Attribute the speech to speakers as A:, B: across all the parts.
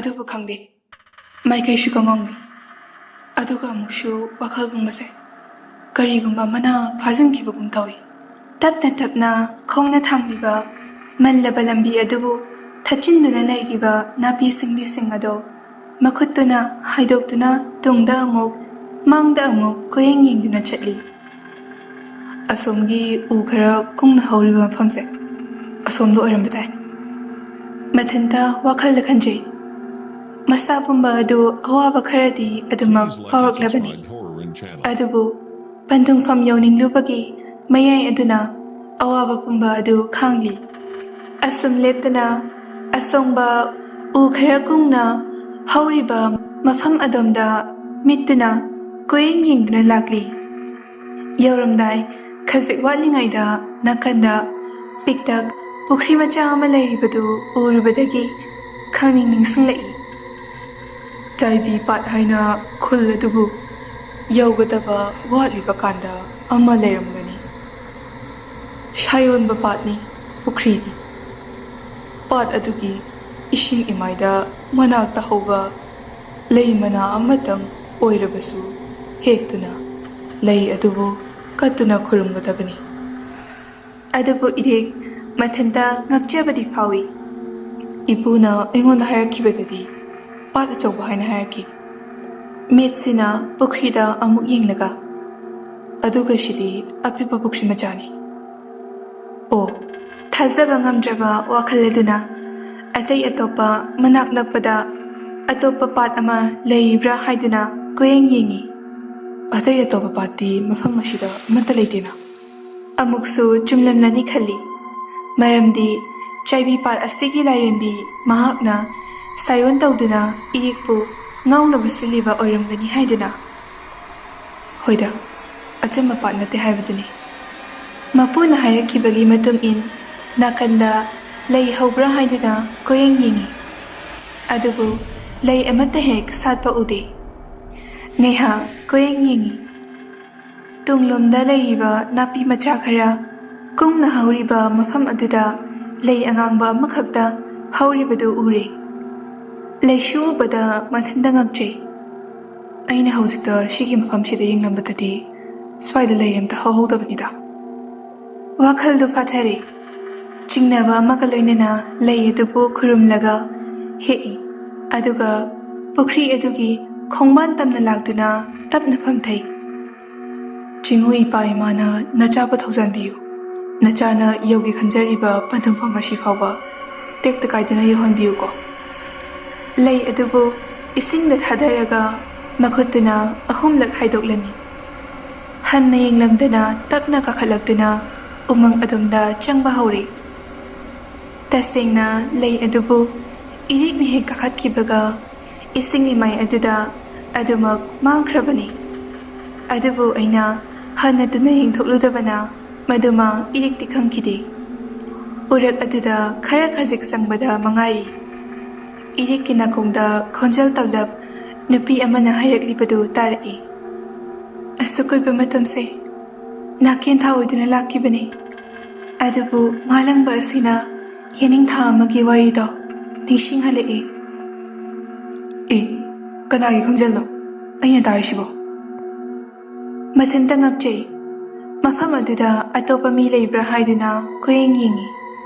A: ꯑꯗꯨꯕꯨ ꯈꯪꯗꯦ ꯃꯥꯏꯀꯩꯁꯨ ꯀꯉꯥꯎꯅꯤ ꯑꯗꯨꯒ ꯑꯃꯨꯛꯁꯨ ꯋꯥꯈꯜꯒꯨꯝꯕꯁꯦ ꯀꯔꯤꯒꯨꯝꯕ ꯑꯃꯅ ꯐꯥꯖꯤꯟꯈꯤꯕꯒꯨꯝ ꯇꯧꯏ ꯇꯞꯅ ꯇꯞꯅ ꯈꯣꯡꯅ ꯊꯥꯡꯂꯤꯕ ꯃꯜꯂꯕ ꯂꯝꯕꯤ ꯑꯗꯨꯕꯨ ꯊꯠꯆꯤꯟꯗꯨꯅ ꯂꯩꯔꯤꯕ ꯅꯥꯄꯤ ꯁꯤꯡꯕꯤꯁꯤꯡ ꯑꯗꯣ ꯃꯈꯨꯠꯇꯨꯅ ꯍꯥꯏꯗꯣꯛꯇꯨꯅ ꯇꯨꯡꯗ ꯑꯃꯨꯛ ꯃꯥꯡꯗ ꯑꯃꯨꯛ ꯀꯣꯌꯦꯡ ꯌꯦꯡꯗꯨꯅ ꯆꯠꯂꯤ ꯑꯁꯣꯝꯒꯤ ꯎ ꯈꯔ ꯀꯨꯡꯅ ꯍꯧꯔꯤꯕ ꯃꯐꯝꯁꯦ ꯑꯁꯣꯝꯗ ꯑꯣꯏꯔꯝꯕ ꯇꯥꯏ ꯃꯊꯟꯇ ꯋꯥꯈꯜꯗ ꯈꯟꯖꯩ ꯃꯁꯥ ꯄꯨꯝꯕ ꯑꯗꯨ ꯑꯋꯥꯕ ꯈꯔꯗꯤ ꯑꯗꯨꯃꯛ ꯐꯥꯎꯔꯛꯂꯕꯅꯤ ꯑꯗꯨꯕꯨ ꯄꯟꯊꯨꯡꯐꯝ ꯌꯧꯅꯤꯡꯂꯨꯕꯒꯤ ꯃꯌꯥꯏ ꯑꯗꯨꯅ ꯑꯋꯥꯕ ꯄꯨꯝꯕ ꯑꯗꯨ ꯈꯥꯡꯂꯤ ꯑꯁꯨꯝ ꯂꯦꯞꯇꯅ ꯑꯁꯣꯡꯕ ꯎ ꯈꯔ ꯀꯨꯡꯅ ꯍꯧꯔꯤꯕ ꯃꯐꯝ ꯑꯗꯣꯝꯗ ꯃꯤꯠꯇꯨꯅ ꯀꯣꯌꯦꯡ ꯌꯦꯡꯗꯨꯅ ꯂꯥꯛꯂꯤ ꯌꯧꯔꯝꯗꯥꯏ ꯈꯖꯤꯛ ꯋꯥꯠꯂꯤꯉꯩꯗ ꯅꯥꯀꯟꯗ ꯄꯤꯛꯇꯛ ꯄꯨꯈ꯭ꯔꯤ ꯃꯆꯥ ꯑꯃ ꯂꯩꯔꯤꯕꯗꯨ ꯎꯔꯨꯕꯗꯒꯤ ꯈꯪꯅꯤꯡ ꯅꯤꯡꯁꯤꯡꯂꯛꯏ ꯆꯥꯏꯕꯤ ꯄꯥꯠ ꯍꯥꯏꯅ ꯈꯨꯜ ꯑꯗꯨꯕꯨ ꯌꯧꯒꯗꯕ ꯋꯥꯠꯂꯤꯕ ꯀꯥꯟꯗ ꯑꯃ ꯂꯩꯔꯝꯒꯅꯤ ꯁꯥꯌꯣꯟꯕ ꯄꯥꯠꯅꯤ ꯄꯨꯈ꯭ꯔꯤꯅꯤ ꯄꯥꯠ ꯑꯗꯨꯒꯤ ꯏꯁꯤꯡ ꯏꯃꯥꯏꯗ ꯃꯅꯥꯛꯇ ꯍꯧꯕ ꯂꯩ ꯃꯅꯥ ꯑꯃꯇꯪ ꯑꯣꯏꯔꯕꯁꯨ ꯍꯦꯛꯇꯨꯅ ꯂꯩ ꯑꯗꯨꯕꯨ ꯀꯠꯇꯨꯅ ꯈꯨꯔꯨꯝꯒꯗꯕꯅꯤ ꯑꯗꯨꯕꯨ ꯏꯔꯦꯛ ꯃꯊꯟꯇ ꯉꯛꯆꯕꯗꯤ ꯐꯥꯎꯏ ꯏꯄꯨꯅ ꯑꯩꯉꯣꯟꯗ ꯍꯥꯏꯔꯛꯈꯤꯕꯗꯗꯤ ꯄꯥꯠ ꯑꯆꯧꯕ ꯍꯥꯏꯅ ꯍꯥꯏꯔꯛꯈꯤ ꯃꯤꯠꯁꯤꯅ ꯄꯨꯈ꯭ꯔꯤꯗ ꯑꯃꯨꯛ ꯌꯦꯡꯂꯒ ꯑꯗꯨꯒ ꯁꯤꯗꯤ ꯑꯄꯤꯛꯄ ꯄꯨꯈ꯭ꯔꯤ ꯃꯆꯥꯅꯤ ꯑꯣ ꯊꯥꯖꯕ ꯉꯝꯗ꯭ꯔꯕ ꯋꯥꯈꯜ ꯑꯗꯨꯅ ꯑꯇꯩ ꯑꯇꯣꯞꯄ ꯃꯅꯥꯛ ꯅꯛꯄꯗ ꯑꯇꯣꯞꯄ ꯄꯥꯠ ꯑꯃ ꯂꯩꯔꯤꯕ꯭ꯔꯥ ꯍꯥꯏꯗꯨꯅ ꯀꯣꯌꯦꯡ ꯌꯦꯡꯉꯤ ꯑꯇꯩ ꯑꯇꯣꯞꯄ ꯄꯥꯠꯇꯤ ꯃꯐꯝ ꯑꯁꯤꯗ ꯑꯃꯠꯇ ꯂꯩꯇꯦꯅ ꯑꯃꯨꯛꯁꯨ ꯆꯨꯝꯂꯝꯂꯅꯤ ꯈꯜꯂꯤ ꯃꯔꯝꯗꯤ ꯆꯥꯏꯕꯤ ꯄꯥꯠ ꯑꯁꯤꯒꯤ ꯂꯥꯏꯔꯦꯝꯕꯤ ꯃꯍꯥꯛꯅ ꯁꯥꯌꯣꯟ ꯇꯧꯗꯨꯅ ꯏꯔꯦꯛꯄꯨ ꯉꯥꯎꯅꯕ ꯁꯤꯜꯂꯤꯕ ꯑꯣꯏꯔꯝꯒꯅꯤ ꯍꯥꯏꯗꯨꯅ ꯍꯣꯏꯗ ꯑꯆꯝꯕ ꯄꯥꯠ ꯅꯠꯇꯦ ꯍꯥꯏꯕꯗꯨꯅꯤ ꯃꯄꯨꯅ ꯍꯥꯏꯔꯛꯈꯤꯕꯒꯤ ꯃꯇꯨꯡ ꯏꯟ ꯅꯥꯀꯟꯗ ꯂꯩ ꯍꯧꯕ꯭ꯔꯥ ꯍꯥꯏꯗꯨꯅ ꯀꯣꯌꯦꯡ ꯌꯦꯡꯉꯤ ꯑꯗꯨꯕꯨ ꯂꯩ ꯑꯃꯠꯇ ꯍꯦꯛ ꯁꯥꯠꯄ ꯎꯗꯦ ꯉꯥꯏꯍꯥꯛ ꯀꯣꯌꯦꯡ ꯌꯦꯡꯉꯤ ꯇꯨꯡꯂꯣꯝꯗ ꯂꯩꯔꯤꯕ ꯅꯥꯄꯤ ꯃꯆꯥ ꯈꯔ ꯀꯨꯡꯅ ꯍꯧꯔꯤꯕ ꯃꯐꯝ ꯑꯗꯨꯗ ꯂꯩ ꯑꯉꯥꯡꯕ ꯑꯃꯈꯛꯇ ꯍꯧꯔꯤꯕꯗꯨ ꯎꯔꯦ ꯂꯩꯁꯨ ꯎꯕꯗ ꯃꯊꯟꯇ ꯉꯛꯆꯩ ꯑꯩꯅ ꯍꯧꯖꯤꯛꯇ ꯁꯤꯒꯤ ꯃꯐꯝꯁꯤꯗ ꯌꯦꯡꯂꯝꯕꯗꯗꯤ ꯁ꯭ꯋꯥꯏꯗ ꯂꯩ ꯑꯝꯇ ꯍꯧꯍꯧꯗꯕꯅꯤꯗ ꯋꯥꯈꯜꯗꯨ ꯐꯥꯊꯔꯦ ꯆꯤꯡꯅꯕ ꯑꯃꯒ ꯂꯣꯏꯅꯅ ꯂꯩ ꯑꯗꯨꯕꯨ ꯈꯨꯔꯨꯝꯂꯒ ꯍꯦꯛꯏ ꯑꯗꯨꯒ ꯄꯨꯈ꯭ꯔꯤ ꯑꯗꯨꯒꯤ ꯈꯣꯡꯕꯥꯟ ꯇꯝꯅ ꯂꯥꯛꯇꯨꯅ ꯇꯞꯅ ꯐꯝꯊꯩ ꯆꯤꯡꯍꯨ ꯏꯄꯥ ꯏꯃꯥꯅ ꯅꯆꯥꯕꯨ ꯊꯧꯖꯥꯟꯕꯤꯌꯨ ꯅꯆꯥꯅ ꯌꯧꯒꯦ ꯈꯟꯖꯔꯤꯕ ꯄꯟꯊꯨꯡꯐꯝ ꯑꯁꯤ ꯐꯥꯎꯕ ꯇꯦꯛꯇ ꯀꯥꯏꯗꯅ ꯌꯧꯍꯟꯕꯤꯌꯨꯀꯣ ꯂꯩ ꯑꯗꯨꯕꯨ ꯏꯁꯤꯡꯗ ꯊꯥꯗꯔꯒ ꯃꯈꯨꯠꯇꯨꯅ ꯑꯍꯨꯝꯂꯛ ꯍꯥꯏꯗꯣꯛꯂꯝꯃꯤ ꯍꯟꯅ ꯌꯦꯡꯂꯝꯗꯅ ꯇꯞꯅ ꯀꯥꯈꯠꯂꯛꯇꯨꯅ ꯎꯃꯪ ꯑꯗꯣꯝꯗ ꯆꯪꯕ ꯍꯧꯔꯤ ꯇꯁꯦꯡꯅ ꯂꯩ ꯑꯗꯨꯕꯨ ꯏꯔꯦꯛꯅ ꯍꯦꯛ ꯀꯥꯈꯠꯈꯤꯕꯒ ꯏꯁꯤꯡ ꯏꯃꯥꯏ ꯑꯗꯨꯗ ꯑꯗꯨꯃꯛ ꯃꯥꯡꯈ꯭ꯔꯕꯅꯤ ꯑꯗꯨꯕꯨ ꯑꯩꯅ ꯍꯟꯅ ꯇꯨꯅ ꯌꯦꯡꯊꯣꯛꯂꯨꯗꯕꯅ ꯃꯗꯨꯃ ꯏꯔꯦꯛꯇꯤ ꯈꯪꯈꯤꯗꯦ ꯎꯔꯛ ꯑꯗꯨꯗ ꯈꯔ ꯈꯖꯤꯛ ꯆꯪꯕꯗ ꯃꯉꯥꯏꯔꯤ ꯏꯔꯦꯛꯀꯤ ꯅꯥꯀꯣꯡꯗ ꯈꯣꯟꯖꯦꯜ ꯇꯞꯂꯞ ꯅꯨꯄꯤ ꯑꯃꯅ ꯍꯥꯏꯔꯛꯂꯤꯕꯗꯨ ꯇꯥꯔꯛꯏ ꯑꯁꯨꯛ ꯀꯨꯏꯕ ꯃꯇꯝꯁꯦ ꯅꯥꯀꯦꯟꯊꯥ ꯑꯣꯏꯗꯨꯅ ꯂꯥꯛꯈꯤꯕꯅꯤ ꯑꯗꯨꯕꯨ ꯃꯥꯂꯪꯕ ꯑꯁꯤꯅ ꯌꯦꯅꯤꯡꯊꯥ ꯑꯃꯒꯤ ꯋꯥꯔꯤꯗꯣ ꯅꯤꯡꯁꯤꯡꯍꯜꯂꯛꯏ ꯀꯅꯥꯒꯤ ꯈꯣꯟꯖꯦꯜꯅꯣ ꯑꯩꯅ ꯇꯥꯔꯤꯁꯤꯕꯣ ꯃꯊꯟꯇ ꯉꯛꯆꯩ ꯃꯐꯝ ꯑꯗꯨꯗ ꯑꯇꯣꯞꯄ ꯃꯤ ꯂꯩꯕ꯭ꯔꯥ ꯍꯥꯏꯗꯨꯅ ꯀꯣꯌꯦꯡ ꯌꯦꯡꯉꯤ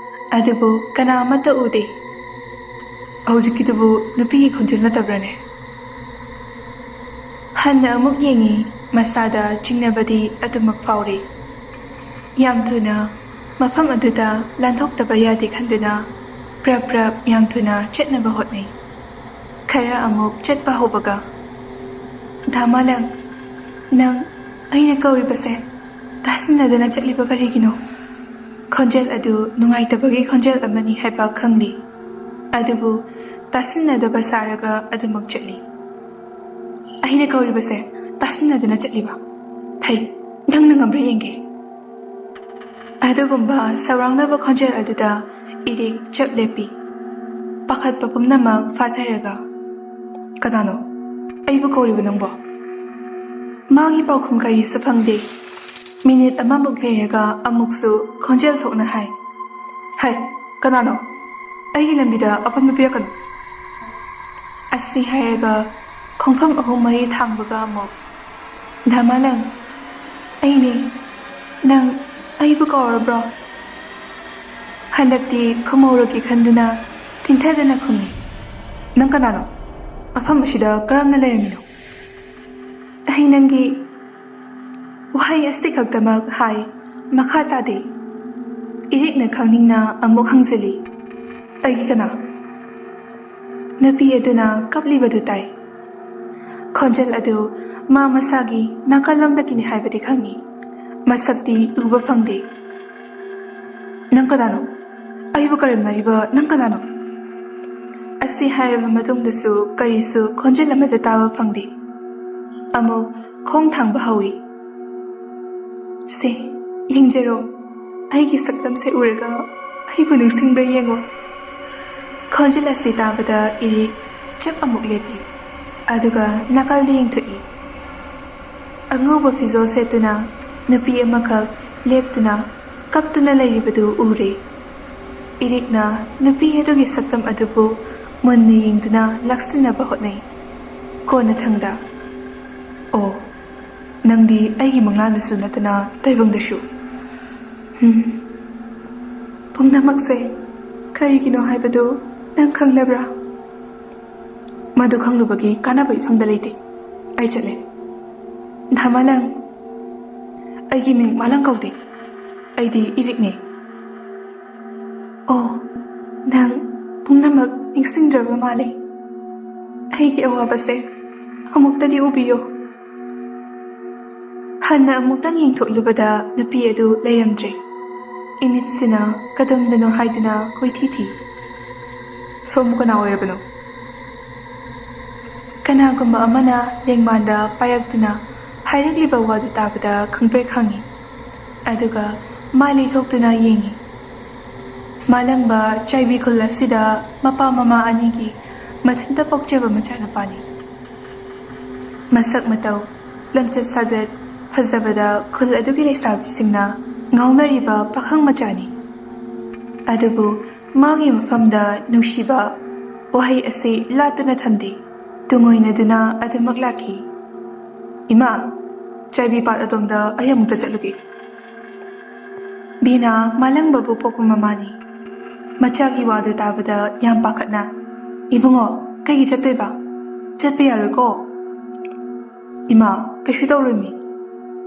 A: ꯑꯗꯨꯕꯨ ꯀꯅꯥ ꯑꯃꯠꯇ ꯎꯗꯦ ꯍꯧꯖꯤꯛꯀꯤꯗꯨꯕꯨ ꯅꯨꯄꯤꯒꯤ ꯈꯣꯟꯖꯦꯜ ꯅꯠꯇꯕ꯭ꯔꯅꯦ ꯍꯟꯅ ꯑꯃꯨꯛ ꯌꯦꯡꯉꯤ ꯃꯁꯥꯗ ꯆꯤꯡꯅꯕꯗꯤ ꯑꯗꯨꯃꯛ ꯐꯥꯎꯔꯤ ꯌꯥꯝ ꯊꯨꯅ ꯃꯐꯝ ꯑꯗꯨꯗ ꯂꯥꯟꯊꯣꯛꯇꯕ ꯌꯥꯗꯦ ꯈꯟꯗꯨꯅ ꯄ꯭ꯔꯞ ꯄ꯭ꯔꯞ ꯌꯥꯝ ꯊꯨꯅ ꯆꯠꯅꯕ ꯍꯣꯠꯅꯩ ꯈꯔ ꯑꯃꯨꯛ ꯆꯠꯄ ꯍꯧꯕꯒ ꯙꯥꯃꯥꯂꯪ ꯅꯪ ꯑꯩꯅ ꯀꯧꯔꯤꯕꯁꯦ ꯇꯥꯁꯤꯟꯅꯗꯅ ꯆꯠꯂꯤꯕ ꯀꯔꯤꯒꯤꯅꯣ ꯈꯣꯟꯖꯦꯜ ꯑꯗꯨ ꯅꯨꯡꯉꯥꯏꯇꯕꯒꯤ ꯈꯣꯟꯖꯦꯜ ꯑꯃꯅꯤ ꯍꯥꯏꯕ ꯈꯪꯂꯤ ꯑꯗꯨꯕꯨ ꯇꯥꯁꯤꯟꯅꯗꯕ ꯁꯥꯔꯒ ꯑꯗꯨꯃꯛ ꯆꯠꯂꯤ ꯑꯩꯅ ꯀꯧꯔꯤꯕꯁꯦ ꯇꯥꯁꯤꯟꯅꯗꯅ ꯆꯠꯂꯤꯕ ꯐꯩ ꯅꯪꯅ ꯉꯝꯕ꯭ꯔꯥ ꯌꯦꯡꯒꯦ ꯑꯗꯨꯒꯨꯝꯕ ꯁꯧꯔꯥꯡꯅꯕ ꯈꯣꯟꯖꯦꯜ ꯑꯗꯨꯗ ꯏꯔꯦꯛ ꯆꯞ ꯂꯦꯞꯄꯤ ꯄꯥꯈꯠꯄ ꯄꯨꯝꯅꯃꯛ ꯐꯥꯊꯔꯒ ꯀꯅꯥꯅꯣ ꯑꯩꯕꯨ ꯀꯧꯔꯤꯕ ꯅꯪꯕꯣ ꯃꯥꯒꯤ ꯄꯥꯎꯈꯨꯝ ꯀꯔꯤꯁꯨ ꯐꯪꯗꯦ ꯃꯤꯅꯤꯠ ꯑꯃꯃꯨꯛ ꯂꯩꯔꯒ ꯑꯃꯨꯛꯁꯨ ꯈꯣꯟꯖꯦꯜ ꯊꯣꯛꯅ ꯍꯥꯏ ꯀꯅꯥꯅꯣ ꯑꯩꯒꯤ ꯂꯝꯕꯤꯗ ꯑꯄꯟꯕ ꯄꯤꯔꯛꯀꯅꯨ ꯑꯁꯤ ꯍꯥꯏꯔꯒ ꯈꯣꯡꯐꯝ 3-4 ꯊꯥꯡꯕꯒ ꯑꯃꯨꯛ ꯙꯃꯥꯂꯪ ꯑꯩꯅꯦ ꯅꯪ ꯑꯩꯕꯨ ꯀꯧꯔꯕ꯭ꯔꯣ? ꯍꯟꯗꯛꯇꯤ ꯈꯨꯝꯍꯧꯔꯒꯦ ꯈꯟꯗꯨꯅ ꯊꯤꯟꯊꯗꯅ ꯈꯨꯝꯃꯤ꯫ ꯅꯪ ꯀꯅꯥꯅꯣ? ꯃꯐꯝ ꯑꯁꯤꯗ ꯀꯔꯝꯅ ꯂꯩꯔꯝꯃꯤꯅꯣ? ꯑꯩ ꯅꯪꯒꯤ ꯋꯥꯍꯩ ꯑꯁꯤ ꯈꯛꯇꯃꯛ ꯍꯥꯏ ꯃꯈꯥ ꯇꯥꯗꯦ꯫ ꯏꯔꯤꯛꯅ ꯈꯪꯅꯤꯡꯅ ꯑꯃꯨꯛ ꯍꯪꯖꯤꯜꯂꯤ꯫ ꯑꯩꯒꯤ ꯀꯅꯥ? ꯅꯨꯄꯤ ꯑꯗꯨꯅ ꯀꯞꯂꯤꯕꯗꯨ ꯇꯥꯏ꯫ ꯈꯣꯟꯖꯦꯜ ꯑꯗꯨ ꯃꯥ ꯃꯁꯥꯒꯤ ꯅꯥꯀꯜꯂꯣꯝꯗꯒꯤꯅꯤ ꯍꯥꯏꯕꯗꯤ ꯈꯪꯉꯤ, ꯃꯁꯛꯇꯤ ꯎꯕ ꯐꯪꯗꯦ꯫ ꯅꯪ ꯀꯅꯥꯅꯣ? ꯑꯩꯕꯨ ꯀꯔꯦꯝꯅꯔꯤꯕ ꯅꯪ ꯀꯅꯥꯅꯣ? ꯑꯁꯤ ꯍꯥꯏꯔꯕ ꯃꯇꯨꯡꯗꯁꯨ ꯀꯔꯤꯁꯨ ꯈꯣꯟꯖꯦꯜ ꯑꯃꯠꯇ ꯇꯥꯕ ꯐꯪꯗꯦ꯫ ꯑꯃꯨꯛ ꯈꯣꯡ ꯊꯥꯡꯕ ꯍꯧꯏ꯫ ꯁꯦ ꯌꯦꯡꯖꯔꯣ, ꯑꯩꯒꯤ ꯁꯛꯇꯝꯁꯦ ꯎꯔꯒ ꯑꯩꯕꯨ ꯅꯤꯡꯁꯤꯡꯕ꯭ꯔꯥ ꯌꯦꯡꯉꯣ꯫ ꯈꯣꯟꯖꯦꯜ ꯑꯁꯤ ꯇꯥꯕꯗ ꯏꯔꯤꯛ ꯆꯞ ꯑꯃꯨꯛ ꯂꯦꯞꯄꯤ, ꯑꯗꯨꯒ ꯅꯥꯀꯜꯗ ꯌꯦꯡꯊꯣꯛꯏ꯫ ꯑꯉꯧꯕ ꯐꯤꯖꯣꯜ ꯁꯦꯠꯇꯨꯅ ꯅꯨꯄꯤ ꯑꯃꯈꯛ ꯂꯦꯞꯇꯨꯅ ꯀꯞꯇꯨꯅ ꯂꯩꯔꯤꯕꯗꯨ ꯎꯔꯦ꯫ ꯏꯔꯤꯛꯅ ꯅꯨꯄꯤ ꯑꯗꯨꯒꯤ ꯁꯛꯇꯝ ꯑꯗꯨꯕꯨ ꯃꯨꯟꯅ ꯌꯦꯡꯗꯨꯅ ꯂꯥꯛꯁꯤꯟꯅꯕ ꯍꯣꯠꯅꯩ꯫ ꯀꯣꯟꯅꯊꯪꯗ ꯑꯣ, ꯅꯪꯗꯤ ꯑꯩꯒꯤ ꯃꯪꯂꯥꯟꯗꯁꯨ ꯅꯠꯇꯅ ꯇꯥꯏꯕꯪꯗꯁꯨ꯫ ꯄꯨꯝꯅꯃꯛꯁꯦ ꯀꯔꯤꯒꯤꯅꯣ ꯍꯥꯏꯕꯗꯨ ꯅꯪ ꯈꯪꯂꯕ꯭ꯔꯥ? ꯃꯗꯨ ꯈꯪꯂꯨꯕꯒꯤ ꯀꯥꯟꯅꯕ ꯏꯐꯝꯗ ꯂꯩꯇꯦ꯫ ꯑꯩ ꯆꯠꯂꯦ꯫ ꯙꯃꯥꯂꯪ ꯑꯩꯒꯤ ꯃꯤꯡ ꯃꯥꯂꯪ ꯀꯧꯗꯦ, ꯑꯩꯗꯤ ꯏꯔꯤꯛꯅꯦ꯫ ꯑꯣ, ꯅꯪ ꯄꯨꯝꯅꯃꯛ ꯅꯤꯡꯁꯤꯡꯗ꯭ꯔꯕ ꯃꯥꯜꯂꯦ꯫ ꯑꯩꯒꯤ ꯑꯋꯥꯕꯁꯦ ꯑꯃꯨꯛꯇꯗꯤ ꯎꯕꯤꯌꯣ꯫ ꯍꯟꯅ ꯑꯃꯨꯛꯇꯪ ꯌꯦꯡꯊꯣꯛꯂꯨꯕꯗ ꯅꯨꯄꯤ ꯑꯗꯨ ꯂꯩꯔꯝꯗ꯭ꯔꯦ꯫ ꯏꯃꯤꯠꯁꯤꯅ ꯀꯗꯣꯝꯗꯅꯣ ꯍꯥꯏꯗꯨꯅ ꯀꯣꯏꯊꯤ ꯊꯤ꯫ ꯁꯣꯝꯕꯨ ꯀꯅꯥ ꯑꯣꯏꯔꯕꯅꯣ? ꯀꯅꯥꯒꯨꯝꯕ ꯑꯃꯅ ꯂꯦꯡꯃꯥꯟꯗ ꯄꯥꯏꯔꯛꯇꯨꯅ ꯍꯥꯏꯔꯛꯂꯤꯕ ꯋꯥꯗꯨ ꯇꯥꯕꯗ ꯈꯪꯄ꯭ꯔꯦꯛ ꯈꯪꯉꯤ, ꯑꯗꯨꯒ ꯃꯥꯏ ꯂꯩꯊꯣꯛꯇꯨꯅ ꯌꯦꯡꯉꯤ꯫ ꯃꯥꯂꯪꯕ ꯆꯥꯏꯕꯤ ꯈꯨꯜ ꯑꯁꯤꯗ ꯃꯄꯥ ꯃꯃꯥ ꯑꯅꯤꯒꯤ ꯃꯊꯟꯇ ꯄꯣꯛꯆꯕ ꯃꯆꯥꯅꯨꯄꯥꯅꯤ꯫ ꯃꯁꯛ ꯃꯇꯧ, ꯂꯝꯆꯠ ꯁꯥꯖꯠ ꯐꯖꯕꯗ ꯈꯨꯜ ꯑꯗꯨꯒꯤ ꯂꯩꯁꯥꯕꯤꯁꯤꯡꯅ ꯉꯥꯎꯅꯔꯤꯕ ꯄꯥꯈꯪ ꯃꯆꯥꯅꯤ꯫ ꯑꯗꯨꯕꯨ ꯃꯥꯒꯤ ꯃꯐꯝꯗ ꯅꯨꯡꯁꯤꯕ ꯋꯥꯍꯩ ꯑꯁꯤ ꯂꯥꯠꯇꯨꯅ ꯊꯝꯗꯦ, ꯇꯨꯡꯑꯣꯏꯅꯗꯨꯅ ꯑꯗꯨꯃꯛ ꯂꯥꯛꯈꯤ꯫ ꯏꯃꯥ, ꯆꯥꯏꯕꯤ ꯄꯥꯠ ꯑꯗꯣꯝꯗ ꯑꯩ ꯑꯃꯨꯛꯇ ꯆꯠꯂꯨꯒꯦ꯫ ꯕꯤꯅꯥ ꯃꯥꯂꯪꯕꯕꯨ ꯄꯣꯛꯄ ꯃꯃꯥꯅꯤ꯫ ꯃꯆꯥꯒꯤ ꯋꯥꯗꯨ ꯇꯥꯕꯗ ꯌꯥꯝ ꯄꯥꯈꯠꯅ, ꯏꯕꯨꯡꯉꯣ ꯀꯩꯒꯤ ꯆꯠꯇꯣꯏꯕ? ꯆꯠꯄ ꯌꯥꯔꯣꯏꯀꯣ? ꯏꯃꯥ, ꯀꯩꯁꯨ ꯇꯧꯔꯣꯏꯃꯤ,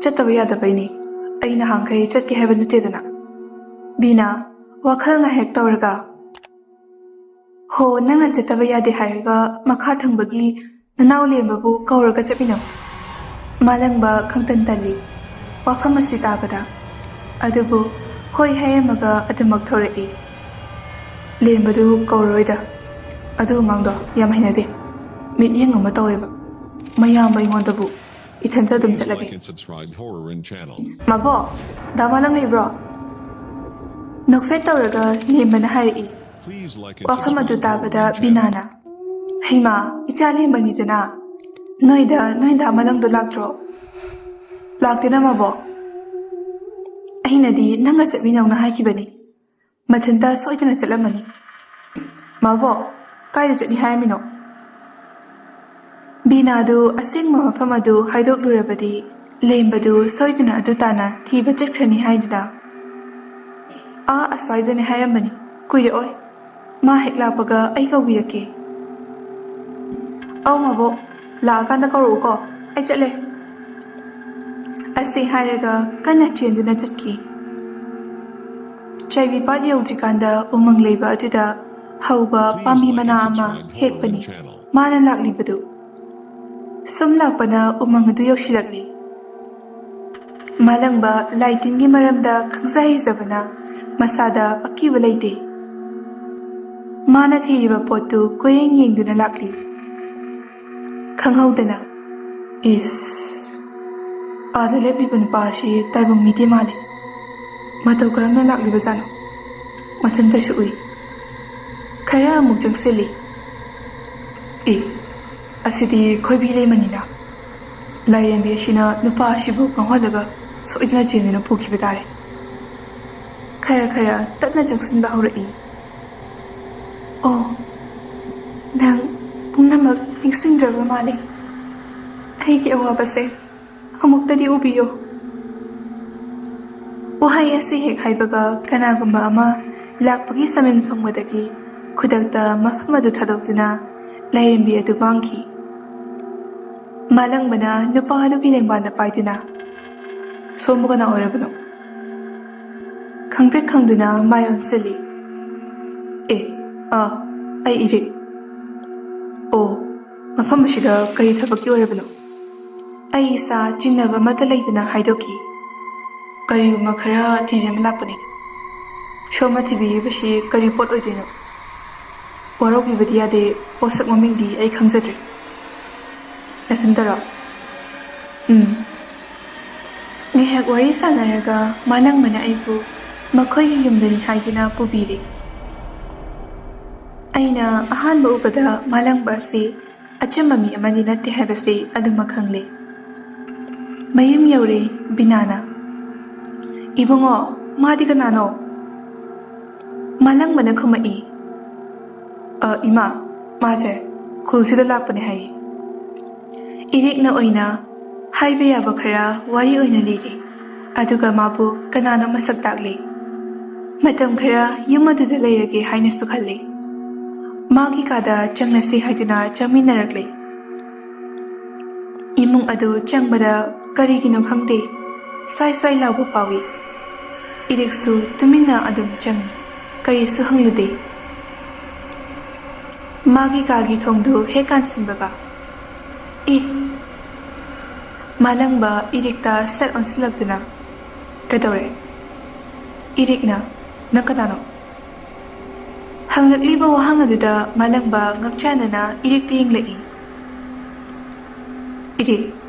A: ꯆꯠꯇꯕ ꯌꯥꯗꯕꯩꯅꯤ, ꯑꯩ ꯅꯍꯥꯟꯈꯩ ꯆꯠꯀꯦ ꯍꯥꯏꯕ ꯅꯠꯇꯦꯗꯅ꯫ ꯕꯤꯅꯥ ꯋꯥꯈꯜ ꯉꯥꯏꯍꯥꯛ ꯇꯧꯔꯒ, ꯍꯣ, ꯅꯪꯅ ꯆꯠꯇꯕ ꯌꯥꯗꯦ ꯍꯥꯏꯔꯒ ꯃꯈꯥ ꯊꯪꯕꯒꯤ ꯅꯅꯥꯎ ꯂꯦꯝꯕꯕꯨ ꯀꯧꯔꯒ ꯆꯠꯃꯤꯟꯅꯧ꯫ ꯃꯥꯂꯪꯕ ꯈꯪꯇꯟ ꯇꯜꯂꯤ ꯋꯥꯐꯝ ꯑꯁꯤ ꯇꯥꯕꯗ, ꯑꯗꯨꯕꯨ ꯍꯣꯏ ꯍꯥꯏꯔꯝꯃꯒ ꯑꯗꯨꯃꯛ ꯊꯣꯔꯛꯏ꯫ ꯂꯦꯝꯕꯗꯨ ꯀꯧꯔꯔꯣꯏꯗ, ꯑꯗꯨ ꯑꯉꯥꯡꯗꯣ ꯌꯥꯝ ꯍꯩꯅꯗꯦ, ꯃꯤꯠꯌꯦꯡ ꯑꯃ ꯇꯧꯋꯦꯕ, ꯃꯌꯥꯝꯕ ꯑꯩꯉꯣꯟꯗꯕꯨ ꯏꯊꯟꯇ ꯑꯗꯨꯝ ꯆꯠꯂꯒꯦ꯫ ꯃꯕꯣꯛ, ꯙꯃꯥꯂꯪ ꯂꯩꯕ꯭ꯔꯣ? ꯅꯣꯛꯐꯦꯠ ꯇꯧꯔꯒ ꯂꯦꯝꯕꯅ ꯍꯥꯏꯔꯛꯏ꯫ ꯋꯥꯐꯝ ꯑꯗꯨ ꯇꯥꯕꯗ ꯕꯤꯅꯥꯅ, ꯍꯩꯃꯥ, ꯏꯆꯥ ꯂꯦꯝꯕꯅꯤꯗꯅ, ꯅꯣꯏꯗ ꯅꯣꯏ ꯙꯃꯥꯂꯪꯗꯣ ꯂꯥꯛꯇ꯭ꯔꯣ? ꯂꯥꯛꯇꯦꯅ ꯃꯕꯣꯛ, ꯑꯩꯅꯗꯤ ꯅꯪꯒ ꯆꯠꯃꯤꯟꯅꯧꯅ ꯍꯥꯏꯈꯤꯕꯅꯤ, ꯃꯊꯟꯇ ꯁꯣꯏꯗꯅ ꯆꯠꯂꯝꯃꯅꯤ꯫ ꯃꯕꯣꯛ, ꯀꯥꯏꯗ ꯆꯠꯅꯤ ꯍꯥꯏꯔꯝꯃꯤꯅꯣ? ꯕꯤꯅꯥꯗꯨ ꯑꯁꯦꯡꯕ ꯃꯐꯝ ꯑꯗꯨ ꯍꯥꯏꯗꯣꯛꯂꯨꯔꯕꯗꯤ ꯂꯦꯝꯕꯗꯨ ꯁꯣꯏꯗꯅ ꯑꯗꯨ ꯇꯥꯅ ꯊꯤꯕ ꯆꯠꯈ꯭ꯔꯅꯤ ꯍꯥꯏꯗꯨꯅ ꯑꯁ꯭ꯋꯥꯏꯗꯅꯦ ꯍꯥꯏꯔꯝꯕꯅꯤ, ꯀꯨꯏꯔꯛꯑꯣꯏ, ꯃꯥ ꯍꯦꯛ ꯂꯥꯛꯄꯒ ꯑꯩ ꯀꯧꯕꯤꯔꯛꯀꯦ꯫ ꯑꯧ ꯃꯕꯣꯛ, ꯂꯥꯛꯑꯀꯥꯟꯗ ꯀꯧꯔꯛꯎꯀꯣ, ꯑꯩ ꯆꯠꯂꯦ꯫ ꯑꯁꯤ ꯍꯥꯏꯔꯒ ꯀꯟꯅ ꯆꯦꯟꯗꯨꯅ ꯆꯠꯈꯤ꯫ ꯆꯥꯏꯕꯤ ꯄꯥꯠ ꯌꯧꯗ꯭ꯔꯤꯀꯥꯟꯗ ꯎꯃꯪ ꯂꯩꯕ ꯑꯗꯨꯗ ꯍꯧꯕ ꯄꯥꯝꯕꯤ ꯃꯅꯥ ꯑꯃ ꯍꯦꯛꯄꯅꯤ ꯃꯥꯅ ꯂꯥꯛꯂꯤꯕꯗꯨ꯫ ꯁꯨꯝ ꯂꯥꯛꯄꯅ ꯎꯃꯪ ꯑꯗꯨ ꯌꯧꯁꯤꯜꯂꯛꯂꯤ꯫ ꯃꯥꯂꯪꯕ ꯂꯥꯏꯇꯤꯟꯒꯤ ꯃꯔꯝꯗ ꯈꯪꯖ ꯍꯩꯖꯕꯅ ꯃꯁꯥꯗ ꯑꯀꯤꯕ ꯂꯩꯇꯦ꯫ ꯃꯥꯅ ꯊꯤꯔꯤꯕ ꯄꯣꯠꯇꯨ ꯀꯣꯏꯌꯦꯡ ꯌꯦꯡꯗꯨꯅ ꯂꯥꯛꯂꯤ꯫ ꯈꯪꯍꯧꯗꯅ, ꯑꯥꯗ ꯂꯦꯞꯂꯤꯕ ꯅꯨꯄꯥ ꯑꯁꯤ ꯇꯥꯏꯕꯪ ꯃꯤꯗꯤ ꯃꯥꯜꯂꯤ, ꯃꯇꯧ ꯀꯔꯝꯅ ꯂꯥꯛꯂꯤꯕꯖꯥꯠꯅꯣ? ꯃꯊꯟꯇꯁꯨ ꯎꯏ꯫ ꯈꯔ ꯑꯃꯨꯛ ꯆꯪꯁꯤꯜꯂꯤ꯫ ꯑꯁꯤꯗꯤ ꯈꯣꯏꯕꯤ ꯂꯩꯃꯅꯤꯅ, ꯂꯥꯏꯔꯦꯝꯕꯤ ꯑꯁꯤꯅ ꯅꯨꯄꯥ ꯑꯁꯤꯕꯨ ꯉꯥꯎꯍꯜꯂꯒ ꯁꯣꯏꯗꯅ ꯆꯦꯟꯗꯨꯅ ꯄꯨꯈꯤꯕ ꯇꯥꯔꯦ꯫ ꯈꯔ ꯇꯞꯅ ꯆꯪꯁꯤꯟꯕ ꯍꯧꯔꯛꯏ꯫ ꯑꯣ, ꯅꯪ ꯄꯨꯝꯅꯃꯛ ꯈꯪꯗ꯭ꯔꯕ ꯃꯥꯜꯂꯤ ꯑꯩꯒꯤ ꯑꯋꯥꯕꯁꯦ ꯑꯃꯨꯛꯇꯗꯤ ꯎꯕꯤꯌꯨ ꯋꯥꯍꯩ ꯑꯁꯤ ꯍꯦꯛ ꯍꯥꯏꯕꯒ ꯀꯅꯥꯒꯨꯝꯕ ꯑꯃ ꯂꯥꯛꯄꯒꯤ ꯁꯃꯤꯟ ꯐꯪꯕꯗꯒꯤ ꯈꯨꯗꯛꯇ ꯃꯐꯝ ꯑꯗꯨ ꯊꯥꯗꯣꯛꯇꯨꯅ ꯂꯥꯏꯔꯦꯝꯕꯤ ꯑꯗꯨ ꯄꯥꯡꯈꯤ ꯃꯥꯂꯪꯕꯅ ꯅꯨꯄꯥ ꯑꯗꯨꯒꯤ ꯂꯦꯡꯕꯥꯟꯗ ꯄꯥꯏꯗꯨꯅ ꯁꯣꯝꯕꯨ ꯀꯅꯥ ꯑꯣꯏꯔꯕꯅꯣ ꯈꯪꯄ꯭ꯔꯦꯛ ꯈꯪꯗꯨꯅ ꯃꯥꯏ ꯑꯣꯟꯁꯤꯜꯂꯤ ꯑꯩ ꯏꯔꯤꯛ ꯑꯣ ꯃꯐꯝ ꯑꯁꯤꯗ ꯀꯔꯤ ꯊꯕꯛꯀꯤ ꯑꯣꯏꯔꯕꯅꯣ ꯑꯩ ꯏꯁꯥ ꯆꯤꯡꯅꯕ ꯑꯃꯠꯇ ꯂꯩꯇꯅ ꯍꯥꯏꯗꯣꯛꯈꯤ ꯀꯔꯤꯒꯨꯝꯕ ꯈꯔ ꯊꯤꯖꯤꯟꯕ ꯂꯥꯛꯄꯅꯤ ꯁꯣꯝꯅ ꯊꯤꯕꯤꯔꯤꯕꯁꯤ ꯀꯔꯤ ꯄꯣꯠ ꯑꯣꯏꯗꯣꯏꯅꯣ ꯋꯥꯔꯧꯕꯤꯕꯗꯤ ꯌꯥꯗꯦ ꯄꯣꯠꯁꯛ ꯃꯃꯤꯡꯗꯤ ꯑꯩ ꯈꯪꯖꯗ꯭ꯔꯤ ꯅꯊꯟꯇꯔꯣ ꯉꯥꯏꯍꯥꯛ ꯋꯥꯔꯤ ꯁꯥꯟꯅꯔꯒ ꯃꯥꯂꯪꯕꯅ ꯑꯩꯕꯨ ꯃꯈꯣꯏꯒꯤ ꯌꯨꯝꯗꯅꯤ ꯍꯥꯏꯗꯨꯅ ꯄꯨꯕꯤꯔꯤ ꯑꯩꯅ ꯑꯍꯥꯟꯕ ꯎꯕꯗ ꯃꯥꯂꯪꯕ ꯑꯁꯤ ꯑꯆꯝꯕ ꯃꯤ ꯑꯃꯗꯤ ꯅꯠꯇꯦ ꯍꯥꯏꯕꯁꯤ ꯑꯗꯨꯃꯛ ꯈꯪꯂꯦ ꯃꯌꯨꯝ ꯌꯧꯔꯦ ꯕꯤꯅꯥꯅ ꯏꯕꯨꯡꯉꯣ ꯃꯥꯗꯤ ꯀꯅꯥꯅꯣ ꯃꯥꯂꯪꯕꯅ ꯈꯨꯝꯃꯛꯏ ꯏꯃꯥ ꯃꯥꯁꯦ ꯈꯨꯜꯁꯤꯗ ꯂꯥꯛꯄꯅꯦ ꯍꯥꯏꯌꯦ ꯏꯔꯤꯛꯅ ꯑꯣꯏꯅ ꯍꯥꯏꯕ ꯌꯥꯕ ꯈꯔ ꯋꯥꯔꯤ ꯑꯣꯏꯅ ꯂꯤꯔꯤ ꯑꯗꯨꯒ ꯃꯥꯕꯨ ꯀꯅꯥꯅꯣ ꯃꯁꯛ ꯇꯥꯛꯂꯤ ꯃꯇꯝ ꯈꯔ ꯌꯨꯝ ꯑꯗꯨꯗ ꯂꯩꯔꯒꯦ ꯍꯥꯏꯅꯁꯨ ꯈꯜꯂꯤ ꯃꯥꯒꯤ ꯀꯥꯗ ꯆꯪꯂꯁꯤ ꯍꯥꯏꯗꯨꯅ ꯆꯪꯃꯤꯟꯅꯔꯛꯂꯤ ꯏꯃꯨꯡ ꯑꯗꯨ ꯆꯪꯕꯗ ꯀꯔꯤꯒꯤꯅꯣ ꯈꯪꯗꯦ ꯁ꯭ꯋꯥꯏ ꯁ꯭ꯋꯥꯏ ꯂꯥꯎꯕ ꯐꯥꯎꯏ ꯏꯔꯤꯛꯁꯨ ꯇꯨꯃꯤꯟꯅ ꯑꯗꯨꯝ ꯆꯪꯏ ꯀꯔꯤꯁꯨ ꯍꯪꯂꯨꯗꯦ ꯃꯥꯒꯤ ꯀꯥꯒꯤ ꯊꯣꯡꯗꯨ ꯍꯦꯛ ꯀꯥꯟꯁꯤꯟꯕꯒ ꯃꯥꯂꯪꯕ ꯏꯔꯤꯛꯇ ꯁꯠ ꯑꯣꯟꯁꯤꯜꯂꯛꯇꯨꯅ ꯀꯩꯗꯧꯔꯦ ꯏꯔꯤꯛꯅ ꯅꯪ ꯀꯅꯥꯅꯣ ꯍꯪꯂꯛꯂꯤꯕ ꯋꯥꯍꯪ ꯑꯗꯨꯗ ꯃꯥꯂꯪꯕ ꯉꯛꯆꯥꯟꯅꯅ ꯏꯔꯤꯛꯇ ꯌꯦꯡꯂꯛꯏ ꯏꯔꯤꯛ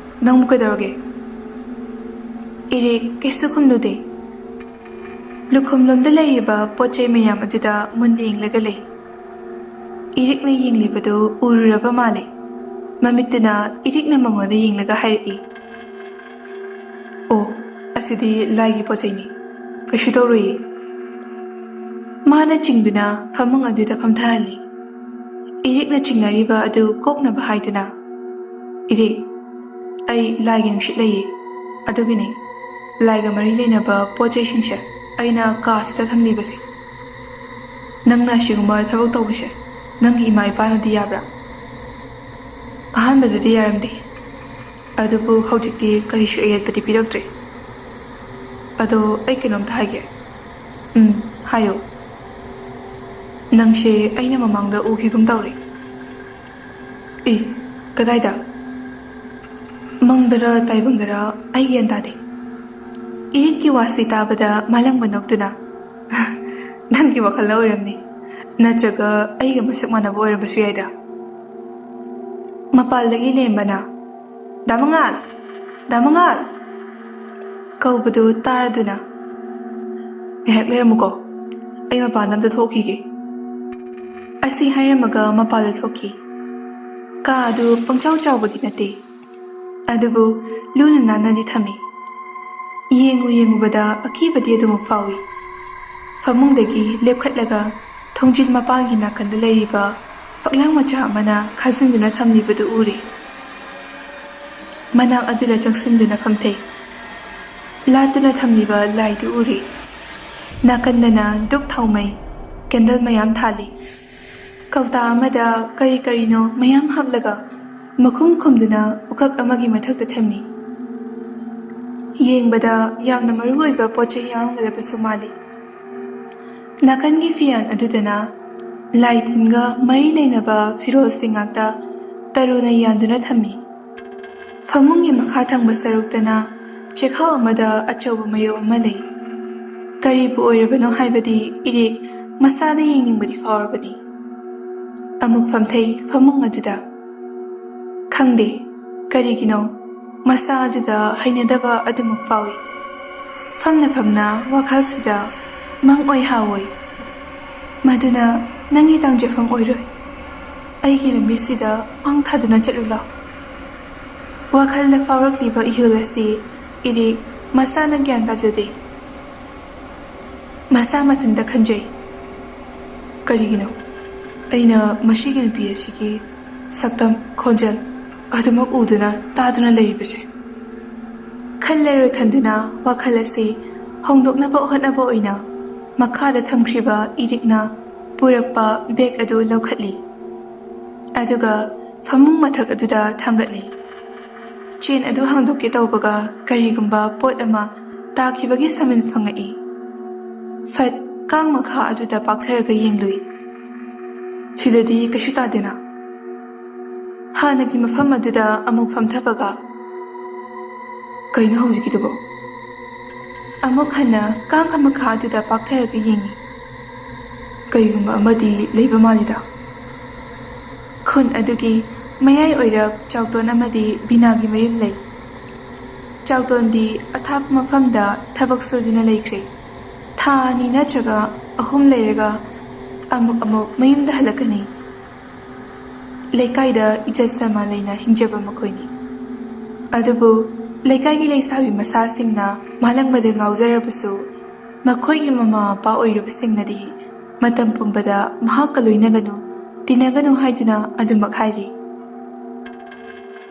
A: ꯅꯪꯕꯨ ꯀꯩꯗꯧꯔꯒꯦ ꯏꯔꯤꯛ ꯀꯩꯁꯨ ꯈꯨꯝꯂꯨꯗꯦ ꯂꯨꯈꯨꯝꯂꯣꯝꯗ ꯂꯩꯔꯤꯕ ꯄꯣꯠ ꯆꯩ ꯃꯌꯥꯝ ꯑꯗꯨꯗ ꯃꯨꯟꯅ ꯌꯦꯡꯂꯒ ꯂꯩ ꯏꯔꯤꯛꯅ ꯌꯦꯡꯂꯤꯕꯗꯨ ꯎꯔꯨꯔꯕ ꯃꯥꯜꯂꯤ ꯃꯃꯤꯠꯇꯨꯅ ꯏꯔꯤꯛꯅ ꯃꯉꯣꯟꯗ ꯌꯦꯡꯂꯒ ꯍꯥꯏꯔꯛꯏ ꯑꯣ ꯑꯁꯤꯗꯤ ꯂꯥꯏꯒꯤ ꯄꯣꯠ ꯆꯩꯅꯤ ꯀꯩꯁꯨ ꯇꯧꯔꯣꯏꯌꯦ ꯃꯥꯅ ꯆꯤꯡꯗꯨꯅ ꯐꯃꯨꯡ ꯑꯗꯨꯗ ꯐꯝꯊꯍꯜꯂꯤ ꯏꯔꯤꯛꯅ ꯆꯤꯡꯅꯔꯤꯕ ꯑꯗꯨ ꯀꯣꯛꯅꯕ ꯍꯥꯏꯗꯨꯅ ꯏꯔꯤꯛ ꯑꯩ ꯂꯥꯏꯒꯤ ꯅꯨꯡꯁꯤꯠ ꯂꯩꯌꯦ ꯑꯗꯨꯒꯤꯅꯤ ꯂꯥꯏꯒ ꯃꯔꯤ ꯂꯩꯅꯕ ꯄꯣꯠ ꯆꯩꯁꯤꯡꯁꯦ ꯑꯩꯅ ꯀꯥꯁꯤꯗ ꯊꯝꯂꯤꯕꯁꯦ ꯅꯪꯅ ꯑꯁꯤꯒꯨꯝꯕ ꯊꯕꯛ ꯇꯧꯕꯁꯦ ꯅꯪꯒꯤ ꯏꯃꯥ ꯏꯄꯥꯅꯗꯤ ꯌꯥꯕ꯭ꯔꯥ ꯑꯍꯥꯟꯕꯗꯗꯤ ꯌꯥꯔꯝꯗꯦ ꯑꯗꯨꯕꯨ ꯍꯧꯖꯤꯛꯇꯤ ꯀꯔꯤꯁꯨ ꯑꯌꯦꯠꯄꯗꯤ ꯄꯤꯔꯛꯇ꯭ꯔꯦ ꯑꯗꯣ ꯑꯩ ꯀꯩꯅꯣꯝꯇ ꯍꯥꯏꯒꯦ ꯍꯥꯏꯌꯣ ꯅꯪꯁꯦ ꯑꯩꯅ ꯃꯃꯥꯡꯗ ꯎꯈꯤꯒꯨꯝ ꯇꯧꯔꯦ ꯀꯗꯥꯏꯗ ꯃꯪꯗꯔ ꯇꯥꯏꯕꯪꯗꯔ ꯑꯩ ꯒ꯭ꯌꯥꯟ ꯇꯥꯗꯦ ꯏꯔꯤꯛꯀꯤ ꯋꯥꯁꯤ ꯇꯥꯕꯗ ꯃꯥꯂꯪꯕ ꯅꯣꯛꯇꯨꯅ ꯅꯪꯒꯤ ꯋꯥꯈꯜꯗ ꯑꯣꯏꯔꯝꯅꯤ ꯅꯠꯇ꯭ꯔꯒ ꯑꯩꯒ ꯃꯁꯛ ꯃꯥꯟꯅꯕ ꯑꯣꯏꯔꯝꯕꯁꯨ ꯌꯥꯏꯗ ꯃꯄꯥꯜꯗꯒꯤ ꯂꯦꯝꯕꯅ ꯗꯥꯃꯉꯥꯜ ꯀꯧꯕꯗꯨ ꯇꯥꯔꯗꯨꯅ ꯉꯥꯏꯍꯥꯛ ꯂꯩꯔꯝꯃꯨꯀꯣ ꯑꯩ ꯃꯄꯥꯟꯗ ꯑꯝꯇ ꯊꯣꯛꯈꯤꯒꯦ ꯑꯁꯤ ꯍꯥꯏꯔꯝꯃꯒ ꯃꯄꯥꯟꯗ ꯊꯣꯛꯈꯤ ꯀꯥ ꯑꯗꯨ ꯄꯪꯆꯥꯎ ꯆꯥꯎꯕꯗꯤ ꯅꯠꯇꯦ ꯑꯗꯨꯕꯨ ꯂꯨꯅ ꯅꯥꯟꯅꯗꯤ ꯊꯝꯃꯤ ꯌꯦꯡꯉꯨꯕꯗ ꯑꯀꯤꯕꯗꯤ ꯑꯗꯨꯃꯛ ꯐꯥꯎꯏ ꯐꯃꯨꯡꯗꯒꯤ ꯂꯦꯞꯈꯠꯂꯒ ꯊꯣꯡꯖꯤꯜ ꯃꯄꯥꯟꯒꯤ ꯅꯥꯀꯟꯗ ꯂꯩꯔꯤꯕ ꯐꯛꯂꯥꯡ ꯃꯆꯥ ꯑꯃꯅ ꯈꯥꯖꯤꯟꯗꯨꯅ ꯊꯝꯂꯤꯕꯗꯨ ꯎꯔꯤ ꯃꯅꯥꯛ ꯑꯗꯨꯗ ꯆꯪꯁꯤꯟꯗꯨꯅ ꯐꯝꯊꯩ ꯂꯥꯠꯇꯨꯅ ꯊꯝꯂꯤꯕ ꯂꯥꯏꯗꯨ ꯎꯔꯤ ꯅꯥꯀꯟꯗꯅ ꯗꯨꯛ ꯊꯥꯎꯃꯩ ꯀꯦꯟꯗꯜ ꯃꯌꯥꯝ ꯊꯥꯜꯂꯤ ꯀꯧꯇꯥ ꯑꯃꯗ ꯀꯔꯤ ꯀꯔꯤꯅꯣ ꯃꯌꯥꯝ ꯍꯥꯞꯂꯒ ꯃꯈꯨꯝ ꯈꯨꯝꯗꯨꯅ ꯎꯈꯛ ꯑꯃꯒꯤ ꯃꯊꯛꯇ ꯊꯝꯃꯤ ꯌꯦꯡꯕꯗ ꯌꯥꯝꯅ ꯃꯔꯨꯑꯣꯏꯕ ꯄꯣꯠ ꯆꯩ ꯌꯥꯎꯔꯝꯒꯗꯕꯁꯨ ꯃꯥꯜꯂꯤ ꯅꯥꯀꯟꯒꯤ ꯐꯤꯌꯥꯟ ꯑꯗꯨꯗꯅ ꯂꯥꯏ ꯇꯤꯟꯒ ꯃꯔꯤ ꯂꯩꯅꯕ ꯐꯤꯔꯣꯜꯁꯤꯡ ꯉꯥꯛꯇ ꯇꯔꯨꯅ ꯌꯥꯟꯗꯨꯅ ꯊꯝꯃꯤ ꯐꯃꯨꯡꯒꯤ ꯃꯈꯥ ꯊꯪꯕ ꯁꯔꯨꯛꯇꯅ ꯆꯦꯈꯥꯎ ꯑꯃꯗ ꯑꯆꯧꯕ ꯃꯌꯣꯞ ꯑꯃ ꯂꯩ ꯀꯔꯤꯕꯨ ꯑꯣꯏꯔꯕꯅꯣ ꯍꯥꯏꯕꯗꯤ ꯏꯔꯤꯛ ꯃꯁꯥꯗ ꯌꯦꯡꯅꯤꯡꯕꯗꯤ ꯐꯥꯎꯔꯕꯅꯤ ꯑꯃꯨꯛ ꯐꯝꯊꯩ ꯐꯃꯨꯡ ꯑꯗꯨꯗ ꯈꯪꯗꯦ ꯀꯔꯤꯒꯤꯅꯣ ꯃꯁꯥ ꯑꯗꯨꯗ ꯍꯩꯅꯗꯕ ꯑꯗꯨꯃꯛ ꯐꯥꯎꯏ ꯐꯝꯅ ꯋꯥꯈꯜꯁꯤꯗ ꯃꯪ ꯑꯣꯏ ꯍꯥꯋꯣꯏ ꯃꯗꯨꯅ ꯅꯪꯒꯤ ꯇꯥꯡꯖꯐꯝ ꯑꯣꯏꯔꯣꯏ ꯑꯩꯒꯤ ꯂꯝꯕꯤꯁꯤꯗ ꯄꯥꯡ ꯊꯥꯗꯨꯅ ꯆꯠꯂꯨ ꯂꯥꯎ ꯋꯥꯈꯜꯗ ꯐꯥꯎꯔꯛꯂꯤꯕ ꯏꯍꯨꯜ ꯑꯁꯤ ꯏꯔꯤꯛ ꯃꯁꯥꯅ ꯒ꯭ꯌꯥꯟ ꯇꯥꯖꯗꯦ ꯃꯁꯥ ꯃꯊꯟꯇ ꯈꯟꯖꯩ ꯀꯔꯤꯒꯤꯅꯣ ꯑꯩꯅ ꯃꯁꯤꯒꯤ ꯅꯨꯄꯤ ꯑꯁꯤꯒꯤ ꯁꯛꯇꯝ ꯈꯣꯟꯖꯦꯜ ꯑꯗꯨꯃꯛ ꯎꯗꯨꯅ ꯇꯥꯗꯨꯅ ꯂꯩꯔꯤꯕꯁꯦ ꯈꯜꯂꯔꯣꯏ ꯈꯟꯗꯨꯅ ꯋꯥꯈꯜ ꯑꯁꯤ ꯍꯣꯡꯗꯣꯛꯅꯕ ꯍꯣꯠꯅꯕ ꯑꯣꯏꯅ ꯃꯈꯥꯗ ꯊꯝꯈ꯭ꯔꯤꯕ ꯏꯔꯤꯛꯅ ꯄꯨꯔꯛꯄ ꯕꯦꯒ ꯑꯗꯨ ꯂꯧꯈꯠꯂꯤ ꯑꯗꯨꯒ ꯐꯃꯨꯡ ꯃꯊꯛ ꯑꯗꯨꯗ ꯊꯥꯡꯒꯠꯂꯤ ꯆꯦꯟ ꯑꯗꯨ ꯍꯥꯡꯗꯣꯛꯀꯦ ꯇꯧꯕꯒ ꯀꯔꯤꯒꯨꯝꯕ ꯄꯣꯠ ꯑꯃ ꯇꯥꯈꯤꯕꯒꯤ ꯁꯃꯤꯟ ꯐꯪꯉꯛꯏ ꯐꯠ ꯀꯥꯡ ꯃꯈꯥ ꯑꯗꯨꯗ ꯄꯥꯛꯊꯔꯒ ꯌꯦꯡꯂꯨꯏ ꯁꯤꯗꯗꯤ ꯀꯩꯁꯨ ꯇꯥꯗꯦꯅ ꯍꯥꯟꯅꯒꯤ ꯃꯐꯝ ꯑꯗꯨꯗ ꯑꯃꯨꯛ ꯐꯝꯊꯕꯒ ꯀꯩꯅꯣ ꯍꯧꯖꯤꯛꯀꯤꯗꯨꯕꯣ ꯑꯃꯨꯛ ꯍꯟꯅ ꯀꯥꯡ ꯃꯈꯥ ꯑꯗꯨꯗ ꯄꯥꯛꯊꯔꯒ ꯌꯦꯡꯉꯤ ꯀꯩꯒꯨꯝꯕ ꯑꯃꯗꯤ ꯂꯩꯕ ꯃꯥꯜꯂꯤꯗ ꯈꯨꯟ ꯑꯗꯨꯒꯤ ꯃꯌꯥꯏ ꯑꯣꯏꯔꯞ ꯆꯥꯎꯇꯣꯟ ꯑꯃꯗꯤ ꯕꯤꯅꯥꯒꯤ ꯃꯌꯨꯝ ꯂꯩ ꯆꯥꯎꯇꯣꯟꯗꯤ ꯑꯊꯥꯞꯄ ꯃꯐꯝꯗ ꯊꯕꯛ ꯁꯨꯗꯨꯅ ꯂꯩꯈ꯭ꯔꯦ ꯊꯥ 2 ꯅꯠꯇ꯭ꯔꯒ 3 ꯂꯩꯔꯒ ꯑꯃꯨꯛ ꯃꯌꯨꯝꯗ ꯍꯜꯂꯛꯀꯅꯤ ꯂꯩꯀꯥꯏꯗ ꯏꯖꯠ ꯁꯟꯃꯥꯟ ꯂꯩꯅ ꯍꯤꯡꯖꯕ ꯃꯈꯣꯏꯅꯤ ꯑꯗꯨꯕꯨ ꯂꯩꯀꯥꯏꯒꯤ ꯂꯩꯁꯥꯕꯤ ꯃꯆꯥꯁꯤꯡꯅ ꯃꯥꯂꯪꯕꯗ ꯉꯥꯎꯖꯔꯕꯁꯨ ꯃꯈꯣꯏꯒꯤ ꯃꯃꯥ ꯃꯄꯥ ꯑꯣꯏꯔꯤꯕꯁꯤꯡꯅꯗꯤ ꯃꯇꯝ ꯄꯨꯝꯕꯗ ꯃꯍꯥꯛꯀ ꯂꯣꯏꯅꯒꯅꯨ ꯇꯤꯟꯅꯒꯅꯨ ꯍꯥꯏꯗꯨꯅ ꯑꯗꯨꯃꯛ ꯍꯥꯏꯔꯤ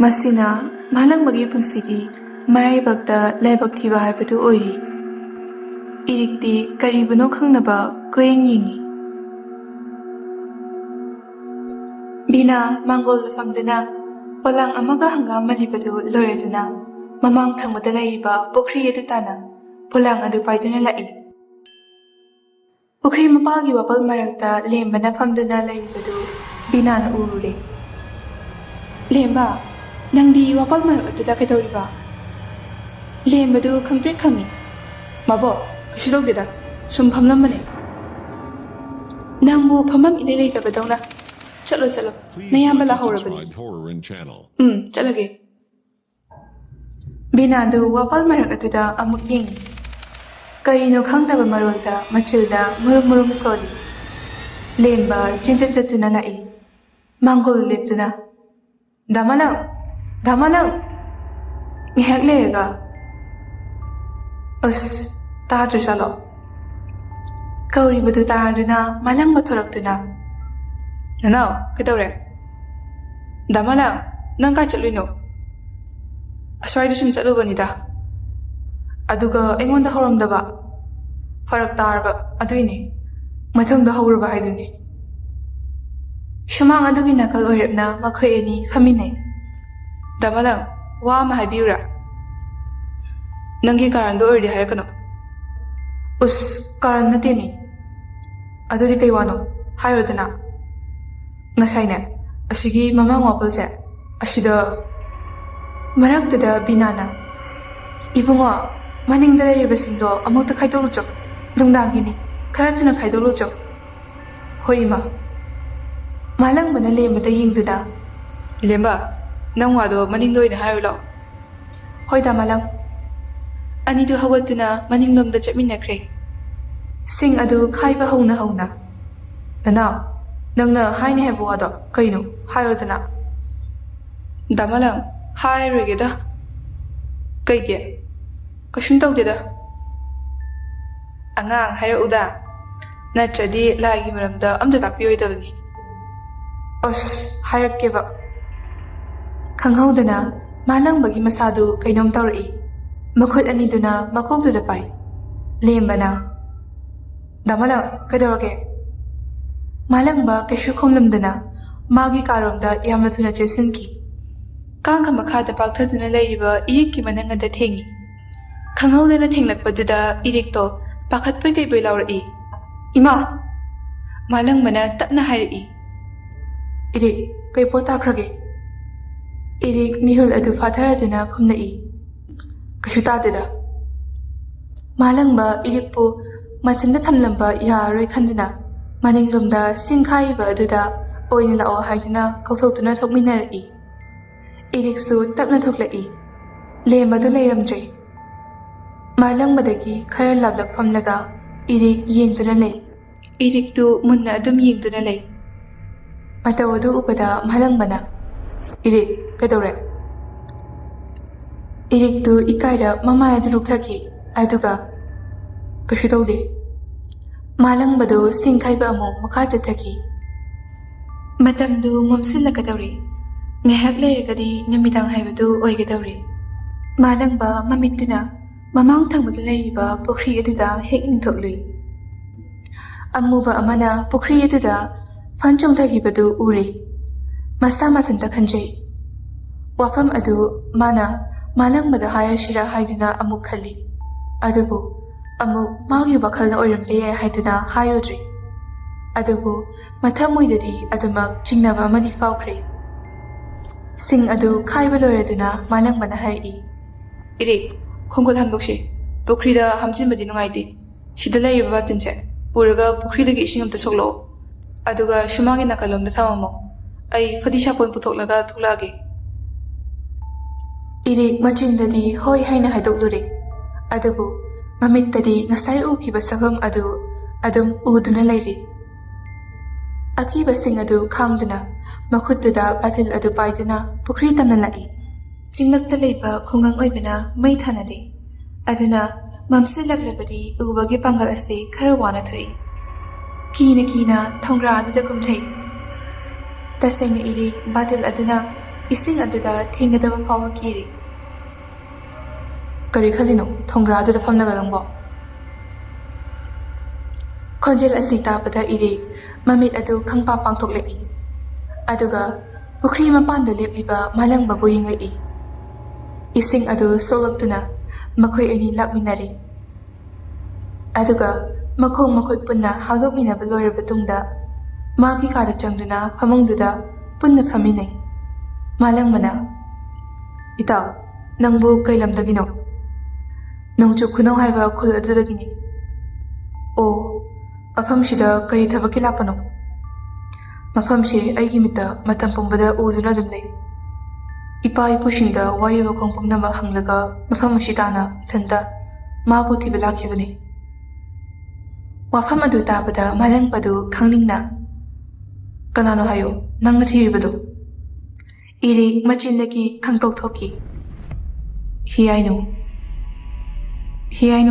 A: ꯃꯁꯤꯅ ꯃꯥꯂꯪꯕꯒꯤ ꯄꯨꯟꯁꯤꯒꯤ ꯃꯔꯥꯏꯕꯛꯇ ꯂꯥꯏꯕꯛ ꯊꯤꯕ ꯍꯥꯏꯕꯗꯨ ꯑꯣꯏꯔꯤ ꯏꯔꯤꯛꯇꯤ ꯀꯔꯤꯕꯨꯅꯣ ꯈꯪꯅꯕ ꯀꯣꯌꯦꯡ ꯌꯦꯡꯉꯤ ꯕꯤꯅꯥ ꯃꯥꯡꯒꯣꯜꯗ ꯐꯝꯗꯨꯅ ꯄꯣꯂꯥꯡ ꯑꯃꯒ ꯍꯪꯒꯥꯝ ꯃꯜꯂꯤꯕꯗꯨ ꯂꯣꯏꯔꯗꯨꯅ ꯃꯃꯥꯡ ꯊꯪꯕꯗ ꯂꯩꯔꯤꯕ ꯄꯨꯈ꯭ꯔꯤ ꯑꯗꯨ ꯇꯥꯟꯅ ꯄꯣꯂꯥꯡ ꯑꯗꯨ ꯄꯥꯏꯗꯨꯅ ꯂꯥꯛꯏ ꯄꯨꯈ꯭ꯔꯤ ꯃꯄꯥꯜꯒꯤ ꯋꯥꯄꯜ ꯃꯔꯛꯇ ꯂꯦꯝꯕꯅ ꯐꯝꯗꯨꯅ ꯂꯩꯔꯤꯕꯗꯨ ꯕꯤꯅꯥꯅ ꯎꯔꯨꯔꯦ ꯂꯦꯝꯕ ꯅꯪꯗꯤ ꯋꯥꯄꯜ ꯃꯔꯛ ꯑꯗꯨꯗ ꯀꯩꯗꯧꯔꯤꯕ ꯂꯦꯝꯕꯗꯨ ꯈꯪꯄ꯭ꯔꯦꯛ ꯈꯪꯉꯤ ꯃꯕꯣ ꯀꯩꯁꯨ ꯇꯧꯗꯦꯗ ꯁꯨꯝ ꯐꯝꯂꯝꯕꯅꯦ ꯅꯪꯕꯨ ꯐꯝꯐꯝ ꯏꯂꯩ ꯂꯩꯇꯕꯗꯧꯅ ꯆꯠꯂꯣ ꯅꯌꯥꯝꯕ ꯂꯥꯍꯧꯔꯕꯅꯤ ꯆꯠꯂꯒꯦ ꯕꯤꯅꯥꯗꯨ ꯋꯥꯄꯜ ꯃꯔꯛ ꯑꯗꯨꯗ ꯑꯃꯨꯛ ꯌꯦꯡꯉꯤ ꯀꯔꯤꯅꯣ ꯈꯪꯗꯕ ꯃꯔꯣꯜꯗ ꯃꯆꯤꯜꯗ ꯃꯨꯔꯨꯝ ꯁꯣꯜꯂꯤ ꯂꯦꯝꯕ ꯆꯦꯟꯆꯠ ꯆꯠꯇꯨꯅ ꯂꯥꯛꯏ ꯃꯥꯡꯒꯣꯜ ꯂꯦꯞꯇꯨꯅ ꯗꯥꯃꯥꯂꯪ ꯉꯥꯏꯍꯥꯛ ꯂꯩꯔꯒ ꯑꯁ ꯇꯥꯗ꯭ꯔꯖꯥꯠꯂꯣ ꯀꯧꯔꯤꯕꯗꯨ ꯇꯥꯔꯗꯨꯅ ꯃꯥꯂꯪꯕ ꯊꯣꯔꯛꯇꯨꯅ ꯅꯅꯥꯎ ꯀꯩꯗꯧꯔꯦ ꯗꯥꯃꯥꯂꯪ ꯅꯪ ꯀꯥꯏ ꯆꯠꯂꯨꯏꯅꯣ ꯑꯁ꯭ꯋꯥꯏꯗ ꯁꯨꯝ ꯆꯠꯂꯨꯕꯅꯤꯗ ꯑꯗꯨꯒ ꯑꯩꯉꯣꯟꯗ ꯍꯧꯔꯝꯗꯕ ꯐꯔꯛ ꯇꯥꯔꯕ ꯑꯗꯨꯏꯅꯦ ꯃꯊꯪꯗ ꯍꯧꯔꯕ ꯍꯥꯏꯗꯨꯅꯤ ꯁꯨꯃꯥꯡ ꯑꯗꯨꯒꯤ ꯅꯥꯀꯜ ꯑꯣꯏꯔꯞꯅ ꯃꯈꯣꯏ ꯑꯅꯤ ꯐꯝꯃꯤꯟꯅꯩ ꯗꯥꯃꯥꯂꯪ ꯋꯥ ꯑꯃ ꯍꯥꯏꯕꯤꯌꯨꯔꯥ ꯅꯪꯒꯤ ꯀꯥꯔꯟꯗꯣ ꯑꯣꯏꯔꯗꯤ ꯍꯥꯏꯔꯛꯀꯅꯣ ꯎꯁ ꯀꯥꯔꯟ ꯅꯠꯇꯦꯃꯤ ꯑꯗꯨꯗꯤ ꯀꯩ ꯋꯥꯅꯣ ꯍꯥꯏꯔꯣꯗꯅ ꯉꯁꯥꯏꯅꯦ ꯑꯁꯤꯒꯤ ꯃꯃꯥꯡ ꯋꯥꯄꯜꯁꯦ ꯑꯁꯤꯗ ꯃꯔꯛꯇꯨꯗ ꯕꯤꯅꯥꯅ ꯏꯕꯨꯡꯉꯣ ꯃꯅꯤꯡꯗ ꯂꯩꯔꯤꯕꯁꯤꯡꯗꯣ ꯑꯃꯨꯛꯇ ꯈꯥꯏꯗꯣꯛꯂꯨꯆꯣ ꯅꯨꯡꯗꯥꯡꯒꯤꯅꯤ ꯈꯔ ꯊꯨꯅ ꯈꯥꯏꯗꯣꯛꯂꯨꯆꯣ ꯍꯣꯏ ꯏꯃꯥ ꯃꯥꯂꯪꯕꯅ ꯂꯦꯝꯕꯗ ꯌꯦꯡꯗꯨꯅ ꯂꯦꯝꯕ ꯅꯪ ꯋꯥꯗꯣ ꯃꯅꯤꯡꯗ ꯑꯣꯏꯅ ꯍꯥꯏꯔꯨ ꯂꯥꯛꯑꯣ ꯍꯣꯏ ꯗꯥꯃꯥꯂꯪ ꯑꯅꯤꯗꯨ ꯍꯧꯒꯠꯇꯨꯅ ꯃꯅꯤꯡꯂꯣꯝꯗ ꯆꯠꯃꯤꯟꯅꯈ꯭ꯔꯦ ꯁꯤꯡ ꯑꯗꯨ ꯈꯥꯏꯕ ꯍꯧꯅ ꯅꯅꯥꯎ ꯅꯪꯅ ꯍꯥꯏꯅꯤ ꯍꯥꯏꯕ ꯋꯥꯗꯣ ꯀꯩꯅꯣ ꯍꯥꯏꯔꯣꯗꯅ ꯗꯥꯃꯥꯂꯪ ꯍꯥꯏꯔꯣꯏꯒꯦꯗ ꯀꯩꯒꯤ ꯀꯩꯁꯨꯝ ꯇꯧꯗꯦꯗ ꯑꯉꯥꯡ ꯍꯥꯏꯔꯛꯎꯗ ꯅꯠꯇ꯭ꯔꯗꯤ ꯂꯥꯏꯒꯤ ꯃꯔꯝꯗ ꯑꯝꯇ ꯇꯥꯛꯄꯤꯔꯣꯏꯗꯕꯅꯤ ꯑꯁ ꯍꯥꯏꯔꯛꯀꯦꯕ ꯈꯪꯍꯧꯗꯅ ꯃꯥꯂꯪꯕꯒꯤ ꯃꯁꯥꯗꯨ ꯀꯩꯅꯣꯝ ꯇꯧꯔꯛꯏ ꯃꯈꯨꯠ ꯑꯅꯤꯗꯨꯅ ꯃꯀꯣꯛꯇꯨꯗ ꯄꯥꯏ ꯂꯦꯝꯕꯅ ꯗꯥꯃꯥꯂꯪ ꯀꯩꯗꯧꯔꯒꯦ ꯃꯥꯂꯪꯕ ꯀꯩꯁꯨ ꯈꯨꯝꯂꯝꯗꯅ ꯃꯥꯒꯤ ꯀꯥꯔꯣꯝꯗ ꯌꯥꯝꯅ ꯊꯨꯅ ꯆꯦꯟꯁꯤꯟꯈꯤ ꯀꯥꯡꯒ ꯃꯈꯥꯗ ꯄꯥꯛꯊꯗꯨꯅ ꯂꯩꯔꯤꯕ ꯏꯔꯤꯛꯀꯤ ꯃꯅꯪ ꯑꯗ ꯊꯦꯡꯉꯤ ꯈꯪꯍꯧꯗꯅ ꯊꯦꯡꯂꯛꯄꯗꯨꯗ ꯏꯔꯤꯛꯇꯣ ꯄꯥꯈꯠꯄꯣꯏ ꯀꯩꯕꯣꯏ ꯂꯥꯎꯔꯛꯏ ꯏꯃꯥ ꯃꯥꯂꯪꯕꯅ ꯇꯞꯅ ꯍꯥꯏꯔꯛꯏ ꯏꯔꯤꯛ ꯀꯩ ꯄꯣꯠ ꯇꯥꯈ꯭ꯔꯒꯦ ꯏꯔꯤꯛ ꯃꯤꯍꯨꯜ ꯑꯗꯨ ꯐꯥꯊꯔꯗꯨꯅ ꯈꯨꯝꯂꯛꯏ ꯀꯩꯁꯨ ꯇꯥꯗꯦꯗ ꯃꯥꯂꯪꯕ ꯏꯔꯤꯛꯄꯨ ꯃꯊꯟꯇ ꯊꯝꯂꯝꯕ ꯌꯥꯔꯔꯣꯏ ꯈꯟꯗꯨꯅ ꯃꯅꯤꯡꯂꯣꯝꯗ ꯁꯤꯡ ꯈꯥꯏꯔꯤꯕ ꯑꯗꯨꯗ ꯑꯣꯏꯅ ꯂꯥꯛꯑꯣ ꯍꯥꯏꯗꯨꯅ ꯀꯧꯊꯣꯛꯇꯨꯅ ꯊꯣꯛꯃꯤꯟꯅꯔꯛꯏ ꯏꯔꯤꯛꯁꯨ ꯇꯞꯅ ꯊꯣꯛꯂꯛꯏ ꯂꯦꯝꯕꯗꯨ ꯂꯩꯔꯝꯗ꯭ꯔꯦ ꯃꯥꯂꯪꯕꯗꯒꯤ ꯈꯔ ꯂꯥꯞꯂꯛ ꯐꯝꯂꯒ ꯏꯔꯤꯛ ꯌꯦꯡꯗꯨꯅ ꯂꯩ ꯏꯔꯤꯛꯇꯨ ꯃꯨꯟꯅ ꯑꯗꯨꯝ ꯌꯦꯡꯗꯨꯅ ꯂꯩ ꯃꯇꯧ ꯑꯗꯨ ꯎꯕꯗ ꯃꯥꯂꯪꯕꯅ ꯏꯔꯤꯛ ꯀꯩꯗꯧꯔꯦ ꯏꯔꯤꯛꯇꯨ ꯏꯀꯥꯏꯔ ꯃꯃꯥꯏ ꯑꯗꯨ ꯂꯨꯛꯊꯈꯤ ꯑꯗꯨꯒ ꯀꯩꯁꯨ ꯇꯧꯗꯦ ꯃꯥꯂꯪꯕꯗꯨ ꯁꯤꯡ ꯈꯥꯏꯕ ꯑꯃꯨꯛ ꯃꯈꯥ ꯆꯠꯊꯈꯤ ꯃꯇꯝꯗꯨ ꯃꯝꯁꯤꯜꯂꯛꯀꯗꯧꯔꯤ Ngahak leiragadi namidang haibadu oigadauri. Malangba mamittuna mamang thangbada leiriba pukri aduda hek ingthoklui. Amuba amana pukri aduda fanchongthagibadu uri. Masa mathanta khanjai. Wafam adu mana malangbada hairashira haiduna amuk khali. Adubu amuk magi wakhalna oirambe haiduna hairudri. Adubu mathamoidadi adumak chingnaba amani faukre. Sing adu khaiba loiraduna malangbana hari.
B: Iri, khongkol handokshi. Pukrida hamchinbadi nungaiti. Shida lairiba batinche. Puraga pukridagi ising amta soklo. Aduga shumangi nakalomda thamamo. Ai fadisha pon putoklaga tuklagi.
A: Iri machindadi hoi haina haidokluri. Adubu mamittadi ngasai ukiba sagam adu adum uduna lairi. Akiba sing adu khangduna makhuttuda batil adu paiduna pukri tamna lai. Jinglakta leiba khungang oibana mai thanadi. Aduna mamsilaklabadi ubagi pangal ase khara wana thoi. Kina thongra aduda kumthai. Tasengna iri batil aduna ising aduda thingadaba phawa kiri. Kari khalino thongra aduda famnaga langbo. Khonjel asi tabada iri mamit adu khangpa pangthok lei. Aduga pukri mapanda lepliba malangba buying lei. Ising adu solaktuna makhoi ani lakminari. Aduga makhong makhut punna hawdokminaba loiraba tungda magi kada changduna famungduda punna faminai. Malangmana itaw nangbu kailamdagino. Nongchu khunong haiba khul adudagini. O afamshida kari thabaki lakpano. Mafamshi aigi mita matam pumbada uduna dumlei. Ipa ipushinda wariba khongpumnaba hanglaga mafam ashitana ithanda mabu thiba lakhibani. Wafam adu tabada malangpadu khangningna. Kanano hayo nangna thiribadu. Iri machindagi khangtok thoki. Hiainu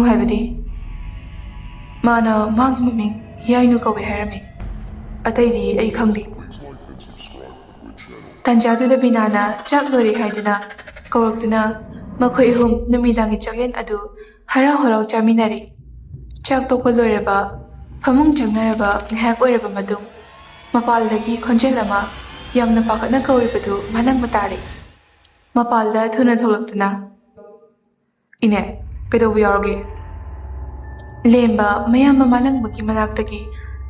A: haibadi. Mana mag maming hiainu kawe harami. Ataidi ay khangdi. Tanjaduda binana chak lori haiduna kawraktuna makhoi hum numidangi chaklen adu harau harau chaminari. Chak tokpa loiraba famung changnaraba ngahak oiraba matung mapaldagi khonjel ama yamna pakatna kawribadu malangba tare. Mapalda thuna tholaktuna. Ine kaidobu yaroge. Lemba mayamba malangbagi manaktagi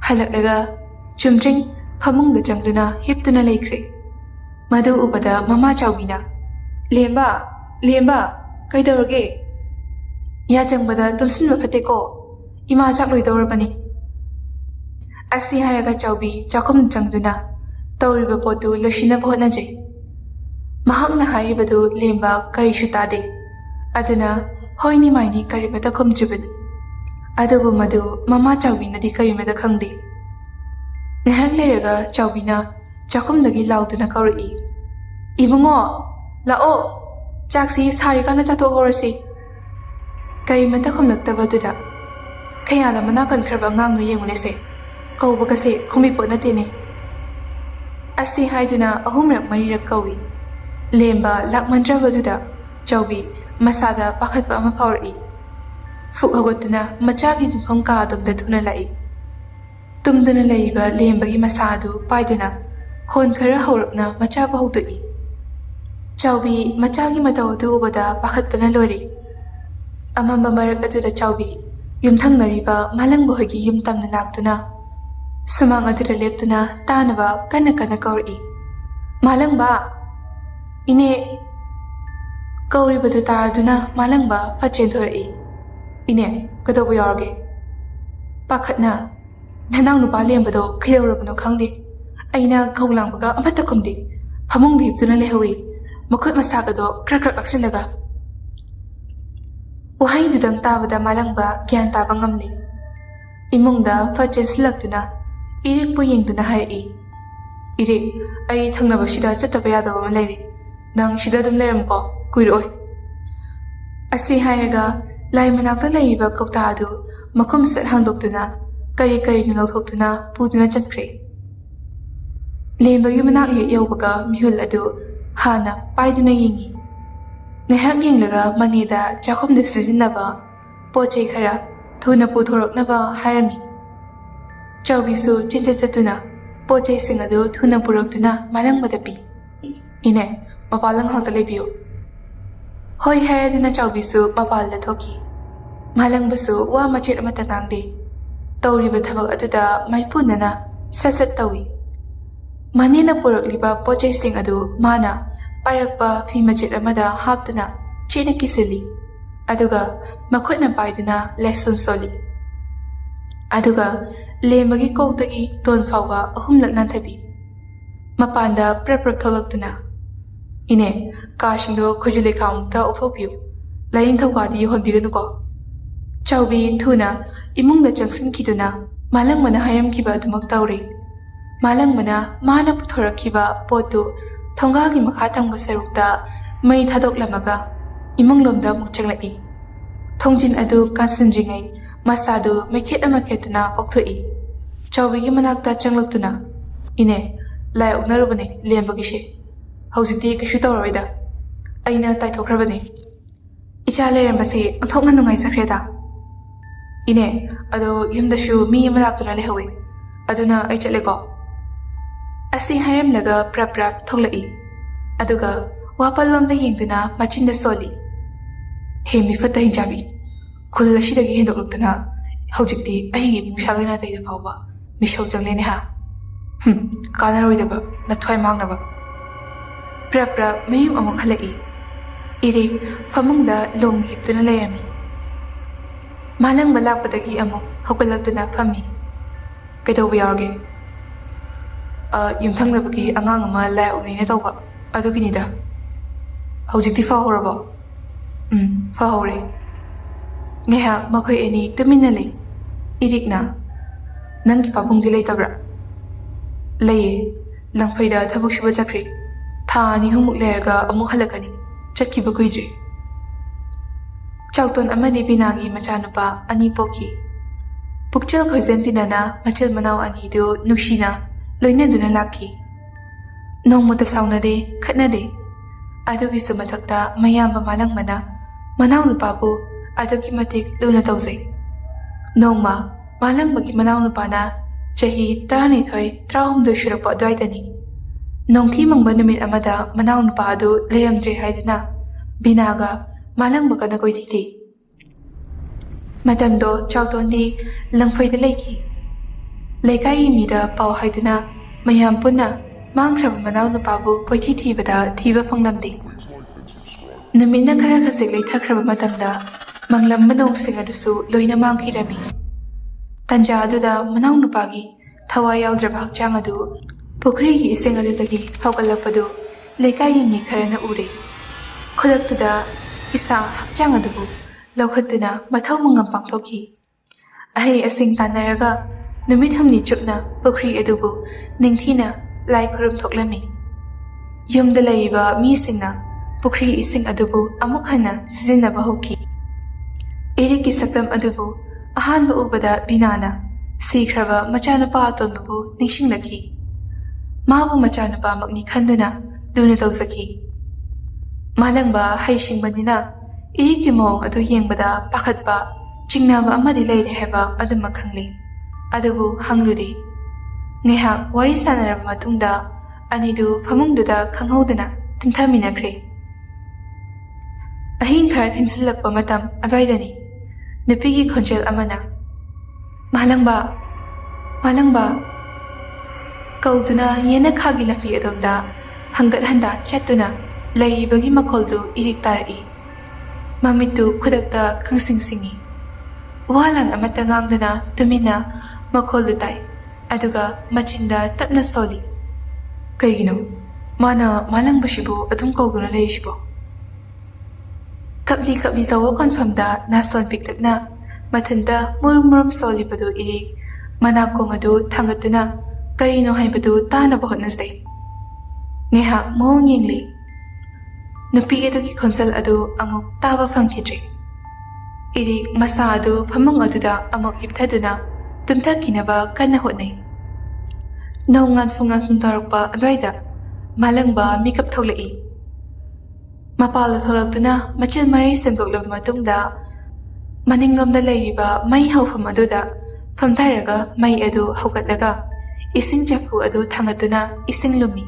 A: halaklaga chumjing famungda changduna hiptuna leikre. Madu ubada mama chawbina.
B: Lemba, kaidaurage?
A: Ya changbada tumsinba fateko. Ima chakloi dawrabani. Asi haraga chawbi chakum changduna tawriba potu losinaba hotnajai. Mahakna haribadu lemba karishu tade. Aduna hoini maini karibada khumjibani. Adubu madu mama chawbinadi karimada khangde. Ngahak leiraga chawbina chakumdagi lauduna kauri. Ibungo, lao, chaksi sarikana chato horasi. Karimada khumlaktabaduda. Kayala manakan kharba ngangnu yengulese. Kaubakase khumipo natene. Asi haiduna ahumrak marirak kawi. Lemba lakmandrabaduda chawbi masada pakhatpa ama fauri. Fuk hagotuna machagi jumpham ka adumda thuna lai. Tumduna laiba lembagi masadu paiduna khon khara haurakna machaba hawdui. Chawbi machagi matawdu ubada pakhatpana lori. Amamba marak aduda chawbi yumthangnariba malangba hoigi yumtamna laktuna. Sumang aduda leptuna tanaba kana kauri. Malangba ine kauribadu taraduna malangba fachendhori. Ine kadobu yaroge. Pakhatna nanang nupa lembado khayaurabano khangde. Aina kaulangbaga amata khumde. Famungda hiptuna lehawi. Makhut masagado krak aksilaga. Wahai dudang tabada malangba gyan taba ngamli. Imungda facheslaktuna irik po yengduna hari. Irik ay thangnaba shida chataba yadaba malayri. Nang shida dum leram ko kuiroi. Asi hairaga lai manakta layriba kaukta adu makhum sat hangdoktuna kari nulauthoktuna puduna chatkre. Lembagi manak yaubaga mihul adu ꯍꯥꯟꯅ ꯄꯥꯏꯗꯨꯅ ꯌꯦꯡꯉꯤ꯫ ꯉꯥꯏꯍꯥꯛ ꯌꯦꯡꯂꯒ ꯃꯅꯦꯗ ꯆꯥꯛꯈꯨꯝꯗ ꯁꯤꯖꯤꯟꯅꯕ ꯄꯣꯠ ꯆꯩ ꯈꯔ ꯊꯨꯅ ꯄꯨꯊꯣꯔꯛꯅꯕ ꯍꯥꯏꯔꯝꯃꯤ꯫ ꯆꯥꯎꯕꯤꯁꯨ ꯆꯦꯠ ꯆꯠꯇꯨꯅ ꯄꯣꯠ ꯆꯩꯁꯤꯡ ꯑꯗꯨ ꯊꯨꯅ ꯄꯨꯔꯛꯇꯨꯅ ꯃꯥꯂꯪꯕꯗ ꯄꯤ꯫ ꯏꯅꯦ, ꯃꯄꯥꯟꯗ ꯉꯥꯏꯍꯥꯛꯇ ꯂꯩꯕꯤꯌꯨ꯫ ꯍꯣꯏ ꯍꯥꯏꯔꯗꯨꯅ ꯆꯥꯎꯕꯤꯁꯨ ꯃꯄꯥꯟꯗ ꯊꯣꯛꯈꯤ꯫ ꯃꯥꯂꯪꯕꯁꯨ ꯋꯥ ꯃꯆꯦꯠ ꯑꯃꯠꯇ ꯉꯥꯡꯗꯦ꯫ ꯇꯧꯔꯤꯕ ꯊꯕꯛ ꯑꯗꯨꯗ ꯃꯥꯏꯄꯨꯅꯅ ꯁꯠ ꯇꯧꯏ꯫ ꯃꯅꯦꯅ ꯄꯨꯔꯛꯂꯤꯕ ꯄꯣꯠ ꯆꯩꯁꯤꯡ ꯑꯗꯨ ꯃꯥꯅ ꯄꯥꯏꯔꯛꯄ ꯐꯤ ꯃꯆꯦꯠ ꯑꯃꯗ ꯍꯥꯞꯇꯨꯅ ꯆꯦꯅ ꯀꯤꯁꯤꯜꯂꯤ꯫ ꯑꯗꯨꯒ ꯃꯈꯨꯠꯅ ꯄꯥꯏꯗꯨꯅ ꯂꯦꯁꯟ ꯁꯣꯜꯂꯤ꯫ ꯑꯗꯨꯒ ꯂꯦꯝꯕꯒꯤ ꯀꯣꯛꯇꯒꯤ ꯇꯣꯟ ꯐꯥꯎꯕ 3ꯂꯛ ꯅꯥꯟꯊꯕꯤ꯫ ꯃꯄꯥꯟꯗ ꯄ꯭ꯔꯞ ꯊꯣꯛꯂꯛꯇꯨꯅ, ꯏꯅꯦ, ꯀꯥꯁꯤꯡꯗꯣ ꯈꯣꯏꯖꯨ ꯂꯩꯈꯥꯝꯃꯨꯛꯇ ꯑꯣꯛꯊꯣꯛꯄꯤꯌꯨ꯫ ꯂꯥꯏꯅꯤꯡꯊꯧꯀꯥꯗꯤ ꯌꯧꯍꯟꯕꯤꯒꯅꯨꯀꯣ꯫ ꯆꯥꯎꯕꯤ ꯊꯨꯅ ꯏꯃꯨꯡꯗ ꯆꯪꯁꯤꯟꯈꯤꯗꯨꯅ ꯃꯥꯂꯪꯕꯅ ꯍꯥꯏꯔꯝꯈꯤꯕ ꯑꯗꯨꯃꯛ ꯇꯧꯔꯦ꯫ ꯃꯥꯂꯪꯕꯅ ꯃꯥꯅ ꯄꯨꯊꯣꯔꯛꯈꯤꯕ ꯄꯣꯠꯇꯨ ꯊꯣꯡꯒꯥꯜꯒꯤ ꯃꯈꯥ ꯊꯪꯕ ꯁꯔꯨꯛꯇ ꯃꯩ ꯊꯥꯗꯣꯛꯂꯝꯃꯒ ꯏꯃꯨꯡꯂꯣꯝꯗ ꯑꯃꯨꯛ ꯆꯪꯂꯛꯏ꯫ ꯊꯣꯡꯖꯤꯟ ꯑꯗꯨ ꯀꯥꯟꯁꯤꯟꯗ꯭ꯔꯤꯉꯩ ꯃꯁꯥꯗꯨ ꯃꯩꯈꯦꯠ ꯑꯃ ꯈꯦꯠꯇꯨꯅ ꯑꯣꯛꯊꯣꯛꯏ꯫ ꯆꯥꯎꯕꯤꯒꯤ ꯃꯅꯥꯛꯇ ꯆꯪꯂꯛꯇꯨꯅ, ꯏꯅꯦ, ꯂꯥꯏ ꯑꯣꯛꯅꯔꯨꯕꯅꯦ ꯂꯦꯝꯕꯒꯤꯁꯦ꯫ ꯍꯧꯖꯤꯛꯇꯤ ꯀꯩꯁꯨ ꯇꯧꯔꯔꯣꯏꯗ꯫ ꯑꯩꯅ ꯇꯥꯏꯊꯣꯛꯈ꯭ꯔꯕꯅꯦ꯫ ꯏꯆꯥ ꯂꯩꯔꯝꯕꯁꯦ ꯑꯣꯟꯊꯣꯛꯅ ꯅꯨꯡꯉꯥꯏꯖꯈ꯭ꯔꯦꯗ꯫ ꯏꯅꯦ, ꯑꯗꯣ ꯌꯨꯝꯗꯁꯨ ꯃꯤ ꯑꯃ ꯂꯥꯛꯇꯨꯅ ꯂꯩꯍꯧꯋꯦ꯫ ꯑꯗꯨꯅ ꯑꯩ ꯆꯠꯂꯦꯀꯣ꯫ ꯑꯁꯤ ꯍꯥꯏꯔꯝꯂꯒ ꯄ꯭ꯔꯞ ꯊꯣꯛꯂꯛꯏ꯫ ꯑꯗꯨꯒ ꯋꯥꯄꯜꯂꯣꯝꯗ ꯌꯦꯡꯗꯨꯅ ꯃꯆꯤꯟꯗ ꯁꯣꯜꯂꯤ꯫ ꯍꯦ ꯃꯤꯐꯠꯇ ꯍꯤꯡꯆꯥꯕꯤ, ꯈꯨꯜ ꯑꯁꯤꯗꯒꯤ ꯍꯦꯟꯗꯣꯛꯂꯛꯇꯅ ꯍꯧꯖꯤꯛꯇꯤ ꯑꯩꯒꯤ ꯏꯃꯨꯡ ꯁꯥꯒꯩ ꯅꯥꯇꯩꯗ ꯐꯥꯎꯕ ꯃꯤꯁꯧ ꯆꯪꯂꯦꯅꯦ ꯍꯥ꯫ ꯀꯥꯟꯅꯔꯣꯏꯗꯕ ꯅꯊ꯭ꯋꯥꯏ ꯃꯥꯡꯅꯕ꯫ ꯄ꯭ꯔꯞ ꯃꯌꯨꯝ ꯑꯃꯨꯛ ꯍꯜꯂꯛꯏ꯫ ꯏꯔꯤꯛ ꯐꯃꯨꯡꯗ ꯂꯣꯡ ꯍꯤꯞꯇꯨꯅ ꯂꯩꯔꯝꯃꯤ꯫ ꯃꯥꯂꯪꯕ ꯂꯥꯛꯄꯗꯒꯤ ꯑꯃꯨꯛ ꯍꯧꯒꯠꯂꯛꯇꯨꯅ ꯐꯝꯃꯤ꯫ ꯀꯩꯗꯧꯕ ꯌꯥꯎꯔꯒꯦ? ꯌꯨꯝꯊꯪꯅꯕꯒꯤ ꯑꯉꯥꯡ ꯑꯃ ꯂꯥꯏ ꯑꯣꯛꯅꯩꯅ ꯇꯧꯕ, ꯑꯗꯨꯒꯤꯅꯤꯗ꯫ ꯍꯧꯖꯤꯛꯇꯤ ꯐꯍꯧꯔꯕꯣ? ꯐꯍꯧꯔꯦ꯫ ꯉꯥꯏꯍꯥꯛ ꯃꯈꯣꯏ ꯑꯅꯤ ꯇꯨꯃꯤꯟꯅ ꯂꯩ꯫ ꯏꯔꯤꯛꯅ, ꯅꯪꯒꯤ ꯄꯥꯕꯨꯡꯗꯤ ꯂꯩꯇꯕ꯭ꯔꯥ? ꯂꯩꯌꯦ, ꯂꯪꯐꯩꯗ ꯊꯕꯛ ꯁꯨꯕ ꯆꯠꯈ꯭ꯔꯦ꯫ ꯊꯥ 2-3 ꯂꯩꯔꯒ ꯑꯃꯨꯛ ꯍꯜꯂꯛꯀꯅꯤ꯫ ꯆꯠꯈꯤꯕ ꯀꯨꯏꯗ꯭ꯔꯤ꯫ ꯆꯥꯎꯇꯣꯟ ꯑꯃꯗꯤ ꯕꯤꯅꯥꯒꯤ ꯃꯆꯥꯅꯨꯄꯥ 2 ꯄꯣꯛꯈꯤ꯫ ꯄꯨꯛꯆꯦꯜ ꯈꯣꯏꯖꯦꯜ ꯇꯤꯟꯅꯅ ꯃꯆꯤꯜ ꯃꯅꯥꯎ ꯑꯅꯤꯗꯨ ꯅꯨꯡꯁꯤꯅ ꯂꯣꯏꯅꯗꯨꯅ ꯂꯥꯛꯈꯤ꯫ ꯅꯣꯡꯃꯇ ꯁꯥꯎꯅꯗꯦ, ꯈꯠꯅꯗꯦ꯫ ꯑꯗꯨꯒꯤꯁꯨ ꯃꯊꯛꯇ ꯃꯌꯥꯝꯕ ꯃꯥꯂꯪꯕꯅ ꯃꯅꯥꯎꯅꯨꯄꯥꯕꯨ ꯑꯗꯨꯛꯀꯤ ꯃꯇꯤꯛ ꯂꯨꯅ ꯇꯧꯖꯩ꯫ ꯅꯣꯡꯃ ꯃꯥꯂꯪꯕꯒꯤ ꯃꯅꯥꯎꯅꯨꯄꯥꯅ ꯆꯍꯤ 12-13 ꯁꯨꯔꯛꯄ ꯑꯗꯨꯋꯥꯏꯗꯅꯤ꯫ ꯅꯣꯡꯊꯤ ꯃꯪꯕ ꯅꯨꯃꯤꯠ ꯑꯃꯗ ꯃꯅꯥꯎꯅꯨꯄꯥ ꯑꯗꯨ ꯂꯩꯔꯝꯗ꯭ꯔꯦ ꯍꯥꯏꯗꯨꯅ ꯕꯤꯅꯥꯒ ꯃꯥꯂꯪꯕꯒꯅ ꯀꯣꯏꯊꯤ꯫ ꯃꯇꯝꯗꯣ ꯆꯥꯎꯇꯣꯟꯗꯤ ꯂꯪꯐꯩꯗ ꯂꯩꯈꯤ꯫ ꯂꯩꯀꯥꯏꯒꯤ ꯃꯤꯗ ꯄꯥꯎ ꯍꯥꯏꯗꯨꯅ ꯃꯌꯥꯝ ꯄꯨꯟꯅ ꯃꯥꯡꯈ꯭ꯔꯕ ꯃꯅꯥꯎꯅꯨꯄꯥꯕꯨ ꯀꯣꯏꯊꯤ ꯊꯤꯕꯗ ꯊꯤꯕ ꯐꯪꯂꯝꯗꯦ꯫ ꯅꯨꯃꯤꯠꯅ ꯈꯔ ꯈꯖꯤꯛ ꯂꯩꯊꯈ꯭ꯔꯕ ꯃꯇꯝꯗ ꯃꯪꯂꯝꯕ ꯅꯣꯡꯁꯤꯡ ꯑꯗꯨꯁꯨ ꯂꯣꯏꯅ ꯃꯥꯡꯈꯤꯔꯝꯃꯤ꯫ ꯇꯟꯖꯥ ꯑꯗꯨꯗ ꯃꯅꯥꯎꯅꯨꯄꯥꯒꯤ ꯊꯋꯥꯏ ꯌꯥꯎꯗ꯭ꯔꯕ ꯍꯛꯆꯥꯡ ꯑꯗꯨ ꯄꯨꯈ꯭ꯔꯤꯒꯤ ꯏꯁꯤꯡ ꯑꯗꯨꯗꯒꯤ ꯐꯥꯎꯒꯠꯂꯛꯄꯗꯨ ꯂꯩꯀꯥꯏꯒꯤ ꯃꯤ ꯈꯔꯅ ꯎꯔꯦ꯫ ꯈꯨꯗꯛꯇꯨꯗ ꯏꯁꯥ ꯍꯛꯆꯥꯡ ꯑꯗꯨꯕꯨ ꯂꯧꯈꯠꯇꯨꯅ ꯃꯊꯧ ꯃꯉꯝ ꯄꯥꯡꯊꯣꯛꯈꯤ꯫ ꯑꯍꯩ ꯑꯁꯤꯡ ꯇꯥꯟꯅꯔꯒ ꯅꯨꯃꯤꯠ 8 ꯆꯨꯞꯅ ꯄꯨꯈ꯭ꯔꯤ ꯑꯗꯨꯕꯨ ꯅꯤꯡꯊꯤꯅ ꯂꯥꯏ ꯈꯨꯔꯨꯝ ꯊꯣꯛꯂꯝꯃꯤ꯫ ꯌꯨꯝꯗ ꯂꯩꯔꯤꯕ ꯃꯤꯁꯤꯡꯅ ꯄꯨꯈ꯭ꯔꯤ ꯏꯁꯤꯡ ꯑꯗꯨꯕꯨ ꯑꯃꯨꯛ ꯍꯟꯅ ꯁꯤꯖꯤꯟꯅꯕ ꯍꯧꯈꯤ꯫ ꯏꯔꯤꯛꯀꯤ ꯁꯛꯇꯝ ꯑꯗꯨꯕꯨ ꯑꯍꯥꯟꯕ ꯎꯕꯗ ꯕꯤꯅꯥꯅ ꯁꯤꯈ꯭ꯔꯕ ꯃꯆꯥꯅꯨꯄꯥ ꯑꯇꯣꯟꯕꯕꯨ ꯅꯤꯡꯁꯤꯡꯂꯛꯈꯤ꯫ ꯃꯥꯕꯨ ꯃꯆꯥꯅꯨꯄꯥꯃꯛꯅꯤ ꯈꯟꯗꯨꯅ ꯂꯨꯅ ꯇꯧꯖꯈꯤ꯫ ꯃꯥꯂꯪꯕ ꯍꯩꯁꯤꯡꯕꯅꯤꯅ ꯏꯔꯤꯛꯀꯤ ꯃꯑꯣꯡ ꯑꯗꯨ ꯌꯦꯡꯕꯗ ꯄꯥꯈꯠꯄ, ꯆꯤꯡꯅꯕ ꯑꯃꯗꯤ ꯂꯩꯔꯦ ꯍꯥꯏꯕ ꯑꯗꯨꯃꯛ ꯈꯪꯂꯤ꯫ ꯑꯗꯨꯕꯨ ꯍꯪꯂꯨꯗꯦ꯫ ꯉꯥꯏꯍꯥꯛ ꯋꯥꯔꯤ ꯁꯥꯟꯅꯔꯕ ꯃꯇꯨꯡꯗ ꯑꯅꯤꯗꯨ ꯐꯃꯨꯡꯗꯨꯗ ꯈꯪꯍꯧꯗꯅ ꯇꯨꯝꯊꯃꯤꯟꯅꯈ꯭ꯔꯦ꯫ ꯑꯍꯤꯡ ꯈꯔ ꯊꯦꯡꯖꯤꯜꯂꯛꯄ ꯃꯇꯝ ꯑꯗꯨꯋꯥꯏꯗꯅꯤ ꯅꯨꯄꯤꯒꯤ ꯈꯣꯟꯖꯦꯜ ꯑꯃꯅ "ꯃꯥꯂꯪꯕ, ꯃꯥꯂꯪꯕ" ꯀꯧꯗꯨꯅ ꯌꯦꯅꯈꯥꯒꯤ ꯂꯝꯕꯤ ꯑꯗꯣꯝꯗ ꯍꯪꯒꯠ ꯍꯟꯗꯥ ꯆꯠꯇꯨꯅ ꯂꯩꯔꯤꯕꯒꯤ ꯃꯈꯣꯜꯗꯨ ꯏꯔꯤꯛ ꯇꯥꯔꯛꯏ꯫ ꯃꯃꯤꯠꯇꯨ ꯈꯨꯗꯛꯇ ꯈꯪꯁꯤꯡ-ꯁꯤꯡꯏ꯫ ꯋꯥ-ꯂꯥꯟ ꯑꯃꯠꯇ ꯉꯥꯡꯗꯅ ꯇꯨꯃꯤꯟꯅ ꯃꯈꯣꯜꯗꯨ ꯇꯥꯏ꯫ ꯑꯗꯨꯒ ꯃꯆꯤꯟꯗ ꯇꯞꯅ ꯁꯣꯜꯂꯤ꯫ ꯀꯩꯒꯤꯅꯣ ꯃꯥꯅ ꯃꯥꯂꯪꯕꯁꯤꯕꯨ ꯑꯗꯨꯝ ꯀꯧꯗꯨꯅ ꯂꯩꯔꯤꯁꯤꯕꯣ? ꯀꯞꯂꯤ ꯀꯞꯂꯤ ꯇꯧꯕ ꯈꯣꯟꯐꯝꯗ ꯅꯥꯁꯣꯟ ꯄꯤꯛꯇꯛꯅ ꯃꯊꯟꯇ ꯃꯨꯔꯨꯝ ꯁꯣꯜꯂꯤꯕꯗꯨ ꯏꯔꯤꯛ ꯃꯅꯥꯀꯣꯡ ꯑꯗꯨ ꯊꯥꯡꯒꯠꯇꯨꯅ ꯀꯔꯤꯅꯣ ꯍꯥꯏꯕꯗꯨ ꯇꯥꯅꯕ ꯍꯣꯠꯅꯖꯩ꯫ ꯉꯥꯏꯍꯥꯛ ꯃꯑꯣꯡ ꯌꯦꯡꯂꯤ꯫ ꯅꯨꯄꯤ ꯑꯗꯨꯒꯤ ꯈꯣꯟꯖꯦꯜ ꯑꯗꯨ ꯑꯃꯨꯛ ꯇꯥꯕ ꯐꯪꯈꯤꯗ꯭ꯔꯦ꯫ ꯏꯔꯤꯛ ꯃꯁꯥ ꯑꯗꯨ ꯐꯃꯨꯡ ꯑꯗꯨꯗ ꯑꯃꯨꯛ ꯍꯤꯞꯊꯗꯨꯅ ꯇꯨꯝꯊꯈꯤꯅꯕ ꯀꯟꯅ ꯍꯣꯠꯅꯩ꯫ ꯅꯣꯡ ꯉꯥꯟꯐꯨ ꯇꯧꯔꯛꯄ ꯑꯗꯨꯋꯥꯏꯗ ꯃꯥꯂꯪꯕ ꯃꯤꯀꯞ ꯊꯣꯛꯂꯛꯏ꯫ ꯃꯄꯥꯜꯗ ꯊꯣꯛꯂꯛꯇꯨꯅ ꯃꯆꯤꯜ ꯃꯔꯤ ꯁꯦꯡꯗꯣꯛꯂꯕ ꯃꯇꯨꯡꯗ ꯃꯅꯤꯡꯂꯣꯝꯗ ꯂꯩꯔꯤꯕ ꯃꯩ ꯍꯧꯐꯝ ꯑꯗꯨꯗ ꯐꯝꯊꯔꯒ ꯃꯩ ꯑꯗꯨ ꯍꯧꯒꯠꯂꯒ ꯏꯁꯤꯡ ꯆꯐꯨ ꯑꯗꯨ ꯊꯥꯡꯒꯠꯇꯨꯅ ꯏꯁꯤꯡ ꯂꯨꯝꯃꯤ꯫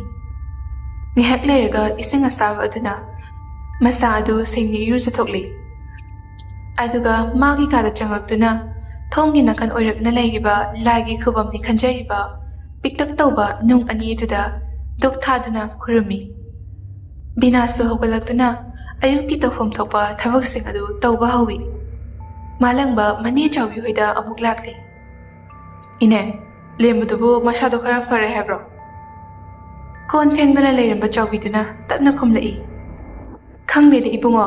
A: ꯉꯥꯏꯍꯥꯛ ꯂꯩꯔꯒ ꯏꯁꯤꯡ ꯑꯁꯥꯕ ꯑꯗꯨꯅ ꯃꯁꯥ ꯑꯗꯨ ꯁꯦꯡꯅ ꯏꯔꯨꯖꯊꯣꯛꯂꯤ꯫ ꯑꯗꯨꯒ ꯃꯥꯒꯤ ꯀꯥꯗ ꯆꯪꯂꯛꯇꯨꯅ ꯊꯣꯡꯒꯤ ꯅꯥꯀꯟ ꯑꯣꯏꯔꯞꯅ ꯂꯩꯔꯤꯕ ꯂꯥꯏꯒꯤ ꯈꯨꯕꯝꯅꯤ ꯈꯟꯖꯔꯤꯕ ꯄꯤꯛꯇꯛ ꯇꯧꯕ ꯅꯨꯡ ꯑꯅꯤ ꯑꯗꯨꯗ ꯙꯨꯞ ꯊꯥꯗꯨꯅ ꯈꯨꯔꯨꯝꯃꯤ꯫ ꯕꯤꯅꯥꯁꯁꯨ ꯍꯧꯒꯠꯂꯛꯇꯨꯅ ꯑꯌꯨꯛꯀꯤ ꯇꯧꯐꯝ ꯊꯣꯛꯄ ꯊꯕꯛꯁꯤꯡ ꯑꯗꯨ ꯇꯧꯕ ꯍꯧꯏ꯫ ꯃꯥꯂꯪꯕ ꯃꯅꯦ ꯆꯥꯎꯕꯤ ꯍꯣꯏꯗ ꯑꯃꯨꯛ ꯂꯥꯛꯂꯤ꯫ "ꯏꯅꯦ, ꯂꯦꯝꯕꯗꯨꯕꯨ ꯃꯁꯥꯗꯣ ꯈꯔ ꯐꯔꯦ ꯍꯥꯏꯕ꯭ꯔꯣ?" ꯀꯣꯟ ꯐꯦꯡꯗꯨꯅ ꯂꯩꯔꯝꯕ ꯆꯥꯎꯕꯤꯗꯨꯅ ꯇꯞꯅ ꯈꯨꯝꯂꯛꯏ꯫ "ꯈꯪꯗꯦꯗ ꯏꯕꯨꯡꯉꯣ,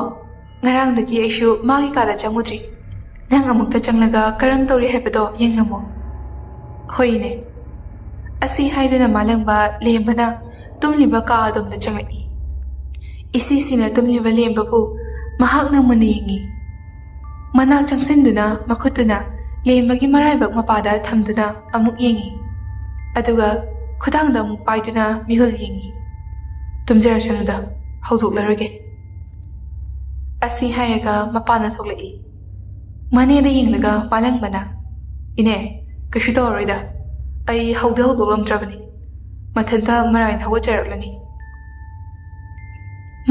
A: ꯉꯔꯥꯡꯗꯒꯤ ꯑꯩꯁꯨ ꯃꯥꯒꯤ ꯀꯥꯗ ꯆꯪꯉꯨꯗ꯭ꯔꯤ꯫ ꯅꯪ ꯑꯃꯨꯛꯇ ꯆꯪꯂꯒ ꯀꯔꯝ ꯇꯧꯔꯤ ꯍꯥꯏꯕꯗꯣ ꯌꯦꯡꯂꯝꯃꯣ." "ꯍꯣꯏ ꯏꯅꯦ." ꯑꯁꯤ ꯍꯥꯏꯗꯨꯅ ꯃꯥꯂꯪꯕ ꯂꯦꯝꯕꯅ ꯇꯨꯝꯂꯤꯕ ꯀꯥ ꯑꯗꯣꯝꯗ ꯆꯪꯂꯛꯏ꯫ ꯏꯁꯤꯁꯤꯅ ꯇꯨꯝꯂꯤꯕ ꯂꯦꯝꯕꯕꯨ ꯃꯍꯥꯛꯅ ꯃꯨꯟꯅ ꯌꯦꯡꯉꯤ꯫ ꯃꯅꯥꯛ ꯆꯪꯁꯤꯟꯗꯨꯅ ꯃꯈꯨꯠꯇꯨꯅ ꯂꯦꯝꯕꯒꯤ ꯃꯔꯥꯏꯕꯛ ꯃꯄꯥꯗ ꯊꯝꯗꯨꯅ ꯑꯃꯨꯛ ꯌꯦꯡꯉꯤ꯫ ꯑꯗꯨꯒ ꯈꯨꯗꯥꯡꯗ ꯑꯃꯨꯛ ꯄꯥꯏꯗꯨꯅ ꯃꯤꯍꯨꯜ ꯌꯦꯡꯉꯤ꯫ "ꯇꯨꯝꯖꯔꯁꯅꯨꯗ, ꯍꯧꯗꯣꯛꯂꯔꯣꯏꯒꯦ." ꯑꯁꯤ ꯍꯥꯏꯔꯒ ꯃꯄꯥꯟꯗ ꯊꯣꯛꯂꯛꯏ꯫ ꯃꯅꯦꯗ ꯌꯦꯡꯂꯒ ꯃꯥꯂꯪꯕꯅ, "ꯏꯅꯦ, ꯀꯩꯁꯨ ꯇꯧꯔꯔꯣꯏꯗ. ꯑꯩ ꯍꯧꯗꯣꯛꯂꯝꯗ꯭ꯔꯕꯅꯤ. ꯃꯊꯟꯇ ꯃꯔꯥꯏꯅ ꯍꯧꯒꯠꯆꯔꯛꯂꯅꯤ."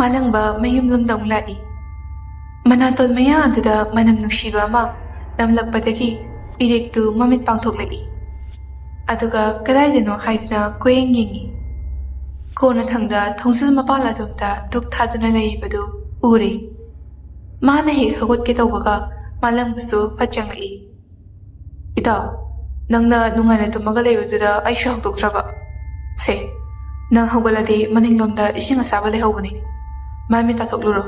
A: ꯃꯥꯂꯪꯕ ꯃꯌꯨꯝꯂꯣꯝꯗ ꯑꯃꯨꯛ ꯂꯥꯛꯏ꯫ ꯃꯅꯥꯇꯣꯟ ꯃꯌꯥ ꯑꯗꯨꯗ ꯃꯅꯝ ꯅꯨꯡꯁꯤꯕ ꯑꯃ ꯅꯝꯂꯛꯄꯗꯒꯤ ꯏꯔꯦꯛꯇꯨ ꯃꯃꯤꯠ ꯄꯥꯡꯊꯣꯛꯂꯛꯏ꯫ ꯑꯗꯨꯒ ꯀꯗꯥꯏꯗꯅꯣ ꯍꯥꯏꯗꯨꯅ ꯀꯣꯏꯌꯦꯡ ꯌꯦꯡꯉꯤ꯫ ꯀꯣꯟꯅꯊꯪꯗ ꯊꯣꯡꯖꯤꯜ ꯃꯄꯥꯟ ꯑꯗꯣꯝꯗ ꯙꯨꯞ ꯊꯥꯗꯨꯅ ꯂꯩꯔꯤꯕꯗꯨ ꯎꯔꯤ꯫ ꯃꯥꯅ ꯍꯦꯛ ꯍꯧꯒꯠꯀꯦ ꯇꯧꯕꯒ ꯃꯥꯂꯪꯕꯁꯨ ꯐꯠ ꯆꯪꯂꯛꯏ꯫ "ꯏꯇꯥꯎ, ꯅꯪꯅ ꯅꯨꯡꯉꯥꯏꯅ ꯇꯨꯝꯃꯒ ꯂꯩꯕꯗꯨꯗ ꯑꯩꯁꯨ ꯍꯧꯗꯣꯛꯇ꯭ꯔꯕ꯫ ꯁꯦ, ꯅꯪ ꯍꯧꯒꯠꯂꯗꯤ ꯃꯅꯤꯡꯂꯣꯝꯗ ꯏꯁꯤꯡ ꯑꯁꯥꯕ ꯂꯩꯍꯧꯕꯅꯤ. ꯃꯥꯏ ꯃꯤꯠ ꯇꯥꯊꯣꯛꯂꯨꯔꯣ."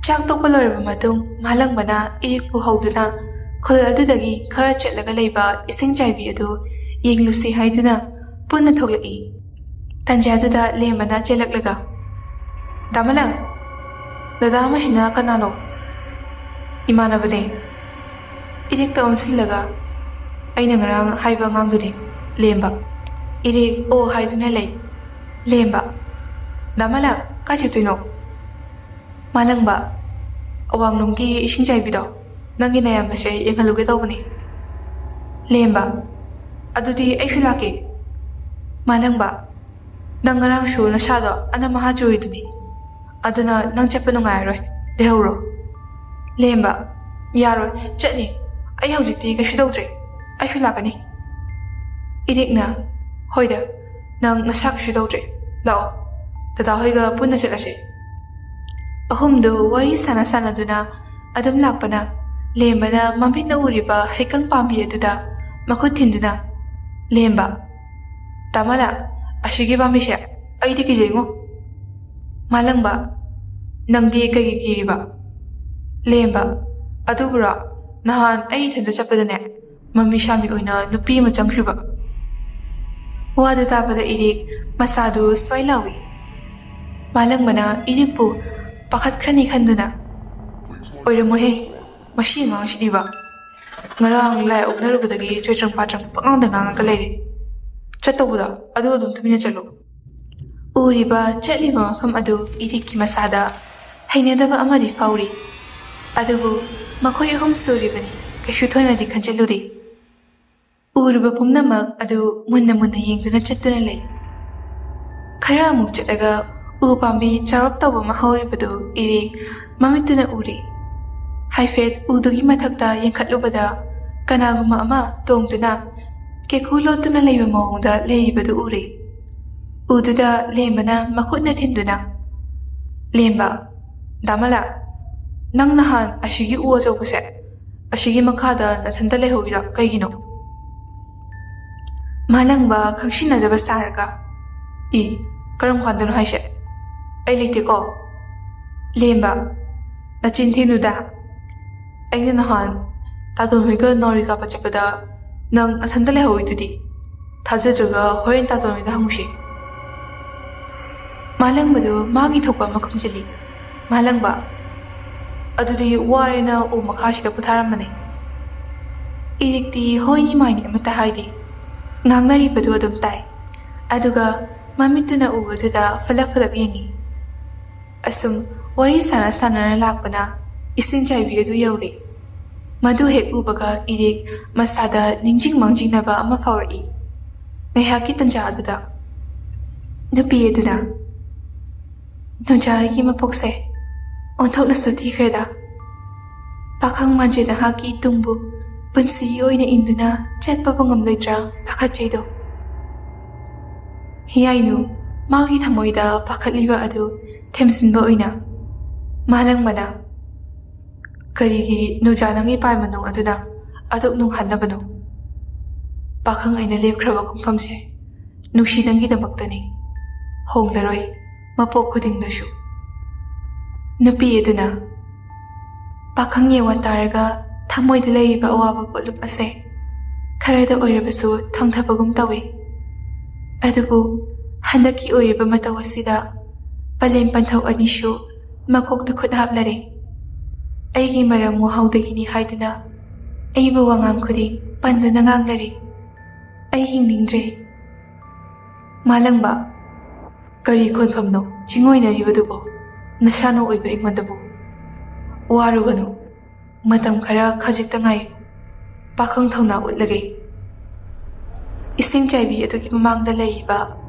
A: ꯆꯥꯛ ꯇꯣꯛꯄ ꯂꯣꯏꯔꯕ ꯃꯇꯨꯡ ꯃꯥꯂꯪꯕꯅ ꯏꯔꯤꯛꯄꯨ ꯍꯧꯗꯨꯅ ꯈꯨꯜ ꯑꯗꯨꯗꯒꯤ ꯈꯔ ꯆꯠꯂꯒ ꯂꯩꯕ ꯏꯁꯤꯡ ꯆꯥꯏꯕꯤ ꯑꯗꯨ ꯌꯦꯡꯂꯨꯁꯤ ꯍꯥꯏꯗꯨꯅ ꯄꯨꯟꯅ ꯊꯣꯛꯂꯛꯏ꯫ ꯇꯟꯖꯥꯗꯨꯗ ꯂꯦꯝꯕꯅ ꯆꯦꯜꯂꯛꯂꯒ, "ꯗꯥꯃꯂꯪ, ꯗꯗꯥ ꯑꯃꯁꯤꯅ ꯀꯅꯥꯅꯣ?" "ꯏꯃꯥꯟꯅꯕꯅꯦ." ꯏꯔꯤꯛꯇ ꯑꯣꯟꯁꯤꯜꯂꯒ, "ꯑꯩꯅ ꯉꯔꯥꯡ ꯍꯥꯏꯕ ꯑꯉꯥꯡꯗꯨꯅꯤ, ꯂꯦꯝꯕ." ꯏꯔꯤꯛ "ꯑꯣ" ꯍꯥꯏꯗꯨꯅ ꯂꯩ꯫ ꯂꯦꯝꯕ, "ꯗꯥꯃꯂꯪ, ꯀꯥꯏ ꯆꯠꯇꯣꯏꯅꯣ?" ꯃꯥꯂꯪꯕ, "ꯑꯋꯥꯡꯂꯣꯝꯒꯤ ꯏꯁꯤꯡ ꯆꯥꯏꯕꯤꯗꯣ, ꯅꯪꯒꯤ ꯅꯌꯥꯝꯕꯁꯦ ꯌꯦꯡꯍꯜꯂꯨꯒꯦ ꯇꯧꯕꯅꯤ." ꯂꯦꯝꯕ, "ꯑꯗꯨꯗꯤ ꯑꯩꯁꯨ ꯂꯥꯛꯀꯦ." ꯃꯥꯂꯪꯕ, "ꯅꯪ ꯉꯔꯥꯡꯁꯨ ꯅꯁꯥꯗꯣ ꯑꯅꯝ ꯑꯍꯥ ꯆꯨꯔꯤꯗꯨꯅꯤ. ꯑꯗꯨꯅ ꯅꯪ ꯆꯠꯄ ꯅꯨꯡꯉꯥꯏꯔꯔꯣꯏ. ꯂꯩꯍꯧꯔꯣ." ꯂꯦꯝꯕ, "ꯌꯥꯔꯣꯏ, ꯆꯠꯅꯤ. ꯑꯩ ꯍꯧꯖꯤꯛꯇꯤ ꯀꯩꯁꯨ ꯇꯧꯗ꯭ꯔꯦ. ꯑꯩꯁꯨ ꯂꯥꯛꯀꯅꯤ." ꯏꯔꯤꯛꯅ, "ꯍꯣꯏꯗ, ꯅꯪ ꯅꯁꯥ ꯀꯩꯁꯨ ꯇꯧꯗ꯭ꯔꯦ. ꯂꯥꯛꯑꯣ, ꯗꯗꯥ ꯍꯣꯏꯒ ꯄꯨꯟꯅ ꯆꯠꯂꯁꯤ." ꯑꯍꯨꯝꯗꯨ ꯋꯥꯔꯤ ꯁꯥꯟꯅꯗꯨꯅ ꯑꯗꯨꯝ ꯂꯥꯛꯄꯅ ꯂꯦꯝꯕꯅ ꯃꯃꯤꯠꯅ ꯎꯔꯤꯕ ꯍꯩꯀꯪ ꯄꯥꯝꯕꯤ ꯑꯗꯨꯗ ꯃꯈꯨꯠ ꯊꯤꯟꯗꯨꯅ, "ꯂꯦꯝꯕ, ꯗꯥꯃꯂꯪ, ꯑꯁꯤꯒꯤ ꯄꯥꯝꯕꯤꯁꯦ ꯑꯩꯗꯤ ꯀꯤꯖꯩꯉꯣ." ꯃꯥꯂꯪꯕ, "ꯅꯪꯗꯤ ꯀꯩꯒꯤ ꯀꯤꯔꯤꯕ?" ꯂꯦꯝꯕ, "ꯑꯗꯨꯕꯨꯔꯣ, ꯅꯍꯥꯟ ꯑꯩ ꯏꯊꯟꯇ ꯆꯠꯄꯗꯅꯦ, ꯃꯃꯤ ꯁꯥꯃꯤ ꯑꯣꯏꯅ ꯅꯨꯄꯤ ꯑꯃ ꯆꯪꯈ꯭ꯔꯤꯕ." ꯋꯥꯗꯨ ꯇꯥꯕꯗ ꯏꯔꯤꯛ ꯃꯁꯥꯗꯨ ꯁ꯭ꯋꯥꯏ ꯂꯥꯎꯏ꯫ ꯃꯥꯂꯪꯕꯅ ꯏꯔꯤꯛꯄꯨ ꯄꯥꯈꯠꯈ꯭ꯔꯅꯤ ꯈꯟꯗꯨꯅ, "ꯑꯣꯏꯔꯝꯃꯣꯏꯍꯦ, ꯃꯁꯤ ꯑꯉꯥꯡꯁꯤꯗꯤꯕ. ꯉꯔꯥꯡ ꯂꯥꯏ ꯑꯣꯛꯅꯔꯨꯕꯗꯒꯤ ꯆꯣꯏꯇ꯭ꯔꯪ ꯄꯥꯇ꯭ꯔꯪ ꯄꯪꯉꯥꯡꯗ ꯉꯥꯡꯉꯒ ꯂꯩꯔꯦ. ꯆꯠꯇꯧꯕꯗꯣ ꯑꯗꯨ ꯑꯗꯨꯝ ꯇꯨꯃꯤꯟꯅ ꯆꯠꯂꯨ." ꯎꯔꯤꯕ ꯆꯠꯂꯤꯕ ꯃꯐꯝ ꯑꯗꯨ ꯏꯔꯤꯛꯀꯤ ꯃꯁꯥꯗ ꯍꯩꯅꯗꯕ ꯑꯃꯗꯤ ꯐꯥꯎꯔꯤ꯫ ꯑꯗꯨꯕꯨ ꯃꯈꯣꯏ ꯑꯍꯨꯝ ꯁꯨꯔꯤꯕꯅꯤ, ꯀꯩꯁꯨ ꯊꯣꯏꯅꯗꯤ ꯈꯟꯖꯤꯜꯂꯨꯗꯦ꯫ ꯎꯔꯤꯕ ꯄꯨꯝꯅꯃꯛ ꯑꯗꯨ ꯃꯨꯟꯅ ꯃꯨꯟꯅ ꯌꯦꯡꯗꯨꯅ ꯆꯠꯇꯨꯅ ꯂꯩ꯫ ꯈꯔ ꯑꯃꯨꯛ ꯆꯠꯂꯒ ꯎ ꯄꯥꯝꯕꯤ ꯆꯥꯎꯔꯞ ꯇꯧꯕ ꯑꯃ ꯍꯧꯔꯤꯕꯗꯨ ꯏꯔꯤꯛ ꯃꯃꯤꯠꯇꯨꯅ ꯎꯔꯤ꯫ ꯍꯥꯏꯐꯦꯠ ꯎꯗꯨꯒꯤ ꯃꯊꯛꯇ ꯌꯦꯡꯈꯠꯂꯨꯕꯗ ꯀꯅꯥꯒꯨꯝꯕ ꯑꯃ ꯇꯣꯡꯗꯨꯅ ꯀꯦꯀꯨ ꯂꯣꯠꯇꯨꯅ ꯂꯩꯕ ꯃꯑꯣꯡꯗ ꯂꯩꯔꯤꯕꯗꯨ ꯎꯔꯤ꯫ ꯎꯗꯨꯗ ꯂꯦꯝꯕꯅ ꯃꯈꯨꯠꯅ ꯊꯤꯟꯗꯨꯅ, "ꯂꯦꯝꯕ, ꯗꯥꯃꯂꯪ, ꯅꯪ ꯅꯍꯥꯟ ꯑꯁꯤꯒꯤ ꯎ ꯑꯆꯧꯕꯁꯦ, ꯑꯁꯤꯒꯤ ꯃꯈꯥꯗ ꯅꯊꯟꯇ ꯂꯩꯍꯧꯔꯤꯗꯣ ꯀꯩꯒꯤꯅꯣ?" ꯃꯥꯂꯪꯕ ꯈꯪꯁꯤꯟꯅꯗꯕ ꯁꯥꯔꯒ, "ꯀꯔꯝ ꯀꯥꯟꯗꯅꯣ ꯍꯥꯏꯁꯦ? ꯑꯩ ꯂꯩꯇꯦꯀꯣ." ꯂꯦꯝꯕ, "ꯅꯆꯤꯟ ꯊꯤꯅꯨꯗ. ꯑꯩꯅ ꯅꯍꯥꯟ ꯇꯥꯇꯣꯟ ꯍꯣꯏꯒ ꯅꯥꯎꯔꯤ ꯀꯥꯞꯄ ꯆꯠꯄꯗ ꯅꯪ ꯅꯊꯟꯇ ꯂꯩꯍꯧꯔꯤꯗꯨꯗꯤ. ꯊꯥꯖꯗ꯭ꯔꯒ ꯍꯣꯔꯦꯟ ꯇꯥꯇꯣꯟ ꯍꯣꯏꯗ ꯍꯪꯉꯨꯁꯤ." ꯃꯥꯂꯪꯕꯗꯨ ꯃꯥꯒꯤ ꯊꯣꯛꯄ ꯑꯃ ꯈꯨꯝꯖꯤꯜꯂꯤ꯫ ꯃꯥꯂꯪꯕ, "ꯑꯗꯨꯗꯤ ꯋꯥꯔꯦꯅ ꯎ ꯃꯈꯥꯁꯤꯗ ꯄꯣꯊꯥꯔꯝꯕꯅꯤ." ꯏꯔꯤꯛꯇꯤ ꯍꯣꯏꯅꯤ ꯃꯥꯏꯅꯤ ꯑꯃꯠꯇ ꯍꯥꯏꯗꯦ꯫ ꯉꯥꯡꯅꯔꯤꯕꯗꯨ ꯑꯗꯨꯝ ꯇꯥꯏ꯫ ꯑꯗꯨꯒ ꯃꯃꯤꯠꯇꯨꯅ ꯎꯕꯗꯨꯗ ꯐꯂꯛ ꯌꯦꯡꯉꯤ꯫ ꯑꯁꯨꯝ ꯋꯥꯔꯤ ꯁꯥꯟꯅ ꯂꯥꯛꯄꯅ ꯏꯁꯤꯡ ꯆꯥꯏꯕꯤ ꯑꯗꯨ ꯌꯧꯔꯦ꯫ ꯃꯗꯨ ꯍꯦꯛ ꯎꯕꯒ ꯏꯔꯤꯛ ꯃꯁꯥꯗ ꯅꯤꯡꯖꯤꯡ ꯃꯥꯡꯖꯤꯡꯅꯕ ꯑꯃ ꯐꯥꯎꯔꯛꯏ꯫ ꯉꯥꯏꯍꯥꯛꯀꯤ ꯇꯟꯖꯥ ꯑꯗꯨꯗ ꯅꯨꯄꯤ ꯑꯗꯨꯅ "ꯅꯣꯖꯥ ꯑꯩꯒꯤ ꯃꯄꯣꯛꯁꯦ ꯑꯣꯟꯊꯣꯛꯅꯁꯨ ꯊꯤꯈ꯭ꯔꯦꯗ꯫ ꯄꯥꯈꯪ ꯃꯥꯟꯖꯦ ꯅꯍꯥꯛꯀꯤ ꯇꯨꯡꯕꯨ ꯄꯨꯟꯁꯤ ꯑꯣꯏꯅ ꯏꯟꯗꯨꯅ ꯆꯠꯄꯕꯨ ꯉꯝꯂꯣꯏꯗ꯭ꯔꯥ ꯄꯥꯈꯠꯆꯩꯗꯣ"꯫ ꯍꯤꯌꯥꯏꯅꯨ ꯃꯥꯒꯤ ꯊꯃꯣꯏꯗ ꯄꯥꯈꯠꯂꯤꯕ ꯑꯗꯨ ꯊꯦꯝꯖꯤꯟꯕ ꯑꯣꯏꯅ ꯃꯥꯂꯪꯕꯅ "ꯀꯔꯤꯒꯤ ꯅꯣꯖꯥ ꯅꯪꯒꯤ ꯄꯥꯏꯃꯅꯨꯡ ꯑꯗꯨꯅ ꯑꯗꯨꯛ ꯅꯨꯡꯍꯟꯅꯕꯅꯣ? ꯄꯥꯈꯪ ꯑꯩꯅ ꯂꯦꯞꯈ꯭ꯔꯕ ꯈꯣꯡꯐꯝꯁꯦ ꯅꯨꯡꯁꯤ ꯅꯪꯒꯤꯗꯃꯛꯇꯅꯤ, ꯍꯣꯡꯂꯔꯣꯏ ꯃꯄꯣꯛ ꯈꯨꯗꯤꯡꯗꯁꯨ"꯫ ꯅꯨꯄꯤ ꯑꯗꯨꯅ "ꯄꯥꯈꯪ ꯌꯦꯡꯋꯥ ꯇꯥꯔꯒ ꯊꯃꯣꯏꯗ ꯂꯩꯔꯤꯕ ꯑꯋꯥꯕ ꯄꯣꯠꯂꯨꯝ ꯑꯁꯦ ꯈꯔꯗ ꯑꯣꯏꯔꯕꯁꯨ ꯊꯪꯊꯕꯒꯨꯝ ꯇꯧꯏ꯫ ꯑꯗꯨꯕꯨ ꯍꯟꯗꯛꯀꯤ ꯑꯣꯏꯔꯤꯕ ꯃꯇꯧ ꯑꯁꯤꯗ ꯄꯂꯦꯝ ꯄꯟꯊꯧ ꯑꯅꯤꯁꯨ ꯃꯀꯣꯛꯇ ꯈꯨꯠ ꯍꯥꯞꯂꯔꯦ꯫ ꯑꯩꯒꯤ ꯃꯔꯝ ꯋꯥꯍꯧꯗꯒꯤꯅꯤ ꯍꯥꯏꯗꯨꯅ ꯑꯩꯕꯨ ꯋꯥꯉꯥꯡ ꯈꯨꯗꯤꯡ ꯄꯟꯗꯨꯅ ꯉꯥꯡꯂꯔꯦ꯫ ꯑꯩ ꯍꯤꯡꯅꯤꯡꯗ꯭ꯔꯦ꯫ ꯃꯥꯂꯪꯕ, ꯀꯔꯤ ꯈꯣꯟꯐꯝꯅꯣ ꯆꯤꯡꯑꯣꯏꯅꯔꯤꯕꯗꯨꯕꯣ ꯅꯁꯥꯅ ꯑꯣꯏꯕ ꯑꯩꯉꯣꯟꯗꯕꯨ? ꯋꯥꯔꯨꯒꯅꯨ, ꯃꯇꯝ ꯈꯔ ꯈꯖꯤꯛꯇ ꯉꯥꯏꯌꯨ, ꯄꯥꯈꯪ ꯊꯧꯅꯥ ꯎꯠꯂꯒꯦ꯫ ꯏꯁꯤꯡ ꯆꯥꯏꯕꯤ ꯑꯗꯨꯒꯤ ꯃꯃꯥꯡꯗ ꯂꯩꯔꯤꯕ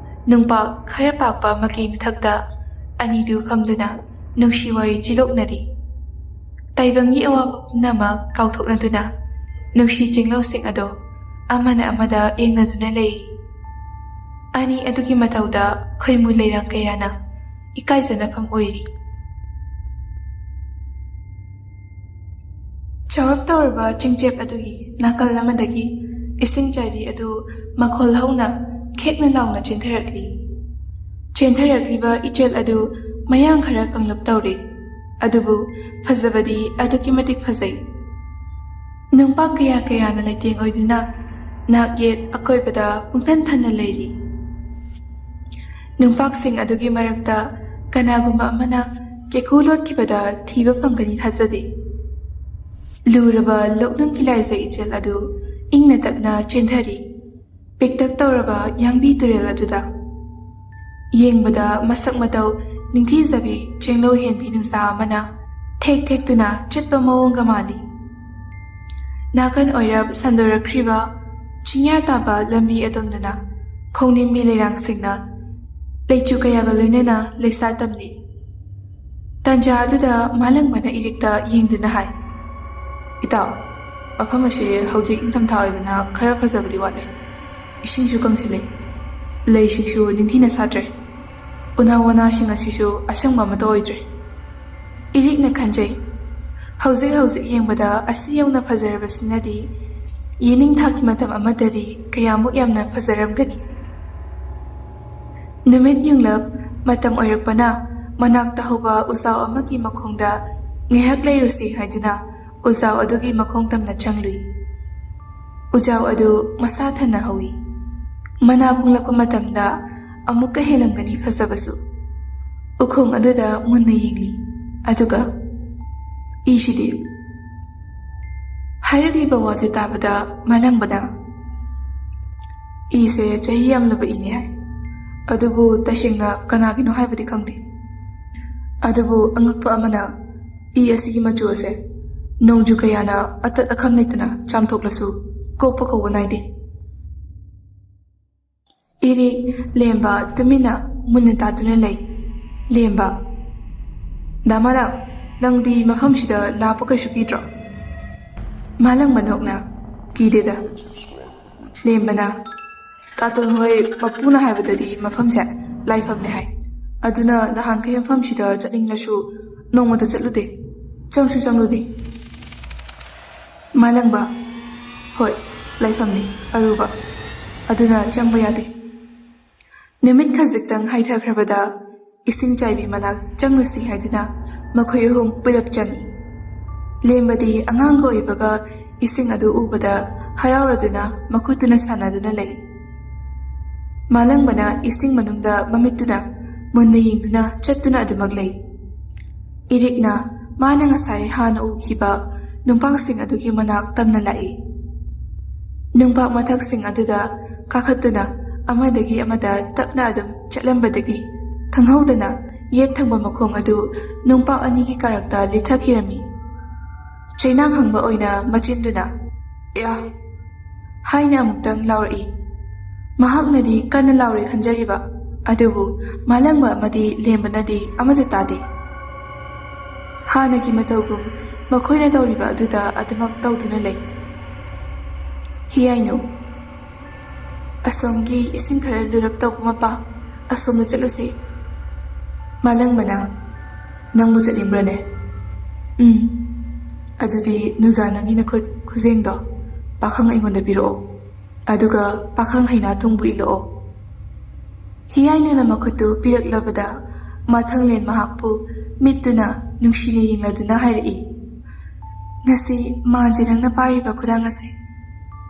A: ꯅꯨꯡꯄꯥꯛ ꯈꯔ ꯄꯥꯛꯄ ꯃꯀꯤ ꯃꯊꯛꯇ ꯑꯅꯤꯗꯨ ꯐꯝꯗꯨꯅ ꯅꯨꯡꯁꯤ ꯋꯥꯔꯤ ꯆꯤꯂꯣꯛꯅꯔꯤ꯫ ꯇꯥꯏꯕꯪꯒꯤ ꯑꯋꯥꯕ ꯄꯨꯝꯅꯃꯛ ꯀꯥꯎꯊꯣꯛꯅꯗꯨꯅ ꯅꯨꯡꯁꯤ ꯆꯤꯡꯂꯧꯁꯤꯡ ꯑꯗꯣ ꯑꯃꯅ ꯑꯃꯗ ꯌꯦꯡꯅꯗꯨꯅ ꯂꯩꯔꯤ꯫ ꯑꯅꯤ ꯑꯗꯨꯒꯤ ꯃꯇꯧꯗ ꯈꯣꯏꯃꯨ ꯂꯩꯔꯥꯡ ꯀꯌꯥꯅ ꯏꯀꯥꯏꯖꯅꯐꯝ ꯑꯣꯏꯔꯤ꯫ ꯆꯥꯎꯔꯞ ꯇꯧꯔꯕ ꯆꯤꯡꯆꯦꯞ ꯑꯗꯨꯒꯤ ꯅꯥꯀꯜ ꯑꯃꯗꯒꯤ ꯏꯁꯤꯡ ꯆꯥꯏꯕꯤ ꯑꯗꯨ ꯃꯈꯣꯜ ꯍꯧꯅ ꯈꯦꯛꯅ ꯂꯥꯎꯅ ꯆꯦꯟꯊꯔꯛꯂꯤ꯫ ꯆꯦꯟꯊꯔꯛꯂꯤꯕ ꯏꯆꯦꯜ ꯑꯗꯨ ꯃꯌꯥꯡ ꯈꯔ ꯀꯪꯂꯞ ꯇꯧꯔꯦ, ꯑꯗꯨꯕꯨ ꯐꯖꯕꯗꯤ ꯑꯗꯨꯛꯀꯤ ꯃꯇꯤꯛ ꯐꯖꯩ꯫ ꯅꯨꯡꯄꯥꯛ ꯀꯌꯥꯅ ꯂꯩꯇꯦꯡ ꯑꯣꯏꯗꯨꯅ ꯅꯥꯛ ꯌꯦꯠ ꯑꯀꯣꯏꯕꯗ ꯄꯨꯡꯊꯟ ꯊꯟꯅ ꯂꯩꯔꯤ꯫ ꯅꯨꯡꯄꯥꯛꯁꯤꯡ ꯑꯗꯨꯒꯤ ꯃꯔꯛꯇ ꯀꯅꯥꯒꯨꯝꯕ ꯑꯃꯅ ꯀꯦꯀꯨ ꯂꯣꯠꯈꯤꯕꯗ ꯊꯤꯕ ꯐꯪꯒꯅꯤ ꯊꯥꯖꯗꯦ꯫ ꯂꯨꯔꯕ ꯂꯣꯛꯅꯨꯡꯒꯤ ꯂꯥꯏꯖ ꯏꯆꯦꯜ ꯑꯗꯨ ꯏꯪꯅ ꯇꯞꯅ ꯆꯦꯟꯊꯔꯤ ꯄꯤꯛꯇꯛ ꯇꯧꯔꯕ ꯌꯥꯡꯕꯤ ꯇꯨꯔꯦꯜ ꯑꯗꯨꯗ꯫ ꯌꯦꯡꯕꯗ ꯃꯁꯛ ꯃꯇꯧ ꯅꯤꯡꯊꯤꯖꯕꯤ ꯆꯦꯡꯂꯧ ꯍꯦꯟꯕꯤ ꯅꯨꯡꯁꯥ ꯑꯃꯅ ꯊꯦꯛ ꯊꯦꯛꯇꯨꯅ ꯆꯠꯄ ꯃꯑꯣꯡꯒ ꯃꯥꯜꯂꯤ꯫ ꯅꯥꯀꯟ ꯑꯣꯏꯔꯞ ꯁꯟꯗꯣꯔꯛꯈ꯭ꯔꯤꯕ ꯆꯤꯡꯌꯥ ꯇꯥꯕ ꯂꯝꯕꯤ ꯑꯗꯣꯝꯗꯅ ꯈꯣꯡꯅꯤꯡꯕꯤ ꯂꯩꯔꯥꯡꯁꯤꯡꯅ ꯂꯩꯆꯨ ꯀꯌꯥꯒ ꯂꯣꯏꯅꯅ ꯂꯩꯁꯥ ꯇꯝꯂꯤ꯫ ꯇꯟꯖꯥ ꯑꯗꯨꯗ ꯃꯥꯂꯪꯕꯅ ꯏꯔꯤꯛꯇ ꯌꯦꯡꯗꯨꯅ ꯍꯥꯏ, "ꯏꯇꯥꯎ, ꯃꯐꯝ ꯑꯁꯤ ꯍꯧꯖꯤꯛ ꯅꯤꯡꯊꯝꯊꯥ ꯑꯣꯏꯕꯅ ꯈꯔ ꯐꯖꯕꯗꯤ ꯋꯥꯠꯂꯦ꯫ ꯏꯁꯤꯡꯁꯨ ꯀꯪꯁꯤꯜꯂꯦ, ꯂꯩꯁꯤꯡꯁꯨ ꯅꯤꯡꯊꯤꯅ ꯁꯥꯠꯇ꯭ꯔꯦ, ꯎꯅꯥ ꯋꯥꯅꯥꯁꯤꯡ ꯑꯁꯤꯁꯨ ꯑꯁꯪꯕ ꯑꯃꯠꯇ ꯑꯣꯏꯗ꯭ꯔꯦ"꯫ ꯏꯔꯤꯛꯅ ꯈꯟꯖꯩ, ꯍꯧꯖꯤꯛ ꯌꯦꯡꯕꯗ ꯑꯁꯤ ꯌꯧꯅ ꯐꯖꯔꯕꯁꯤꯅꯗꯤ ꯌꯦꯅꯤꯡꯊꯥꯒꯤ ꯃꯇꯝ ꯑꯃꯗꯗꯤ ꯀꯌꯥꯃꯨꯛ ꯌꯥꯝꯅ ꯐꯖꯔꯝꯒꯅꯤ꯫ ꯅꯨꯃꯤꯠ ꯌꯨꯡꯂꯞ ꯃꯇꯝ ꯑꯣꯏꯔꯛꯄꯅ ꯃꯅꯥꯛꯇ ꯍꯧꯕ ꯎꯖꯥꯎ ꯑꯃꯒꯤ ꯃꯈꯣꯡꯗ ꯉꯥꯏꯍꯥꯛ ꯂꯩꯔꯨꯁꯤ ꯍꯥꯏꯗꯨꯅ ꯎꯖꯥꯎ ꯑꯗꯨꯒꯤ ꯃꯈꯣꯡ ꯇꯝꯅ ꯆꯪꯂꯨꯏ꯫ ꯎꯖꯥꯎ ꯑꯗꯨ ꯃꯁꯥ ꯊꯟꯅ ꯍꯧꯏ꯫ ꯃꯅꯥ ꯄꯨꯡꯂꯛꯄ ꯃꯇꯝꯗ ꯑꯃꯨꯛꯀ ꯍꯦꯜꯂꯝꯒꯅꯤ ꯐꯖꯕꯁꯨ꯫ ꯎꯈꯣꯡ ꯑꯗꯨꯗ ꯃꯨꯟꯅ ꯌꯦꯡꯂꯤ, ꯑꯗꯨꯒ "ꯏꯁꯤꯗꯤ"꯫ ꯍꯥꯏꯔꯛꯂꯤꯕ ꯋꯥꯗꯨ ꯇꯥꯕꯗ ꯃꯥꯂꯪꯕꯅ "ꯏꯁꯦ ꯆꯍꯤ ꯌꯥꯝꯂꯕ ꯏꯅꯤ ꯍꯥꯏ, ꯑꯗꯨꯕꯨ ꯇꯁꯦꯡꯅ ꯀꯅꯥꯒꯤꯅꯣ ꯍꯥꯏꯕꯗꯤ ꯈꯪꯗꯦ꯫ ꯑꯗꯨꯕꯨ ꯑꯉꯛꯄ ꯑꯃꯅ ꯏ ꯑꯁꯤꯒꯤ ꯃꯆꯨ ꯑꯁꯦ ꯅꯣꯡꯖꯨ ꯀꯌꯥꯅ ꯑꯇꯠ ꯑꯈꯝ ꯂꯩꯇꯅ ꯆꯥꯝꯊꯣꯛꯂꯁꯨ ꯀꯣꯛꯄ ꯀꯧꯕ ꯅꯥꯏꯗꯦ"꯫ ꯏꯔꯤꯛ ꯂꯦꯝꯕ ꯇꯨꯃꯤꯟꯅ ꯃꯨꯟꯅ ꯇꯥꯗꯨꯅ ꯂꯩ꯫ ꯂꯦꯝꯕ: "ꯗꯥ ꯃꯥꯂꯪ, ꯅꯪꯗꯤ ꯃꯐꯝꯁꯤꯗ ꯂꯥꯛꯄ ꯀꯩꯁꯨ ꯀꯤꯗ꯭ꯔꯣ"꯫ ꯃꯥꯂꯪꯕ ꯅꯣꯛꯅ "ꯀꯤꯗꯦꯗ"꯫ ꯂꯦꯝꯕꯅ "ꯇꯥꯇꯣꯟ ꯍꯣꯏ ꯃꯄꯨꯅ ꯍꯥꯏꯕꯗꯗꯤ ꯃꯐꯝꯁꯦ ꯂꯥꯏꯐꯝꯅꯦ ꯍꯥꯏ, ꯑꯗꯨꯅ ꯅꯍꯥꯟꯈꯩ ꯃꯐꯝꯁꯤꯗ ꯆꯠꯅꯤꯡꯂꯁꯨ ꯅꯣꯡꯃꯇ ꯆꯠꯂꯨꯗꯦ, ꯆꯪꯁꯨ ꯆꯪꯂꯨꯗꯦ"꯫ ꯃꯥꯂꯪꯕ: "ꯍꯣꯏ, ꯂꯥꯏꯐꯝꯅꯤ ꯑꯔꯨꯕ, ꯑꯗꯨꯅ ꯆꯪꯕ ꯌꯥꯗꯦ"꯫ ꯅꯨꯃꯤꯠ ꯈꯖꯤꯛꯇꯪ ꯍꯥꯏꯊꯈ꯭ꯔꯕꯗ ꯏꯁꯤꯡ ꯆꯥꯏꯕꯤ ꯃꯅꯥꯛ ꯆꯪꯂꯨꯁꯤ ꯍꯥꯏꯗꯨꯅ ꯃꯈꯣꯏ ꯑꯍꯨꯝ ꯄꯨꯂꯞ ꯆꯪꯏ꯫ ꯂꯦꯝꯕꯗꯤ ꯑꯉꯥꯡꯒ ꯑꯣꯏꯕꯒ ꯏꯁꯤꯡ ꯑꯗꯨ ꯎꯕꯗ ꯍꯔꯥꯎꯔꯗꯨꯅ ꯃꯈꯨꯠꯇꯨꯅ ꯁꯥꯟꯅꯗꯨꯅ ꯂꯩ꯫ ꯃꯥꯂꯪꯕꯅ ꯏꯁꯤꯡ ꯃꯅꯨꯡꯗ ꯃꯃꯤꯠꯇꯨꯅ ꯃꯨꯟꯅ ꯌꯦꯡꯗꯨꯅ ꯆꯠꯇꯨꯅ ꯑꯗꯨꯃꯛ ꯂꯩ꯫ ꯏꯔꯤꯛꯅ ꯃꯥꯅ ꯉꯁꯥꯏ ꯍꯥꯟꯅ ꯎꯈꯤꯕ ꯅꯨꯡꯄꯥꯛꯁꯤꯡ ꯑꯗꯨꯒꯤ ꯃꯅꯥꯛ ꯇꯝꯅ ꯂꯥꯛꯏ꯫ ꯅꯨꯡꯄꯥꯛ ꯃꯊꯛꯁꯤꯡ ꯑꯗꯨꯗ ꯀꯥꯈꯠꯇꯨꯅ ꯑꯃꯗꯒꯤ ꯑꯃꯗ ꯇꯞꯅ ꯑꯗꯨꯝ ꯆꯠꯂꯝꯕꯗꯒꯤ ꯈꯪꯍꯧꯗꯅ ꯌꯦꯠ ꯊꯪꯕ ꯃꯈꯣꯡ ꯑꯗꯨ ꯅꯨꯡꯄꯥꯛ ꯑꯅꯤꯒꯤ ꯀꯥꯔꯛꯇ ꯂꯤꯊꯈꯤꯔꯝꯃꯤ꯫ ꯆꯩꯅꯥꯡ ꯍꯪꯕ ꯑꯣꯏꯅ ꯃꯆꯤꯟꯗꯨꯅ "ꯌꯥ" ꯍꯥꯏꯅ ꯑꯃꯨꯛꯇꯪ ꯂꯥꯎꯔꯛꯏ꯫ ꯃꯍꯥꯛꯅꯗꯤ ꯀꯟꯅ ꯂꯥꯎꯔꯦ ꯈꯟꯖꯔꯤꯕ, ꯑꯗꯨꯕꯨ ꯃꯥꯂꯪꯕ ꯑꯃꯗꯤ ꯂꯦꯝꯕꯅꯗꯤ ꯑꯃꯠꯇ ꯇꯥꯗꯦ꯫ ꯍꯥꯟꯅꯒꯤ ꯃꯇꯧꯒꯨꯝ ꯃꯈꯣꯏꯅ ꯇꯧꯔꯤꯕ ꯑꯗꯨꯗ ꯑꯗꯨꯃꯛ ꯇꯧꯗꯨꯅ ꯂꯩ꯫ ꯍꯤꯌꯥꯏꯅꯨ, ꯑꯁꯣꯝꯒꯤ ꯏꯁꯤꯡ ꯈꯔ ꯂꯨꯔꯞ ꯇꯧꯕ ꯃꯄꯥ, ꯑꯁꯣꯝꯗ ꯆꯠꯂꯨꯁꯦ꯫ ꯃꯥꯂꯪꯕꯅ "ꯅꯪꯕꯨ ꯆꯠꯅꯤꯡꯕ꯭ꯔꯅꯦ? ꯑꯗꯨꯗꯤ ꯅꯨꯖꯥ ꯅꯪꯒꯤ ꯅꯈꯨꯠ ꯈꯨꯖꯦꯡꯗꯣ ꯄꯥꯈꯪ ꯑꯩꯉꯣꯟꯗ ꯄꯤꯔꯛꯑꯣ, ꯑꯗꯨꯒ ꯄꯥꯈꯪ ꯍꯩꯅꯥꯊꯨꯡꯕꯨ ꯏꯜꯂꯛꯑꯣ꯫ ꯍꯤꯌꯥꯏꯅꯨꯅ ꯃꯈꯨꯠꯇꯨ ꯄꯤꯔꯛꯂꯕꯗ ꯃꯊꯪꯂꯦꯟ ꯃꯍꯥꯛꯄꯨ ꯃꯤꯠꯇꯨꯅ ꯅꯨꯡꯁꯤꯅ ꯌꯦꯡꯂꯗꯨꯅ ꯍꯥꯏꯔꯛꯏ, "ꯉꯁꯤ ꯃꯥꯟꯁꯦ ꯅꯪꯅ ꯄꯥꯏꯔꯤꯕ ꯈꯨꯗꯥꯡ ꯑꯁꯦ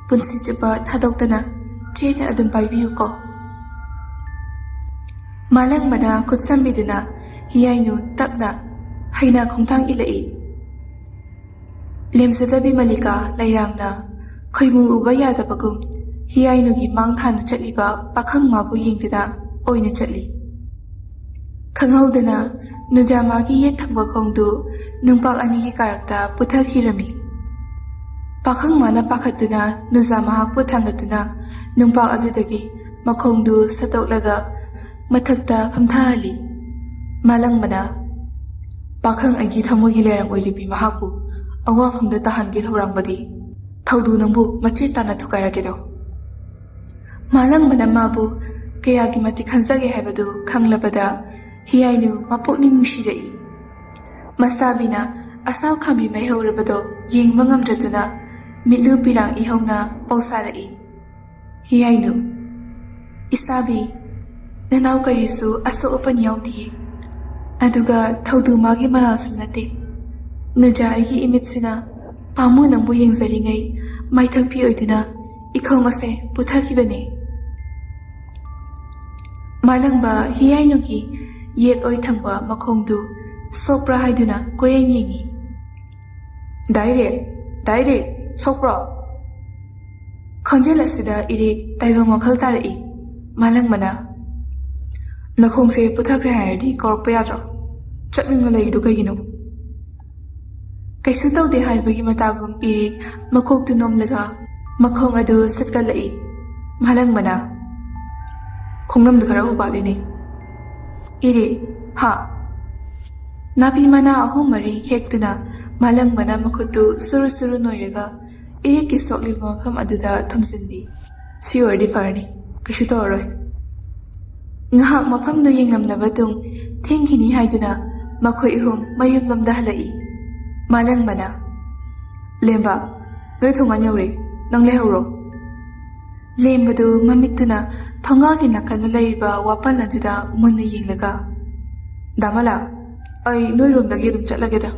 A: ꯄꯨꯟꯁꯤ ꯆꯨꯞꯄ ꯊꯥꯗꯣꯛꯇꯅ ꯆꯦꯠꯅ ꯑꯗꯨꯝ ꯄꯥꯏꯕꯤꯌꯨꯀꯣ." ꯃꯥꯂꯪꯕꯅ ꯈꯨꯠ ꯁꯝꯕꯤꯗꯨꯅ ꯍꯤꯌꯥꯏꯅꯨ ꯇꯞꯅ ꯍꯩꯅꯥ ꯈꯣꯡꯊꯥꯡ ꯏꯜꯂꯛꯏ꯫ ꯂꯦꯝꯖꯗꯕꯤ ꯃꯜꯂꯤꯀꯥ ꯂꯩꯔꯥꯡꯅ ꯈꯣꯏꯃꯨ ꯎꯕ ꯌꯥꯗꯕꯒꯨꯝ ꯍꯤꯌꯥꯏꯅꯨꯒꯤ ꯃꯥꯡ ꯊꯥꯅ ꯆꯠꯂꯤꯕ ꯄꯥꯈꯪ ꯃꯥꯕꯨ ꯌꯦꯡꯗꯨꯅ ꯑꯣꯏꯅ ꯆꯠꯂꯤ꯫ ꯈꯪꯍꯧꯗꯅ ꯅꯨꯖꯥꯃꯥꯒꯤ ꯌꯦꯠ ꯊꯪꯕ ꯈꯣꯡꯗꯨ ꯅꯨꯡꯄꯥꯛ ꯑꯅꯤꯒꯤ ꯀꯥꯔꯛꯇ ꯄꯨꯊꯈꯤꯔꯝꯃꯤ꯫ ꯄꯥꯈꯪ ꯃꯥꯅ ꯄꯥꯈꯠꯇꯨꯅ ꯅꯨꯖꯥ ꯃꯍꯥꯛꯄꯨ ꯊꯥꯡꯒꯠꯇꯨꯅ ꯅꯨꯡꯄꯥꯛ ꯑꯗꯨꯗꯒꯤ ꯃꯈꯣꯡꯗꯨ ꯁꯠꯇꯣꯛꯂꯒ ꯃꯊꯛꯇ ꯐꯝꯊꯍꯜꯂꯤ꯫ ꯃꯥꯂꯪꯕꯅ "ꯄꯥꯈꯪ ꯑꯩꯒꯤ ꯊꯃꯣꯏꯒꯤ ꯂꯩꯔꯪ ꯑꯣꯏꯔꯤꯕꯤ ꯃꯍꯥꯛꯄꯨ ꯑꯋꯥꯐꯝꯗ ꯇꯥꯍꯟꯒꯦ ꯊꯧꯔꯥꯡꯕꯗꯤ ꯊꯧꯗꯨ ꯅꯪꯕꯨ ꯃꯆꯦꯠ ꯇꯥꯅ ꯊꯨꯒꯥꯏꯔꯒꯦꯗꯣ." ꯃꯥꯂꯪꯕꯅ ꯃꯥꯕꯨ ꯀꯌꯥꯒꯤ ꯃꯇꯤꯛ ꯈꯟꯖꯒꯦ ꯍꯥꯏꯕꯗꯨ ꯈꯪꯂꯕꯗ ꯍꯤꯌꯥꯏꯅꯨ ꯃꯄꯨꯛꯅꯤꯡ ꯅꯨꯡꯁꯤꯔꯛꯏ꯫ ꯃꯁꯥꯕꯤꯅ ꯑꯁꯥꯎ ꯈꯥꯝꯕꯤ ꯃꯩꯍꯧꯔꯕꯗꯣ ꯌꯦꯡꯕ ꯉꯝꯗ꯭ꯔꯗꯨꯅ ꯃꯤꯠꯂꯨ ꯄꯤꯔꯥꯡ ꯏꯍꯧꯅ ꯄꯧꯁꯥꯔꯛꯏ꯫ "ꯍꯤꯌꯥꯏꯅꯨ, ꯏꯁꯥꯕꯤ, ꯅꯅꯥꯎ ꯀꯔꯤꯁꯨ ꯑꯁꯣꯛ ꯑꯄꯟ ꯌꯥꯎꯗꯤꯌꯦ, ꯑꯗꯨꯒ ꯊꯧꯗꯨ ꯃꯥꯒꯤ ꯃꯔꯥꯜꯁꯨ ꯅꯠꯇꯦ꯫ ꯅꯨꯖꯥ ꯑꯩꯒꯤ ꯏꯃꯤꯠꯁꯤꯅ ꯄꯥꯝꯃꯨ ꯅꯪꯕꯨ ꯌꯦꯡꯖꯔꯤꯉꯩ ꯃꯥꯏꯊꯛꯄꯤ ꯑꯣꯏꯗꯨꯅ ꯏꯈꯣꯡ ꯑꯁꯦ ꯄꯨꯊꯈꯤꯕꯅꯦ." ꯃꯥꯂꯪꯕ ꯍꯤꯌꯥꯏꯅꯨꯒꯤ ꯌꯦꯠ ꯑꯣꯏ ꯊꯪꯕ ꯃꯈꯣꯡꯗꯨ ꯁꯣꯛꯄ꯭ꯔꯥ ꯍꯥꯏꯗꯨꯅ ꯀꯣꯏꯌꯦꯡ ꯌꯦꯡꯏ꯫ "ꯗꯥꯏꯔꯦꯛ ꯁꯣꯛꯄ꯭ꯔꯣ?" ꯈꯣꯟꯖꯦꯜ ꯑꯁꯤꯗ ꯏꯔꯦꯛ ꯇꯥꯏꯕꯪ ꯋꯥꯈꯜ ꯇꯥꯔꯛꯏ꯫ ꯃꯥꯂꯪꯕꯅ "ꯅꯈꯣꯡꯁꯦ ꯄꯨꯊꯈ꯭ꯔꯦ ꯍꯥꯏꯔꯗꯤ ꯀꯧꯔꯛꯄ ꯌꯥꯗ꯭ꯔꯣ? ꯆꯠꯅꯤꯡꯅ ꯂꯩꯔꯤꯗꯨ ꯀꯩꯒꯤꯅꯣ?" ꯀꯩꯁꯨ ꯇꯧꯗꯦ ꯍꯥꯏꯕꯒꯤ ꯃꯇꯥꯒꯨꯝ ꯏꯔꯦꯛ ꯃꯀꯣꯛꯇꯨ ꯅꯣꯝꯂꯒ ꯃꯈꯣꯡ ꯑꯗꯨ ꯁꯠꯀꯠꯂꯛꯏ꯫ ꯃꯥꯂꯪꯕꯅ "ꯈꯣꯡꯅꯝꯗ ꯈꯔ ꯎꯄꯥꯠꯂꯤꯅꯦ." "ꯏꯔꯦꯛ, ꯍꯥ?" ꯅꯥꯄꯤ ꯃꯅꯥ 3-4 ꯍꯦꯛꯇꯨꯅ ꯃꯥꯂꯪꯕꯅ ꯃꯈꯨꯠꯇꯨ ꯁꯨꯔꯨ ꯁꯨꯔꯨ ꯅꯣꯏꯔꯒ ꯏꯔꯦꯛꯀꯤ ꯁꯣꯛꯂꯤꯕ ꯃꯐꯝ ꯑꯗꯨꯗ ꯊꯨꯝꯖꯤꯟꯕꯤ꯫ "ꯁꯤ ꯑꯣꯏꯔꯗꯤ ꯐꯔꯅꯤ, ꯀꯩꯁꯨ ꯇꯧꯔꯔꯣꯏ." ꯉꯍꯥꯛ ꯃꯐꯝꯗꯨ ꯌꯦꯡꯂꯝꯂꯕ ꯇꯨꯡ ꯊꯦꯡꯈꯤꯅꯤ ꯍꯥꯏꯗꯨꯅ ꯃꯈꯣꯏ ꯑꯍꯨꯝ ꯃꯌꯨꯝꯂꯣꯝꯗ ꯍꯜꯂꯛꯏ꯫ ꯃꯥꯂꯪꯕꯅ "ꯂꯦꯝꯕ, ꯅꯣꯏ ꯊꯣꯡꯒꯥꯟ ꯌꯧꯔꯦ, ꯅꯪ ꯂꯩꯍꯧꯔꯣ." ꯂꯦꯝꯕꯗꯨ ꯃꯃꯤꯠꯇꯨꯅ ꯊꯣꯡꯒꯥꯜꯒꯤ ꯅꯥꯀꯟꯗ ꯂꯩꯔꯤꯕ ꯋꯥꯄꯜ ꯑꯗꯨꯗ ꯃꯨꯟꯅ ꯌꯦꯡꯂꯒ "ꯗꯥꯃꯂꯥ, ꯑꯩ ꯅꯣꯏꯔꯣꯝꯗꯒꯤ ꯑꯗꯨꯝ ꯆꯠꯂꯒꯦꯗ."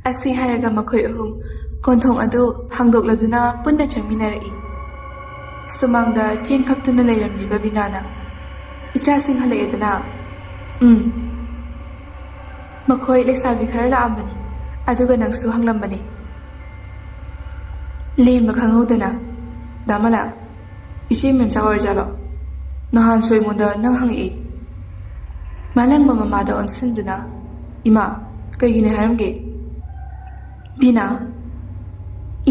A: ꯑꯁꯤ ꯍꯥꯏꯔꯒ ꯃꯈꯣꯏ ꯑꯍꯨꯝ ꯀꯣꯟꯊꯣꯡ ꯑꯗꯨ ꯍꯥꯡꯗꯣꯛꯂꯗꯨꯅ ꯄꯨꯟꯅ ꯆꯪꯃꯤꯟꯅꯔꯛꯏ꯫ ꯁꯨꯃꯥꯡꯗ ꯆꯦꯡ ꯈꯞꯇꯨꯅ ꯂꯩꯔꯝꯂꯤꯕ ꯕꯤꯅꯥꯅ "ꯏꯆꯥꯁꯤꯡ ꯍꯜꯂꯛꯑꯦꯗꯅ?" "ꯃꯈꯣꯏ ꯂꯩꯁꯥꯕꯤ ꯈꯔ ꯂꯥꯛꯑꯝꯕꯅꯤ, ꯑꯗꯨꯒ ꯅꯪꯁꯨ ꯍꯪꯂꯝꯕꯅꯤ." ꯂꯦꯝꯕ ꯈꯪꯍꯧꯗꯅ "ꯗꯥꯃꯂꯥ, ꯏꯆꯦ ꯃꯦꯝꯆꯥ ꯑꯣꯏꯔꯖꯥꯠꯂꯣ? ꯅꯍꯥꯟꯁꯨ ꯑꯩꯉꯣꯟꯗ ꯅꯪ ꯍꯪꯉꯛꯏ." ꯃꯥꯂꯪꯕ ꯃꯃꯥꯗ ꯑꯣꯟꯁꯤꯟꯗꯨꯅ "ꯏꯃꯥ, ꯀꯩꯒꯤꯅꯦ ꯍꯥꯏꯔꯝꯒꯦ?" ꯕꯤꯅꯥ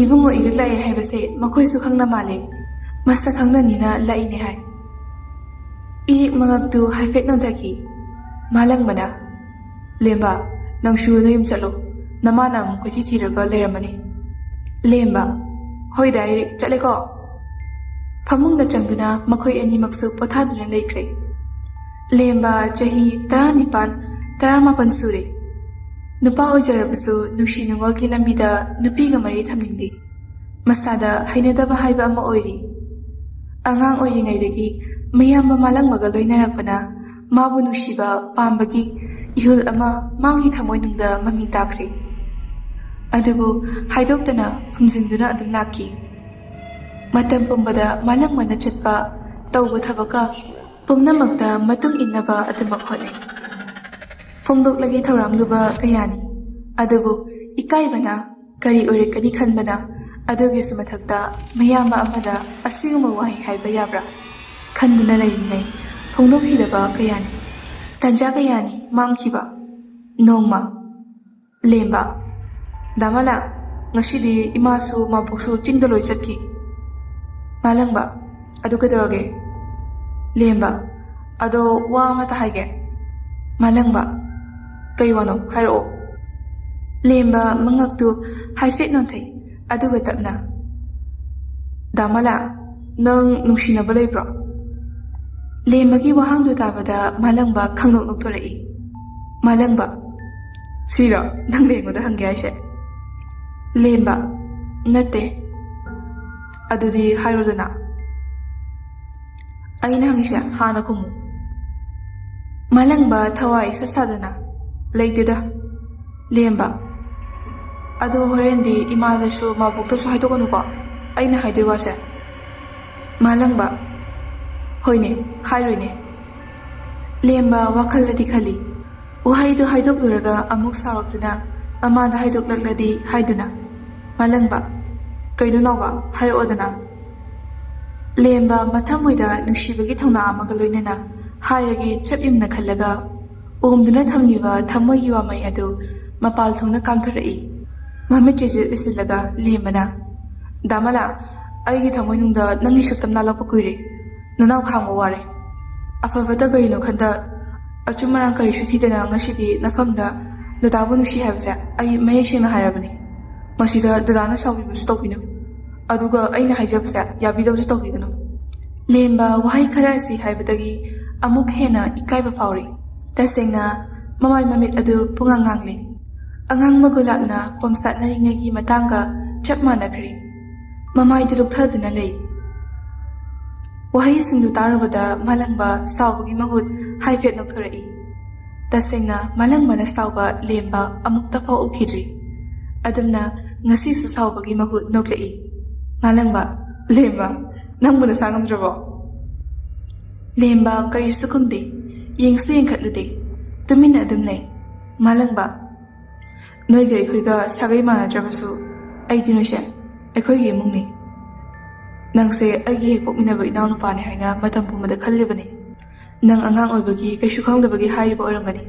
A: "ꯏꯕꯨꯡꯉꯣ ꯏꯔꯤꯛ ꯂꯥꯛꯑꯦ ꯍꯥꯏꯕꯁꯦ ꯃꯈꯣꯏꯁꯨ ꯈꯪꯅ ꯃꯥꯜꯂꯦ, ꯃꯁꯛ ꯈꯪꯅꯅꯤꯅ ꯂꯥꯛꯏꯅꯦ ꯍꯥꯏ." ꯏꯔꯤꯛ ꯃꯉꯛꯇꯨ ꯍꯥꯏꯐꯦꯠ ꯅꯣꯟꯊꯈꯤ꯫ ꯃꯥꯂꯪꯕꯅ "ꯂꯦꯝꯕ, ꯅꯪꯁꯨ ꯅꯌꯨꯝ ꯆꯠꯂꯣ, ꯅꯃꯥꯅ ꯑꯃꯨꯛ ꯀꯣꯏꯊꯤ ꯊꯤꯔꯒ ꯂꯩꯔꯝꯃꯅꯤ." ꯂꯦꯝꯕ "ꯍꯣꯏꯗ ꯏꯔꯤꯛ, ꯆꯠꯂꯦꯀꯣ." ꯐꯃꯨꯡꯗ ꯆꯪꯗꯨꯅ ꯃꯈꯣꯏ ꯑꯅꯤꯃꯛꯁꯨ ꯄꯣꯊꯥꯗꯨꯅ ꯂꯩꯈ꯭ꯔꯦ꯫ ꯂꯦꯝꯕ ꯆꯍꯤ 19-18 ꯁꯨꯔꯦ꯫ ꯅꯨꯄꯥ ꯑꯣꯏꯖꯔꯕꯁꯨ ꯅꯨꯡꯁꯤ ꯅꯨꯡꯉꯣꯜꯒꯤ ꯂꯝꯕꯤꯗ ꯅꯨꯄꯤꯒ ꯃꯔꯤ ꯊꯝꯅꯤꯡꯗꯦ, ꯃꯁꯥꯗ ꯍꯩꯅꯗꯕ ꯍꯥꯏꯕ ꯑꯃ ꯑꯣꯏꯔꯤ꯫ ꯑꯉꯥꯡ ꯑꯣꯏꯔꯤꯉꯩꯗꯒꯤ ꯃꯌꯥꯝꯕ ꯃꯥꯂꯪꯕꯒ ꯂꯣꯏꯅꯔꯛꯄꯅ ꯃꯥꯕꯨ ꯅꯨꯡꯁꯤꯕ ꯄꯥꯝꯕꯒꯤ ꯏꯍꯨꯜ ꯑꯃ ꯃꯥꯒꯤ ꯊꯃꯣꯏꯅꯨꯡꯗ ꯃꯃꯤ ꯇꯥꯈ꯭ꯔꯦ꯫ ꯑꯗꯨꯕꯨ ꯍꯥꯏꯗꯣꯛꯇꯅ ꯐꯨꯝꯖꯤꯟꯗꯨꯅ ꯑꯗꯨꯝ ꯂꯥꯛꯈꯤ꯫ ꯃꯇꯝ ꯄꯨꯝꯕꯗ ꯃꯥꯂꯪꯕꯅ ꯆꯠꯄ ꯇꯧꯕ ꯊꯕꯛꯀ ꯄꯨꯝꯅꯃꯛꯇ ꯃꯇꯨꯡ ꯏꯟꯅꯕ ꯑꯗꯨꯃꯛ ꯍꯣꯠꯅꯩ꯫ ꯐꯣꯡꯗꯣꯛꯂꯒꯦ ꯊꯧꯔꯥꯡꯂꯨꯕ ꯀꯌꯥꯅꯤ, ꯑꯗꯨꯕꯨ ꯏꯀꯥꯏꯕꯅ ꯀꯔꯤ ꯑꯣꯏꯔꯛꯀꯅꯤ ꯈꯟꯕꯅ ꯑꯗꯨꯒꯤꯁꯨ ꯃꯊꯛꯇ ꯃꯌꯥꯝꯕ ꯑꯃꯗ ꯑꯁꯤꯒꯨꯝꯕ ꯋꯥꯍꯩ ꯍꯥꯏꯕ ꯌꯥꯕ꯭ꯔꯥ ꯈꯟꯗꯨꯅ ꯂꯩꯔꯤꯉꯩ ꯐꯣꯡꯗꯣꯛꯈꯤꯗꯕ ꯀꯌꯥꯅꯤ, ꯇꯥꯟꯖꯥ ꯀꯌꯥꯅꯤ ꯃꯥꯡꯈꯤꯕ꯫ ꯅꯣꯡꯃ ꯂꯦꯝꯕ, ꯗꯥꯃꯂꯥ, ꯉꯁꯤꯗꯤ ꯏꯃꯥꯁꯨ ꯃꯕꯣꯛꯁꯨ ꯆꯤꯡꯗ ꯂꯣꯏ ꯆꯠꯈꯤ꯫ ꯃꯥꯂꯪꯕ, ꯑꯗꯨ ꯀꯩꯗꯧꯔꯒꯦ? ꯂꯦꯝꯕ, ꯑꯗꯣ ꯋꯥ ꯑꯃꯇ ꯍꯥꯏꯒꯦ꯫ ꯃꯥꯂꯪꯕ, ꯀꯩ ꯋꯥꯅꯣ ꯍꯥꯏꯔꯛꯑꯣ꯫ ꯂꯦꯝꯕ ꯃꯉꯛꯇꯨ ꯍꯥꯏꯐꯦꯠ ꯅꯣꯟꯊꯩ, ꯑꯗꯨꯒ ꯇꯞꯅ, ꯗꯥꯃꯂꯥ, ꯅꯪ ꯅꯨꯡꯁꯤꯅꯕ ꯂꯩꯕ꯭ꯔꯣ? ꯂꯦꯝꯕꯒꯤ ꯋꯥꯍꯪꯗꯨ ꯇꯥꯕꯗ ꯃꯥꯂꯪꯕ ꯈꯪꯅꯣꯛ ꯅꯣꯛꯊꯣꯔꯛꯏ꯫ ꯃꯥꯂꯪꯕ, ꯁꯤꯔꯣ ꯅꯪꯅ ꯑꯩꯉꯣꯟꯗ ꯍꯪꯒꯦ ꯍꯥꯏꯁꯦ? ꯂꯦꯝꯕ, ꯅꯠꯇꯦ꯫ ꯑꯗꯨꯗꯤ ꯍꯥꯏꯔꯣꯗꯅ꯫ ꯑꯩꯅ ꯍꯪꯉꯤꯁꯦ ꯍꯥꯟꯅ ꯈꯨꯝꯃꯨ꯫ ꯃꯥꯂꯪꯕ ꯊꯋꯥꯏ ꯁꯠꯁꯥꯗꯅ, ꯂꯩꯇꯦꯗ꯫ ꯂꯦꯝꯕ, ꯑꯗꯣ ꯍꯣꯔꯦꯟꯗꯤ ꯏꯃꯥꯗꯁꯨ ꯃꯕꯣꯛꯇꯁꯨ ꯍꯥꯏꯗꯣꯛꯀꯅꯨꯀꯣ, ꯑꯩꯅ ꯍꯥꯏꯗꯣꯏ ꯋꯥꯁꯦ꯫ ꯃꯥꯂꯪꯕ, ꯍꯣꯏꯅꯦ, ꯍꯥꯏꯔꯣꯏꯅꯦ꯫ ꯂꯦꯝꯕ ꯋꯥꯈꯜꯗꯗꯤ ꯈꯜꯂꯤ, ꯎꯍꯩꯗꯨ ꯍꯥꯏꯗꯣꯛꯂꯨꯔꯒ ꯑꯃꯨꯛ ꯁꯥꯎꯔꯛꯇꯨꯅ ꯃꯃꯥꯗ ꯍꯥꯏꯗꯣꯛꯂꯛꯂꯗꯤ ꯍꯥꯏꯗꯨꯅ꯫ ꯃꯥꯂꯪꯕ, ꯀꯩꯅꯣ ꯅꯥꯎꯕ, ꯍꯥꯏꯔꯛꯑꯣꯗꯅ꯫ ꯂꯦꯝꯕ ꯃꯊꯃꯣꯏꯗ ꯅꯨꯡꯁꯤꯕꯒꯤ ꯊꯧꯅꯥ ꯑꯃꯒ ꯂꯣꯏꯅꯅ ꯍꯥꯏꯔꯒꯦ ꯆꯞ ꯌꯨꯡꯅ ꯈꯜꯂꯒ ꯎꯝꯗꯨꯅ ꯊꯝꯂꯤꯕ ꯊꯃꯣꯏꯒꯤ ꯋꯥꯃꯩ ꯑꯗꯨ ꯃꯄꯥꯜ ꯊꯣꯡꯅ ꯀꯥꯝꯊꯣꯔꯛꯏ꯫ ꯃꯃꯤꯠ ꯆꯦꯖꯦꯠ ꯎꯏꯁꯤꯜꯂꯒ ꯂꯦꯝꯕꯅ, ꯗꯥꯃꯂꯥ, ꯑꯩꯒꯤ ꯊꯃꯣꯏꯅꯨꯡꯗ ꯅꯪꯒꯤ ꯁꯛꯇꯝ ꯂꯥꯜꯂꯛꯄ ꯀꯨꯏꯔꯦ, ꯅꯅꯥꯎ ꯈꯥꯡꯕ ꯋꯥꯔꯦ꯫ ꯑꯐꯕꯇ ꯀꯔꯤꯅꯣ ꯈꯟꯗ ꯑꯆꯨꯝ ꯑꯔꯥꯟ ꯀꯔꯤꯁꯨ ꯊꯤꯗꯅ ꯉꯁꯤꯗꯤ ꯅꯐꯝꯗ ꯗꯗꯥꯕꯨ ꯅꯨꯡꯁꯤ ꯍꯥꯏꯕꯁꯦ ꯑꯩ ꯃꯌꯦꯛ ꯁꯦꯡꯅ ꯍꯥꯏꯔꯕꯅꯤ꯫ ꯃꯁꯤꯗ ꯗꯗꯥꯅ ꯁꯥꯎꯕꯤꯕꯁꯨ ꯇꯧꯕꯤꯅꯨ, ꯑꯗꯨꯒ ꯑꯩꯅ ꯍꯥꯏꯖꯕꯁꯦ ꯌꯥꯕꯤꯗꯕꯁꯨ ꯇꯧꯕꯤꯒꯅꯨ꯫ ꯂꯦꯝꯕ ꯋꯥꯍꯩ ꯈꯔ ꯑꯁꯤ ꯍꯥꯏꯕꯗꯒꯤ ꯑꯃꯨꯛ ꯍꯦꯟꯅ ꯏꯀꯥꯏꯕ ꯐꯥꯎꯔꯤ꯫ ꯇꯁꯦꯡꯅ ꯃꯃꯥꯏ ꯃꯃꯤꯠ ꯑꯗꯨ ꯄꯨꯡꯉꯥꯡ ꯉꯥꯡꯂꯤ꯫ ꯑꯉꯥꯡꯕ ꯒꯨꯂꯥꯞꯅ ꯄꯣꯝꯁꯥꯠꯅꯔꯤꯉꯩꯒꯤ ꯃꯇꯥꯡꯒ ꯆꯞ ꯃꯥꯟꯅꯈ꯭ꯔꯦ꯫ ꯃꯃꯥꯏꯗꯨ ꯂꯨꯞꯊꯗꯨꯅ ꯂꯩ꯫ ꯋꯥꯍꯩꯁꯤꯡꯗꯨ ꯇꯥꯔꯨꯕꯗ ꯃꯥꯂꯪꯕ ꯁꯥꯎꯕꯒꯤ ꯃꯍꯨꯠ ꯍꯥꯏꯐꯦꯠ ꯅꯣꯛꯊꯣꯔꯛꯏ꯫ ꯇꯁꯦꯡꯅ ꯃꯥꯂꯪꯕꯅ ꯁꯥꯎꯕ ꯂꯦꯝꯕ ꯑꯃꯨꯛꯇꯐꯥꯎ ꯎꯈꯤꯗ꯭ꯔꯤ꯫ ꯑꯗꯨꯝꯅ ꯉꯁꯤꯁꯨ ꯁꯥꯎꯕꯒꯤ ꯃꯍꯨꯠ ꯅꯣꯛꯂꯛꯏ꯫ ꯃꯥꯂꯪꯕ, ꯂꯦꯝꯕ, ꯅꯪꯕꯨ ꯅꯁꯥ ꯉꯝꯗ꯭ꯔꯕꯣ? ꯂꯦꯝꯕ ꯀꯔꯤꯁꯨ ꯈꯨꯝꯗꯦ, ꯌꯦꯡꯁꯨ ꯌꯦꯡꯈꯠꯂꯨꯗꯦ, ꯇꯨꯃꯤꯟꯅ ꯑꯗꯨꯝ ꯂꯩ꯫ ꯃꯥꯂꯪꯕ, ꯅꯣꯏꯒ ꯑꯩꯈꯣꯏꯒ ꯁꯥꯒꯩ ꯃꯥꯟꯅꯗ꯭ꯔꯕꯁꯨ ꯑꯩꯗꯤ ꯅꯣꯏꯁꯦ ꯑꯩꯈꯣꯏꯒꯤ ꯏꯃꯨꯡꯅꯤ꯫ ꯅꯪꯁꯦ ꯑꯩꯒꯤ ꯍꯦꯛ ꯄꯣꯛꯃꯤꯟꯅꯕ ꯏꯅꯥꯎꯅꯨꯄꯥꯅꯤ ꯍꯥꯏꯅ ꯃꯇꯝ ꯄꯨꯝꯕꯗ ꯈꯜꯂꯤꯕꯅꯤ꯫ ꯅꯪ ꯑꯉꯥꯡ ꯑꯣꯏꯕꯒꯤ ꯀꯩꯁꯨ ꯈꯪꯗꯕꯒꯤ ꯍꯥꯏꯔꯤꯕ ꯑꯣꯏꯔꯝꯒꯅꯤ꯫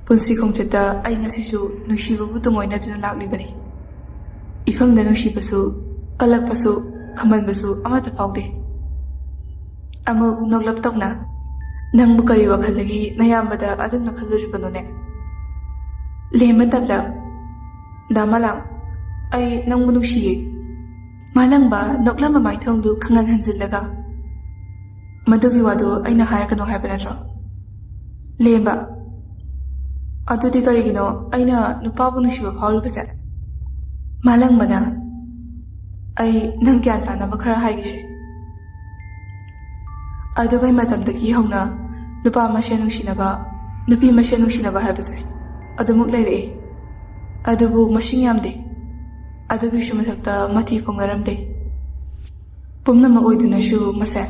A: ꯄꯨꯟꯁꯤ ꯈꯣꯡꯆꯠꯇ ꯑꯩ ꯉꯁꯤꯁꯨ ꯅꯨꯡꯁꯤꯕꯕꯨ ꯇꯨꯡꯑꯣꯏꯅꯗꯨꯅ ꯂꯥꯛꯂꯤꯕꯅꯤ꯫ ꯏꯐꯝꯗ ꯅꯨꯡꯁꯤꯕꯁꯨ, ꯀꯜꯂꯛꯄꯁꯨ, ꯈꯝꯕꯟꯕꯁꯨ ꯑꯃꯠꯇ ꯐꯥꯎꯗꯦ꯫ ꯑꯃꯨꯛ ꯅꯣꯛꯂꯞ ꯇꯧꯅ, ꯅꯪꯕꯨ ꯀꯔꯤ ꯋꯥꯈꯜꯗꯒꯤ ꯅꯌꯥꯝꯕꯗ ꯑꯗꯨꯝꯅ ꯈꯜꯂꯨꯔꯤꯕꯅꯣꯅꯦ? ꯂꯦꯝꯕ ꯇꯞꯂꯞ, ꯗꯥꯃꯂꯥ, ꯑꯩ ꯅꯪꯕꯨ ꯅꯨꯡꯁꯤꯌꯦ꯫ ꯃꯥꯂꯪꯕ ꯅꯣꯛꯂꯝꯕ ꯃꯥꯏꯊꯣꯡꯗꯨ ꯈꯪꯍꯟ ꯍꯟꯖꯤꯜꯂꯒ, ꯃꯗꯨꯒꯤ ꯋꯥꯗꯨ ꯑꯩꯅ ꯍꯥꯏꯔꯛꯀꯅꯣ ꯍꯥꯏꯕ ꯅꯠꯇ꯭ꯔꯣ? ꯂꯦꯝꯕ, ꯑꯗꯨꯗꯤ ꯀꯔꯤꯒꯤꯅꯣ ꯑꯩꯅ ꯅꯨꯄꯥꯕꯨ ꯅꯨꯡꯁꯤꯕ ꯐꯥꯎꯔꯤꯕꯁꯦ? ꯃꯥꯂꯪꯕꯅ, ꯑꯩ ꯅꯪ ꯒ꯭ꯌꯥꯟ ꯇꯥꯅꯕ ꯈꯔ ꯍꯥꯏꯒꯦꯁꯦ꯫ ꯑꯗꯨꯒꯤ ꯃꯇꯝꯗꯒꯤ ꯍꯧꯅ ꯅꯨꯄꯥ ꯃꯁꯦꯟ ꯅꯨꯡꯁꯤꯅꯕ, ꯅꯨꯄꯤ ꯃꯁꯦꯟ ꯅꯨꯡꯁꯤꯅꯕ ꯍꯥꯏꯕꯁꯦ ꯑꯗꯨꯃꯛ ꯂꯩꯔꯛꯑꯦ꯫ ꯑꯗꯨꯕꯨ ꯃꯁꯤꯡ ꯌꯥꯝꯗꯦ, ꯑꯗꯨꯒꯤꯁꯨ ꯃꯊꯛꯇ ꯃꯊꯤ ꯐꯣꯡꯅꯔꯝꯗꯦ꯫ ꯄꯨꯝꯅꯃꯛ ꯑꯣꯏꯗꯨꯅꯁꯨ ꯃꯁꯦ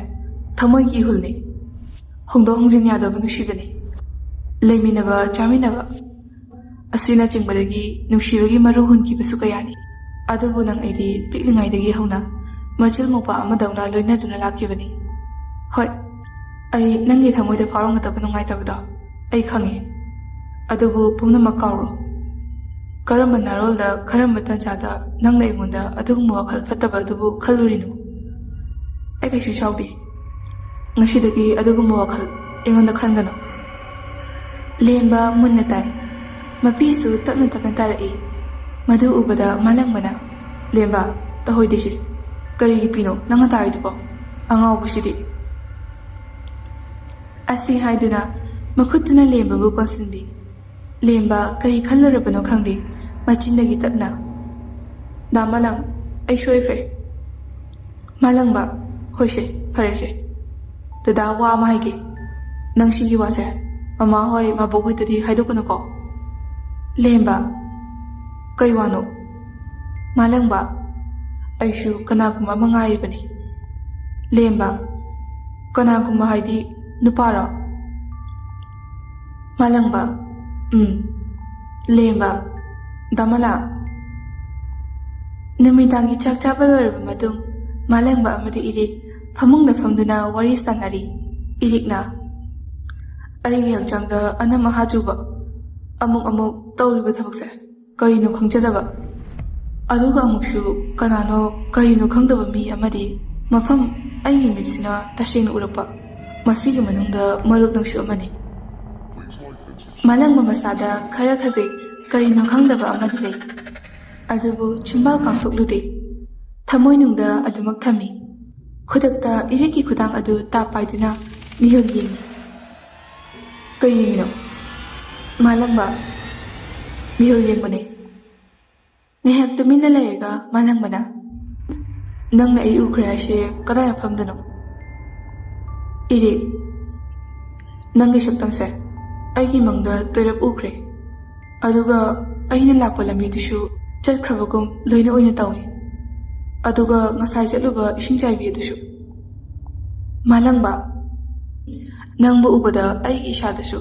A: ꯊꯃꯣꯏꯒꯤ ꯏꯍꯨꯜꯅꯤ, ꯍꯣꯡꯗꯣꯛ ꯍꯣꯡꯖꯤꯟ ꯌꯥꯗꯕ ꯅꯨꯡꯁꯤꯕꯅꯤ꯫ ꯂꯩꯃꯤꯟꯅꯕ ꯆꯥꯃꯤꯟꯅꯕ ꯑꯁꯤꯅꯆꯤꯡꯕꯗꯒꯤ ꯅꯨꯡꯁꯤꯕꯒꯤ ꯃꯔꯨ ꯍꯨꯟꯈꯤꯕꯁꯨ ꯀꯌꯥꯅꯤ꯫ ꯑꯗꯨꯕꯨ ꯅꯪ ꯑꯩꯗꯤ ꯄꯤꯛꯂꯤꯉꯩꯗꯒꯤ ꯍꯧꯅ ꯃꯆꯤꯜ ꯃꯧꯄꯥ ꯑꯃꯗꯧꯅ ꯂꯣꯏꯅꯗꯨꯅ ꯂꯥꯛꯈꯤꯕꯅꯤ꯫ ꯍꯣꯏ, ꯑꯩ ꯅꯪꯒꯤ ꯊꯃꯣꯏꯗ ꯐꯥꯎꯔꯝꯒꯗꯕ ꯅꯨꯡꯉꯥꯏꯇꯕꯗꯣ ꯑꯩ ꯈꯪꯉꯤ, ꯑꯗꯨꯕꯨ ꯄꯨꯝꯅꯃꯛ ꯀꯥꯎꯔꯣ꯫ ꯀꯔꯝꯕ ꯅꯥꯔꯣꯜꯗ, ꯀꯔꯝꯕ ꯇꯥꯟꯖꯥꯗ ꯅꯪꯅ ꯑꯩꯉꯣꯟꯗ ꯑꯗꯨꯒꯨꯝꯕ ꯋꯥꯈꯜ ꯐꯠꯇꯕ ꯑꯗꯨꯕꯨ ꯈꯜꯂꯨꯔꯤꯅꯣ? ꯑꯩ ꯀꯩꯁꯨ ꯁꯥꯎꯗꯦ꯫ ꯉꯁꯤꯗꯒꯤ ꯑꯗꯨꯒꯨꯝꯕ ꯋꯥꯈꯜ ꯑꯩꯉꯣꯟꯗ ꯈꯟꯒꯅꯨ꯫ ꯂꯦꯝꯕ ꯃꯨꯟꯅ ꯇꯥꯏ, ꯃꯄꯤꯁꯨ ꯇꯞꯅ ꯇꯞꯅ ꯇꯥꯔꯛꯏ꯫ ꯃꯗꯨ ꯎꯕꯗ ꯃꯥꯂꯪꯕꯅ, ꯂꯦꯝꯕ, ꯇꯧꯍꯣꯏꯗꯦꯁꯤ, ꯀꯔꯤꯒꯤ ꯄꯤꯅꯣ ꯅꯪꯅ ꯇꯥꯔꯤꯗꯨꯕꯣ? ꯑꯉꯥꯎꯕꯁꯤꯗꯤ꯫ ꯑꯁꯤ ꯍꯥꯏꯗꯨꯅ ꯃꯈꯨꯠꯇꯨꯅ ꯂꯦꯝꯕꯕꯨ ꯀꯣꯟꯁꯤꯟꯕꯤ꯫ ꯂꯦꯝꯕ ꯀꯔꯤ ꯈꯜꯂꯨꯔꯕꯅꯣ ꯈꯪꯗꯦ, ꯃꯆꯤꯟꯗꯒꯤ ꯇꯞꯅ, ꯗꯥꯃꯂꯪ, ꯑꯩ ꯁꯣꯏꯈ꯭ꯔꯦ꯫ ꯃꯥꯂꯪꯕ, ꯍꯣꯏꯁꯦ, ꯐꯔꯦꯁꯦ꯫ ꯗꯗꯥ ꯋꯥ ꯑꯃ ꯍꯥꯏꯒꯦ, ꯅꯪ ꯁꯤꯒꯤ ꯋꯥꯁꯦ ꯃꯃꯥ ꯍꯣꯏ ꯃꯕꯣꯛ ꯍꯣꯏꯗꯗꯤ ꯍꯥꯏꯗꯣꯛꯀꯅꯨꯀꯣ꯫ ꯂꯦꯝꯕ, ꯀꯩ ꯋꯥꯅꯣ? ꯃꯥꯂꯪꯕ, ꯑꯩꯁꯨ ꯀꯅꯥꯒꯨꯝꯕ ꯑꯃ ꯉꯥꯏꯔꯤꯕꯅꯤ꯫ ꯂꯦꯝꯕ, ꯀꯅꯥꯒꯨꯝꯕ ꯍꯥꯏꯗꯤ ꯅꯨꯄꯥꯔꯣ? ꯃꯥꯂꯪꯕ, ꯂꯦꯝꯕ, ꯗꯥꯃꯂꯥ꯫ ꯅꯨꯃꯤꯗꯥꯡꯒꯤ ꯆꯥꯛ ꯆꯥꯕ ꯂꯣꯏꯔꯕ ꯃꯇꯨꯡ ꯃꯥꯂꯪꯕ ꯑꯃꯗꯤ ꯏꯔꯤꯛ ꯐꯃꯨꯡꯗ ꯐꯝꯗꯨꯅ ꯋꯥꯔꯤ ꯁꯥꯟꯅꯔꯤ꯫
B: ꯏꯔꯤꯛꯅ ꯑꯩꯒꯤ ꯍꯛꯆꯥꯡꯗ ꯑꯅꯝ ꯑꯍꯥ ꯆꯨꯕ ꯑꯃꯨꯛ ꯇꯧꯔꯤꯕ ꯊꯕꯛꯁꯦ ꯀꯔꯤꯅꯣ ꯈꯪꯖꯗꯕ ꯑꯗꯨꯒ ꯑꯃꯨꯛꯁꯨ ꯀꯅꯥꯅꯣ ꯀꯔꯤꯅꯣ ꯈꯪꯗꯕ ꯃꯤ ꯑꯃꯗꯤ ꯃꯐꯝ ꯑꯩꯒꯤ ꯃꯤꯠꯁꯤꯅ ꯇꯁꯦꯡꯅ ꯎꯔꯛꯄ ꯃꯁꯤꯒꯤ ꯃꯅꯨꯡꯗ ꯃꯔꯨꯞ ꯅꯪꯁꯨ ꯑꯃꯅꯤ ꯃꯥꯂꯪꯕ ꯃꯁꯥꯗ ꯈꯔ ꯈꯖꯤꯛ ꯀꯔꯤꯅꯣ ꯈꯪꯗꯕ ꯑꯃꯗꯤ ꯂꯩ ꯑꯗꯨꯕꯨ ꯆꯤꯟꯕꯥꯜ ꯀꯥꯡꯊꯣꯛꯂꯨꯗꯦ ꯊꯃꯣꯏꯅꯨꯡꯗ ꯑꯗꯨꯃꯛ ꯊꯝꯃꯤ ꯈꯨꯗꯛꯇ ꯏꯔꯤꯛꯀꯤ ꯈꯨꯗꯥꯡ ꯑꯗꯨ ꯇꯥꯞ ꯄꯥꯏꯗꯨꯅ ꯃꯤꯍꯨꯜ ꯌꯦꯡꯉꯤ ꯀꯩ ꯌꯦꯡꯉꯤꯅꯣ ꯃꯥꯂꯪꯕ ꯃꯤꯍꯨꯜ ꯌꯦꯡꯕꯅꯦ ꯉꯥꯏꯍꯥꯛ ꯇꯨꯃꯤꯟꯅ ꯂꯩꯔꯒ ꯃꯥꯂꯪꯕꯅ ꯅꯪꯅ ꯑꯩ ꯎꯈ꯭ꯔꯦ ꯍꯥꯏꯁꯦ ꯀꯗꯥꯏ ꯃꯐꯝꯗꯅꯣ ꯏꯔꯤꯛ ꯅꯪꯒꯤ ꯁꯛꯇꯝꯁꯦ ꯑꯩꯒꯤ ꯃꯪꯗ ꯇꯣꯏꯔꯞ ꯎꯈ꯭ꯔꯦ ꯑꯗꯨꯒ ꯑꯩꯅ ꯂꯥꯛꯄ ꯂꯝꯕꯤꯗꯨꯁꯨ ꯆꯠꯈ꯭ꯔꯕꯒꯨꯝ ꯂꯣꯏꯅ ꯑꯣꯏꯅ ꯇꯧꯏ ꯑꯗꯨꯒ ꯉꯁꯥꯏ ꯆꯠꯂꯨꯕ ꯏꯁꯤꯡ ꯆꯥꯏꯕꯤ ꯑꯗꯨꯁꯨ ꯃꯥꯂꯪꯕ ꯅꯪꯕꯨ ꯎꯕꯗ ꯑꯩꯒꯤ ꯏꯁꯥꯗꯁꯨ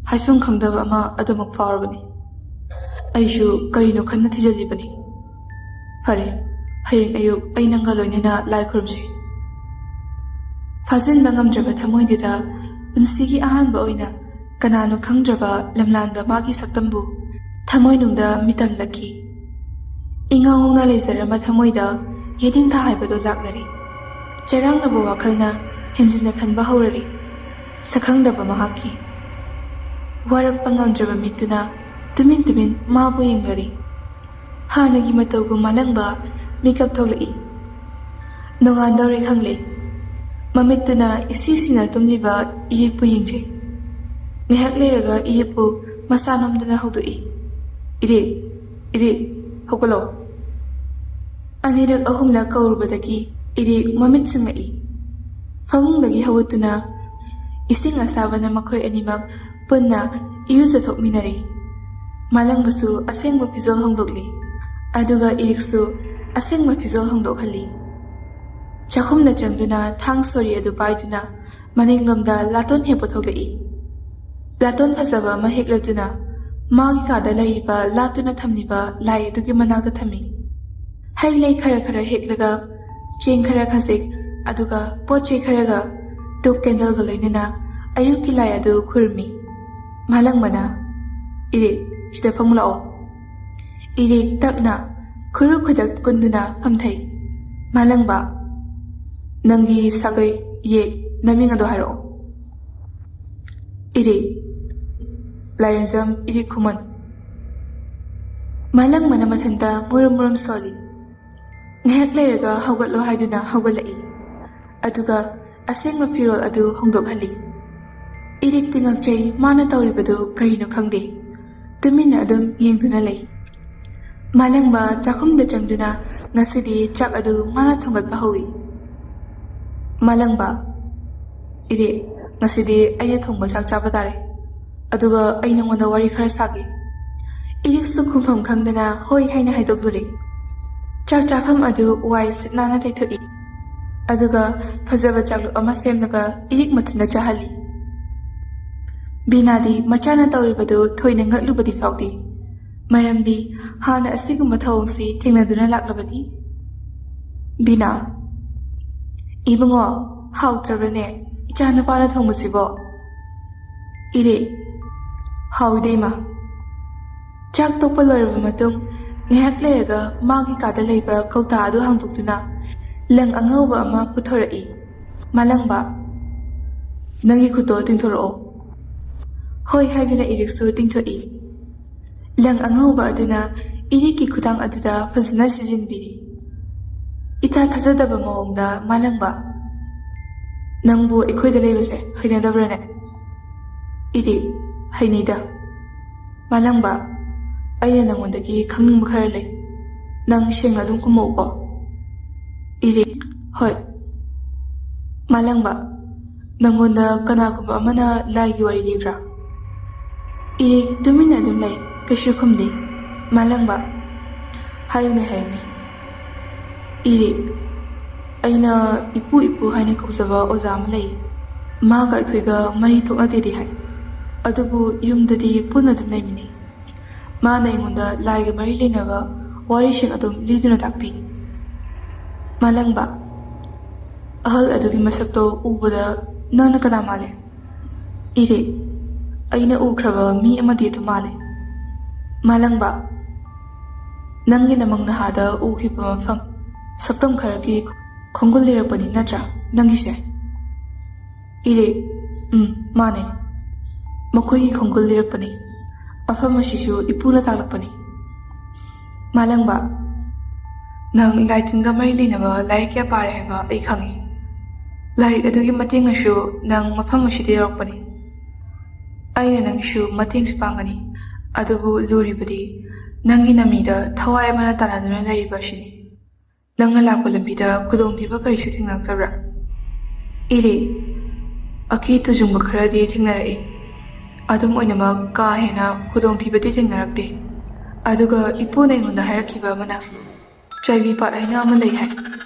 B: ꯍꯥꯏꯐꯝ ꯈꯪꯗꯕ ꯑꯃ ꯑꯗꯨꯃꯛ ꯐꯥꯎꯔꯕꯅꯤ ꯑꯩꯁꯨ ꯀꯔꯤꯅꯣ ꯈꯟꯅ ꯊꯤꯖꯤꯜꯂꯤꯕꯅꯤ ꯐꯔꯦ ꯍꯌꯦꯡ ꯑꯌꯨꯛ ꯑꯩ ꯅꯪꯒ ꯂꯣꯏꯅꯅ ꯂꯥꯏ ꯈꯨꯔꯨꯝꯁꯤ ꯐꯥꯖꯤꯟꯕ ꯉꯝꯗ꯭ꯔꯕ ꯊꯃꯣꯏꯗꯨꯗ ꯄꯨꯟꯁꯤꯒꯤ ꯑꯍꯥꯟꯕ ꯑꯣꯏꯅ ꯀꯅꯥꯅꯣ ꯈꯪꯗ꯭ꯔꯕ ꯂꯝꯂꯥꯟꯕ ꯃꯥꯒꯤ ꯁꯛꯇꯝꯕꯨ ꯊꯃꯣꯏꯅꯨꯡꯗ ꯃꯤꯇꯝꯂꯛꯈꯤ ꯏꯉꯥꯎ ꯉꯥꯎꯅ ꯂꯩꯖꯔꯝꯕ ꯊꯃꯣꯏꯗ ꯌꯦꯅꯤꯡꯊꯥ ꯍꯥꯏꯕꯗꯨ ꯂꯥꯛꯂꯔꯤ ꯆꯔꯥꯡꯅꯕ ꯋꯥꯈꯜꯅ ꯍꯦꯟꯖꯤꯟꯅ ꯈꯟꯕ ꯍꯧꯔꯔꯤ ꯁꯛꯈꯪꯗꯕ ꯃꯍꯥꯛꯀꯤ ꯋꯥꯔꯛꯄ ꯉꯝꯗ꯭ꯔꯕ ꯃꯤꯠꯇꯨꯅ ꯇꯨꯃꯤꯟ ꯃꯥꯕꯨ ꯌꯦꯡꯂꯔꯤ ꯍꯥꯟꯅꯒꯤ ꯃꯇꯧꯒꯨꯝ ꯃꯥꯂꯪꯕ ꯃꯤꯀꯞ ꯊꯣꯛꯂꯛꯏ ꯅꯣꯡꯉꯥꯟꯗꯧꯔꯦ ꯈꯪꯂꯦ ꯃꯃꯤꯠꯇꯨꯅ ꯏꯁꯤꯁꯤꯅ ꯇꯨꯝꯂꯤꯕ ꯏꯔꯤꯛꯄꯨ ꯌꯦꯡꯖꯩ ꯉꯥꯏꯍꯥꯛ ꯂꯩꯔꯒ ꯏꯔꯤꯛꯄꯨ ꯃꯁꯥ ꯅꯣꯝꯗꯅ ꯍꯧꯗꯣꯛꯏ ꯏꯔꯤꯛ ꯍꯧꯒꯠꯂꯣ ꯑꯅꯤꯔꯛ ꯑꯍꯨꯝꯂꯛ ꯀꯧꯔꯨꯕꯗꯒꯤ ꯏꯔꯤꯛ ꯃꯃꯤꯠ ꯁꯤꯡꯂꯛꯏ ꯐꯃꯨꯡꯗꯒꯤ ꯍꯧꯒꯠꯇꯨꯅ ꯏꯁꯤꯡ ꯑꯁꯥꯕꯅ ꯃꯈꯣꯏ ꯑꯅꯤꯃꯛ ꯄꯨꯟꯅ ꯏꯔꯨꯖꯊꯣꯛꯃꯤꯟꯅꯔꯤ ꯃꯥꯂꯪꯕꯁꯨ ꯑꯁꯦꯡꯕ ꯐꯤꯖꯣꯜ ꯍꯣꯡꯗꯣꯛꯂꯤ ꯑꯗꯨꯒ ꯏꯔꯤꯛꯁꯨ ꯑꯁꯦꯡꯕ ꯐꯤꯖꯣꯜ ꯍꯣꯡꯗꯣꯛꯍꯜꯂꯤ ꯆꯥꯛꯈꯨꯝꯗ ꯆꯪꯗꯨꯅ ꯊꯥꯡ ꯁꯣꯔꯤ ꯑꯗꯨ ꯄꯥꯏꯗꯨꯅ ꯃꯅꯤꯡꯂꯣꯝꯗ ꯂꯥꯇꯣꯟ ꯍꯦꯛꯄ ꯊꯣꯛꯂꯛꯏ ꯂꯥꯇꯣꯟ ꯐꯖꯕ ꯑꯃ ꯍꯦꯛꯂꯗꯨꯅ ꯃꯥꯒꯤ ꯀꯥꯗ ꯂꯩꯔꯤꯕ ꯂꯥꯠꯇꯨꯅ ꯊꯝꯂꯤꯕ ꯂꯥꯏ ꯑꯗꯨꯒꯤ ꯃꯅꯥꯛꯇ ꯊꯝꯃꯤ ꯍꯩ ꯂꯩ ꯈꯔ ꯍꯦꯛꯂꯒ ꯆꯦꯡ ꯈꯔ ꯈꯖꯤꯛ ꯑꯗꯨꯒ ꯄꯣꯠ ꯆꯩ ꯈꯔꯒ ꯙꯨꯞ ꯀꯦꯟꯗꯜꯒ ꯂꯣꯏꯅꯅ ꯑꯌꯨꯛꯀꯤ ꯂꯥꯏ ꯑꯗꯨ ꯈꯨꯔꯨꯝꯃꯤ ꯃꯥꯂꯪꯕꯅ ꯏꯔꯤꯛ ꯁꯤꯗ ꯐꯃꯨꯡ ꯂꯥꯛꯑꯣ ꯏꯔꯤꯛ ꯇꯞꯅ ꯈꯨꯔꯨ ꯈꯨꯗꯛ ꯀꯨꯟꯗꯨꯅ ꯐꯝꯊꯩ ꯃꯥꯂꯪꯕ ꯅꯪꯒꯤ ꯁꯥꯒꯩ ꯌꯦꯛ ꯅꯃꯤꯡ ꯑꯗꯨ ꯍꯥꯏꯔꯛꯑꯣ ꯏꯔꯤꯛ ꯂꯥꯏꯔꯦꯟꯖꯝ ꯏꯔꯤꯛ ꯈꯨꯃꯟ ꯃꯥꯂꯪꯕꯅ ꯃꯊꯟꯇ ꯃꯨꯔꯨꯝ ꯁꯣꯜꯂꯤ ꯉꯥꯏꯍꯥꯛ ꯂꯩꯔꯒ ꯍꯧꯒꯠꯂꯣ ꯍꯥꯏꯗꯨꯅ ꯍꯧꯒꯠꯂꯛꯏ ꯑꯗꯨꯒ ꯑꯁꯦꯡꯕ ꯐꯤꯔꯣꯜ ꯑꯗꯨ ꯍꯣꯡꯗꯣꯛꯍꯜꯂꯤ ꯏꯔꯤꯛꯇꯤ ꯉꯛꯆꯩ ꯃꯥꯅ ꯇꯧꯔꯤꯕꯗꯨ ꯀꯔꯤꯅꯣ ꯈꯪꯗꯦ ꯇꯨꯃꯤꯟꯅ ꯑꯗꯨꯝ ꯌꯦꯡꯗꯨꯅ ꯂꯩ ꯃꯥꯂꯪꯕ ꯆꯥꯛꯈꯨꯝꯗ ꯆꯪꯗꯨꯅ ꯉꯁꯤꯗꯤ ꯆꯥꯛ ꯑꯗꯨ ꯃꯥꯅ ꯊꯣꯡꯒꯠꯄ ꯍꯧꯏ ꯃꯥꯂꯪꯕ ꯏꯔꯤꯛ ꯉꯁꯤꯗꯤ ꯑꯩꯅ ꯊꯣꯡꯕ ꯆꯥꯛ ꯆꯥꯕ ꯇꯥꯔꯦ ꯑꯗꯨꯒ ꯑꯩ ꯅꯉꯣꯟꯗ ꯋꯥꯔꯤ ꯈꯔ ꯁꯥꯒꯦ ꯏꯔꯤꯛꯁꯨ ꯈꯨꯝꯐꯝ ꯈꯪꯗꯅ ꯍꯣꯏ ꯍꯥꯏꯅ ꯍꯥꯏꯗꯣꯛꯂꯨꯔꯦ ꯆꯥꯛ ꯆꯥꯐꯝ ꯑꯗꯨ ꯋꯥꯏ ꯁꯤꯠ ꯅꯥꯟꯅ ꯇꯩꯊꯣꯛꯏ ꯑꯗꯨꯒ ꯐꯖꯕ ꯆꯥꯛꯂꯨꯛ ꯑꯃ ꯁꯦꯝꯂꯒ ꯏꯔꯤꯛ ꯃꯊꯟꯇ ꯆꯥꯍꯜꯂꯤ ꯕꯤꯅꯥꯗꯤ ꯃꯆꯥꯅ ꯇꯧꯔꯤꯕꯗꯨ ꯊꯣꯏꯅ ꯉꯛꯂꯨꯕꯗꯤ ꯐꯥꯎꯗꯦ ꯃꯔꯝꯗꯤ ꯍꯥꯟꯅ ꯑꯁꯤꯒꯨꯝꯕ ꯊꯧꯑꯣꯡꯁꯤ ꯊꯦꯡꯅꯗꯨꯅ ꯂꯥꯛꯂꯕꯅꯤ ꯕꯤꯅꯥ ꯏꯕꯨꯡꯉꯣ ꯍꯥꯎꯇ꯭ꯔꯕꯅꯦ ꯏꯆꯥ ꯅꯨꯄꯥꯅ ꯊꯣꯡꯕꯁꯤꯕꯣ ꯏꯔꯤꯛ ꯍꯥꯎꯏꯗ ꯏꯃꯥ ꯆꯥꯛ ꯇꯣꯛꯄ ꯂꯣꯏꯔꯕ ꯃꯇꯨꯡ ꯉꯥꯏꯍꯥꯛ ꯂꯩꯔꯒ ꯃꯥꯒꯤ ꯀꯥꯗ ꯂꯩꯕ ꯀꯧꯇꯥ ꯑꯗꯨ ꯍꯥꯡꯗꯣꯛꯇꯨꯅ ꯂꯪ ꯑꯉꯧꯕ ꯑꯃ ꯄꯨꯊꯣꯔꯛꯏ ꯃꯥꯂꯪꯕ ꯅꯪꯒꯤ ꯈꯨꯠꯇꯣ ꯇꯤꯡꯊꯣꯔꯛꯑꯣ ꯍꯣꯏ ꯍꯥꯏꯗꯨꯅ ꯏꯔꯤꯛꯁꯨ ꯇꯤꯡꯊꯣꯛꯏ ꯂꯪ ꯑꯉꯧꯕ ꯑꯗꯨꯅ ꯏꯔꯤꯛꯀꯤ ꯈꯨꯗꯥꯡ ꯑꯗꯨꯗ ꯐꯖꯅ ꯁꯤꯖꯤꯟꯕꯤꯔꯤ ꯏꯊꯥ ꯊꯥꯖꯗꯕ ꯃꯑꯣꯡꯗ ꯃꯥꯂꯪꯕ ꯅꯪꯕꯨ ꯑꯩꯈꯣꯏꯗ ꯂꯩꯕꯁꯦ ꯍꯩꯅꯗꯕ꯭ꯔꯅꯦ ꯏꯔꯤꯛ ꯍꯩꯅꯩꯗ ꯃꯥꯂꯪꯕ ꯑꯩꯅ ꯅꯪꯉꯣꯟꯗꯒꯤ ꯈꯪꯅꯤꯡꯕ ꯈꯔ ꯂꯩ ꯅꯪ ꯁꯦꯡꯅ ꯑꯗꯨꯝ ꯈꯨꯝꯃꯛꯎꯀꯣ ꯏꯔꯤꯛ ꯍꯣꯏ ꯃꯥꯂꯪꯕ ꯅꯪꯉꯣꯟꯗ ꯀꯅꯥꯒꯨꯝꯕ ꯑꯃꯅ ꯂꯥꯏꯒꯤ ꯋꯥꯔꯤ ꯂꯤꯕ꯭ꯔꯥ ꯏꯔꯤꯛ ꯇꯨꯃꯤꯟꯅ ꯑꯗꯨꯝ ꯂꯩ ꯀꯩꯁꯨ ꯈꯨꯝꯗꯦ ꯃꯥꯂꯪꯕ ꯍꯥꯏꯌꯨꯅꯦ ꯏꯔꯤꯛ ꯑꯩꯅ ꯏꯄꯨ ꯍꯥꯏꯅ ꯀꯧꯖꯕ ꯑꯣꯖꯥ ꯑꯃ ꯂꯩ ꯃꯥꯒ ꯑꯩꯈꯣꯏꯒ ꯃꯔꯤ ꯊꯣꯛꯅꯗꯦꯗꯤ ꯍꯥꯏ ꯑꯗꯨꯕꯨ ꯌꯨꯝꯗꯗꯤ ꯄꯨꯟꯅ ꯑꯗꯨꯝ ꯂꯩꯃꯤꯟꯅꯩ ꯃꯥꯅ ꯑꯩꯉꯣꯟꯗ ꯂꯥꯏꯒ ꯃꯔꯤ ꯂꯩꯅꯕ ꯋꯥꯔꯤꯁꯤꯡ ꯑꯗꯨꯝ ꯂꯤꯗꯨꯅ ꯇꯥꯛꯄꯤ ꯃꯥꯂꯪꯕ ꯑꯍꯜ ꯑꯗꯨꯒꯤ ꯃꯁꯛꯇꯣ ꯎꯕꯗ ꯅꯪꯅ ꯀꯅꯥ ꯃꯥꯜꯂꯦ? ꯏꯔꯦ, ꯑꯩꯅ ꯎꯈ꯭ꯔꯕ ꯃꯤ ꯑꯃꯗꯤ ꯑꯗꯨ ꯃꯥꯜꯂꯦ꯫ ꯃꯥꯂꯪꯕ, ꯅꯪꯒꯤ ꯅꯃꯪ ꯅꯍꯥꯗ ꯎꯈꯤꯕ ꯃꯐꯝ ꯁꯛꯇꯝ ꯈꯔꯒꯤ ꯈꯣꯡꯒꯨꯜ ꯂꯤꯔꯛꯄꯅꯤ ꯅꯠꯇ꯭ꯔꯥ ꯅꯪꯒꯤꯁꯦ? ꯏꯔꯦ, ꯃꯥꯅꯦ, ꯃꯈꯣꯏꯒꯤ ꯈꯣꯡꯒꯨꯜ ꯂꯤꯔꯛꯄꯅꯤ꯫ ꯃꯐꯝ ꯑꯁꯤꯁꯨ ꯏꯄꯨꯅ ꯇꯥꯛꯂꯛꯄꯅꯤ꯫ ꯃꯥꯂꯪꯕ, ꯅꯪ ꯂꯥꯏꯇꯤꯟꯒ ꯃꯔꯤ ꯂꯩꯅꯕ ꯂꯥꯏꯔꯤꯛ ꯀꯌꯥ ꯄꯥꯔꯦ ꯍꯥꯏꯕ ꯑꯩ ꯈꯪꯉꯤ꯫ ꯂꯥꯏꯔꯤꯛ ꯑꯗꯨꯒꯤ ꯃꯇꯦꯡꯅꯁꯨ ꯅꯪ ꯃꯐꯝ ꯑꯁꯤꯗ ꯌꯧꯔꯛꯄꯅꯤ꯫ ꯑꯩꯅ ꯅꯪꯒꯤꯁꯨ ꯃꯇꯦꯡꯁꯨ ꯄꯥꯡꯒꯅꯤ, ꯑꯗꯨꯕꯨ ꯂꯨꯔꯤꯕꯗꯤ ꯅꯪꯒꯤ ꯅꯃꯤꯗ ꯊꯋꯥꯏ ꯑꯃꯅ ꯇꯥꯟꯅꯗꯨꯅ ꯂꯩꯔꯤꯕ ꯑꯁꯤꯅꯤ꯫ ꯅꯪꯅ ꯂꯥꯛꯄ ꯂꯝꯕꯤꯗ ꯈꯨꯗꯣꯡꯊꯤꯕ ꯀꯔꯤꯁꯨ ꯊꯦꯡꯅꯔꯛꯇꯕ꯭ꯔꯥ? ꯏꯔꯦ, ꯑꯀꯤ ꯇꯨꯖꯨꯡꯕ ꯈꯔꯗꯤ ꯊꯦꯡꯅꯔꯛꯏ꯫ ꯑꯗꯨꯝ ꯑꯣꯏꯅꯃꯛ ꯀꯥ ꯍꯦꯟꯅ ꯈꯨꯗꯣꯡꯊꯤꯕꯗꯤ ꯊꯦꯡꯅꯔꯛꯇꯦ꯫ ꯑꯗꯨꯒ ꯏꯄꯨꯅ ꯑꯩꯉꯣꯟꯗ ꯍꯥꯏꯔꯛꯈꯤꯕ ꯑꯃꯅ ꯆꯥꯏꯕꯤꯄꯥꯠ ꯍꯥꯏꯅ ꯑꯃ ꯂꯩ ꯍꯥꯏ,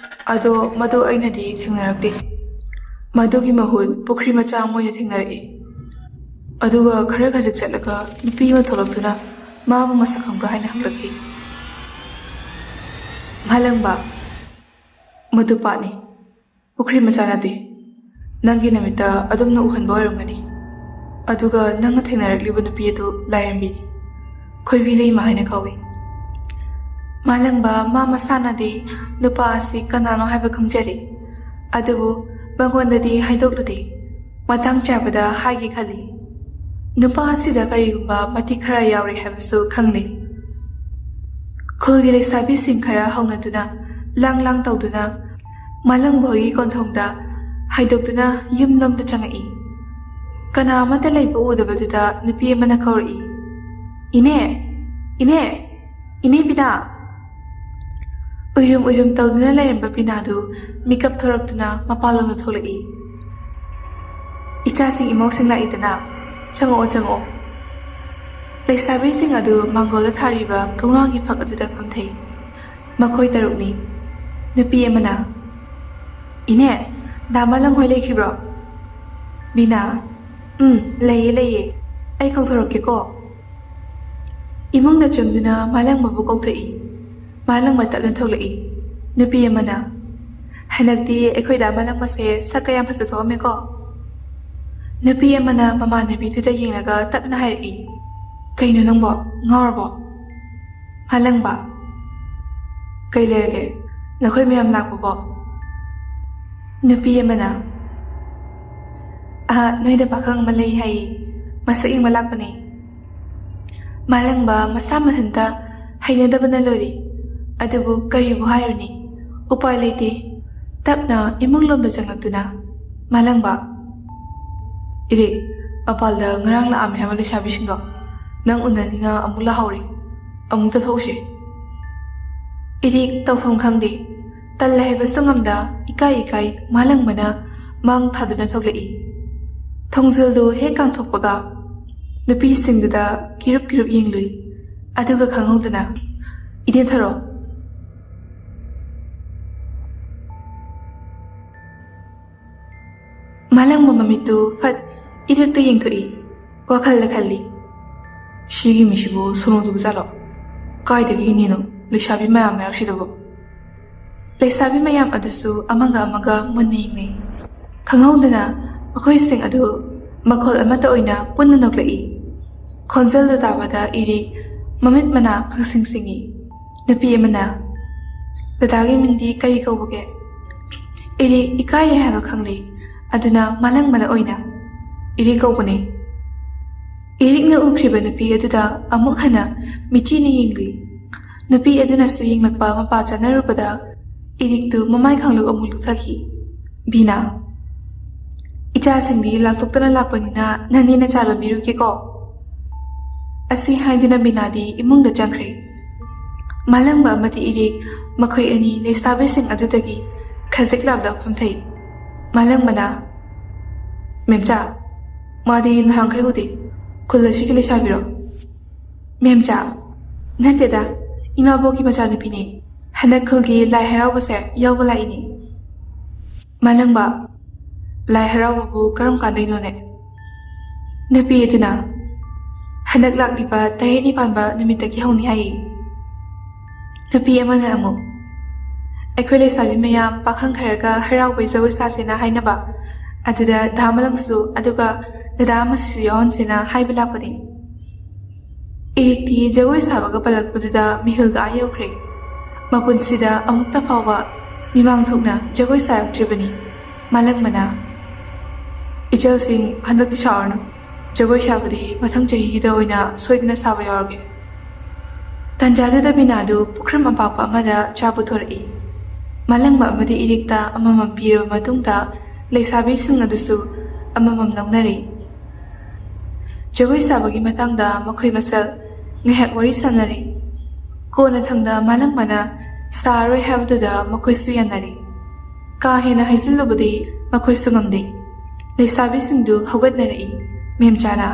B: ꯑꯗꯣ ꯃꯗꯨ ꯑꯩꯅꯗꯤ ꯊꯦꯡꯅꯔꯛꯇꯦ꯫ ꯃꯗꯨꯒꯤ ꯃꯍꯨꯠ ꯄꯨꯈ꯭ꯔꯤ ꯃꯆꯥ ꯑꯃ ꯑꯣꯏꯅ ꯊꯦꯡꯅꯔꯛꯏ꯫ ꯑꯗꯨꯒ ꯈꯔ ꯈꯖꯤꯛ ꯆꯠꯂꯒ ꯅꯨꯄꯤ ꯑꯃ ꯊꯣꯛꯂꯛꯇꯨꯅ ꯃꯥꯕꯨ ꯃꯁꯛ ꯈꯪꯕ꯭ꯔꯥ ꯍꯥꯏꯅ ꯍꯪꯂꯛꯈꯤ꯫ ꯃꯥꯂꯪꯕ, ꯃꯗꯨ ꯄꯥꯠꯅꯤ, ꯄꯨꯈ꯭ꯔꯤ ꯃꯆꯥ ꯅꯠꯇꯦ꯫ ꯅꯪꯒꯤ ꯅꯨꯃꯤꯠꯇ ꯑꯗꯨꯝꯅ ꯎꯍꯟꯕ ꯑꯣꯏꯔꯝꯒꯅꯤ꯫ ꯑꯗꯨꯒ ꯅꯪꯅ ꯊꯦꯡꯅꯔꯛꯂꯤꯕ ꯅꯨꯄꯤ ꯑꯗꯨ ꯂꯥꯏꯔꯦꯝꯕꯤꯅꯤ, ꯈꯣꯏꯕꯤ ꯂꯩꯃ ꯍꯥꯏꯅ ꯀꯧꯏ꯫ ꯃꯥꯂꯪꯕ, ꯃꯥ ꯃꯁꯥꯅꯗꯤ ꯅꯨꯄꯥ ꯑꯁꯤ ꯀꯅꯥꯅꯣ ꯍꯥꯏꯕ ꯈꯪꯖꯔꯤ, ꯑꯗꯨꯕꯨ ꯃꯉꯣꯟꯗꯗꯤ ꯍꯥꯏꯗꯣꯛꯂꯨꯗꯦ꯫ ꯃꯇꯥꯡ ꯆꯥꯕꯗ ꯍꯥꯏꯒꯦ ꯈꯜꯂꯤ꯫ ꯅꯨꯄꯥ ꯑꯁꯤꯗ ꯀꯔꯤꯒꯨꯝꯕ ꯃꯇꯤꯛ ꯈꯔ ꯌꯥꯎꯔꯤ ꯍꯥꯏꯕꯁꯨ ꯈꯪꯂꯤ꯫ ꯈꯨꯜꯒꯤ ꯂꯩꯁꯥꯕꯤꯁꯤꯡ ꯈꯔ ꯍꯧꯅꯗꯨꯅ ꯂꯥꯡ ꯂꯥꯡ ꯇꯧꯗꯨꯅ ꯃꯥꯂꯪꯕ ꯍꯣꯏꯒꯤ ꯀꯣꯟꯊꯣꯡꯗ ꯍꯥꯏꯗꯣꯛꯇꯨꯅ ꯌꯨꯝꯂꯣꯝꯗ ꯆꯪꯉꯛꯏ꯫ ꯀꯅꯥ ꯑꯃꯠꯇ ꯂꯩꯕ ꯎꯗꯕꯗꯨꯗ ꯅꯨꯄꯤ ꯑꯃꯅ ꯀꯧꯔꯛꯏ, "ꯏꯅꯦ, ꯏꯅꯦ, ꯏꯅꯦ ꯕꯤꯅꯥ!" ꯎꯏꯔꯨꯝ ꯎꯏꯔꯨꯝ ꯇꯧꯗꯨꯅ ꯂꯩꯔꯝꯕ ꯕꯤꯅꯥꯗꯨ ꯃꯤꯀꯞ ꯊꯣꯔꯛꯇꯨꯅ ꯃꯄꯥꯟꯂꯣꯝꯗ ꯊꯣꯛꯂꯛꯏ꯫ "ꯏꯆꯥꯁꯤꯡ ꯏꯃꯧꯁꯤꯡ ꯂꯥꯛꯏꯗꯅ, ꯆꯪꯉꯛꯑꯣ ꯆꯪꯉꯛꯑꯣ." ꯂꯩꯁꯥꯕꯤꯁꯤꯡ ꯑꯗꯨ ꯃꯥꯡꯒꯣꯜꯗ ꯊꯥꯔꯤꯕ ꯀꯧꯅꯥꯒꯤ ꯐꯛ ꯑꯗꯨꯗ ꯐꯝꯊꯩ꯫ ꯃꯈꯣꯏ ꯇꯔꯨꯛꯅꯤ꯫ ꯅꯨꯄꯤ ꯑꯃꯅ, "ꯏꯅꯦ, ꯗꯥ ꯃꯥꯂꯪ ꯍꯣꯏ ꯂꯩꯈꯤꯕ꯭ꯔꯣ?" ꯕꯤꯅꯥ, ꯂꯩꯌꯦ ꯂꯩꯌꯦ, ꯑꯩ ꯀꯧꯊꯣꯔꯛꯀꯦꯀꯣ." ꯏꯃꯨꯡꯗ ꯆꯪꯗꯨꯅ ꯃꯥꯂꯪꯕꯕꯨ ꯀꯧꯊꯣꯛꯏ꯫ ꯃꯥꯂꯪꯕ ꯇꯞꯅ ꯊꯣꯛꯂꯛꯏ꯫ ꯅꯨꯄꯤ ꯑꯃꯅ, "ꯍꯟꯗꯛꯇꯤ ꯑꯩꯈꯣꯏ ꯗꯥ ꯃꯥꯂꯪꯕꯁꯦ ꯁꯛꯀ ꯌꯥꯝ ꯐꯖꯊꯣꯛꯑꯝꯃꯦꯀꯣ." ꯅꯨꯄꯤ ꯑꯃꯅ ꯃꯃꯥꯟꯅꯕꯤꯗꯨꯗ ꯌꯦꯡꯂꯒ ꯇꯞꯅ ꯍꯥꯏꯔꯛꯏ, "ꯀꯩꯅꯣ ꯅꯪꯕꯣ, ꯉꯥꯎꯔꯕꯣ?" ꯃꯥꯂꯪꯕ, "ꯀꯩ ꯂꯩꯔꯒꯦ, ꯅꯈꯣꯏ ꯃꯌꯥꯝ ꯂꯥꯛꯄꯕꯣ?" ꯅꯨꯄꯤ ꯑꯃꯅ, "ꯅꯣꯏꯗ ꯄꯥꯈꯪ ꯑꯃ ꯂꯩ ꯍꯥꯏꯌꯦ, ꯃꯁꯛ ꯌꯦꯡꯕ ꯂꯥꯛꯄꯅꯦ." ꯃꯥꯂꯪꯕ ꯃꯁꯥ ꯃꯊꯟꯇ ꯍꯩꯅꯗꯕꯅ ꯂꯣꯏꯔꯤ, ꯑꯗꯨꯕꯨ ꯀꯔꯤꯕꯨ ꯍꯥꯏꯔꯨꯅꯤ, ꯎꯄꯥꯏ ꯂꯩꯇꯦ꯫ ꯇꯞꯅ ꯏꯃꯨꯡꯂꯣꯝꯗ ꯆꯪꯂꯛꯇꯨꯅ ꯃꯥꯂꯪꯕ, "ꯏꯔꯦ, ꯃꯄꯥꯜꯗ ꯉꯔꯥꯡ ꯂꯥꯛꯑꯝꯃꯦ ꯍꯥꯏꯕ ꯂꯩꯁꯥꯕꯤꯁꯤꯡꯗꯣ, ꯅꯪ ꯎꯅꯅꯤꯅ ꯑꯃꯨꯛ ꯂꯥꯛꯍꯧꯔꯤ, ꯑꯃꯨꯛꯇ ꯊꯣꯛꯎꯁꯦ." ꯏꯔꯤꯛ ꯇꯧꯐꯝ ꯈꯪꯗꯦ, ꯇꯜꯂꯦ ꯍꯥꯏꯕꯁꯨ ꯉꯝꯗ ꯏꯀꯥꯏ ꯃꯥꯂꯪꯕꯅ ꯃꯥꯡ ꯊꯥꯗꯨꯅ ꯊꯣꯛꯂꯛꯏ꯫ ꯊꯣꯡꯖꯤꯜꯗꯨ ꯍꯦꯛ ꯀꯥꯡꯊꯣꯛꯄꯒ ꯅꯨꯄꯤꯁꯤꯡꯗꯨꯗ ꯀꯤꯔꯨꯞ ꯀꯤꯔꯨꯞ ꯌꯦꯡꯂꯨꯏ, ꯑꯗꯨꯒ ꯈꯪꯍꯧꯗꯅ, "ꯏꯅꯦꯊꯔꯣ." ꯃꯥꯂꯪꯕ ꯃꯃꯤꯠꯇꯨ ꯐꯠ ꯏꯔꯤꯛꯇ ꯌꯦꯡꯊꯣꯛꯏ, ꯋꯥꯈꯜꯗ ꯈꯜꯂꯤ, "ꯁꯤꯒꯤ ꯃꯤꯁꯤꯕꯨ ꯁꯣꯅꯣꯖꯨꯕꯖꯥꯠꯂꯣ? ꯀꯥꯏꯗꯒꯤ ꯏꯅꯦꯅꯣ, ꯂꯩꯁꯥꯕꯤ ꯃꯌꯥꯝ ꯃꯔꯛꯁꯤꯗꯕꯨ?" ꯂꯩꯁꯥꯕꯤ ꯃꯌꯥꯝ ꯑꯗꯨꯁꯨ ꯑꯃꯒ ꯑꯃꯒ ꯃꯨꯟꯅ ꯌꯦꯡꯅꯩ꯫ ꯈꯪꯍꯧꯗꯅ ꯃꯈꯣꯏꯁꯤꯡ ꯑꯗꯨ ꯃꯈꯣꯜ ꯑꯃꯠꯇ ꯑꯣꯏꯅ ꯄꯨꯟꯅ ꯅꯣꯛꯂꯛꯏ꯫ ꯈꯣꯟꯖꯦꯜꯗꯨ ꯇꯥꯕꯗ ꯏꯔꯤꯛ ꯃꯃꯤꯠ ꯃꯅꯥ ꯈꯪꯁꯤꯡ ꯁꯤꯡꯏ꯫ ꯅꯨꯄꯤ ꯑꯃꯅ, "ꯗꯗꯥꯒꯤ ꯃꯤꯡꯗꯤ ꯀꯔꯤ ꯀꯧꯕꯒꯦ?" ꯏꯔꯤꯛ ꯏꯀꯥꯏꯔꯦ ꯍꯥꯏꯕ ꯈꯪꯂꯤ, ꯑꯗꯨꯅ ꯃꯥꯂꯪꯕꯅ ꯑꯣꯏꯅ, "ꯏꯔꯤꯛ ꯀꯧꯕꯅꯦ." ꯏꯔꯤꯛꯅ ꯎꯈ꯭ꯔꯤꯕ ꯅꯨꯄꯤ ꯑꯗꯨꯗ ꯑꯃꯨꯛ ꯍꯟꯅ ꯃꯤꯠꯆꯤꯅ ꯌꯦꯡꯂꯨꯏ꯫ ꯅꯨꯄꯤ ꯑꯗꯨꯅꯁꯨ ꯌꯦꯡꯂꯛꯄ ꯃꯄꯥ ꯆꯥꯅꯔꯨꯕꯗ ꯏꯔꯤꯛꯇꯨ ꯃꯃꯥꯏ ꯀꯥꯡꯂꯨꯞ ꯑꯃꯨꯛ ꯂꯨꯛꯊꯈꯤ꯫ "ꯕꯤꯅꯥ, ꯏꯆꯥꯁꯤꯡꯗꯤ ꯂꯥꯛꯊꯣꯛꯇꯅ ꯂꯥꯛꯄꯅꯤꯅ ꯅꯪꯗꯤ ꯅꯆꯥ ꯂꯣꯟꯕꯤꯔꯨꯒꯦꯀꯣ." ꯑꯁꯤ ꯍꯥꯏꯗꯨꯅ ꯕꯤꯅꯥꯗꯤ ꯏꯃꯨꯡꯗ ꯆꯪꯈ꯭ꯔꯦ꯫ ꯃꯥꯂꯪꯕ ꯑꯃꯗꯤ ꯏꯔꯤꯛ ꯃꯈꯣꯏ ꯑꯅꯤ ꯂꯩꯁꯥꯕꯤꯁꯤꯡ ꯑꯗꯨꯗꯒꯤ ꯈꯖꯤꯛ ꯂꯥꯞꯅ ꯐꯝꯊꯩ꯫ ꯃꯥꯂꯪꯕꯅ, "ꯃꯦꯝꯆꯥ, ꯃꯥꯗꯤ ꯅꯍꯥꯟꯈꯩ ꯎꯗꯦ, ꯈꯨꯜ ꯑꯁꯤꯒꯤ ꯂꯩꯁꯥꯕꯤꯔꯣ?" "ꯃꯦꯝꯆꯥ, ꯅꯠꯇꯦꯗ, ꯏꯃꯥꯕꯣꯛꯀꯤ ꯃꯆꯥꯅꯨꯄꯤꯅꯦ, ꯍꯟꯗꯛ ꯈꯨꯜꯒꯤ ꯂꯥꯏ ꯍꯔꯥꯎꯕꯁꯦ ꯌꯥꯎꯕ ꯂꯥꯛꯏꯅꯦ." ꯃꯥꯂꯪꯕ, "ꯂꯥꯏ ꯍꯔꯥꯎꯕꯕꯨ ꯀꯔꯝ ꯀꯥꯟꯗꯩꯅꯣꯅꯦ?" ꯅꯨꯄꯤ ꯑꯗꯨꯅ, "ꯍꯟꯗꯛ ꯂꯥꯛꯂꯤꯕ 8ꯅꯤ ꯄꯥꯟꯕ ꯅꯨꯃꯤꯠꯇꯒꯤ ꯍꯧꯅꯤ ꯍꯥꯏꯌꯦ." ꯅꯨꯄꯤ ꯑꯃꯅ ꯑꯃꯨꯛ, "ꯑꯩꯈꯣꯏ ꯂꯩꯁꯥꯕꯤ ꯃꯌꯥꯝ ꯄꯥꯈꯪ ꯈꯔꯒ ꯍꯔꯥꯎꯕꯩ ꯖꯒꯣꯏ ꯁꯥꯁꯦꯅ ꯍꯥꯏꯅꯕ,
A: ꯑꯗꯨꯗ ꯗꯥ ꯃꯂꯪꯁꯨ ꯑꯗꯨꯒ ꯗꯗꯥ ꯑꯃꯁꯤꯁꯨ ꯌꯥꯎꯍꯟꯁꯦꯅ ꯍꯥꯏꯕ ꯂꯥꯛꯄꯅꯤ꯫ ꯏꯔꯤꯛꯇꯤ ꯖꯒꯣꯏ ꯁꯥꯕꯒ ꯄꯜꯂꯛꯄꯗꯨꯗ ꯃꯤꯍꯨꯜꯒ ꯑꯥ ꯌꯧꯈ꯭ꯔꯦ꯫ ꯃꯄꯨꯟꯁꯤꯗ ꯑꯃꯨꯛꯇ ꯐꯥꯎꯕ ꯃꯤꯃꯥꯡ ꯊꯣꯛꯅ ꯖꯒꯣꯏ ꯁꯥꯔꯛꯇ꯭ꯔꯤꯕꯅꯤ ꯃꯥꯂꯪꯕꯅ꯫ ꯏꯆꯜꯁꯤꯡ ꯍꯟꯗꯛꯇꯤ ꯁꯥꯎꯔꯅꯨ, ꯖꯒꯣꯏ ꯁꯥꯕꯗꯤ ꯃꯊꯪ ꯆꯍꯤꯒꯤꯗ ꯑꯣꯏꯅ ꯁꯣꯏꯗꯅ ꯁꯥꯕ ꯌꯥꯎꯔꯒꯦ꯫ ꯇꯟꯖꯥꯗꯨꯗ ꯕꯤꯅꯥꯗꯨ ꯄꯨꯈ꯭ꯔꯝ ꯑꯄꯥꯛꯄ ꯑꯃꯗ ꯆꯥ ꯄꯨꯊꯣꯔꯛꯏ꯫ ꯃꯥꯂꯪꯕ ꯑꯃꯗꯤ ꯏꯔꯤꯛꯇ ꯑꯃꯃꯝ ꯄꯤꯔꯕ ꯃꯇꯨꯡꯗ ꯂꯩꯁꯥꯕꯤꯁꯤꯡ ꯑꯗꯨꯁꯨ ꯑꯃꯃꯝ ꯂꯧꯅꯔꯤ꯫ ꯖꯒꯣꯏ ꯁꯥꯕꯒꯤ ꯃꯇꯥꯡꯗ ꯃꯈꯣꯏ ꯃꯁꯦꯜ ꯉꯥꯏꯍꯥꯛ ꯋꯥꯔꯤ ꯁꯥꯟꯅꯔꯤ꯫ ꯀꯣꯟꯅꯊꯪꯗ ꯃꯥꯂꯪꯕꯅ ꯁꯥꯔꯣꯏ ꯍꯥꯏꯕꯗꯨꯗ ꯃꯈꯣꯏꯁꯨ ꯌꯥꯅꯔꯤ꯫ ꯀꯥ ꯍꯦꯟꯅ ꯍꯥꯏꯖꯤꯜꯂꯨꯕꯗꯤ ꯃꯈꯣꯏꯁꯨ ꯉꯝꯗꯦ꯫ ꯂꯩꯁꯥꯕꯤꯁꯤꯡꯗꯨ ꯍꯧꯒꯠꯅꯔꯛꯏ꯫ ꯃꯦꯝꯆꯥꯅ,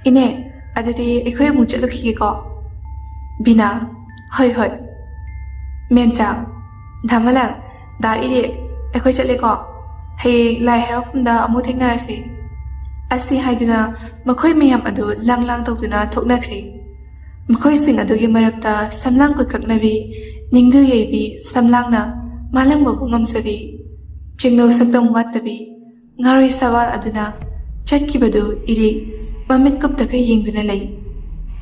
A: ꯏꯅꯦ ꯑꯗꯨꯗꯤ ꯑꯩꯈꯣꯏ ꯑꯃꯨꯛ ꯆꯠꯂꯨꯈꯤꯒꯦꯀꯣ꯫ ꯕꯤꯅꯥ, ꯍꯣꯏ ꯍꯣꯏ꯫ ꯃꯦꯝꯆꯥ, ꯗꯥ ꯃꯂꯪ, ꯗꯥ ꯏꯔꯤꯛ, ꯑꯩꯈꯣꯏ ꯆꯠꯂꯦꯀꯣ꯫ ꯍꯌꯦꯡ ꯂꯥꯏ ꯍꯔꯥꯎꯐꯝꯗ ꯑꯃꯨꯛ ꯊꯦꯡꯅꯔꯁꯤ꯫ ꯑꯁꯤ ꯍꯥꯏꯗꯨꯅ ꯃꯈꯣꯏ ꯃꯌꯥꯝ ꯑꯗꯨ ꯂꯥꯡ ꯇꯧꯗꯨꯅ ꯊꯣꯛꯅꯈ꯭ꯔꯦ꯫ ꯃꯈꯣꯏꯁꯤꯡ ꯑꯗꯨꯒꯤ ꯃꯔꯛꯇ ꯁꯝꯂꯥꯡ ꯀꯣꯏꯀꯛꯅꯕꯤ, ꯅꯤꯡꯗꯨ ꯌꯩꯕꯤ ꯁꯝꯂꯥꯡꯅ ꯃꯥꯂꯪꯕꯕꯨ ꯉꯝꯖꯕꯤ, ꯆꯤꯡꯅꯧ ꯁꯛꯇꯝ ꯋꯥꯠꯇꯕꯤ ꯉꯥꯔꯣꯏ ꯁꯋꯥꯜ ꯑꯗꯨꯅ ꯆꯠꯈꯤꯕꯗꯨ ꯏꯔꯤꯛ ꯃꯃꯤꯠ ꯀꯨꯞꯇꯒ ꯌꯦꯡꯗꯨꯅ ꯂꯩ꯫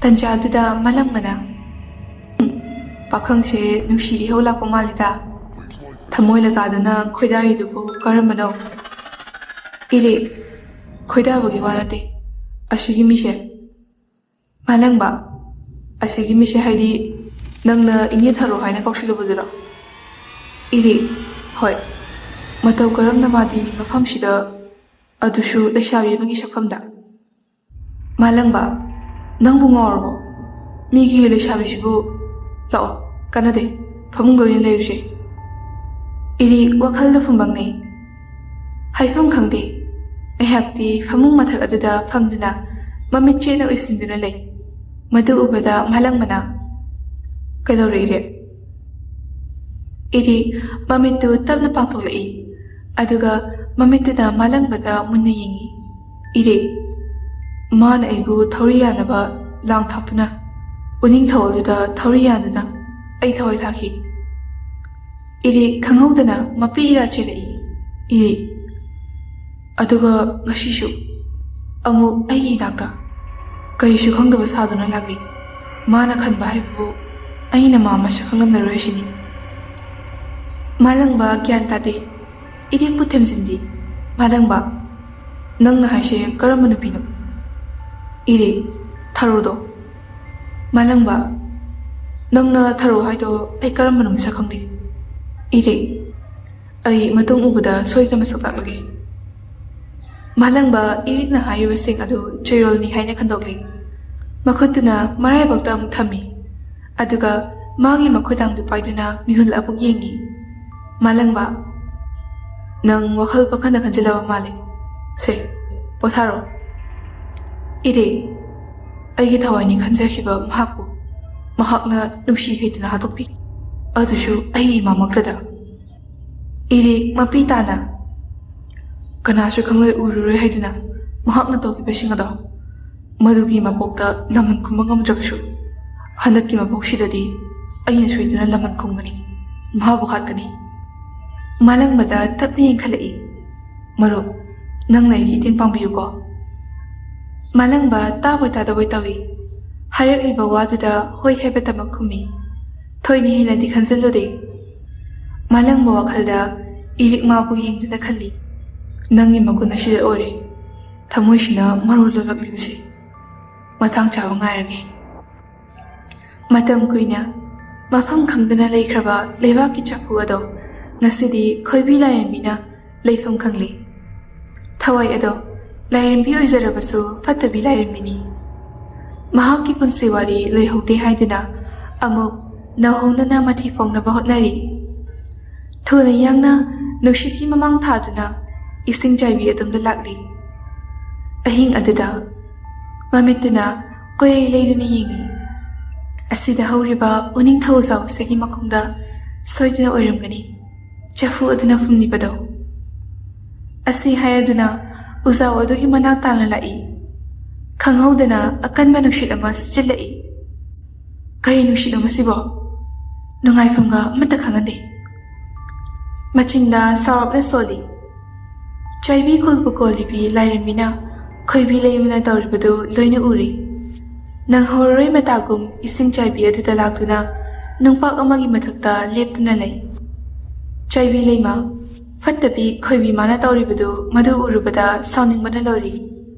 A: ꯇꯟꯖꯥꯗꯨꯗ ꯃꯥꯂꯪꯕꯅ, ꯄꯥꯈꯪꯁꯦ ꯅꯨꯡꯁꯤꯔꯤ ꯍꯧ ꯂꯥꯛꯄ ꯃꯥꯜꯂꯤꯗ, ꯊꯃꯣꯏ ꯂꯀꯥꯗꯨꯅ ꯈꯣꯏꯗꯥꯔꯤꯗꯨꯕꯨ ꯀꯔꯝꯕꯅꯣ? ꯏꯔꯤꯛ, ꯈꯣꯏꯗꯥꯕꯒꯤ ꯋꯥ ꯅꯠꯇꯦ, ꯑꯁꯤꯒꯤ ꯃꯤꯁꯦ꯫ ꯃꯥꯂꯪꯕ, ꯑꯁꯤꯒꯤ ꯃꯤꯁꯦ ꯍꯥꯏꯗꯤ ꯅꯪꯅ ꯏꯅꯦ ꯊꯔꯣ ꯍꯥꯏꯅ ꯀꯧꯁꯤꯜꯂꯨꯕꯗꯨꯔꯣ? ꯏꯔꯤꯛ, ꯍꯣꯏ꯫ ꯃꯇꯧ ꯀꯔꯝꯅ ꯃꯥꯗꯤ ꯃꯐꯝꯁꯤꯗ, ꯑꯗꯨꯁꯨ ꯂꯩꯁꯥꯕꯤ ꯑꯃꯒꯤ ꯁꯛꯐꯝꯗ? ꯃꯥꯂꯪꯕ, ꯅꯪꯕꯨ ꯉꯥꯎꯔꯕꯣ? ꯃꯤꯒꯤ ꯂꯩꯁꯥꯕꯤꯁꯤꯕꯨ, ꯂꯥꯛꯑꯣ ꯀꯥꯟꯅꯗꯦ, ꯐꯃꯨꯡꯗ ꯑꯣꯏꯅ ꯂꯩꯔꯨꯁꯦ꯫ ꯏꯔꯤꯛ ꯋꯥꯈꯜꯗ ꯐꯨꯝꯕꯪꯅꯩ꯫ ꯍꯥꯏꯐꯝ ꯈꯪꯗꯦ꯫ ꯉꯥꯏꯍꯥꯛꯇꯤ ꯐꯃꯨꯡ ꯃꯊꯛ ꯑꯗꯨꯗ ꯐꯝꯗꯨꯅ ꯃꯃꯤꯠ ꯆꯦꯠꯅ ꯎꯏꯁꯤꯟꯗꯨꯅ ꯂꯩ꯫ ꯃꯗꯨ ꯎꯕꯗ ꯃꯥꯂꯪꯕꯅ, ꯀꯩꯗꯧꯔꯦ ꯏꯔꯤꯛ? ꯏꯔꯤꯛ ꯃꯃꯤꯠꯇꯨ ꯇꯞꯅ ꯄꯥꯡꯊꯣꯛꯂꯛꯏ꯫ ꯑꯗꯨꯒ ꯃꯃꯤꯠꯇꯨꯅ ꯃꯥꯂꯪꯕꯗ ꯃꯨꯟꯅ ꯌꯦꯡꯏ꯫ ꯏꯔꯤꯛ, ꯃꯥꯅ ꯑꯩꯕꯨ ꯊꯧꯔꯤ ꯌꯥꯟꯅꯕ ꯂꯥꯡ ꯊꯥꯛꯇꯨꯅ, ꯎꯅꯤꯡꯊꯧ ꯑꯗꯨꯗ ꯊꯧꯔꯤ ꯌꯥꯟꯗꯨꯅ ꯑꯩ ꯊꯋꯥꯏ ꯊꯥꯈꯤ꯫ ꯏꯔꯤꯛ ꯈꯪꯍꯧꯗꯅ ꯃꯄꯤ ꯏꯔꯥ ꯆꯦꯜꯂꯛꯏ꯫ ꯏꯔꯤꯛ, ꯑꯗꯨꯒ ꯉꯁꯤꯁꯨ ꯑꯃꯨꯛ ꯑꯩꯒꯤ ꯏꯅꯥꯛꯇ ꯀꯔꯤꯁꯨ ꯈꯪꯗꯕ ꯁꯥꯗꯨꯅ ꯂꯥꯛꯂꯤ꯫ ꯃꯥꯅ ꯈꯟꯕ ꯍꯥꯏꯕꯕꯨ ꯑꯩꯅ ꯃꯥ ꯃꯁꯛ ꯈꯪꯂꯝꯂꯔꯣꯏ ꯁꯤꯅꯤ꯫ ꯃꯥꯂꯪꯕ ꯒ꯭ꯌꯥꯟ ꯇꯥꯗꯦ꯫ ꯏꯔꯤꯛꯄꯨ ꯊꯦꯝꯖꯤꯟꯕꯤ꯫ ꯃꯥꯂꯪꯕ, ꯅꯪꯅ ꯍꯥꯏꯁꯦ ꯀꯔꯝꯕ ꯅꯨꯄꯤꯅꯣ? ꯏꯔꯤꯛ, ꯊꯔꯣꯗꯣ꯫ ꯃꯥꯂꯪꯕ, ꯅꯪꯅ ꯊꯔꯣ ꯍꯥꯏꯗꯣ ꯑꯩ ꯀꯔꯝꯕꯅꯣ ꯃꯁꯛ ꯈꯪꯗꯦ꯫ ꯏꯔꯤꯛ, ꯑꯩ ꯃꯇꯨꯡ ꯎꯕꯗ ꯁꯣꯏꯗꯅ ꯃꯁꯛ ꯇꯥꯛꯂꯒꯦ꯫ ꯃꯥꯂꯪꯕ ꯏꯔꯤꯛꯅ ꯍꯥꯏꯔꯤꯕꯁꯤꯡ ꯑꯗꯨ ꯆꯌꯣꯜꯅꯤ ꯍꯥꯏꯅ ꯈꯟꯗꯣꯛꯂꯤ꯫ ꯃꯈꯨꯠꯇꯨꯅ ꯃꯔꯥꯏꯕꯛꯇ ꯑꯃꯨꯛ ꯊꯝꯃꯤ꯫ ꯑꯗꯨꯒ ꯃꯥꯒꯤ ꯃꯈꯨꯗꯥꯡꯗꯨ ꯄꯥꯏꯗꯨꯅ ꯃꯤꯍꯨꯜ ꯑꯃꯨꯛ ꯌꯦꯡꯏ꯫ ꯃꯥꯂꯪꯕ, ꯅꯪ ꯋꯥꯈꯜ ꯄꯪꯈꯟꯗ ꯈꯟꯖꯤꯜꯂꯕ ꯃꯥꯜꯂꯦ꯫ ꯁꯦ, ꯄꯣꯊꯥꯔꯣ꯫ ꯏꯔꯤꯛ, ꯑꯩꯒꯤ ꯊꯋꯥꯏꯅꯤ ꯈꯟꯖꯈꯤꯕ ꯃꯍꯥꯛꯄꯨ ꯃꯍꯥꯛꯅ ꯅꯨꯡꯁꯤ ꯍꯩꯇꯨꯅ ꯍꯥꯠꯇꯣꯛꯄꯤ, ꯑꯗꯨꯁꯨ ꯑꯩꯒꯤ ꯏꯃꯥꯃꯛꯇꯗ꯫ ꯏꯔꯤꯛ ꯃꯄꯤ ꯇꯥꯅ, ꯀꯅꯥꯁꯨ ꯈꯪꯂꯣꯏ ꯎꯔꯔꯣꯏ ꯍꯥꯏꯗꯨꯅ ꯃꯍꯥꯛꯅ ꯇꯧꯈꯤꯕꯁꯤꯡ ꯑꯗꯣ, ꯃꯗꯨꯒꯤ ꯃꯄꯣꯛꯇ ꯂꯃꯟ ꯈꯨꯝꯕ ꯉꯝꯗ꯭ꯔꯕꯁꯨ ꯍꯟꯗꯛꯀꯤ ꯃꯄꯣꯛꯁꯤꯗꯗꯤ ꯑꯩꯅ ꯁꯣꯏꯗꯅ ꯂꯃꯟ ꯈꯨꯝꯒꯅꯤ, ꯃꯍꯥꯛꯄꯨ ꯍꯥꯠꯀꯅꯤ꯫ ꯃꯥꯂꯪꯕꯗ ꯇꯞꯅ ꯌꯦꯡꯈꯠꯂꯛꯏ꯫ ꯃꯔꯨꯞ, ꯅꯪꯅ ꯑꯩꯒꯤ ꯃꯇꯦꯡ ꯄꯥꯡꯕꯤꯌꯨꯀꯣ꯫ ꯃꯥꯂꯪꯕ ꯇꯥꯕꯣꯏ ꯇꯥꯗꯕꯣꯏ ꯇꯧꯏ꯫ ꯍꯥꯏꯔꯛꯂꯤꯕ ꯋꯥꯗꯨꯗ ꯍꯣꯏ ꯍꯥꯏꯕꯇꯃꯛ ꯈꯨꯝꯃꯤ꯫ ꯊꯣꯏꯅ ꯍꯦꯟꯅꯗꯤ ꯈꯟꯖꯤꯜꯂꯨꯗꯦ꯫ ꯃꯥꯂꯪꯕ ꯋꯥꯈꯜꯗ ꯏꯔꯤꯛ ꯃꯥꯕꯨ ꯌꯦꯡꯗꯨꯅ ꯈꯜꯂꯤ꯫ ꯅꯪꯒꯤ ꯃꯒꯨꯟ ꯑꯁꯤꯗ ꯑꯣꯏꯔꯦ ꯊꯃꯣꯏꯁꯤꯅ ꯃꯔꯨ ꯂꯣꯜꯂꯛꯂꯤꯕꯁꯦ꯫ ꯃꯇꯥꯡ ꯆꯥꯕ ꯉꯥꯏꯔꯒꯦ꯫ ꯃꯇꯝ ꯀꯨꯏꯅ ꯃꯐꯝ ꯈꯪꯗꯅ ꯂꯩꯈ꯭ꯔꯕ ꯂꯩꯕꯥꯛꯀꯤ ꯆꯐꯨ ꯑꯗꯣ ꯉꯁꯤꯗꯤ ꯈꯣꯏꯕꯤ ꯂꯥꯏꯔꯦꯝꯕꯤꯅ ꯂꯩꯐꯝ ꯈꯪꯂꯤ꯫ ꯊꯋꯥꯏ ꯑꯗꯣ ꯂꯥꯏꯔꯦꯝꯕꯤ ꯑꯣꯏꯖꯔꯕꯁꯨ ꯐꯠꯇꯕꯤ ꯂꯥꯏꯔꯦꯝꯕꯤꯅꯤ꯫ ꯃꯍꯥꯛꯀꯤ ꯄꯨꯟꯁꯤ ꯋꯥꯔꯤ ꯂꯣꯏꯍꯧꯗꯦ ꯍꯥꯏꯗꯨꯅ ꯑꯃꯨꯛ ꯅꯧꯍꯧꯅꯅ ꯃꯊꯤ ꯐꯣꯡꯅꯕ ꯍꯣꯠꯅꯔꯤ꯫ ꯊꯨꯅ ꯌꯥꯡꯅ ꯅꯨꯡꯁꯤꯠꯀꯤ ꯃꯃꯥꯡ ꯊꯥꯗꯨꯅ ꯏꯁꯤꯡ ꯆꯥꯏꯕꯤ ꯑꯗꯣꯝꯗ ꯂꯥꯛꯂꯤ꯫ ꯑꯍꯤꯡ ꯑꯗꯨꯗ ꯃꯃꯤꯠꯇꯨꯅ ꯀꯣꯏꯔꯩ ꯂꯩꯗꯨꯅ ꯌꯦꯡꯏ꯫ ꯑꯁꯤꯗ ꯍꯧꯔꯤꯕ ꯎꯅꯤꯡꯊꯧ ꯎꯖꯥꯎꯁꯤꯒꯤ ꯃꯈꯣꯡꯗ ꯁꯣꯏꯗꯅ ꯑꯣꯏꯔꯝꯒꯅꯤ ꯆꯐꯨ ꯑꯗꯨꯅ ꯐꯨꯝꯂꯤꯕꯗꯣ꯫ ꯑꯁꯤ ꯍꯥꯏꯔꯗꯨꯅ ꯎꯖꯥꯎ ꯑꯗꯨꯒꯤ ꯃꯅꯥꯛ ꯇꯥꯅ ꯂꯥꯛꯏ꯫ ꯈꯪꯍꯧꯗꯅ ꯑꯀꯟꯕ ꯅꯨꯡꯁꯤꯠ ꯑꯃ ꯁꯤꯠꯆꯤꯜꯂꯛꯏ꯫ ꯀꯔꯤ ꯅꯨꯡꯁꯤꯠꯅꯣ ꯃꯁꯤꯕꯣ? ꯅꯨꯡꯉꯥꯏꯐꯝꯒ ꯑꯃꯠꯇ ꯈꯪꯍꯟꯗꯦ꯫ ꯃꯆꯤꯟꯗ ꯁꯥꯎꯔꯞꯅ ꯁꯣꯜꯂꯤ꯫ ꯆꯥꯏꯕꯤ ꯈꯨꯜꯕꯨ ꯀꯣꯜꯂꯤꯕꯤ ꯂꯥꯏꯔꯦꯝꯕꯤꯅ ꯈꯣꯏꯕꯤ ꯂꯩꯃꯅ ꯇꯧꯔꯤꯕꯗꯨ ꯂꯣꯏꯅ ꯎꯔꯤ ꯅꯪꯍꯧꯔꯔꯣꯏ ꯃꯇꯥꯒꯨꯝ ꯏꯁꯤꯡ ꯆꯥꯏꯕꯤ ꯑꯗꯨꯗ ꯂꯥꯛꯇꯨꯅ ꯅꯨꯡꯄꯥꯛ ꯑꯃꯒꯤ ꯃꯊꯛꯇ ꯂꯦꯞꯇꯨꯅ ꯂꯩ ꯆꯥꯏꯕꯤ ꯂꯩꯃ ꯐꯠꯇꯕꯤ ꯈꯣꯏꯕꯤ ꯃꯥꯅ ꯇꯧꯔꯤꯕꯗꯨ ꯃꯗꯨ ꯎꯔꯨꯕꯗ ꯁꯥꯎꯅꯤꯡꯕꯅ ꯂꯣꯏꯔꯤ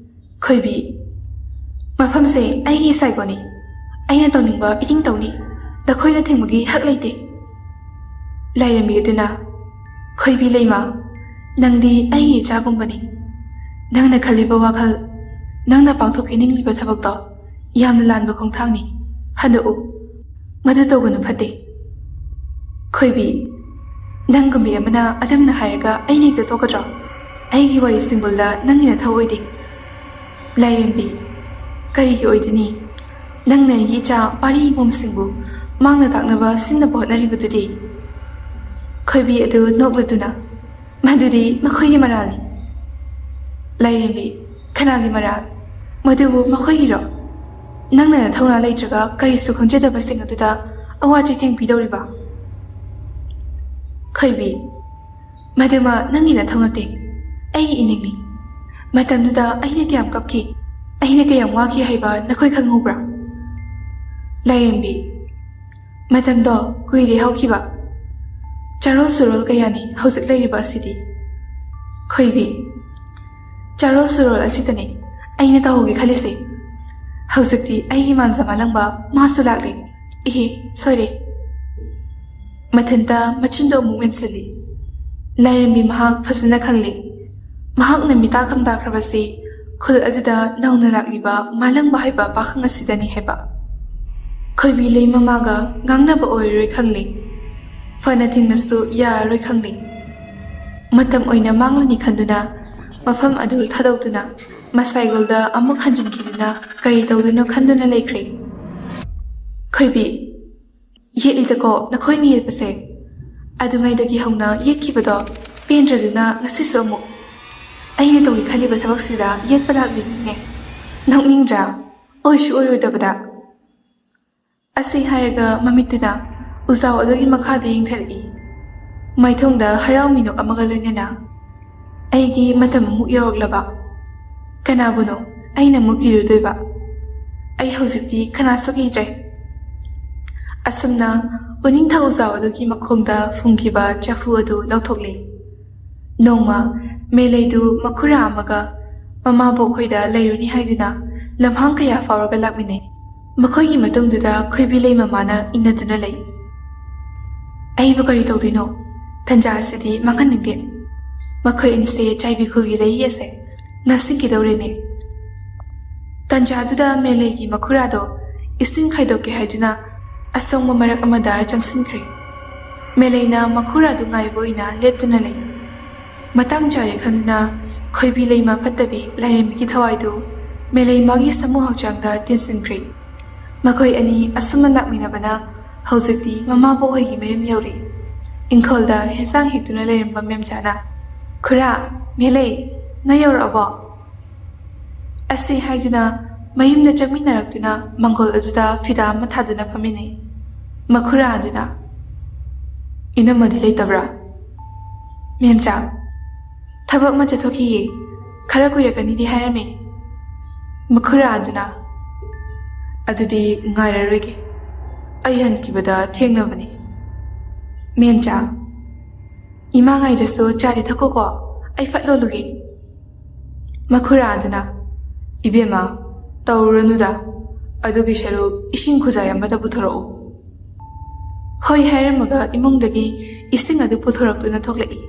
A: ꯈꯣꯏꯕꯤ ꯃꯐꯝꯁꯦ ꯑꯩꯒꯤ ꯏꯁꯥꯏꯒꯣꯅꯤ ꯑꯩꯅ ꯇꯧꯅꯤꯡꯕ ꯏꯇꯤꯡ ꯇꯧꯅꯤ ꯅꯈꯣꯏꯅ ꯊꯤꯡꯕꯒꯤ ꯍꯛ ꯂꯩꯇꯦ ꯂꯥꯏꯔꯦꯝꯕꯤ ꯑꯗꯨꯅ ꯈꯣꯏꯕꯤ ꯂꯩꯃ ꯅꯪꯗꯤ ꯑꯩꯒꯤ ꯏꯆꯥꯒꯨꯝꯕꯅꯤ ꯅꯪꯅ ꯈꯜꯂꯤꯕ ꯋꯥꯈꯜ ꯅꯪꯅ ꯄꯥꯡꯊꯣꯛꯍꯟꯅꯤꯡꯂꯤꯕ ꯊꯕꯛꯇꯣ ꯌꯥꯝꯅ ꯂꯥꯟꯕ ꯈꯣꯡꯊꯥꯡꯅꯤ ꯍꯟꯗꯣꯛꯎ ꯃꯗꯨ ꯇꯧꯒꯅꯨ ꯐꯠꯇꯦ ꯈꯣꯏꯕꯤ ꯅꯪꯒꯨꯝꯕꯤ ꯑꯃꯅ ꯑꯗꯨꯝꯅ ꯍꯥꯏꯔꯒ ꯑꯩꯅ ꯍꯦꯛꯇ ꯇꯣꯛꯀꯗ꯭ꯔꯣ ꯑꯩꯒꯤ ꯋꯥꯔꯤ ꯁꯤꯡꯕꯨꯜꯗ ꯅꯪꯒꯤ ꯅꯊꯧ ꯑꯣꯏꯗꯦ ꯂꯥꯏꯔꯦꯝꯕꯤ ꯀꯔꯤꯒꯤ ꯑꯣꯏꯗꯅꯤ ꯅꯪꯅ ꯑꯩꯒꯤ ꯏꯆꯥ ꯄꯥꯔꯤ ꯏꯃꯣꯝꯁꯤꯡꯕꯨ ꯃꯥꯡꯅ ꯇꯥꯛꯅꯕ ꯁꯤꯡꯅꯕ ꯍꯣꯠꯅꯔꯤꯕꯗꯨꯗꯤ ꯈꯣꯏꯕꯤ ꯑꯗꯨ ꯅꯣꯛꯂꯗꯨꯅ ꯃꯗꯨꯗꯤ ꯃꯈꯣꯏꯒꯤ ꯃꯔꯥꯜꯅꯤ ꯂꯥꯏꯔꯦꯝꯕꯤ ꯀꯅꯥꯒꯤ ꯃꯔꯥꯜ ꯃꯗꯨꯕꯨ ꯃꯈꯣꯏꯒꯤꯔꯣ ꯅꯪꯅ ꯅꯊꯧꯅꯥ ꯂꯩꯇ꯭ꯔꯒ ꯀꯔꯤꯁꯨ ꯈꯪꯖꯗꯕꯁꯤꯡ ꯑꯗꯨꯗ ꯑꯋꯥ ꯆꯩꯊꯦꯡ ꯄꯤꯗꯧꯔꯤꯕ ꯈꯣꯏꯕꯤ ꯃꯗꯨꯃ ꯅꯪꯒꯤ ꯅꯊꯧ ꯅꯠꯇꯦ ꯑꯩꯒꯤ ꯏꯅꯤꯡꯅꯤ ꯃꯇꯝꯗꯨꯗ ꯑꯩꯅ ꯀꯌꯥꯝ ꯀꯞꯈꯤ ꯑꯩꯅ ꯀꯌꯥꯝ ꯋꯥꯈꯤ ꯍꯥꯏꯕ ꯅꯈꯣꯏ ꯈꯪꯍꯧꯕ꯭ꯔꯥ ꯂꯥꯏꯔꯦꯝꯕꯤ ꯃꯇꯝꯗꯣ ꯀꯨꯏꯔꯦ ꯍꯧꯈꯤꯕ ꯆꯥꯔꯣꯜ ꯁꯨꯔꯣꯜ ꯀꯌꯥꯅꯤ ꯍꯧꯖꯤꯛ ꯂꯩꯔꯤꯕ ꯑꯁꯤꯗꯤ ꯈꯣꯏꯕꯤ ꯆꯥꯔꯣꯜ ꯁꯨꯔꯣꯜ ꯑꯁꯤꯗꯅꯤ ꯑꯩꯅ ꯇꯧꯍꯧꯒꯦ ꯈꯜꯂꯤꯁꯦ ꯍꯧꯖꯤꯛꯇꯤ ꯑꯩꯒꯤ ꯃꯥꯟꯖ ꯃꯥꯜꯂꯪꯕ ꯃꯥꯁꯨ ꯂꯥꯛꯂꯦ ꯏꯍꯦ ꯁꯣꯏꯔꯦ ꯃꯊꯟꯇ ꯃꯆꯤꯟꯗꯣ ꯑꯃꯨꯛ ꯃꯦꯟꯁꯤꯜꯂꯤ ꯂꯥꯏꯔꯦꯝꯕꯤ ꯃꯍꯥꯛ ꯐꯖꯅ ꯈꯪꯂꯤ ꯃꯍꯥꯛꯅ ꯃꯤꯇꯥ ꯈꯝꯗꯥꯈ꯭ꯔꯕꯁꯤ ꯈꯨꯜ ꯑꯗꯨꯗ ꯅꯧꯅ ꯂꯥꯛꯂꯤꯕ ꯃꯥꯂꯪꯕ ꯍꯥꯏꯕ ꯄꯥꯈꯪ ꯑꯁꯤꯗꯅꯤ ꯍꯥꯏꯕ ꯈꯣꯏꯕꯤ ꯂꯩ ꯃꯃꯥꯒ ꯉꯥꯡꯅꯕ ꯑꯣꯏꯔꯔꯣꯏ ꯈꯪꯂꯤ ꯐꯅ ꯊꯤꯡꯅꯁꯨ ꯌꯥꯔꯔꯣꯏ ꯈꯪꯂꯤ ꯃꯇꯝ ꯑꯣꯏꯅ ꯃꯥꯡꯂꯅꯤ ꯈꯟꯗꯨꯅ ꯃꯐꯝ ꯑꯗꯨ ꯊꯥꯗꯣꯛꯇꯨꯅ ꯃꯁꯥꯏꯒꯣꯜꯗ ꯑꯃꯨꯛ ꯍꯟꯖꯤꯟꯈꯤꯗꯨꯅ ꯀꯔꯤ ꯇꯧꯗꯣꯏꯅꯣ ꯈꯟꯗꯨꯅ ꯂꯩꯈ꯭ꯔꯦ ꯈꯣꯏꯕꯤ ꯌꯦꯠꯂꯤꯗꯀꯣ ꯅꯈꯣꯏꯅ ꯌꯦꯠꯄꯁꯦ ꯑꯗꯨꯉꯩꯗꯒꯤ ꯍꯧꯅ ꯌꯦꯠꯈꯤꯕꯗꯣ ꯄꯦꯟꯗ꯭ꯔꯗꯨꯅ ꯉꯁꯤꯁꯨ ꯑꯃꯨꯛ ꯑꯩꯅ ꯇꯧꯒꯦ ꯈꯜꯂꯤꯕ ꯊꯕꯛꯁꯤꯗ ꯌꯦꯠꯄ ꯂꯥꯛꯂꯤꯅꯦ ꯅꯣꯛꯅꯤꯡꯗ꯭ꯔꯥ ꯑꯣꯏꯁꯨ ꯑꯣꯏꯔꯣꯏꯗꯕꯗ ꯑꯁꯤ ꯍꯥꯏꯔꯒ ꯃꯃꯤꯠꯇꯨꯅ ꯎꯖꯥꯎ ꯑꯗꯨꯒꯤ ꯃꯈꯥꯗ ꯌꯦꯡꯊꯔꯛꯏ ꯃꯥꯏꯊꯣꯡꯗ ꯍꯔꯥꯎ ꯃꯤꯅꯣꯛ ꯑꯃꯒ ꯂꯣꯏꯅꯅ ꯑꯩꯒꯤ ꯃꯇꯝ ꯑꯃꯨꯛ ꯌꯧꯔꯛꯂꯕ ꯀꯅꯥꯕꯨꯅꯣ ꯑꯩꯅ ꯑꯃꯨꯛ ꯀꯤꯔꯨꯗꯣꯏꯕ ꯑꯩ ꯍꯧꯖꯤꯛꯇꯤ ꯀꯅꯥꯁꯨ ꯀꯤꯗ꯭ꯔꯦ ꯑꯁꯨꯝꯅ ꯎꯅꯤꯡꯊꯧ ꯎꯖꯥꯎ ꯑꯗꯨꯒꯤ ꯃꯈꯣꯡꯗ ꯐꯨꯝꯈꯤꯕ ꯆꯐꯨ ꯑꯗꯨ ꯂꯧꯊꯣꯛꯂꯤ ꯅꯣꯡꯃ ꯃꯦꯂꯩꯗꯨ ꯃꯈꯨꯔꯥ ꯑꯃꯒ ꯃꯃꯥꯕꯣꯛ ꯈꯣꯏꯗ ꯂꯩꯔꯨꯅꯤ ꯍꯥꯏꯗꯨꯅ ꯂꯝꯍꯥꯡ ꯀꯌꯥ ꯐꯥꯎꯔꯒ ꯂꯥꯛꯃꯤꯟꯅꯩ ꯃꯈꯣꯏꯒꯤ ꯃꯇꯨꯡꯗꯨꯗ ꯈꯣꯏꯕꯤ ꯂꯩ ꯃꯃꯥꯅ ꯏꯟꯅꯗꯨꯅ ꯂꯩ ꯑꯩꯕꯨ ꯀꯔꯤ ꯇꯧꯗꯣꯏꯅꯣ ꯇꯟꯖꯥ ꯑꯁꯤꯗꯤ ꯃꯥꯡꯍꯟꯅꯤꯡꯗꯦ ꯃꯈꯣꯏ ꯑꯅꯤꯁꯦ ꯆꯥꯏꯕꯤ ꯈꯨꯜꯒꯤ ꯂꯩ ꯑꯁꯦ ꯅꯥꯁꯤꯡꯈꯤꯗꯧꯔꯦꯅꯦ ꯇꯟꯖꯥꯗꯨꯗ ꯃꯦꯂꯩꯒꯤ ꯃꯈꯨꯔꯥꯗꯣ ꯏꯁꯤꯡ ꯈꯥꯏꯗꯣꯛꯀꯦ ꯍꯥꯏꯗꯨꯅ ꯑꯁꯣꯡꯕ ꯃꯔꯛ ꯑꯃꯗ ꯆꯪꯁꯤꯟꯈ꯭ꯔꯦ ꯃꯦꯂꯩꯅ ꯃꯈꯨꯔꯥꯗꯨ ꯉꯥꯏꯕ ꯑꯣꯏꯅ ꯂꯦꯞꯇꯨꯅ ꯂꯩ ꯃꯇꯥꯡ ꯆꯥꯔꯦ ꯈꯟꯗꯨꯅ ꯈꯣꯏꯕꯤ ꯂꯩꯃ ꯐꯠꯇꯕꯤ ꯂꯥꯏꯔꯦꯝꯕꯤꯒꯤ ꯊꯋꯥꯏꯗꯨ ꯃꯦꯂꯩ ꯃꯥꯒꯤ ꯁꯃꯨ ꯍꯛꯆꯥꯡꯗ ꯇꯤꯟꯁꯤꯟꯈ꯭ꯔꯦ ꯃꯈꯣꯏ ꯑꯅꯤ ꯑꯁꯨꯝꯅ ꯂꯥꯛꯃꯤꯟꯅꯕꯅ ꯍꯧꯖꯤꯛꯇꯤ ꯃꯃꯥꯕꯣꯛ ꯍꯣꯏꯒꯤ ꯃꯌꯨꯝ ꯌꯧꯔꯤ ꯏꯪꯈꯣꯜꯗ ꯍꯦꯟꯁꯥꯡ ꯍꯦꯛꯇꯨꯅ ꯂꯩꯔꯝꯕ ꯃꯦꯝꯆꯥꯅ ꯈꯨꯔꯥ ꯃꯦꯂꯩ ꯅꯣꯏ ꯌꯧꯔꯛꯑꯕꯣ ꯑꯁꯤ ꯍꯥꯏꯗꯨꯅ ꯃꯌꯨꯝꯗ ꯆꯪꯃꯤꯟꯅꯔꯛꯇꯨꯅ ꯃꯪꯒꯣꯜ ꯑꯗꯨꯗ ꯐꯤꯗꯥ ꯑꯃ ꯊꯥꯗꯨꯅ ꯐꯝꯃꯤꯟꯅꯩ ꯃꯈꯨꯔꯥ ꯑꯗꯨꯅ ꯏꯅꯝꯃꯗꯤ ꯂꯩꯇꯕ꯭ꯔꯥ ꯃꯦꯝꯆꯥ ꯊꯕꯛ ꯑꯃ ꯆꯠꯊꯣꯛꯈꯤꯌꯦ ꯈꯔ ꯀꯨꯏꯔꯛꯀꯅꯤꯗꯤ ꯍꯥꯏꯔꯝꯃꯦ ꯃꯈꯨꯔꯥ ꯑꯗꯨꯅ ꯑꯗꯨꯗꯤ ꯉꯥꯏꯔꯔꯣꯏꯒꯦ ꯑꯩ ꯍꯟꯈꯤꯕꯗ ꯊꯦꯡꯅꯕꯅꯤ ꯃꯦꯝꯆꯥ ꯏꯃꯥ ꯉꯥꯏꯗꯁꯨ ꯆꯥꯗꯤ ꯊꯛꯈꯣꯀꯣ ꯑꯩ ꯐꯠꯂꯣꯜꯂꯨꯒꯦ ꯃꯈꯨꯔꯥ ꯑꯗꯨꯅ ꯏꯕꯦꯝꯃ ꯇꯧꯔꯨꯔꯅꯨꯗ ꯑꯗꯨꯒꯤ ꯁꯔꯨꯛ ꯏꯁꯤꯡ ꯈꯨꯖꯥꯏ ꯑꯃꯇ ꯄꯨꯊꯣꯔꯛꯎ ꯍꯣꯏ ꯍꯥꯏꯔꯝꯃꯒ ꯏꯃꯨꯡꯗꯒꯤ ꯏꯁꯤꯡ ꯑꯗꯨ ꯄꯨꯊꯣꯔꯛꯇꯨꯅ ꯊꯣꯛꯂꯛꯏ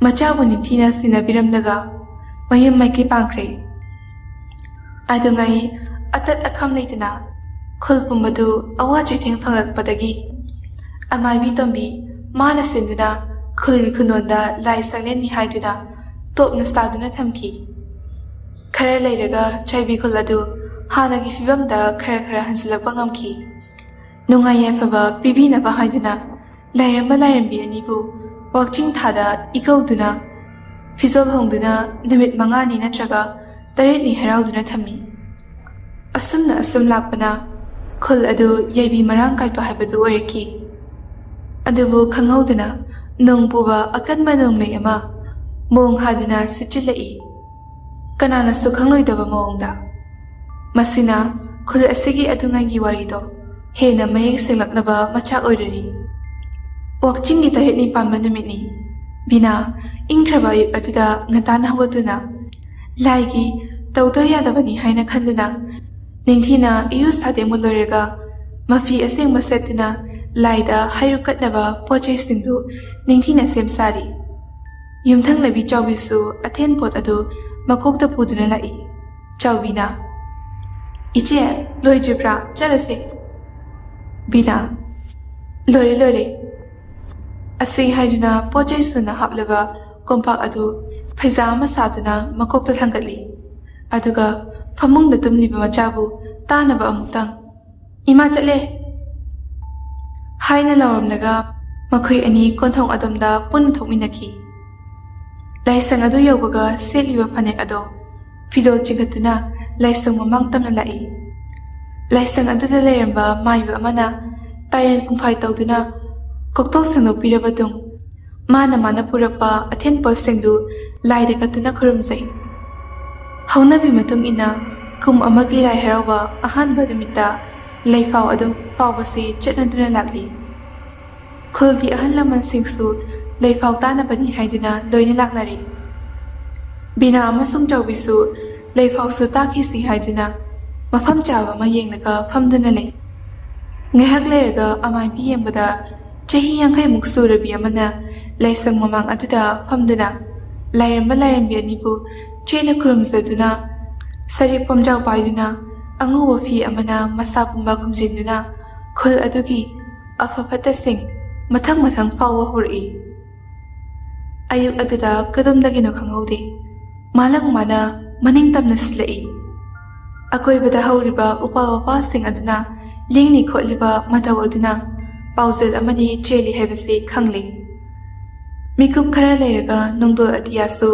A: ꯃꯆꯥꯕꯨ ꯅꯤꯡꯊꯤꯅ ꯁꯤꯟꯅꯕꯤꯔꯝꯂꯒ ꯃꯌꯨꯝ ꯃꯥꯏꯀꯩ ꯄꯥꯡꯈ꯭ꯔꯦ ꯑꯗꯨꯉꯩ ꯑꯇꯠ ꯑꯈꯝ ꯂꯩꯇꯅ ꯈꯨꯜ ꯄꯨꯝꯕꯗꯨ ꯑꯋꯥ ꯆꯩꯊꯦꯡ ꯐꯪꯂꯛꯄꯗꯒꯤ ꯑꯃꯥꯏꯕꯤ ꯇꯣꯝꯕꯤ ꯃꯥꯅ ꯁꯤꯟꯗꯨꯅ ꯈꯨꯜꯒꯤ ꯈꯨꯟꯅꯣꯟꯗ ꯂꯥꯏ ꯁꯪꯂꯦꯟꯅꯤ ꯍꯥꯏꯗꯨꯅ ꯇꯣꯞꯅ ꯁꯥꯗꯨꯅ ꯊꯝꯈꯤ ꯈꯔ ꯂꯩꯔꯒ ꯆꯥꯏꯕꯤ ꯈꯨꯜ ꯑꯗꯨ ꯍꯥꯟꯅꯒꯤ ꯐꯤꯕꯝꯗ ꯈꯔ ꯈꯔ ꯍꯟꯖꯤꯜꯂꯛꯄ ꯉꯝꯈꯤ ꯅꯨꯡꯉꯥꯏ ꯌꯥꯏꯐꯕ ꯄꯤꯕꯤꯅꯕ ꯍꯥꯏꯗꯨꯅ ꯂꯥꯏꯔꯦꯝꯕ ꯂꯥꯏꯔꯦꯝꯕꯤ ꯑꯅꯤꯕꯨ ꯋꯥꯛꯆꯤꯡ ꯊꯥꯗ ꯏꯀꯧꯗꯨꯅ ꯐꯤꯖꯣꯜ ꯍꯣꯡꯗꯨꯅ ꯅꯨꯃꯤꯠ 5ꯅꯤ ꯅꯠꯇ꯭ꯔꯒ 8ꯅꯤ ꯍꯔꯥꯎꯗꯨꯅ ꯊꯝꯃꯤ ꯑꯁꯨꯝꯅ ꯑꯁꯨꯝ ꯂꯥꯛꯄꯅ ꯈꯨꯜ ꯑꯗꯨ ꯌꯥꯏꯕꯤ ꯃꯔꯥꯡ ꯀꯥꯏꯕ ꯍꯥꯏꯕꯗꯨ ꯑꯣꯏꯔꯛꯈꯤ ꯑꯗꯨꯕꯨ ꯈꯪꯍꯧꯗꯅ ꯅꯣꯡ ꯄꯨꯕ ꯑꯀꯟꯕ ꯅꯣꯡꯂꯩ ꯑꯃ ꯃꯑꯣꯡ ꯍꯥꯗꯨꯅ ꯁꯤꯠꯆꯤꯜꯂꯛꯏ ꯀꯅꯥꯅꯁꯨ ꯈꯪꯂꯣꯏꯗꯕ ꯃꯑꯣꯡꯗ ꯃꯁꯤꯅ ꯈꯨꯜ ꯑꯁꯤꯒꯤ ꯑꯗꯨꯉꯩꯒꯤ ꯋꯥꯔꯤꯗꯣ ꯍꯦꯟꯅ ꯃꯌꯦꯛ ꯁꯦꯡꯂꯛꯅꯕ ꯃꯆꯥꯛ ꯑꯣꯏꯔꯔꯤ ꯋꯥꯛꯆꯤꯡꯒꯤ 8ꯅꯤ ꯄꯥꯟꯕ ꯅꯨꯃꯤꯠꯅꯤ ꯕꯤꯅꯥ ꯏꯪꯈ꯭ꯔꯕ ꯑꯌꯨꯛ ꯑꯗꯨꯗ ꯉꯟꯇꯥꯅ ꯍꯧꯒꯠꯇꯨꯅ ꯂꯥꯏꯒꯤ ꯇꯧꯗ ꯌꯥꯗꯕꯅꯤ ꯍꯥꯏꯅ ꯈꯟꯗꯨꯅ ꯅꯤꯡꯊꯤꯅ ꯏꯔꯨ ꯁꯥꯗꯦꯡꯕ ꯂꯣꯏꯔꯒ ꯃꯐꯤ ꯑꯁꯦꯡꯕ ꯁꯦꯠꯇꯨꯅ ꯂꯥꯏꯗ ꯍꯩꯔꯨꯛ ꯀꯠꯅꯕ ꯄꯣꯠꯆꯩꯁꯤꯡꯗꯨ ꯅꯤꯡꯊꯤꯅ ꯁꯦꯝ ꯁꯥꯔꯤ ꯌꯨꯝꯊꯪꯅꯕꯤ ꯆꯥꯎꯕꯤꯁꯨ ꯑꯊꯦꯟꯄꯣꯠ ꯑꯗꯨ ꯃꯀꯣꯛꯇ ꯄꯨꯗꯨꯅ ꯂꯥꯛꯏ ꯆꯥꯎꯕꯤꯅ ꯏꯆꯦ ꯂꯣꯏꯗ꯭ꯔꯤꯕ꯭ꯔꯥ ꯆꯠꯂꯁꯦ ꯕꯤꯅꯥ ꯂꯣꯏꯔꯦ ꯑꯁꯤ ꯍꯥꯏꯗꯨꯅ ꯄꯣꯠꯆꯩ ꯁꯨꯅ ꯍꯥꯞꯂꯕ ꯀꯣꯝꯄꯥꯛ ꯑꯗꯨ ꯐꯩꯖꯥ ꯑꯃ ꯁꯥꯗꯨꯅ ꯃꯀꯣꯛꯇ ꯊꯥꯡꯒꯠꯂꯤ ꯑꯗꯨꯒ ꯐꯃꯨꯡꯗ ꯇꯨꯝꯂꯤꯕ ꯃꯆꯥꯕꯨ ꯇꯥꯅꯕ ꯑꯃꯨꯛꯇꯪ ꯏꯃꯥ ꯆꯠꯂꯦ ꯍꯥꯏꯅ ꯂꯥꯎꯔꯝꯂꯒ ꯃꯈꯣꯏ ꯑꯅꯤ ꯀꯣꯟꯊꯣꯡ ꯑꯗꯣꯝꯗ ꯄꯨꯟꯅ ꯊꯣꯛꯃꯤꯟꯅꯈꯤ ꯂꯥꯏꯁꯪ ꯑꯗꯨ ꯌꯧꯕꯒ ꯁꯦꯠꯂꯤꯕ ꯐꯅꯦꯛ ꯑꯗꯣ ꯐꯤꯗꯣꯜ ꯆꯤꯡꯈꯠꯇꯨꯅ ꯂꯥꯏꯁꯪ ꯃꯃꯥꯡ ꯇꯝꯅ ꯂꯥꯛꯏ ꯂꯥꯏꯁꯪ ꯑꯗꯨꯗ ꯂꯩꯔꯝꯕ ꯃꯥꯏꯕ ꯑꯃꯅ ꯇꯥꯏꯔꯦꯟ ꯄꯨꯡꯐꯥꯏ ꯇꯧꯗꯨꯅ ꯀꯣꯛꯇꯣꯛ ꯁꯦꯡꯗꯣꯛꯄꯤꯔꯕ ꯃꯇꯨꯡ ꯃꯥꯅ ꯄꯨꯔꯛꯄ ꯑꯊꯦꯟꯄꯣꯠꯁꯤꯡꯗꯨ ꯂꯥꯏꯗ ꯀꯠꯇꯨꯅ ꯈꯨꯔꯨꯝꯖꯩ ꯍꯧꯅꯕꯤ ꯃꯇꯨꯡ ꯏꯟꯅ ꯀꯨꯝ ꯑꯃꯒꯤ ꯂꯥꯏ ꯍꯔꯥꯎꯕ ꯑꯍꯥꯟꯕ ꯅꯨꯃꯤꯠꯇ ꯂꯩꯐꯥꯎ ꯑꯗꯨ ꯐꯥꯎꯕꯁꯤ ꯆꯠꯅꯗꯨꯅ ꯂꯥꯛꯂꯤ ꯈꯨꯜꯒꯤ ꯑꯍꯜ ꯂꯃꯟꯁꯤꯡꯁꯨ ꯂꯩꯐꯥꯎ ꯇꯥꯅꯕꯅꯤ ꯍꯥꯏꯗꯨꯅ ꯂꯣꯏꯅ ꯂꯥꯛꯅꯔꯤ ꯕꯤꯅꯥ ꯑꯃꯁꯨꯡ ꯆꯥꯎꯕꯤꯁꯨ ꯂꯩꯐꯥꯎꯁꯨ ꯇꯥꯈꯤꯁꯤ ꯍꯥꯏꯗꯨꯅ ꯃꯐꯝ ꯆꯥꯕ ꯑꯃ ꯌꯦꯡꯂꯒ ꯐꯝꯗꯨꯅ ꯂꯩ ꯉꯥꯏꯍꯥꯛ ꯂꯩꯔꯒ ꯑꯃꯥꯏꯕꯤ ꯌꯦꯡꯕꯗ ꯆꯍꯤ 50ꯃꯨꯛ ꯁꯨꯔꯕꯤ ꯑꯃꯅ ꯂꯥꯏꯁꯪ ꯃꯃꯥꯡ ꯑꯗꯨꯗ ꯐꯝꯗꯨꯅ ꯂꯥꯏꯔꯦꯝꯕ ꯂꯥꯏꯔꯦꯝꯕꯤ ꯑꯅꯤꯕꯨ ꯆꯦꯅ ꯈꯨꯔꯨꯝꯖꯗꯨꯅ ꯁꯔꯤꯛ ꯄꯣꯝꯖꯥꯎ ꯄꯥꯏꯗꯨꯅ ꯑꯉꯧꯕ ꯐꯤ ꯑꯃꯅ ꯃꯁꯥ ꯄꯨꯝꯕ ꯈꯨꯝꯖꯤꯟꯗꯨꯅ ꯈꯨꯜ ꯑꯗꯨꯒꯤ ꯑꯐ ꯐꯠꯇꯁꯤꯡ ꯃꯊꯪ ꯐꯥꯎꯕ ꯍꯧꯔꯛꯏ ꯑꯌꯨꯛ ꯑꯗꯨꯗ ꯀꯗꯣꯝꯗꯒꯤꯅꯣ ꯈꯪꯍꯧꯗꯦ ꯃꯥꯂꯪ ꯃꯅꯤꯡ ꯇꯝꯅ ꯁꯤꯜꯂꯛꯏ ꯑꯀꯣꯏꯕꯗ ꯍꯧꯔꯤꯕ ꯎꯄꯥꯜ ꯋꯥꯄꯥꯜꯁꯤꯡ ꯑꯗꯨꯅ ꯂꯦꯡꯂꯤ ꯈꯣꯠꯂꯤꯕ ꯃꯇꯧ ꯑꯗꯨꯅ ꯄꯥꯎꯖꯦꯜ ꯑꯃꯅꯤ ꯆꯦꯜꯂꯤ ꯍꯥꯏꯕꯁꯤ ꯈꯪꯂꯤ ꯃꯤꯀꯨꯞ ꯈꯔ ꯂꯩꯔꯒ ꯅꯣꯡꯗꯣꯜ ꯑꯇꯤꯌꯥꯁꯨ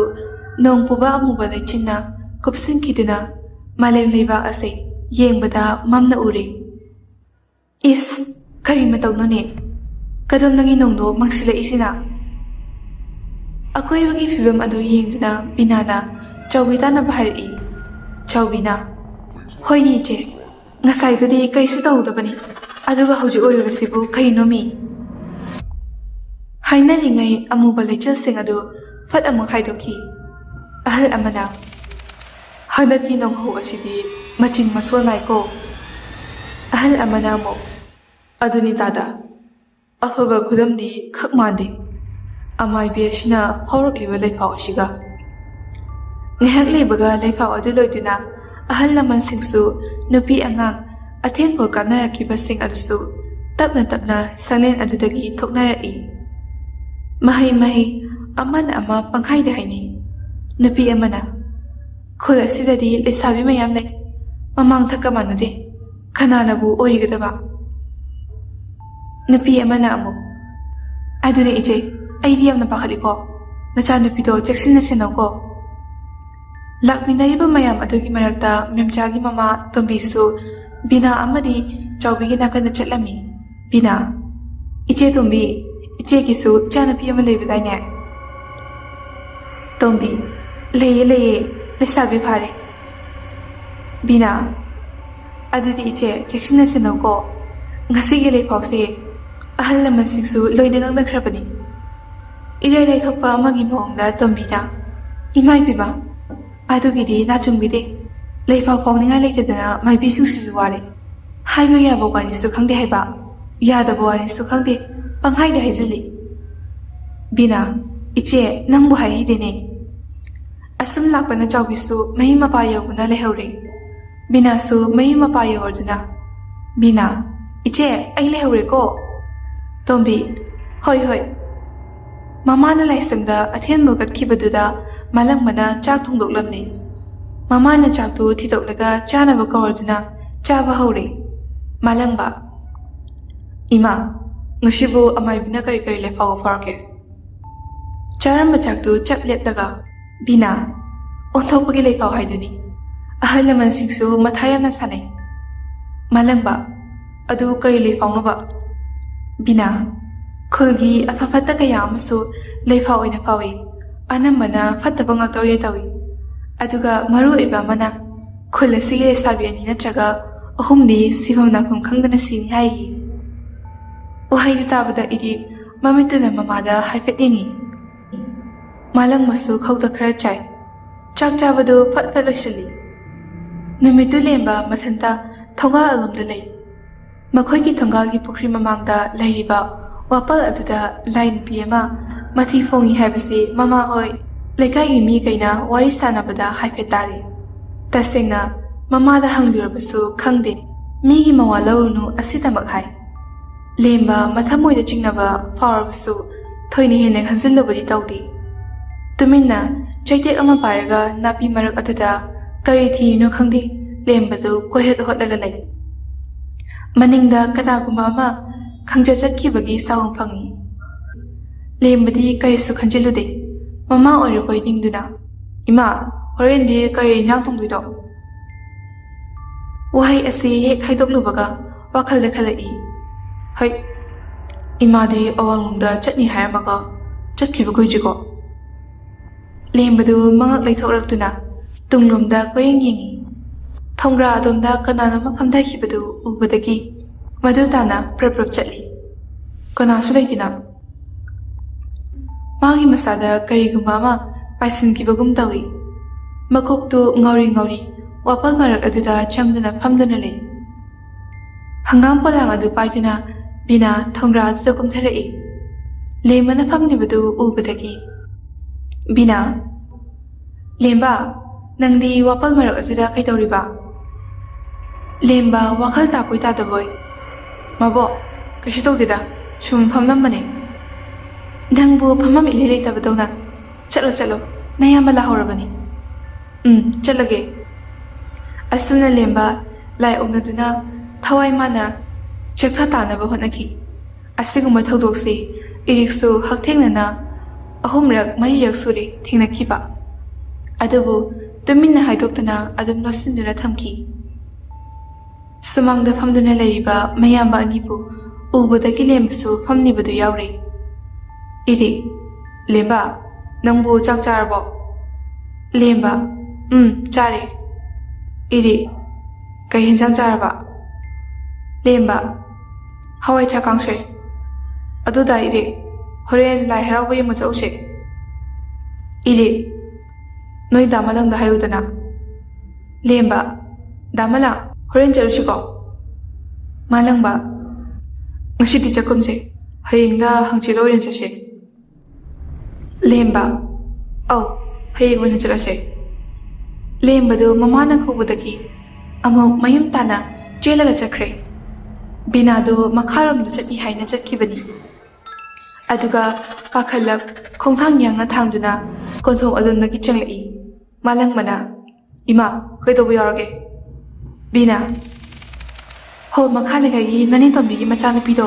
A: ꯅꯣꯡ ꯄꯨꯕ ꯑꯃꯨꯕ ꯂꯩꯆꯤꯟꯅ ꯀꯨꯞꯁꯤꯟꯈꯤꯗꯨꯅ ꯃꯥꯂꯦꯝ ꯂꯩꯕꯥꯛ ꯑꯁꯤ ꯌꯦꯡꯕꯗ ꯃꯝꯅ ꯎꯔꯦ ꯏꯁ ꯀꯔꯤ ꯃꯇꯧꯅꯣꯅꯦ ꯀꯗꯣꯝꯗꯒꯤ ꯅꯣꯡꯗꯣ ꯃꯪꯁꯤꯜꯂꯛꯏꯁꯤꯅ ꯑꯀꯣꯏꯕꯒꯤ ꯐꯤꯕꯝ ꯑꯗꯨ ꯌꯦꯡꯗꯨꯅ ꯕꯤꯅꯥꯅ ꯆꯥꯎꯕꯤ ꯇꯥꯟꯅꯕ ꯍꯥꯏꯔꯛꯏ ꯆꯥꯎꯕꯤꯅ ꯍꯣꯏꯅꯦ ꯏꯆꯦ ꯉꯁꯥꯏꯗꯨꯗꯤ ꯀꯔꯤꯁꯨ ꯇꯧꯗꯕꯅꯤ ꯑꯗꯨꯒ ꯍꯧꯖꯤꯛ ꯑꯣꯏꯔꯤꯕꯁꯤꯕꯨ ꯀꯔꯤꯅꯣꯃꯤ ꯍꯥꯏꯅꯔꯤꯉꯩ ꯑꯃꯨꯕ ꯂꯩꯆꯤꯜꯁꯤꯡ ꯑꯗꯨ ꯐꯠ ꯑꯃꯨꯛ ꯍꯥꯏꯗꯣꯛꯈꯤ ꯑꯍꯜ ꯑꯃꯅ ꯍꯟꯗꯛꯀꯤ ꯅꯣꯡꯍꯧ ꯑꯁꯤꯗꯤ ꯃꯆꯤꯟ ꯃꯁꯣꯜ ꯅꯥꯏꯀꯣ ꯑꯍꯜ ꯑꯃꯅ ꯑꯃꯨꯛ ꯑꯗꯨꯅꯤ ꯇꯥꯗ ꯑꯐꯕ ꯈꯨꯗꯝꯗꯤ ꯈꯛ ꯃꯥꯟꯗꯦ ꯑꯃꯥꯏꯕꯤ ꯑꯁꯤꯅ ꯐꯥꯎꯔꯛꯂꯤꯕ ꯂꯩꯐꯥꯎ ꯑꯁꯤꯒ ꯉꯥꯏꯍꯥꯛ ꯂꯩꯕꯒ ꯂꯩꯐꯥꯎ ꯑꯗꯨ ꯂꯣꯏꯗꯨꯅ ꯑꯍꯜ ꯂꯃꯟꯁꯤꯡꯁꯨ ꯅꯨꯄꯤ ꯑꯉꯥꯡ ꯑꯊꯦꯟꯄꯣꯠ ꯀꯥꯅꯔꯛꯈꯤꯕꯁꯤꯡ ꯑꯗꯨꯁꯨ ꯇꯞꯅ ꯁꯪꯂꯦꯟ ꯑꯗꯨꯗꯒꯤ ꯊꯣꯛꯅꯔꯛꯏ ꯃꯍꯩ ꯑꯃꯅ ꯑꯃ ꯄꯪꯍꯥꯏꯗ ꯍꯥꯏꯅꯩ ꯅꯨꯄꯤ ꯑꯃꯅ ꯈꯨꯜ ꯑꯁꯤꯗꯗꯤ ꯂꯩꯁꯥꯕꯤ ꯃꯌꯥꯝ ꯂꯩ ꯃꯃꯥꯡ ꯊꯛꯀ ꯃꯥꯟꯅꯗꯦ ꯀꯅꯥꯅꯕꯨ ꯑꯣꯏꯒꯗꯕ ꯅꯨꯄꯤ ꯑꯃꯅ ꯑꯃꯨꯛ ꯑꯗꯨꯅꯦ ꯏꯆꯦ ꯑꯩꯗꯤ ꯌꯥꯝꯅ ꯄꯥꯈꯠꯂꯤꯀꯣ ꯅꯆꯥꯅꯨꯄꯤꯗꯣ ꯆꯦꯛꯁꯤꯟꯅ ꯁꯦꯟꯅꯧꯀꯣ ꯂꯥꯛꯃꯤꯟꯅꯔꯤꯕ ꯃꯌꯥꯝ ꯑꯗꯨꯒꯤ ꯃꯔꯛꯇ ꯃꯦꯝꯆꯥꯒꯤ ꯃꯃꯥ ꯇꯣꯝꯕꯤꯁꯨ ꯕꯤꯅꯥ ꯑꯃꯗꯤ ꯆꯥꯎꯕꯤꯒꯤ ꯅꯥꯀꯟꯗ ꯆꯠꯂꯝꯃꯤ ꯕꯤꯅꯥ ꯏꯆꯦ ꯇꯣꯝꯕꯤ ꯏꯆꯦꯒꯤꯁꯨ ꯏꯆꯥꯅꯨꯄꯤ ꯑꯃ ꯂꯩꯕꯗꯥꯏꯅꯦ ꯇꯣꯝꯕꯤ ꯂꯩꯌꯦ ꯂꯩꯁꯥꯕꯤ ꯐꯥꯔꯦ ꯕꯤꯅꯥ ꯑꯗꯨꯗꯤ ꯏꯆꯦ ꯆꯦꯛꯁꯤꯟꯅ ꯁꯦꯟꯅꯧꯀꯣ ꯉꯁꯤꯒꯤ ꯂꯩꯐꯥꯎꯁꯦ ꯑꯍꯜ ꯂꯃꯟꯁꯤꯡꯁꯨ ꯂꯣꯏꯅ ꯉꯥꯡꯅꯈ꯭ꯔꯕꯅꯤ ꯏꯔꯩ ꯂꯩꯊꯣꯛꯄ ꯑꯃꯒꯤ ꯃꯑꯣꯡꯗ ꯇꯣꯝꯕꯤꯅ ꯏꯃꯥꯏꯄꯦꯝꯃ ꯑꯗꯨꯒꯤꯗꯤ ꯅꯥꯆꯨꯡꯕꯤꯗꯦ ꯂꯩꯐꯥꯎ ꯐꯥꯎꯅꯤꯡꯉꯥꯏ ꯂꯩꯇꯗꯅ ꯃꯥꯏꯕꯤꯁꯤꯡꯁꯤꯁꯨ ꯋꯥꯔꯦ ꯍꯥꯏꯕ ꯌꯥꯕ ꯋꯥꯔꯤꯁꯨ ꯈꯪꯗꯦ ꯍꯥꯏꯕ ꯌꯥꯗꯕ ꯋꯥꯔꯤꯁꯨ ꯈꯪꯗꯦ ꯄꯪꯍꯥꯏꯗ ꯍꯥꯏꯖꯤꯜꯂꯤ ꯕꯤꯅꯥ ꯏꯆꯦ ꯅꯪꯕꯨ ꯍꯥꯏꯍꯩꯗꯦꯅꯦ ꯑꯁꯨꯝ ꯂꯥꯛꯄꯅ ꯆꯥꯎꯕꯤꯁꯨ ꯃꯍꯤ ꯃꯄꯥ ꯌꯧꯕꯅ ꯂꯩꯍꯧꯔꯦ ꯕꯤꯅꯥꯁꯨ ꯃꯍꯤ ꯃꯄꯥ ꯌꯧꯔꯗꯨꯅ ꯕꯤꯅꯥ ꯏꯆꯦ ꯑꯩ ꯂꯩꯍꯧꯔꯦꯀꯣ ꯇꯣꯝꯕꯤ ꯍꯣꯏ ꯃꯃꯥꯅ ꯂꯥꯏꯁꯪꯗ ꯑꯊꯦꯟꯕ ꯀꯠꯈꯤꯕꯗꯨꯗ ꯃꯥꯂꯪꯕꯅ ꯆꯥꯛ ꯊꯣꯡꯗꯣꯛꯂꯝꯂꯦ ꯃꯃꯥꯅ ꯆꯥꯛꯇꯨ ꯊꯤꯗꯣꯛꯂꯒ ꯆꯥꯅꯕ ꯀꯧꯔꯗꯨꯅ ꯆꯥꯕ ꯍꯧꯔꯦ ꯃꯥꯂꯪꯕ ꯏꯃꯥ ꯉꯁꯤꯕꯨ ꯑꯃꯥꯏꯕꯤꯅ ꯀꯔꯤ ꯂꯩꯐꯥꯎꯕ ꯐꯥꯎꯔꯛꯀꯦ ꯆꯥꯔꯝꯕ ꯆꯥꯛꯇꯨ ꯆꯞ ꯂꯦꯞꯂꯒ ꯕꯤꯅꯥ ꯑꯣꯟꯊꯣꯛꯄꯒꯤ ꯂꯩꯐꯥꯎ ꯍꯥꯏꯗꯨꯅꯤ ꯑꯍꯜ ꯂꯃꯟꯁꯤꯡꯁꯨ ꯃꯊꯥ ꯌꯥꯝꯅ ꯁꯥꯟꯅꯩ ꯃꯥꯂꯪꯕ ꯑꯗꯨ ꯀꯔꯤ ꯂꯩꯐꯥꯎꯅꯣꯕ ꯕꯤꯅꯥ ꯈꯨꯜꯒꯤ ꯑꯐ ꯐꯠꯇ ꯀꯌꯥ ꯑꯃꯁꯨ ꯂꯩꯐꯥꯎ ꯑꯣꯏꯅ ꯐꯥꯎꯏ ꯑꯅꯝꯕꯅ ꯐꯠꯇꯕ ꯉꯥꯛꯇ ꯑꯣꯏꯅ ꯇꯧꯏ ꯑꯗꯨꯒ ꯃꯔꯨꯑꯣꯏꯕ ꯑꯃꯅ ꯈꯨꯜ ꯑꯁꯤꯒꯤ ꯂꯩꯁꯥꯕꯤ ꯑꯅꯤ ꯅꯠꯇ꯭ꯔꯒ ꯑꯍꯨꯝꯗꯤ ꯁꯤꯐꯝ ꯅꯥꯐꯝ ꯈꯪꯗꯅ ꯁꯤꯅꯤ ꯍꯥꯏꯔꯤ ꯋꯥꯍꯩꯗꯨ ꯇꯥꯕꯗ ꯏꯔꯤꯛ ꯃꯃꯤꯠꯇꯨꯅ ꯃꯃꯥꯗ ꯍꯥꯏꯐꯦꯠ ꯌꯦꯡꯉꯤ ꯃꯥꯂꯪꯕꯁꯨ ꯈꯧꯇ ꯈꯔ ꯆꯥꯏ ꯆꯥꯛ ꯆꯥꯕꯗꯨ ꯐꯠ ꯐꯠ ꯂꯣꯏꯁꯤꯜꯂꯤ ꯅꯨꯃꯤꯠꯇꯨ ꯂꯦꯝꯕ ꯃꯊꯟꯇ ꯊꯣꯡꯒꯥꯜ ꯑꯂꯣꯝꯗ ꯂꯩ ꯃꯈꯣꯏꯒꯤ ꯊꯣꯡꯒꯥꯜꯒꯤ ꯄꯨꯈ꯭ꯔꯤ ꯃꯃꯥꯡꯗ ꯂꯩꯔꯤꯕ ꯋꯥꯄꯜ ꯑꯗꯨꯗ ꯂꯥꯏ ꯅꯨꯄꯤ ꯑꯃ ꯃꯊꯤ ꯐꯣꯡꯏ ꯍꯥꯏꯕꯁꯤ ꯃꯃꯥ ꯍꯣꯏ ꯂꯩꯀꯥꯏꯒꯤ ꯃꯤꯈꯩꯅ ꯋꯥꯔꯤ ꯁꯥꯟꯅꯕꯗ ꯍꯥꯏꯐꯦꯠ ꯇꯥꯔꯤ ꯇꯁꯦꯡꯅ ꯃꯃꯥꯗ ꯍꯪꯂꯨꯔꯕꯁꯨ ꯈꯪꯗꯦ ꯃꯤꯒꯤ ꯃꯋꯥ ꯂꯧꯔꯨꯅꯨ ꯑꯁꯤꯗꯃꯛ ꯍꯥꯏ ꯂꯦꯝꯕ ꯃꯊꯃꯣꯏꯗ ꯆꯤꯡꯅꯕ ꯐꯥꯎꯔꯕꯁꯨ ꯊꯣꯏꯅ ꯍꯦꯟꯅ ꯈꯟꯖꯤꯜꯂꯨꯕꯗꯤ ꯇꯧꯗꯦ ꯇꯨꯃꯤꯟꯅ ꯆꯩꯇꯦꯛ ꯑꯃ ꯄꯥꯏꯔꯒ ꯅꯥꯄꯤ ꯃꯔꯛ ꯑꯗꯨꯗ ꯀꯔꯤ ꯊꯤꯔꯤꯅꯣ ꯈꯪꯗꯦ ꯂꯦꯝꯕꯗꯨ ꯀꯣꯏꯍꯠ ꯍꯣꯠꯂꯒ ꯂꯩ ꯃꯅꯤꯡꯗ ꯀꯅꯥꯒꯨꯝꯕ ꯑꯃ ꯈꯪꯆꯠ ꯆꯠꯈꯤꯕꯒꯤ ꯁꯥꯎꯝ ꯐꯪꯏ ꯂꯦꯝꯕꯗꯤ ꯀꯔꯤꯁꯨ ꯈꯟꯖꯤꯜꯂꯨꯗꯦ ꯃꯃꯥ ꯑꯣꯏꯔꯕꯣꯏ ꯅꯤꯡꯗꯨꯅ ꯏꯃꯥ ꯍꯣꯔꯦꯟꯗꯤ ꯀꯔꯤ ꯏꯟꯖꯥꯡ ꯊꯣꯡꯗꯣꯏꯅꯣ ꯋꯥꯍꯩ ꯑꯁꯤ ꯍꯦꯛ ꯍꯥꯏꯗꯣꯛꯂꯨꯕꯒ ꯋꯥꯈꯜꯗ ꯈꯜꯂꯛꯏ ꯍꯩ ꯏꯃꯥꯗꯤ ꯑꯋꯥꯡꯂꯣꯝꯗ ꯆꯠꯅꯤ ꯍꯥꯏꯔꯝꯃꯒ ꯆꯠꯈꯤꯕ ꯀꯨꯏꯗ꯭ꯔꯤꯀꯣ ꯂꯦꯝꯕꯗꯨ ꯃꯉꯛ ꯂꯩꯊꯣꯛꯂꯛꯇꯨꯅ ꯇꯨꯡꯂꯣꯝꯗ ꯀꯣꯌꯦꯡ ꯌꯦꯡꯉꯤ ꯊꯣꯡꯒ꯭ꯔꯥ ꯑꯗꯣꯝꯗ ꯀꯅꯥꯅꯣꯃ ꯐꯝꯊꯈꯤꯕꯗꯨ ꯎꯕꯗꯒꯤ ꯃꯗꯨ ꯇꯥꯅ ꯄ꯭ꯔꯞ ꯄ꯭ꯔꯞ ꯆꯠꯂꯤ ꯀꯅꯥꯁꯨ ꯂꯩꯇꯦꯅ ꯃꯥꯒꯤ ꯃꯁꯥꯗ ꯀꯔꯤꯒꯨꯝꯕ ꯑꯃ ꯄꯥꯏꯁꯤꯟꯈꯤꯕꯒꯨꯝ ꯇꯧꯏ ꯃꯀꯣꯛꯇꯨ ꯉꯥꯎꯔꯤ ꯉꯥꯎꯔꯤ ꯋꯥꯄꯜ ꯃꯔꯛ ꯑꯗꯨꯗ ꯆꯪꯗꯨꯅ ꯐꯝꯗꯨꯅ ꯂꯩ ꯍꯪꯒꯥꯝ ꯄꯣꯂꯥꯡ ꯑꯗꯨ ꯄꯥꯏꯗꯨꯅ ꯕꯤꯅꯥ ꯊꯣꯡꯒ꯭ꯔꯥ ꯑꯗꯨꯗ ꯀꯨꯝꯊꯔꯛꯏ ꯂꯦꯝꯕꯅ ꯐꯝꯂꯤꯕꯗꯨ ꯎꯕꯗꯒꯤ ꯕꯤꯅꯥ ꯂꯦꯝꯕ ꯅꯪꯗꯤ ꯋꯥꯄꯜ ꯃꯔꯛ ꯑꯗꯨꯗ ꯀꯩꯗꯧꯔꯤꯕ ꯂꯦꯝꯕ ꯋꯥꯈꯜ ꯇꯥꯕꯣꯏ ꯇꯥꯗꯕꯣꯏ ꯃꯕꯣꯛ ꯀꯩꯁꯨ ꯇꯧꯗꯦꯗ ꯁꯨꯝ ꯐꯝꯂꯝꯕꯅꯦ ꯅꯪꯕꯨ ꯐꯝꯐꯝ ꯏꯂꯩ ꯂꯩꯇꯕꯗꯧꯅ ꯆꯠꯂꯣ ꯆꯠꯂꯣ ꯅꯌꯥꯝꯕ ꯂꯥꯍꯧꯔꯕꯅꯤ ꯆꯠꯂꯒꯦ ꯑꯁꯨꯝꯅ ꯂꯦꯝꯕ ꯂꯥꯏ ꯑꯣꯛꯅꯗꯨꯅ ꯊꯋꯥꯏ ꯃꯥꯅ ꯆꯦꯛꯊ ꯇꯥꯅꯕ ꯍꯣꯠꯅꯈꯤ ꯑꯁꯤꯒꯨꯝꯕ ꯊꯧꯗꯣꯛꯁꯤ ꯏꯔꯤꯛꯁꯨ ꯍꯛꯊꯦꯡꯅꯅ 3-4ꯔꯛ ꯁꯨꯔꯦ ꯊꯦꯡꯅꯈꯤꯕ ꯑꯗꯨꯕꯨ ꯇꯨꯃꯤꯟꯅ ꯍꯥꯏꯗꯣꯛꯇꯅ ꯑꯗꯨꯝ ꯂꯣꯠꯁꯤꯟꯗꯨꯅ ꯊꯝꯈꯤ ꯁꯨꯃꯥꯡꯗ ꯐꯝꯗꯨꯅ ꯂꯩꯔꯤꯕ ꯃꯌꯥꯝꯕ ꯑꯅꯤꯕꯨ ꯎꯕꯗꯒꯤ ꯂꯦꯝꯕꯁꯨ ꯐꯝꯂꯤꯕꯗꯨ ꯌꯥꯎꯔꯤ ꯏꯔꯤꯛ ꯂꯦꯝꯕ ꯅꯪꯕꯨ ꯆꯥꯛ ꯆꯥꯔꯕꯣ ꯂꯦꯝꯕ ꯆꯥꯔꯦ ꯏꯔꯤꯛ ꯀꯩ ꯍꯦꯟꯖꯥꯡ ꯆꯥꯔꯕ ꯂꯦꯝꯕ ꯍꯋꯥꯏ ꯊ꯭ꯔꯥꯛ ꯀꯥꯡꯁꯣꯏ ꯑꯗꯨꯗ ꯏꯔꯤꯛ ꯍꯣꯔꯦꯟ ꯂꯥꯏ ꯍꯔꯥꯎꯕ ꯌꯦꯡꯕ ꯆꯠꯎꯁꯦ ꯏꯔꯤꯛ ꯅꯣꯏ ꯗꯥꯃꯂꯪꯗ ꯍꯥꯏꯌꯨꯗꯅ ꯂꯦꯝꯕ ꯗꯥꯃꯂꯪ ꯍꯣꯔꯦꯟ ꯆꯠꯂꯨꯁꯤꯀꯣ ꯃꯥꯂꯪꯕ ꯉꯁꯤꯗꯤ ꯆꯠꯀꯨꯝꯁꯦ ꯍꯌꯦꯡꯂ ꯍꯪꯆꯤꯠ ꯑꯣꯏꯅ ꯆꯠꯁꯦ ꯂꯦꯝꯕ ꯑꯧ ꯍꯌꯦꯡ ꯑꯣꯏꯅ ꯆꯠꯂꯁꯦ ꯂꯦꯝꯕꯗꯨ ꯃꯃꯥꯅ ꯀꯧꯕꯗꯒꯤ ꯑꯃꯨꯛ ꯃꯌꯨꯝ ꯇꯥꯅ ꯆꯦꯜꯂꯒ ꯆꯠꯈ꯭ꯔꯦ ꯕꯤꯅꯥꯗꯨ ꯃꯈꯥꯔꯣꯝꯗ ꯆꯠꯅꯤ ꯍꯥꯏꯅ ꯆꯠꯈꯤꯕꯅꯤ ꯑꯗꯨꯒ ꯄꯥꯈꯠꯂꯛ ꯈꯣꯡꯊꯥꯡ ꯌꯥꯡꯅ ꯊꯥꯡꯗꯨꯅ ꯀꯣꯟꯊꯣꯡ ꯑꯗꯣꯝꯗꯒꯤ ꯆꯪꯂꯛꯏ ꯃꯥꯂꯪꯕꯅ ꯏꯃꯥ ꯀꯩꯗꯧꯕ ꯌꯥꯎꯔꯒꯦ ꯕꯤꯅꯥ ꯍꯣꯜ ꯃꯈꯥ ꯂꯩꯀꯥꯏꯒꯤ ꯅꯅꯦꯇꯣꯝꯕꯤꯒꯤ ꯃꯆꯥꯅꯨꯄꯤꯗꯣ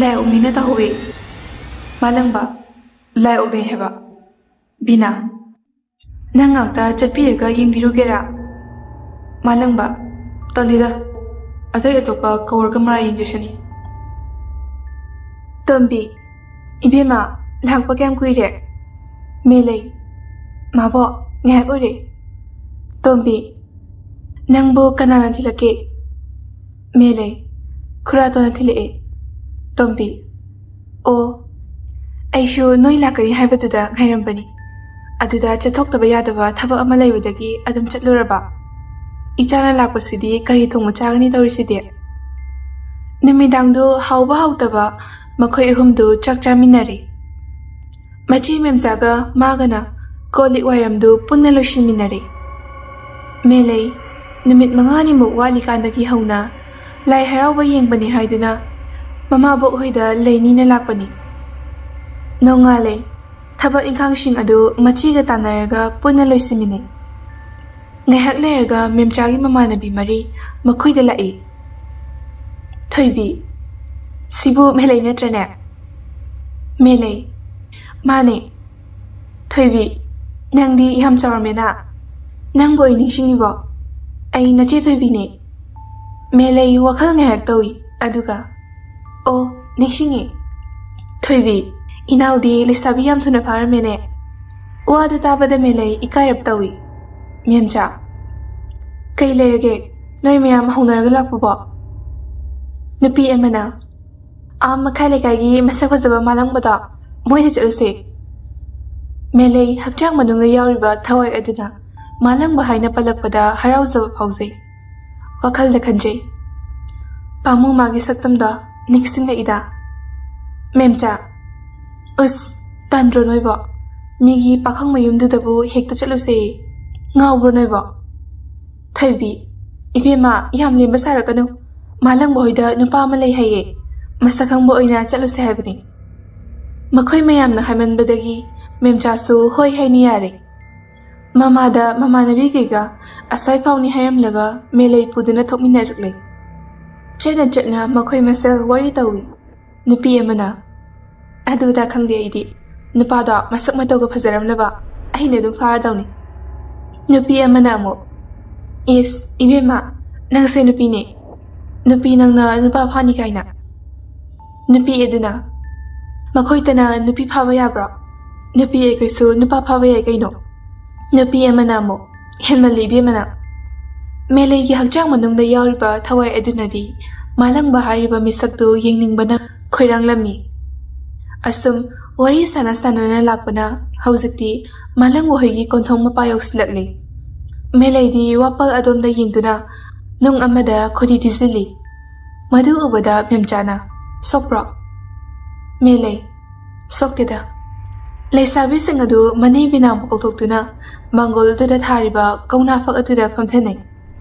A: ꯂꯥꯏ ꯑꯣꯛꯅꯩꯅ ꯇꯧꯍꯧꯋꯦ ꯃꯥꯂꯪꯕ ꯂꯥꯏ ꯑꯣꯛꯅꯩ ꯍꯥꯏꯕ ꯕꯤꯅꯥ ꯅꯪ ꯉꯥꯛꯇ ꯆꯠꯄꯤꯔꯒ ꯌꯦꯡꯕꯤꯔꯨꯒꯦꯔꯥ ꯃꯥꯂꯪꯕ ꯇꯜꯂꯤꯗ ꯑꯇꯩ ꯑꯇꯣꯞꯄ ꯀꯧꯔꯒ ꯃꯔꯥ ꯌꯦꯡꯖꯁꯅꯤ ꯇꯣꯝꯕꯤ ꯏꯕꯦꯝꯃ ꯂꯥꯛꯄ ꯀꯌꯥꯝ ꯀꯨꯏꯔꯦ ꯃꯦꯂꯩ ꯃꯥꯕꯣꯛ ꯉꯥꯏꯍꯥꯛ ꯑꯣꯏꯔꯦ ꯇꯣꯝꯕꯤ ꯅꯪꯕꯨ ꯀꯅꯥꯅ ꯊꯤꯜꯂꯛꯀꯦ ꯃꯦꯂꯩ ꯈꯨꯔꯥꯇꯣꯟꯅ ꯊꯤꯜꯂꯛꯑꯦ ꯇꯣꯝꯕꯤ ꯑꯣ ꯑꯩꯁꯨ ꯅꯣꯏ ꯂꯥꯛꯀꯅꯤ ꯍꯥꯏꯕꯗꯨꯗ ꯉꯥꯏꯔꯝꯕꯅꯤ ꯑꯗꯨꯗ ꯆꯠꯊꯣꯛꯇꯕ ꯌꯥꯗꯕ ꯊꯕꯛ ꯑꯃ ꯂꯩꯕꯗꯒꯤ ꯑꯗꯨꯝ ꯆꯠꯂꯨꯔꯕ ꯏꯆꯥꯅ ꯂꯥꯛꯄꯁꯤꯗꯤ ꯀꯔꯤ ꯊꯣꯡꯕ ꯆꯥꯒꯅꯤ ꯇꯧꯔꯤꯁꯤꯗꯤ ꯅꯨꯃꯤꯗꯥꯡꯗꯨ ꯍꯥꯎꯕ ꯍꯥꯎꯇꯕ ꯃꯈꯣꯏ ꯑꯍꯨꯝꯗꯨ ꯆꯥꯛ ꯆꯥꯃꯤꯟꯅꯔꯦ ꯃꯆꯦ ꯃꯦꯝꯆꯥꯒ ꯃꯥꯒꯅ ꯀꯣꯜ ꯂꯤꯛ ꯋꯥꯏꯔꯝꯗꯨ ꯄꯨꯟꯅ ꯂꯣꯏꯁꯤꯟꯃꯤꯟꯅꯔꯦ ꯃꯦꯂꯩ ꯅꯨꯃꯤꯠ 5ꯅꯤꯃꯨꯛ ꯋꯥꯠꯂꯤꯀꯥꯟꯗꯒꯤ ꯍꯧꯅ ꯂꯥꯏ ꯍꯔꯥꯎꯕ ꯌꯦꯡꯕꯅꯤ ꯍꯥꯏꯗꯨꯅ ꯃꯃꯥꯕꯣꯛ ꯍꯣꯏꯗ ꯂꯩꯅꯤꯅ ꯂꯥꯛꯄꯅꯤ ꯅꯣꯡꯉꯥꯜꯂꯦ ꯊꯕꯛ ꯏꯪꯈꯥꯡꯁꯤꯡ ꯑꯗꯨ ꯃꯆꯤꯒ ꯇꯥꯟꯅꯔꯒ ꯄꯨꯟꯅ ꯂꯣꯏꯁꯤꯟꯃꯤꯟꯅꯩ ꯉꯥꯏꯍꯥꯛ ꯂꯩꯔꯒ ꯃꯦꯝꯆꯥꯒꯤ ꯃꯃꯥꯟꯅꯕꯤ 4 ꯃꯈꯣꯏꯗ ꯂꯥꯛꯏ ꯊꯣꯏꯕꯤ ꯁꯤꯕꯨ ꯃꯦꯂꯩ ꯅꯠꯇ꯭ꯔꯅꯦ ꯃꯦꯂꯩ ꯃꯥꯅꯦ ꯊꯣꯏꯕꯤ ꯅꯪꯗꯤ ꯌꯥꯝ ꯆꯥꯎꯔꯝꯃꯦꯅ ꯅꯪꯕꯨ ꯑꯩ ꯅꯤꯡꯁꯤꯡꯉꯤꯕꯣ ꯑꯩ ꯅꯆꯦ ꯊꯣꯏꯕꯤꯅꯦ ꯃꯦꯂꯩ ꯋꯥꯈꯜ ꯉꯥꯏꯍꯥꯛ ꯇꯧꯏ ꯑꯗꯨꯒ ꯑꯣ ꯅꯤꯡꯁꯤꯡꯉꯦ ꯊꯣꯏꯕꯤ ꯏꯅꯥꯎꯗꯤ ꯂꯩꯁꯥꯕꯤ ꯌꯥꯝ ꯊꯨꯅ ꯐꯥꯔꯝꯃꯦꯅꯦ ꯋꯥꯗꯨ ꯇꯥꯕꯗ ꯃꯦꯂꯩ ꯏꯀꯥꯏꯔꯞ ꯇꯧꯏ꯫ ꯃꯦꯝꯆꯥ, ꯀꯩ ꯂꯩꯔꯒꯦ? ꯅꯣꯏ ꯃꯌꯥꯝ ꯍꯧꯅꯔꯒ ꯂꯥꯛꯄꯕꯣ? ꯅꯨꯄꯤ ꯑꯃꯅ, ꯃꯈꯥ ꯂꯩꯀꯥꯏꯒꯤ ꯃꯁꯛ ꯐꯖꯕ ꯃꯥꯂꯪꯕꯗꯣ, ꯃꯣꯏꯗ ꯆꯠꯂꯨꯁꯦ꯫ ꯃꯦꯂꯩ ꯍꯛꯆꯥꯡ ꯃꯅꯨꯡꯗ ꯌꯥꯎꯔꯤꯕ ꯊꯋꯥꯏ ꯑꯗꯨꯅ ꯃꯥꯂꯪꯕ ꯍꯥꯏꯅ ꯄꯜꯂꯛꯄꯗ ꯍꯔꯥꯎꯖꯕ ꯐꯥꯎꯖꯩ꯫ ꯋꯥꯈꯜꯗ ꯈꯟꯖꯩ, ꯄꯥꯃꯨ ꯃꯥꯒꯤ ꯁꯛꯇꯝꯗꯣ ꯅꯤꯡꯁꯤꯡꯂꯛꯏꯗ꯫ ꯃꯦꯝꯆꯥ, ꯎꯁ, ꯇꯟꯗ꯭ꯔꯣ ꯅꯣꯏꯕꯣ? ꯃꯤꯒꯤ ꯄꯥꯈꯪ ꯃꯌꯨꯝꯗꯨꯗꯕꯨ ꯍꯦꯛꯇ ꯆꯠꯂꯨꯁꯦ꯫ ꯉꯥꯎꯕ꯭ꯔꯣ ꯅꯣꯏꯕꯣ? ꯊꯣꯏꯕꯤ, ꯏꯕꯦꯝꯃ ꯌꯥꯝ ꯂꯦꯝꯕ ꯁꯥꯔꯛꯀꯅꯨ꯫ ꯃꯥꯂꯪꯕ ꯍꯣꯏꯗ ꯅꯨꯄꯥ ꯑꯃ ꯂꯩ ꯍꯥꯏꯌꯦ, ꯃꯁꯛ ꯈꯪꯕ ꯑꯣꯏꯅ ꯆꯠꯂꯨꯁꯦ ꯍꯥꯏꯕꯅꯤ꯫ ꯃꯈꯣꯏ ꯃꯌꯥꯝꯅ ꯍꯥꯏꯃꯟꯕꯗꯒꯤ ꯃꯦꯝꯆꯥꯁꯨ ꯍꯣꯏ ꯍꯥꯏꯅ ꯌꯥꯔꯦ꯫ ꯃꯃꯥꯗ ꯃꯃꯥꯟꯅꯕꯤꯒꯩꯒ ꯑꯁ꯭ꯋꯥꯏ ꯐꯥꯎꯅꯤ ꯍꯥꯏꯔꯝꯂꯒ ꯃꯦꯂꯩ ꯄꯨꯗꯨꯅ ꯊꯣꯛꯃꯤꯟꯅꯔꯛꯂꯦ꯫ ꯆꯠꯅ ꯋꯥꯈꯣꯏ ꯃꯁꯦꯜ ꯋꯥꯔꯤ ꯇꯧꯏ꯫ ꯅꯨꯄꯤ ꯑꯃꯅ, ꯑꯗꯨꯗ ꯈꯪꯗꯦ ꯑꯩꯗꯤ, ꯅꯨꯄꯥꯗꯣ ꯃꯁꯛ ꯃꯇꯧꯒ ꯐꯖꯔꯝꯂꯕ ꯑꯩꯅ ꯑꯗꯨꯝ ꯐꯥꯔꯗꯧꯅꯤ꯫ ꯅꯨꯄꯤ ꯑꯃꯅ ꯑꯃꯨꯛ, ꯏꯁ ꯏꯕꯦꯝꯃ, ꯅꯪꯁꯦ ꯅꯨꯄꯤꯅꯦ, ꯅꯨꯄꯤ ꯅꯪꯅ ꯅꯨꯄꯥ ꯐꯥꯅꯤ ꯀꯥꯏꯅ꯫ ꯅꯨꯄꯤ ꯑꯗꯨꯅ, ꯃꯈꯣꯏꯇꯅ ꯅꯨꯄꯤ ꯐꯥꯕ ꯌꯥꯕ꯭ꯔꯣ? ꯅꯨꯄꯤ ꯑꯩꯈꯣꯏꯁꯨ ꯅꯨꯄꯥ ꯐꯥꯕ ꯌꯥꯏ ꯀꯩꯅꯣ꯫ ꯅꯨꯄꯤ ꯑꯃꯅ ꯑꯃꯨꯛ, ꯍꯦꯟꯃꯜꯂꯤ ꯏꯕꯦꯝꯃꯅ꯫ ꯃꯦꯂꯩꯒꯤ ꯍꯛꯆꯥꯡ ꯃꯅꯨꯡꯗ ꯌꯥꯎꯔꯤꯕ ꯊꯋꯥꯏ ꯑꯗꯨꯅꯗꯤ ꯃꯥꯂꯪꯕ ꯍꯥꯏꯔꯤꯕ ꯃꯤꯁꯛꯇꯨ ꯌꯦꯡꯅꯤꯡꯕꯅ ꯈꯣꯏꯔꯥꯡꯂꯝꯃꯤ꯫ ꯑꯁꯨꯝ ꯋꯥꯔꯤ ꯁꯥꯟꯅ ꯂꯥꯛꯄꯅ ꯍꯧꯖꯤꯛꯇꯤ ꯃꯥꯂꯪꯕ ꯍꯣꯏꯒꯤ ꯀꯣꯟꯊꯣꯡ ꯃꯄꯥ ꯌꯧꯁꯤꯜꯂꯛꯂꯦ꯫ ꯃꯦꯂꯩꯗꯤ ꯋꯥꯄꯜ ꯑꯗꯣꯝꯗ ꯌꯦꯡꯗꯨꯅ ꯅꯨꯡ ꯑꯃꯗ ꯈꯨꯗꯤ ꯊꯤꯖꯤꯜꯂꯤ꯫ ꯃꯗꯨ ꯎꯕꯗ ꯃꯦꯝꯆꯥꯅ, ꯁꯣꯛꯄ꯭ꯔꯣ? ꯃꯦꯂꯩ, ꯁꯣꯛꯇꯦꯗ꯫ ꯂꯩꯁꯥꯕꯤꯁꯤꯡ ꯑꯗꯨ ꯃꯅꯦ ꯕꯤꯅꯥꯕꯨ ꯀꯧꯊꯣꯛꯇꯨꯅ ꯃꯥꯡꯒꯣꯜ ꯑꯗꯨꯗ ꯊꯥꯔꯤꯕ ꯀꯧꯅꯥ ꯐꯛ ꯑꯗꯨꯗ ꯐꯝꯊꯅꯩ꯫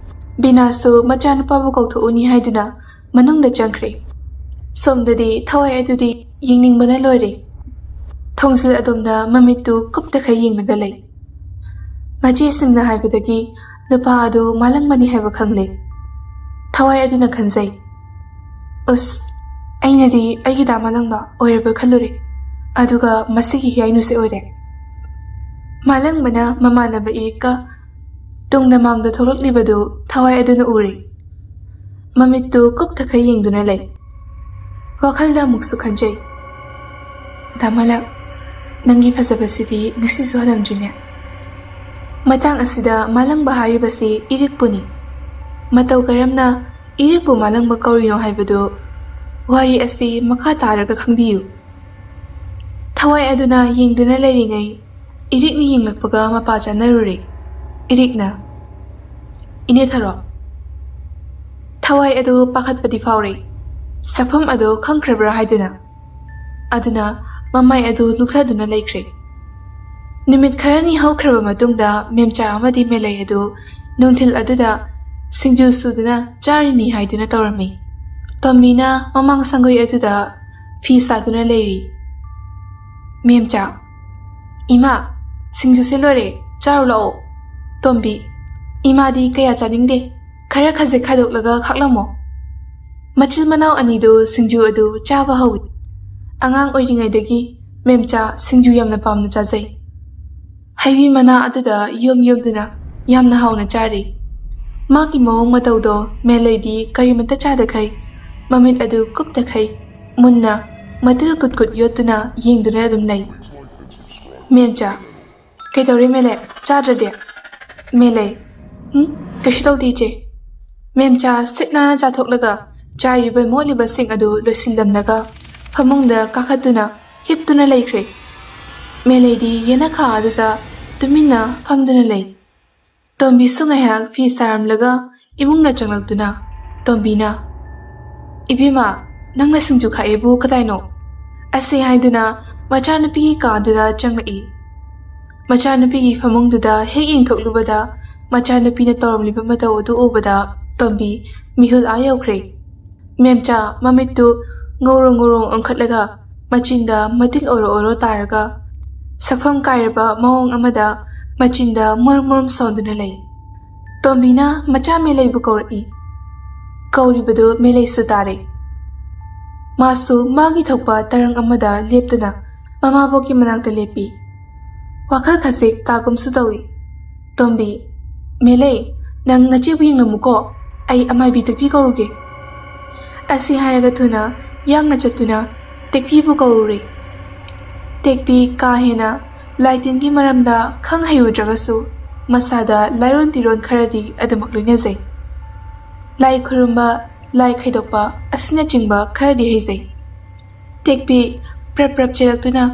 A: ꯕꯤꯅꯥꯁꯨ ꯃꯆꯥꯅꯨꯄꯥꯕꯨ ꯀꯧꯊꯣꯛꯎꯅꯤ ꯍꯥꯏꯗꯨꯅ ꯃꯅꯨꯡꯗ ꯆꯪꯈ꯭ꯔꯦ꯫ ꯁꯣꯝꯗꯗꯤ ꯊꯋꯥꯏ ꯑꯗꯨꯗꯤ ꯌꯦꯡꯅꯤꯡꯕꯅ ꯂꯣꯏꯔꯦ꯫ ꯊꯣꯡꯖꯤꯜ ꯑꯗꯣꯝꯗ ꯃꯃꯤꯠꯇꯨ ꯀꯨꯞꯇꯈꯩ ꯌꯦꯡꯂꯒ ꯂꯩ꯫ ꯃꯆꯦꯁꯤꯡꯅ ꯍꯥꯏꯕꯗꯒꯤ ꯅꯨꯄꯥ ꯑꯗꯨ ꯃꯥꯂꯪꯕꯅꯤ ꯍꯥꯏꯕ ꯈꯪꯂꯦ꯫ ꯊꯋꯥꯏ ꯑꯗꯨꯅ ꯈꯟꯖꯩ, ꯎꯁ, ꯑꯩꯅꯗꯤ ꯑꯩꯒꯤ ꯗꯥ ꯃꯥꯂꯪꯕ ꯑꯣꯏꯔꯕ ꯈꯜꯂꯨꯔꯦ, ꯑꯗꯨꯒ ꯃꯁꯤꯒꯤ ꯍꯤꯌꯥꯏꯅꯨꯁꯦ ꯑꯣꯏꯔꯦ꯫ ꯃꯥꯂꯪꯕꯅ ꯃꯃꯥꯟꯅꯕ ꯏꯔꯤꯛꯀ ꯇꯨꯡꯗ ꯃꯥꯡꯗ ꯊꯣꯛꯂꯛꯂꯤꯕꯗꯨ ꯊꯋꯥꯏ ꯑꯗꯨꯅ ꯎꯔꯦ꯫ ꯃꯃꯤꯠꯇꯨ ꯀꯨꯞꯊꯈꯩ ꯌꯦꯡꯗꯨꯅ ꯂꯩ꯫ ꯋꯥꯈꯜꯗ ꯑꯃꯨꯛꯁꯨ ꯈꯟꯖꯩ, ꯗꯥ ꯃꯥꯂꯪ, ꯅꯪꯒꯤ ꯐꯖꯕꯁꯤꯗꯤ ꯉꯁꯤꯁꯨ ꯍꯜꯂꯝꯗ꯭ꯔꯤꯅꯦ꯫ ꯃꯇꯥꯡ ꯑꯁꯤꯗ ꯃꯥꯂꯪꯕ ꯍꯥꯏꯔꯤꯕꯁꯤ ꯏꯔꯤꯛꯄꯨꯅꯤ꯫ ꯃꯇꯧ ꯀꯔꯝꯅ ꯏꯔꯤꯛꯄꯨ ꯃꯥꯂꯪꯕ ꯀꯧꯔꯤꯅꯣ ꯍꯥꯏꯕꯗꯨ ꯋꯥꯔꯤ ꯑꯁꯤ ꯃꯈꯥ ꯇꯥꯔꯒ ꯈꯪꯕꯤꯌꯨ꯫ ꯊꯋꯥꯏ ꯑꯗꯨꯅ ꯌꯦꯡꯗꯨꯅ ꯂꯩꯔꯤꯉꯩ ꯏꯔꯤꯛꯅ ꯌꯦꯡꯂꯛꯄꯒ ꯃꯄꯥ ꯆꯥꯅꯔꯨꯔꯦ꯫ ꯏꯔꯤꯛꯅ, ꯏꯅꯦꯊꯔꯣ꯫ ꯊꯋꯥꯏ ꯑꯗꯨ ꯄꯥꯈꯠꯄꯗꯤ ꯐꯥꯎꯔꯦ, ꯁꯛꯐꯝ ꯑꯗꯨ ꯈꯪꯈ꯭ꯔꯕ꯭ꯔꯥ ꯍꯥꯏꯗꯨꯅ꯫ ꯑꯗꯨꯅ ꯃꯃꯥꯏ ꯑꯗꯨ ꯂꯨꯛꯊꯗꯨꯅ ꯂꯩꯈ꯭ꯔꯦ꯫ ꯅꯨꯃꯤꯠ ꯈꯔꯅꯤ ꯍꯧꯈ꯭ꯔꯕ ꯃꯇꯨꯡꯗ ꯃꯦꯝꯆꯥ ꯑꯃꯗꯤ ꯃꯦꯂꯩ ꯑꯗꯨ ꯅꯨꯡꯊꯤꯜ ꯑꯗꯨꯗ ꯁꯤꯡꯖꯨ ꯁꯨꯗꯨꯅ ꯆꯥꯔꯤꯅꯤ ꯍꯥꯏꯗꯨꯅ ꯇꯧꯔꯝꯃꯤ꯫ ꯇꯣꯝꯕꯤꯅ ꯃꯃꯥꯡ ꯁꯪꯒꯣꯏ ꯑꯗꯨꯗ ꯐꯤ ꯁꯥꯗꯨꯅ ꯂꯩꯔꯤ꯫ ꯃꯦꯝꯆꯥ, ꯏꯃꯥ, ꯁꯤꯡꯖꯨꯁꯦ ꯂꯣꯏꯔꯦ, ꯆꯥꯔꯨ ꯂꯥꯛꯑꯣ꯫ ꯇꯣꯝꯕꯤ, ꯏꯃꯥꯗꯤ ꯀꯌꯥ ꯆꯥꯅꯤꯡꯗꯦ, ꯈꯔ ꯈꯖꯤꯛ ꯈꯥꯏꯗꯣꯛꯂꯒ ꯈꯥꯛꯂꯝꯃꯣ꯫ ꯃꯆꯤꯜ ꯃꯅꯥꯎ ꯑꯅꯤꯗꯨ ꯁꯤꯡꯖꯨ ꯑꯗꯨ ꯆꯥꯕ ꯍꯧꯏ꯫ ꯑꯉꯥꯡ ꯑꯣꯏꯔꯤꯉꯩꯗꯒꯤ ꯃꯦꯝꯆꯥ ꯁꯤꯡꯖꯨ ꯌꯥꯝꯅ ꯄꯥꯝꯅ ꯆꯥꯖꯩ꯫ ꯍꯩꯕꯤ ꯃꯅꯥ ꯑꯗꯨꯗ ꯌꯣꯝꯗꯨꯅ ꯌꯥꯝꯅ ꯍꯥꯎꯅ ꯆꯥꯔꯤ꯫ ꯃꯥꯒꯤ ꯃꯑꯣꯡ ꯃꯇꯧꯗꯣ ꯃꯦꯂꯩꯗꯤ ꯀꯔꯤꯃꯠꯇ ꯆꯥꯗꯈꯩ ꯃꯃꯤꯠ ꯑꯗꯨ ꯀꯨꯞꯇꯈꯩ ꯃꯨꯟꯅ ꯃꯇꯤꯜ ꯀꯨꯠ ꯌꯣꯠꯇꯨꯅ ꯌꯦꯡꯗꯨꯅ ꯑꯗꯨꯝ ꯂꯩ꯫ ꯃꯦꯝꯆꯥ, ꯀꯩꯗꯧꯔꯦ ꯃꯦꯂꯩ, ꯆꯥꯗ꯭ꯔꯗꯤ? ꯃꯦꯂꯩ, ꯀꯩꯁꯨ ꯇꯧꯗꯦ ꯏꯆꯦ꯫ ꯃꯦꯝꯆꯥ ꯁꯤꯠ ꯅꯥꯟꯅ ꯆꯥꯊꯣꯛꯂꯒ ꯆꯥꯏꯔꯤꯕ ꯃꯣꯠꯂꯤꯕꯁꯤꯡ ꯑꯗꯨ ꯂꯣꯏꯁꯤꯜꯂꯝꯂꯒ ꯐꯃꯨꯡꯗ ꯀꯥꯈꯠꯇꯨꯅ ꯍꯤꯞꯇꯨꯅ ꯂꯩꯈ꯭ꯔꯦ꯫ ꯃꯦꯂꯩꯗꯤ ꯌꯦꯅꯈꯥ ꯑꯗꯨꯗ ꯇꯨꯃꯤꯟꯅ ꯐꯝꯗꯨꯅ ꯂꯩ꯫ ꯇꯣꯝꯕꯤꯁꯨ ꯉꯥꯏꯍꯥꯛ ꯐꯤ ꯁꯥꯔꯝꯂꯒ ꯏꯃꯨꯡꯗ ꯆꯪꯂꯛꯇꯨꯅ ꯇꯣꯝꯕꯤꯅ, ꯏꯕꯦꯝꯃ, ꯅꯪꯅ ꯁꯤꯡꯖꯨ ꯈꯥꯛꯑꯦꯕꯨ ꯀꯗꯥꯏꯅꯣ? ꯑꯁꯤ ꯍꯥꯏꯗꯨꯅ ꯃꯆꯥꯅꯨꯄꯤꯒꯤ ꯀꯥꯗꯨꯗ ꯆꯪꯂꯛꯏ꯫ ꯃꯆꯥꯅꯨꯄꯤꯒꯤ ꯐꯃꯨꯡꯗꯨꯗ ꯍꯦꯛ ꯌꯦꯡꯊꯣꯛꯂꯨꯕꯗ ꯃꯆꯥꯅꯨꯄꯤꯅ ꯇꯧꯔꯝꯂꯤꯕ ꯃꯇꯧ ꯑꯗꯨ ꯎꯕꯗ ꯇꯣꯝꯕꯤ ꯃꯤꯍꯨꯜ ꯌꯧꯈ꯭ꯔꯦ꯫ ꯃꯦꯝꯆꯥ ꯃꯃꯤꯠꯇꯨ ꯉꯧꯔꯣꯡ ꯑꯣꯟꯈꯠꯂꯒ ꯃꯆꯤꯟꯗ ꯃꯇꯤꯜ ꯑꯣꯔꯣ ꯇꯥꯔꯒ ꯁꯛꯐꯝ ꯀꯥꯏꯔꯕ ꯃꯑꯣꯡ ꯑꯃꯗ ꯃꯆꯤꯟꯗ ꯃꯨꯔꯨꯝ ꯁꯣꯟꯗꯨꯅ ꯂꯩ꯫ ꯇꯣꯝꯕꯤꯅ ꯃꯆꯥ ꯃꯦꯂꯩꯕꯨ ꯀꯧꯔꯛꯏ꯫ ꯀꯧꯔꯤꯕꯗꯨ ꯃꯦꯂꯩꯁꯨ ꯇꯥꯔꯦ꯫ ꯃꯥꯁꯨ ꯃꯥꯒꯤ ꯊꯣꯛꯄ ꯇꯔꯪ ꯑꯃꯗ ꯂꯦꯞꯇꯨꯅ ꯃꯃꯥꯕꯣꯛꯀꯤ ꯃꯅꯥꯛꯇ ꯂꯦꯞꯄꯤ꯫ ꯋꯥꯈꯜ ꯈꯖꯤꯛ ꯇꯥꯒꯨꯝꯁꯨ ꯇꯧꯏ꯫ ꯇꯣꯝꯕꯤ, ꯃꯦꯂꯩ, ꯅꯪ ꯅꯆꯦꯕꯨ ꯌꯦꯡꯂꯝꯃꯨꯀꯣ, ꯑꯩ ꯑꯃꯥꯏꯕꯤ ꯇꯦꯛꯄꯤ ꯀꯧꯔꯨꯒꯦ꯫ ꯑꯁꯤ ꯍꯥꯏꯔꯒ ꯊꯨꯅ ꯌꯥꯡꯅ ꯆꯠꯇꯨꯅ ꯇꯦꯛꯄꯤꯕꯨ ꯀꯧꯔꯨꯔꯦ꯫ ꯇꯦꯛꯄꯤ ꯀꯥ ꯍꯦꯟꯅ ꯂꯥꯏ ꯇꯤꯟꯒꯤ ꯃꯔꯝꯗ ꯈꯪ ꯍꯩꯔꯨꯗ꯭ꯔꯒꯁꯨ ꯃꯁꯥꯗ ꯂꯥꯏꯔꯣꯟ ꯇꯤꯔꯣꯟ ꯈꯔꯗꯤ ꯑꯗꯨꯃꯛ ꯂꯣꯏꯅꯖꯩ꯫ ꯂꯥꯏ ꯈꯨꯔꯨꯝꯕ, ꯂꯥꯏ ꯈꯩꯗꯣꯛꯄ ꯑꯁꯤꯅꯆꯤꯡꯕ ꯈꯔꯗꯤ ꯍꯩꯖꯩ꯫ ꯇꯦꯛꯄꯤ ꯄ꯭ꯔꯞ ꯄ꯭ꯔꯞ ꯆꯦꯜꯂꯛꯇꯨꯅ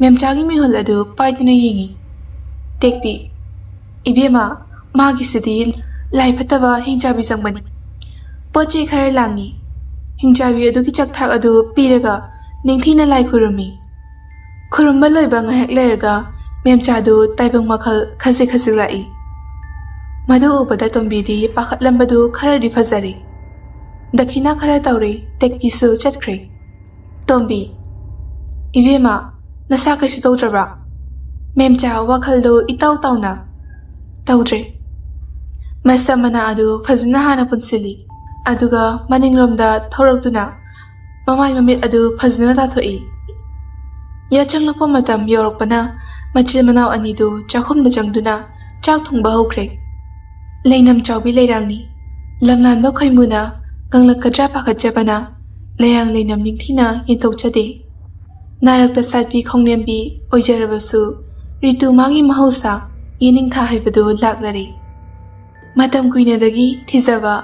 A: ꯃꯦꯝꯆꯥꯒꯤ ꯃꯤꯍꯨꯜ ꯑꯗꯨ ꯄꯥꯏꯗꯨꯅ ꯌꯦꯡꯉꯤ꯫ ꯇꯦꯛꯄꯤ: ꯏꯕꯦꯝꯃ, ꯃꯥꯒꯤꯁꯤꯗꯤ ꯂꯥꯏ ꯐꯠꯇꯕ ꯍꯤꯡꯆꯥꯕꯤ ꯆꯪꯕꯅꯤ꯫ ꯄꯣꯠ-ꯆꯩ ꯈꯔ ꯂꯥꯡꯉꯤ꯫ ꯍꯤꯡꯆꯥꯕꯤ ꯑꯗꯨꯒꯤ ꯆꯥꯛꯊꯥꯛ ꯑꯗꯨ ꯄꯤꯔꯒ ꯅꯤꯡꯊꯤꯅ ꯂꯥꯏ ꯈꯨꯔꯨꯝꯃꯤ꯫ ꯈꯨꯔꯨꯝꯕ ꯂꯣꯏꯕ ꯉꯥꯏꯍꯥꯛ ꯂꯩꯔꯒ ꯃꯦꯝꯆꯥꯗꯨ ꯇꯥꯏꯕꯪ ꯃꯈꯜ ꯈꯖꯤꯛ ꯈꯖꯤꯛ ꯂꯥꯛꯏ꯫ ꯃꯗꯨ ꯎꯕꯗ ꯇꯣꯝꯕꯤꯗꯤ ꯄꯥꯈꯠꯂꯝꯕꯗꯨ ꯈꯔꯗꯤ ꯐꯖꯔꯦ꯫ ꯗꯈꯤꯅꯥ ꯈꯔ ꯇꯧꯔꯦ, ꯇꯦꯛꯄꯤꯁꯨ ꯆꯠꯈ꯭ꯔꯦ꯫ ꯇꯣꯝꯕꯤ: ꯏꯕꯦꯝꯃ, ꯅꯁꯥ ꯀꯩꯁꯨ ꯇꯧꯗ꯭ꯔꯕ꯭ꯔꯥ? ꯃꯦꯝꯆꯥ ꯋꯥꯈꯜꯗꯨ ꯏꯇꯥꯎ ꯇꯥꯎꯅ: ꯇꯧꯗ꯭ꯔꯦ꯫ ꯃꯁꯝ ꯃꯅꯥ ꯑꯗꯨ ꯐꯖꯅ ꯍꯥꯟꯅ ꯄꯨꯟꯁꯤꯜꯂꯤ, ꯑꯗꯨꯒ ꯃꯅꯤꯡꯂꯣꯝꯗ ꯊꯧꯔꯛꯇꯨꯅ ꯃꯃꯥꯏ ꯃꯃꯤꯠ ꯑꯗꯨ ꯐꯖꯅ ꯇꯥꯊꯣꯛꯏ꯫ ꯌꯥꯆꯪꯂꯛꯄ ꯃꯇꯝ ꯌꯧꯔꯛꯄꯅ ꯃꯆꯤꯜ ꯃꯅꯥꯎ ꯑꯅꯤꯗꯨ ꯆꯥꯛꯈꯨꯝꯗ ꯆꯪꯗꯨꯅ ꯆꯥꯛ ꯊꯣꯡꯕ ꯍꯧꯈ꯭ꯔꯦ꯫ ꯂꯩꯅꯝ ꯆꯥꯎꯕꯤ ꯂꯩꯔꯥꯡꯅꯤ꯫ ꯂꯝꯂꯥꯟꯕ ꯈꯣꯏꯃꯨꯅ ꯀꯪꯂꯛꯀꯗ꯭ꯔꯥ ꯄꯥꯈꯠꯆꯕꯅ ꯂꯩꯔꯥꯡ ꯂꯩꯅꯝ ꯅꯤꯡꯊꯤꯅ ꯌꯦꯟꯊꯣꯛꯆꯗꯦ꯫ ꯅꯥꯔꯛꯇ ꯁꯥꯠꯄꯤ ꯈꯣꯡꯂꯦꯝꯕꯤ ꯑꯣꯏꯖꯔꯕꯁꯨ ꯔꯤꯇꯨ ꯃꯥꯒꯤ ꯃꯍꯧꯁꯥ ꯌꯦꯅꯤꯡꯊꯥ ꯍꯥꯏꯕꯗꯨ ꯂꯥꯛꯂꯔꯦ꯫ ꯃꯇꯝ ꯀꯨꯏꯅꯗꯒꯤ ꯊꯤꯖꯕ,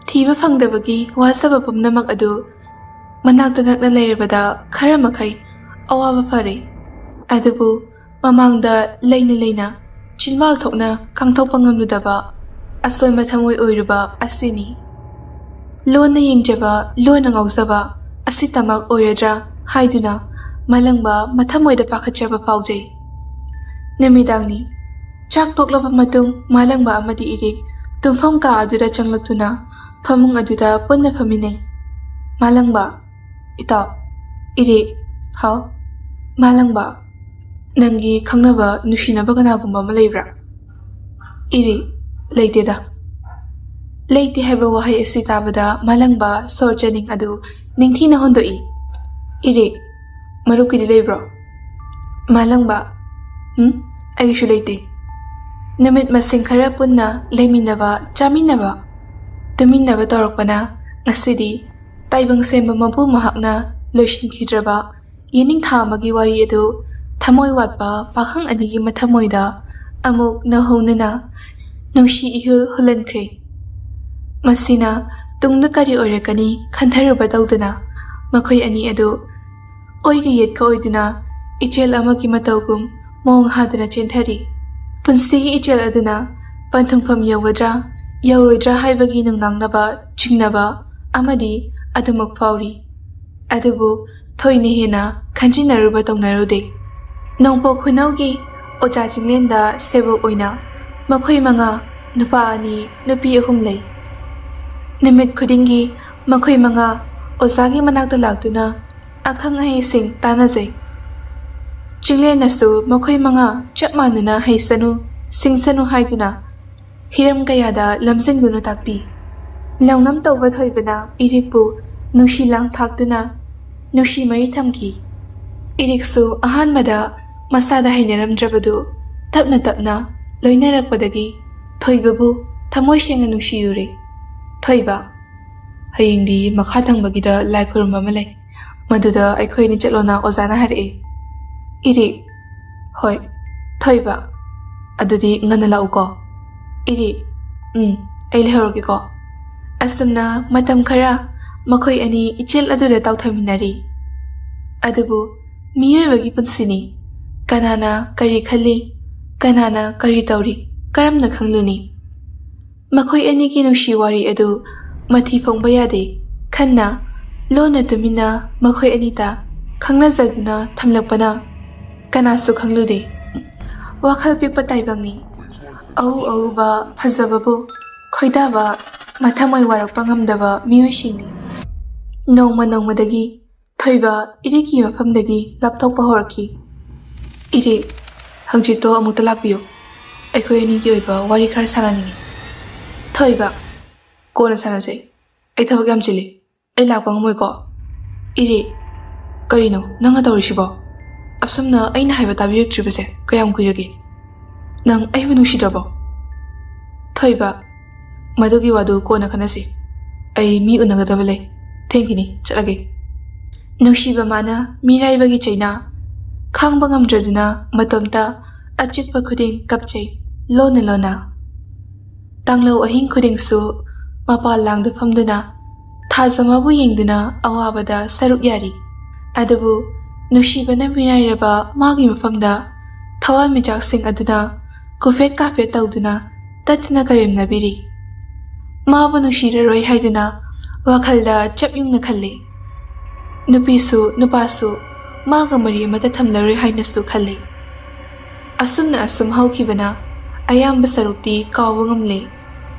A: ꯊꯤꯕ ꯐꯪꯗꯕꯒꯤ ꯋꯥꯖꯕ ꯄꯨꯝꯅꯃꯛ ꯑꯗꯨ ꯃꯅꯥꯛꯇ ꯅꯛꯅ ꯂꯩꯔꯕꯗ ꯈꯔ ꯃꯈꯩ ꯑꯋꯥꯕ ꯐꯔꯦ꯫ ꯑꯗꯨꯕꯨ ꯃꯃꯥꯡꯗ ꯂꯩꯅ ꯂꯩꯅ ꯆꯤꯟꯕꯥꯜ ꯊꯣꯛꯅ ꯀꯥꯡꯊꯣꯛꯄ ꯉꯝꯂꯨꯗꯕ ꯑꯁꯣꯟꯕ ꯊꯃꯣꯏ ꯑꯣꯏꯔꯨꯕ ꯑꯁꯤꯅꯤ꯫ ꯂꯣꯟꯅ ꯌꯦꯡꯖꯕ, ꯂꯣꯟꯅ ꯉꯥꯎꯖꯕ ꯑꯁꯤꯇꯃꯛ ꯑꯣꯏꯔꯗ꯭ꯔꯥ ꯍꯥꯏꯗꯨꯅ ꯃꯂꯪꯕ ꯃꯊꯃꯣꯏꯗ ꯄꯥꯈꯠꯆꯕ ꯐꯥꯎꯖꯩ꯫ ꯅꯨꯃꯤꯗꯥꯡꯅꯤ꯫ ꯆꯥꯛ ꯇꯣꯛꯂꯕ ꯃꯇꯨꯡ ꯃꯥꯂꯪꯕ ꯑꯃꯗꯤ ꯏꯔꯤꯛ ꯇꯨꯝꯐꯝ ꯀꯥ ꯑꯗꯨꯗ ꯆꯪꯂꯛꯇꯨꯅ ꯐꯃꯨꯡ ꯑꯗꯨꯗ ꯄꯨꯟꯅ ꯐꯝꯃꯤꯟꯅꯩ꯫ ꯃꯥꯂꯪꯕ: ꯏꯇꯥꯎ꯫ ꯏꯔꯤꯛ: ꯍꯥꯎ? ꯃꯥꯂꯪꯕ: ꯅꯪꯒꯤ ꯈꯪꯅꯕ, ꯅꯨꯡꯁꯤꯅꯕ ꯀꯅꯥꯒꯨꯝꯕ ꯑꯃ ꯂꯩꯕ꯭ꯔꯥ? ꯏꯔꯤꯛ: ꯂꯩꯇꯦꯗ꯫ ꯂꯩꯇꯦ ꯍꯥꯏꯕ ꯋꯥꯍꯩ ꯑꯁꯤ ꯇꯥꯕꯗ ꯃꯥꯂꯪꯕ ꯁꯣꯔ ꯆꯥꯅꯤꯡ ꯑꯗꯨ ꯅꯤꯡꯊꯤꯅ ꯍꯣꯟꯗꯣꯛꯏ꯫ ꯏꯔꯤꯛ: ꯃꯔꯨꯞꯀꯤꯗꯤ ꯂꯩꯕ꯭ꯔꯣ? ꯃꯥꯂꯪꯕ: ꯑꯩꯒꯤꯁꯨ ꯂꯩꯇꯦ꯫ ꯅꯨꯃꯤꯠ ꯃꯁꯤꯡ ꯈꯔ ꯄꯨꯟꯅ ꯂꯩꯃꯤꯟꯅꯕ, ꯆꯥꯃꯤꯟꯅꯕ, ꯇꯨꯃꯤꯟꯅꯕ ꯇꯧꯔꯛꯄꯅ ꯉꯁꯤꯗꯤ ꯇꯥꯏꯕꯪ ꯁꯦꯝꯕ ꯃꯄꯨ ꯃꯍꯥꯛꯅ ꯂꯣꯏꯁꯤꯟꯈꯤꯗ꯭ꯔꯕ ꯌꯦꯅꯤꯡꯊꯥ ꯑꯃꯒꯤ ꯋꯥꯔꯤ ꯑꯗꯨ ꯊꯃꯣꯏ ꯋꯥꯠꯄ ꯄꯥꯈꯪ ꯑꯅꯤꯒꯤ ꯃꯊꯃꯣꯏꯗ ꯑꯃꯨꯛ ꯅꯧꯍꯧꯅꯅ ꯅꯨꯡꯁꯤ ꯏꯍꯨꯜ ꯍꯨꯜꯍꯟꯈ꯭ꯔꯦ꯫ ꯃꯁꯤꯅ ꯇꯨꯡꯗ ꯀꯔꯤ ꯑꯣꯏꯔꯛꯀꯅꯤ ꯈꯟꯊꯔꯨꯕ ꯇꯧꯗꯅ ꯃꯈꯣꯏ ꯑꯅꯤ ꯑꯗꯨ ꯑꯣꯏꯒ ꯌꯦꯠꯀ ꯑꯣꯏꯗꯨꯅ ꯏꯆꯦꯜ ꯑꯃꯒꯤ ꯃꯇꯧꯒꯨꯝ ꯃꯑꯣꯡ ꯍꯥꯗꯅ ꯆꯦꯟꯊꯔꯤ꯫ ꯄꯨꯟꯁꯤꯒꯤ ꯏꯆꯦꯜ ꯑꯗꯨꯅ ꯄꯟꯊꯨꯡꯐꯝ ꯌꯧꯒꯗ꯭ꯔꯥ ꯌꯧꯔꯣꯏꯗ꯭ꯔꯥ ꯍꯥꯏꯕꯒꯤ ꯅꯨꯡꯅꯥꯡꯅꯕ, ꯆꯤꯡꯅꯕ ꯑꯃꯗꯤ ꯑꯗꯨꯃꯛ ꯐꯥꯎꯔꯤ꯫ ꯑꯗꯨꯕꯨ ꯊꯣꯏꯅ ꯍꯦꯟꯅ ꯈꯟꯖꯤꯟꯅꯔꯨꯕ ꯇꯧꯅꯔꯨꯗꯦ꯫ ꯅꯣꯡꯄꯣꯛ ꯈꯨꯅꯧꯒꯤ ꯑꯣꯖꯥ ꯆꯤꯡꯂꯦꯟꯗ ꯁꯦꯕꯣꯛ ꯑꯣꯏꯅ ꯃꯈꯣꯏ 5, ꯅꯨꯄꯥ 2, ꯅꯨꯄꯤ 3 ꯂꯩ꯫ ꯅꯨꯃꯤꯠ ꯈꯨꯗꯤꯡꯒꯤ ꯃꯈꯣꯏ 5 ꯑꯣꯖꯥꯒꯤ ꯃꯅꯥꯛꯇ ꯂꯥꯛꯇꯨꯅ ꯑꯈꯪ ꯑꯍꯩꯁꯤꯡ ꯇꯥꯟꯅꯖꯩ꯫ ꯆꯤꯡꯂꯦꯟꯅꯁꯨ ꯃꯈꯣꯏ 5 ꯆꯞ ꯃꯥꯟꯅꯅ ꯍꯩꯁꯅꯨ, ꯁꯤꯡꯁꯅꯨ ꯍꯥꯏꯗꯨꯅ ꯍꯤꯔꯝ ꯀꯌꯥꯗ ꯂꯝꯖꯤꯡꯗꯨꯅ ꯇꯥꯛꯄꯤ꯫ ꯂꯧꯅꯝ ꯇꯧꯕ ꯊꯣꯏꯕꯅ ꯏꯔꯤꯛꯄꯨ ꯅꯨꯡꯁꯤ ꯂꯥꯡ ꯊꯥꯛꯇꯨꯅ ꯅꯨꯡꯁꯤ ꯃꯔꯤ ꯊꯝꯈꯤ꯫ ꯏꯔꯤꯛꯁꯨ ꯑꯍꯥꯟꯕꯗ ꯃꯁꯥꯗ ꯍꯩꯅꯔꯝꯗ꯭ꯔꯕꯗꯨ ꯇꯞꯅ ꯇꯞꯅ ꯂꯣꯏꯅꯔꯛꯄꯗꯒꯤ ꯊꯣꯏꯕꯕꯨ ꯊꯃꯣꯏ ꯁꯦꯡꯅ ꯅꯨꯡꯁꯤꯌꯨꯔꯦ꯫ ꯊꯣꯏꯕ: ꯍꯌꯦꯡꯗꯤ ꯃꯈꯥ ꯊꯪꯕꯒꯤꯗ ꯂꯥꯏ ꯈꯨꯔꯨꯝꯕ ꯑꯃ ꯂꯩ, ꯃꯗꯨꯗ ꯑꯩꯈꯣꯏ ꯑꯅꯤ ꯆꯠꯂꯣꯅ ꯑꯣꯖꯥꯅ ꯍꯥꯏꯔꯛꯑꯦ꯫ ꯏꯔꯤꯛ: ꯍꯣꯏ꯫ ꯊꯣꯏꯕ: ꯑꯗꯨꯗꯤ ꯉꯟꯅ ꯂꯥꯛꯎꯀꯣ꯫ ꯏꯔꯤꯛ: ꯑꯩ ꯂꯩꯍꯧꯔꯒꯦꯀꯣ꯫ ꯑꯁꯨꯝꯅ ꯃꯇꯝ ꯈꯔ ꯃꯈꯣꯏ ꯑꯅꯤ ꯏꯆꯦꯜ ꯑꯗꯨꯗ ꯇꯥꯎꯊꯃꯤꯟꯅꯔꯤ꯫ ꯑꯗꯨꯕꯨ ꯃꯤꯑꯣꯏꯕꯒꯤ ꯄꯨꯟꯁꯤꯅꯤ, ꯀꯅꯥꯅ ꯀꯔꯤ ꯈꯜꯂꯤ, ꯀꯅꯥꯅ ꯀꯔꯤ ꯇꯧꯔꯤ, ꯀꯔꯝꯅ ꯈꯪꯂꯨꯅꯤ? ꯃꯈꯣꯏ ꯑꯅꯤꯒꯤ ꯅꯨꯡꯁꯤ ꯋꯥꯔꯤ ꯑꯗꯨ ꯃꯊꯤ ꯐꯣꯡꯕ ꯌꯥꯗꯦ ꯈꯟꯅ ꯂꯣꯟꯅ ꯇꯨꯃꯤꯟꯅ ꯃꯈꯣꯏ ꯑꯅꯤꯇ ꯈꯪꯅꯖꯗꯨꯅ ꯊꯝꯂꯛꯄꯅ ꯀꯅꯥꯁꯨ ꯈꯪꯂꯨꯗꯦ꯫ ꯋꯥꯈꯜ ꯄꯤꯛꯄ ꯇꯥꯏꯕꯪꯅꯤ, ꯑꯎ ꯑꯎꯕ ꯐꯖꯕꯕꯨ ꯈꯣꯏꯗꯥꯕ, ꯃꯊꯃꯣꯏ ꯋꯥꯔꯛꯄ ꯉꯝꯗꯕ ꯃꯤꯑꯣꯏꯁꯤꯡꯅꯤ꯫ ꯅꯣꯡꯃ ꯅꯣꯡꯃꯗꯒꯤ ꯊꯣꯏꯕ ꯏꯔꯤꯛꯀꯤ ꯃꯐꯝꯗꯒꯤ ꯂꯥꯞꯊꯣꯛꯄ ꯍꯧꯔꯛꯈꯤ꯫ ꯏꯔꯤꯛ: ꯍꯧꯖꯤꯛꯇꯣ ꯑꯃꯨꯛꯇ ꯂꯥꯛꯄꯤꯌꯨ, ꯑꯩꯈꯣꯏ ꯑꯅꯤꯒꯤ ꯑꯣꯏꯕ ꯋꯥꯔꯤ ꯈꯔ ꯁꯥꯟꯅꯅꯤꯡꯉꯤ꯫ ꯊꯣꯏꯕ: ꯀꯣꯟꯅ ꯁꯥꯟꯅꯁꯦ, ꯑꯩ ꯊꯕꯛ ꯌꯥꯝ ꯆꯤꯜꯂꯤ, ꯑꯩ ꯂꯥꯛꯄ ꯉꯝꯃꯣꯏꯀꯣ꯫ ꯏꯔꯤꯛ: ꯀꯔꯤꯅꯣ ꯅꯪꯅ ꯇꯧꯔꯤꯁꯤꯕꯣ? ꯑꯁꯨꯝꯅ ꯑꯩꯅ ꯍꯥꯏꯕ ꯇꯥꯕꯤꯔꯛꯇ꯭ꯔꯤꯕꯁꯦ ꯀꯌꯥꯝ ꯀꯨꯏꯔꯒꯦ? ꯅꯪ ꯑꯩꯕꯨ ꯅꯨꯡꯁꯤꯗ꯭ꯔꯕꯣ? ꯊꯣꯏꯕ: ꯃꯗꯨꯒꯤ ꯋꯥꯗꯨ ꯀꯣꯟꯅ ꯈꯟꯅꯁꯤ, ꯑꯩ ꯃꯤ ꯎꯅꯒꯗꯕ ꯂꯩ, ꯊꯦꯡꯈꯤꯅꯤ, ꯆꯠꯂꯒꯦ꯫ ꯅꯨꯡꯁꯤꯕ ꯃꯥꯅ ꯃꯤꯔꯥꯏꯕꯒꯤ ꯆꯩꯅꯥ, ꯈꯥꯡꯕ ꯉꯝꯗ꯭ꯔꯗꯨꯅ ꯃꯇꯣꯝꯇ ꯑꯆꯤꯛꯄ ꯈꯨꯗꯤꯡ ꯀꯞꯆꯩ ꯂꯣꯟꯅ ꯂꯣꯟꯅ ꯇꯥꯡꯂꯧ ꯑꯍꯤꯡ ꯈꯨꯗꯤꯡꯁꯨ ꯃꯄꯥꯜ ꯂꯥꯡꯗ ꯐꯝꯗꯨꯅ ꯊꯥꯖꯃꯕꯨ ꯌꯦꯡꯗꯨꯅ ꯑꯋꯥꯕꯗ ꯁꯔꯨꯛ ꯌꯥꯔꯤ ꯑꯗꯨꯕꯨ ꯅꯨꯡꯁꯤꯕꯅ ꯃꯤꯔꯥꯏꯔꯕ ꯃꯥꯒꯤ ꯃꯐꯝꯗ ꯊꯋꯥꯟꯃꯤꯆꯥꯛꯁꯤꯡ ꯑꯗꯨꯅ ꯀꯨꯐꯦꯠ ꯀꯥꯐꯦꯠ ꯇꯧꯗꯨꯅ ꯇꯠꯇꯅ ꯀꯔꯦꯝꯅꯕꯤꯔꯤ ꯃꯥꯕꯨ ꯅꯨꯡꯁꯤꯔꯔꯣꯏ ꯍꯥꯏꯗꯨꯅ ꯋꯥꯈꯜꯗ ꯆꯞ ꯌꯨꯡꯅ ꯈꯜꯂꯤ ꯅꯨꯄꯤꯁꯨ ꯅꯨꯄꯥꯁꯨ ꯃꯥꯒ ꯃꯔꯤ ꯑꯃꯠꯇ ꯊꯝꯂꯔꯣꯏ ꯍꯥꯏꯅꯁꯨ ꯈꯜꯂꯤ ꯑꯁꯨꯝꯅ ꯑꯁꯨꯝ ꯍꯧꯈꯤꯕꯅ ꯑꯌꯥꯝꯕ ꯁꯔꯨꯛꯇꯤ ꯀꯥꯎꯕ ꯉꯝꯂꯦ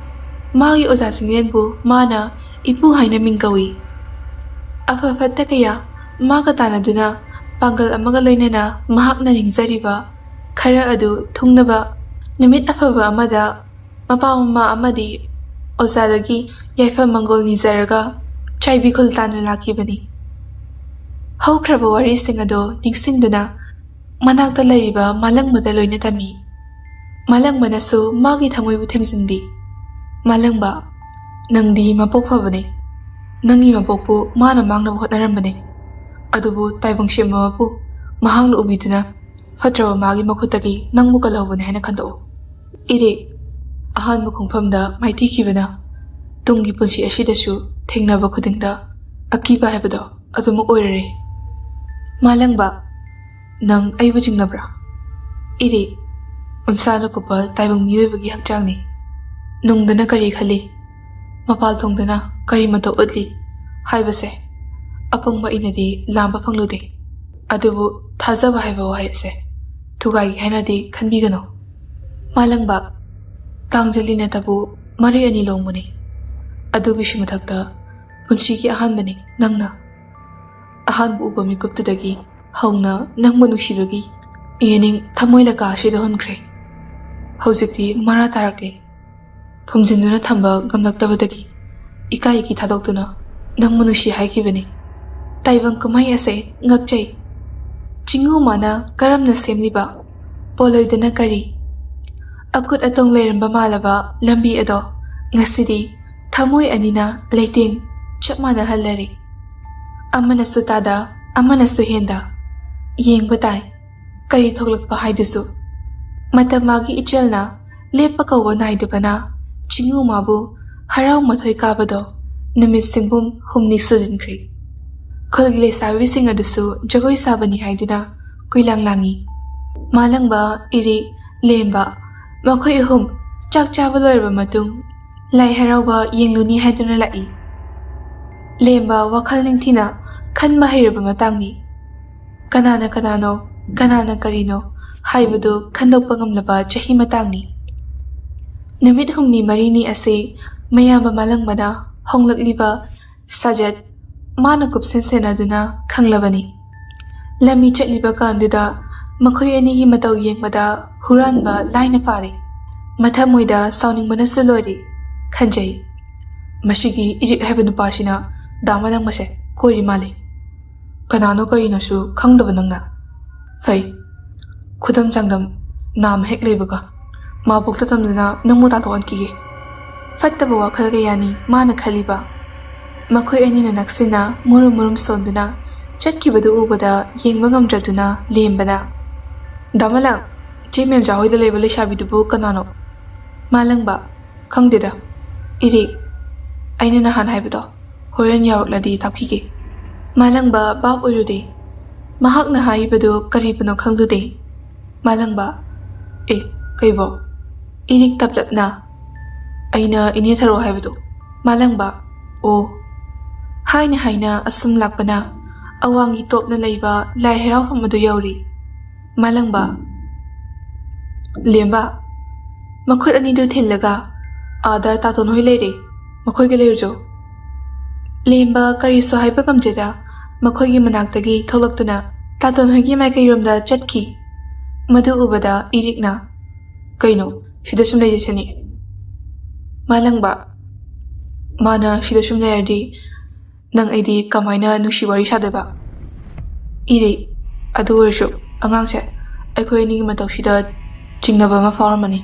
A: ꯃꯥꯒꯤ ꯑꯣꯖꯥ ꯆꯤꯡꯂꯦꯟꯕꯨ ꯃꯥꯅ ꯏꯄꯨ ꯍꯥꯏꯅ ꯃꯤꯡꯀꯧꯏ ꯑꯐ ꯐꯠꯇ ꯀꯌꯥ ꯃꯥꯒ ꯇꯥꯟꯅꯗꯨꯅ ꯄꯥꯡꯒꯜ ꯑꯃꯒ ꯂꯣꯏꯅꯅ ꯃꯍꯥꯛꯅ ꯅꯤꯡꯖꯔꯤꯕ ꯈꯔ ꯑꯗꯨ ꯊꯨꯡꯅꯕ ꯅꯨꯃꯤꯠ ꯑꯐꯕ ꯑꯃꯗ ꯃꯄꯥ ꯃꯃꯥ ꯑꯃꯗꯤ ꯑꯣꯖꯥꯗꯒꯤ ꯌꯥꯏꯐ ꯃꯪꯒꯣꯜ ꯅꯤꯖꯔꯒ ꯆꯥꯏꯕꯤꯈꯨꯜ ꯇꯥꯟꯅ ꯂꯥꯛꯈꯤꯕꯅꯤ ꯍꯧꯈ꯭ꯔꯕ ꯋꯥꯔꯤꯁꯤꯡ ꯑꯗꯨ ꯅꯤꯡꯁꯤꯡꯗꯨꯅ ꯃꯅꯥꯛꯇ ꯂꯩꯔꯤꯕ ꯃꯥꯂꯪꯕꯗ ꯂꯣꯏꯅ ꯇꯝꯃꯤ ꯃꯥꯂꯪꯕꯅꯁꯨ ꯃꯥꯒꯤ ꯊꯃꯣꯏꯕꯨ ꯊꯦꯝꯖꯤꯟꯕꯤ ꯃꯥꯂꯪꯕ ꯅꯪꯗꯤ ꯃꯄꯣꯛ ꯐꯕꯅꯤ ꯅꯪꯒꯤ ꯃꯄꯣꯛꯄꯨ ꯃꯥꯅ ꯃꯥꯡꯅꯕ ꯍꯣꯠꯅꯔꯝꯕꯅꯤ ꯑꯗꯨꯕꯨ ꯇꯥꯏꯕꯪ ꯁꯦꯝꯕ ꯃꯍꯥꯛꯅ ꯎꯕꯤꯗꯨꯅ ꯐꯠꯇ꯭ꯔꯕ ꯃꯥꯒꯤ ꯃꯈꯨꯠꯇꯒꯤ ꯅꯪꯕꯨ ꯀꯜꯍꯧꯕꯅꯤ ꯍꯥꯏꯅ ꯈꯟꯗꯣꯛꯎ ꯏꯔꯦ ꯑꯍꯥꯟꯕ ꯈꯣꯡꯐꯝꯗ ꯃꯥꯏꯊꯤꯈꯤꯕꯅ ꯇꯨꯡꯒꯤ ꯄꯨꯟꯁꯤ ꯑꯁꯤꯗꯁꯨ ꯊꯦꯡꯅꯕ ꯈꯨꯗꯤꯡꯗ ꯑꯀꯤꯕ ꯍꯥꯏꯕꯗꯣ ꯑꯗꯨꯃꯛ ꯑꯣꯏꯔꯔꯦ ꯃꯥꯂꯪꯕ ꯅꯪ ꯑꯩꯕꯨ ꯆꯤꯡꯅꯕ꯭ꯔꯥ ꯏꯔꯦ ꯎꯟꯁꯥꯅ ꯀꯨꯞꯄ ꯇꯥꯏꯕꯪ ꯃꯤꯑꯣꯏꯕꯒꯤ ꯍꯛꯆꯥꯡꯅꯤ ꯅꯨꯡꯗꯅ ꯀꯔꯤ ꯈꯜꯂꯤ ꯃꯄꯥꯜ ꯊꯣꯡꯗꯅ ꯀꯔꯤ ꯃꯇꯧ ꯎꯠꯂꯤ ꯍꯥꯏꯕꯁꯦ ꯑꯄꯪꯕ ꯑꯩꯅꯗꯤ ꯂꯥꯝꯕ ꯐꯪꯂꯨꯗꯦ ꯑꯗꯨꯕꯨ ꯊꯥꯖꯕ ꯍꯥꯏꯕ ꯋꯥꯍꯩ ꯑꯁꯦ ꯊꯨꯒꯥꯏꯒꯦ ꯍꯥꯏꯅꯗꯤ ꯈꯟꯕꯤꯒꯅꯨ ꯃꯥꯂꯪꯕ ꯇꯥꯡꯖꯂꯤꯅꯇꯕꯨ ꯃꯔꯩ ꯑꯅꯤ ꯂꯣꯡꯕꯅꯤ ꯑꯗꯨꯒꯤꯁꯨ ꯃꯊꯛꯇ ꯄꯨꯟꯁꯤꯒꯤ ꯑꯍꯥꯟꯕꯅꯤ ꯅꯪꯅ ꯑꯍꯥꯟꯕ ꯎꯕ ꯃꯤꯀꯨꯞꯇꯨꯗꯒꯤ ꯍꯧꯅ ꯅꯪꯕꯨ ꯅꯨꯡꯁꯤꯕꯒꯤ ꯌꯦꯅꯤꯡ ꯊꯃꯣꯏ ꯂꯀꯥ ꯑꯁꯤꯗ ꯍꯨꯟꯈ꯭ꯔꯦ ꯍꯧꯖꯤꯛꯇꯤ ꯃꯔꯥ ꯇꯥꯔꯛꯂꯦ ꯐꯨꯝꯖꯤꯟꯗꯨꯅ ꯊꯝꯕ ꯉꯝꯂꯛꯇꯕꯗꯒꯤ ꯏꯀꯥꯏ ꯏꯀꯤ ꯊꯥꯗꯣꯛꯇꯨꯅ ꯅꯪꯕꯨ ꯅꯨꯡꯁꯤ ꯍꯥꯏꯈꯤꯕꯅꯤ ꯇꯥꯏꯕꯪ ꯀꯨꯝꯍꯩ ꯑꯁꯦ ꯉꯛꯆꯩ ꯆꯤꯡꯎ ꯃꯥꯅ ꯀꯔꯝꯅ ꯁꯦꯝꯂꯤꯕ ꯄꯣꯂꯣꯏꯗꯅ ꯀꯔꯤ ꯑꯀꯨꯠ ꯑꯇꯣꯡ ꯂꯩꯔꯝꯕ ꯃꯥꯜꯂꯕ ꯂꯝꯕꯤ ꯑꯗꯣ ꯉꯁꯤꯗꯤ ꯊꯃꯣꯏ ꯑꯅꯤꯅ ꯂꯩꯇꯦꯡ ꯆꯞ ꯃꯥꯟꯅꯍꯜꯂꯔꯤ ꯑꯃꯅꯁꯨ ꯇꯥꯗ ꯑꯃꯅꯁꯨ ꯍꯦꯟꯗ ꯌꯦꯡꯕ ꯇꯥꯏ ꯀꯔꯤ ꯊꯣꯛꯂꯛꯄ ꯍꯥꯏꯗꯨꯁꯨ ꯃꯇꯝ ꯃꯥꯒꯤ ꯏꯆꯦꯜꯅ ꯂꯦꯞꯄ ꯀꯧꯕ ꯅꯥꯏꯗꯕꯅ ꯆꯤꯡꯎ ꯃꯥꯕꯨ ꯍꯔꯥꯎ ꯃꯊꯣꯏ ꯀꯥꯕꯗꯣ ꯅꯨꯃꯤꯠ ꯁꯤꯡꯕꯨꯝ ꯍꯨꯝꯅꯤ ꯁꯨꯖꯤꯟꯈ꯭ꯔꯦ ꯈꯨꯜꯒꯤ ꯂꯩꯁꯥꯕꯤꯁꯤꯡ ꯑꯗꯨꯁꯨ ꯖꯒꯣꯏ ꯁꯥꯕꯅꯤ ꯍꯥꯏꯗꯨꯅ ꯀꯨꯏꯂꯥꯡ ꯂꯥꯡꯏ ꯃꯥꯂꯪꯕ ꯏꯔꯦ ꯂꯦꯝꯕ ꯃꯈꯣꯏ ꯑꯍꯨꯝ ꯆꯥꯛ ꯆꯥꯕ ꯂꯣꯏꯔꯕ ꯃꯇꯨꯡ ꯂꯥꯏ ꯍꯔꯥꯎꯕ ꯌꯦꯡꯂꯨꯅꯤ ꯍꯥꯏꯗꯨꯅ ꯂꯥꯛꯏ ꯂꯦꯝꯕ ꯋꯥꯈꯜ ꯅꯤꯡꯊꯤꯅ ꯈꯟꯕ ꯍꯩꯔꯕ ꯃꯇꯥꯡꯅꯤ ꯀꯅꯥꯅ ꯀꯅꯥꯅꯣ ꯀꯅꯥꯅ ꯀꯔꯤꯅꯣ ꯍꯥꯏꯕꯗꯨ ꯈꯟꯗꯣꯛꯄ ꯉꯝꯂꯕ ꯆꯍꯤ ꯃꯇꯥꯡꯅꯤ ꯅꯨꯃꯤꯠ ꯍꯨꯝꯅꯤ ꯃꯔꯤꯅꯤ ꯑꯁꯤ ꯃꯌꯥꯝꯕ ꯃꯥꯂꯪꯕꯅ ꯍꯣꯡꯂꯛꯂꯤꯕ ꯁꯥꯖꯠ ꯃꯥꯅ ꯀꯨꯞꯁꯦꯟ ꯁꯦꯟꯅꯗꯨꯅ ꯈꯪꯂꯕꯅꯤ ꯂꯝꯕꯤ ꯆꯠꯂꯤꯕ ꯀꯥꯟꯗꯨꯗ ꯃꯈꯣꯏ ꯑꯅꯤꯒꯤ ꯃꯇꯧ ꯌꯦꯡꯕꯗ ꯍꯨꯔꯥꯟꯕ ꯂꯥꯏꯅ ꯐꯥꯔꯦ ꯃꯊꯃꯣꯏꯗ ꯁꯥꯎꯅꯤꯡꯕꯅꯁꯨ ꯂꯣꯏꯔꯦ ꯈꯟꯖꯩ ꯃꯁꯤꯒꯤ ꯏꯔꯤꯛ ꯍꯥꯏꯕ ꯅꯨꯄꯥꯁꯤꯅ ꯗꯥ ꯃꯥꯂꯪꯕꯁꯦ ꯀꯣꯏꯔꯤ ꯃꯥꯜꯂꯤ ꯀꯅꯥꯅꯣ ꯀꯔꯤꯅꯣꯁꯨ ꯈꯪꯗꯕ ꯅꯪꯅ ꯐꯩ ꯈꯨꯗꯝ ꯆꯥꯡꯗꯝ ꯅꯥꯝ ꯍꯦꯛ ꯂꯩꯕꯒ ꯃꯥꯕꯣꯛꯇ ꯇꯝꯗꯨꯅ ꯅꯪꯕꯨ ꯇꯥꯟꯊꯣꯛꯍꯟꯈꯤꯒꯦ ꯐꯠꯇꯕ ꯋꯥꯈꯜ ꯀꯌꯥꯅꯤ ꯃꯥꯅ ꯈꯜꯂꯤꯕ ꯃꯈꯣꯏ ꯑꯅꯤꯅ ꯅꯛꯁꯤꯟꯅ ꯃꯨꯔꯨꯝ ꯃꯨꯔꯨꯝ ꯁꯣꯟꯗꯨꯅ ꯆꯠꯈꯤꯕꯗꯨ ꯎꯕꯗ ꯌꯦꯡꯕ ꯉꯝꯗ꯭ꯔꯗꯨꯅ ꯂꯦꯝꯕꯅ ꯗꯥ ꯃꯥꯂꯪ ꯏꯆꯦ ꯃꯦꯝꯆꯥ ꯍꯣꯏꯗ ꯂꯩꯕ ꯂꯩꯁꯥꯕꯤꯗꯨꯕꯨ ꯀꯅꯥꯅꯣ ꯃꯥꯂꯪꯕ ꯈꯪꯗꯦꯗ ꯏꯔꯦ ꯑꯩꯅ ꯅꯍꯥꯟ ꯍꯥꯏꯕꯗꯣ ꯍꯣꯔꯦꯟ ꯌꯥꯎꯔꯛꯂꯗꯤ ꯇꯥꯛꯄꯤꯒꯦ ꯃꯥꯂꯪꯕ ꯚꯥꯞ ꯑꯣꯏꯔꯨꯗꯦ ꯃꯍꯥꯛꯅ ꯍꯥꯏꯔꯤꯕꯗꯨ ꯀꯔꯤꯕꯨꯅꯣ ꯈꯪꯂꯨꯗꯦ ꯃꯥꯂꯪꯕ ꯀꯩꯕꯣ ꯏꯔꯤꯛ ꯇꯞꯂꯞꯅ ꯑꯩꯅ ꯏꯅꯦ ꯊꯔꯣ ꯍꯥꯏꯕꯗꯣ ꯃꯥꯂꯪꯕ ꯑꯣ ꯍꯥꯏꯅ ꯍꯥꯏꯅ ꯑꯁꯨꯝ ꯂꯥꯛꯄꯅ ꯑꯋꯥꯡꯒꯤ ꯇꯣꯞꯅ ꯂꯩꯕ ꯂꯥꯏ ꯍꯔꯥꯎꯐꯝ ꯑꯗꯨ ꯌꯧꯔꯤ ꯃꯥꯂꯪꯕ ꯂꯦꯝꯕ ꯃꯈꯨꯠ ꯑꯅꯤꯗꯨ ꯊꯤꯜꯂꯒ ꯑꯥꯗ ꯇꯥꯇꯣꯟ ꯍꯣꯏ ꯂꯩꯔꯦ ꯃꯈꯣꯏꯒ ꯂꯩꯔꯨꯖꯣ ꯂꯦꯝꯕ ꯀꯔꯤꯁꯨ ꯍꯥꯏꯕ ꯉꯝꯖꯗ ꯃꯈꯣꯏꯒꯤ ꯃꯅꯥꯛꯇꯒꯤ ꯊꯣꯛꯂꯛꯇꯨꯅ ꯇꯥꯇꯣꯟ ꯍꯣꯏꯒꯤ ꯃꯥꯏꯀꯩꯔꯣꯝꯗ ꯆꯠꯈꯤ ꯃꯗꯨ ꯎꯕꯗ ꯏꯔꯤꯛꯅ ꯀꯩꯅꯣ ꯁꯤꯗ ꯁꯨꯝ ꯂꯩꯖꯁꯅꯤ ꯃꯥꯂꯪꯕ ꯃꯥꯅ ꯁꯤꯗ ꯁꯨꯝ ꯂꯩꯔꯗꯤ ꯅꯪ ꯑꯩꯗꯤ ꯀꯃꯥꯏꯅ ꯅꯨꯡꯁꯤ ꯋꯥꯔꯤ ꯁꯥꯗꯣꯏꯕ ꯏꯔꯦ ꯑꯗꯨ ꯑꯣꯏꯔꯁꯨ ꯑꯉꯥꯡꯁꯦ ꯑꯩꯈꯣꯏ ꯑꯅꯤꯒꯤ ꯃꯇꯧꯁꯤꯗ ꯆꯤꯡꯅꯕ ꯑꯃ ꯐꯥꯎꯔꯝꯃꯅꯤ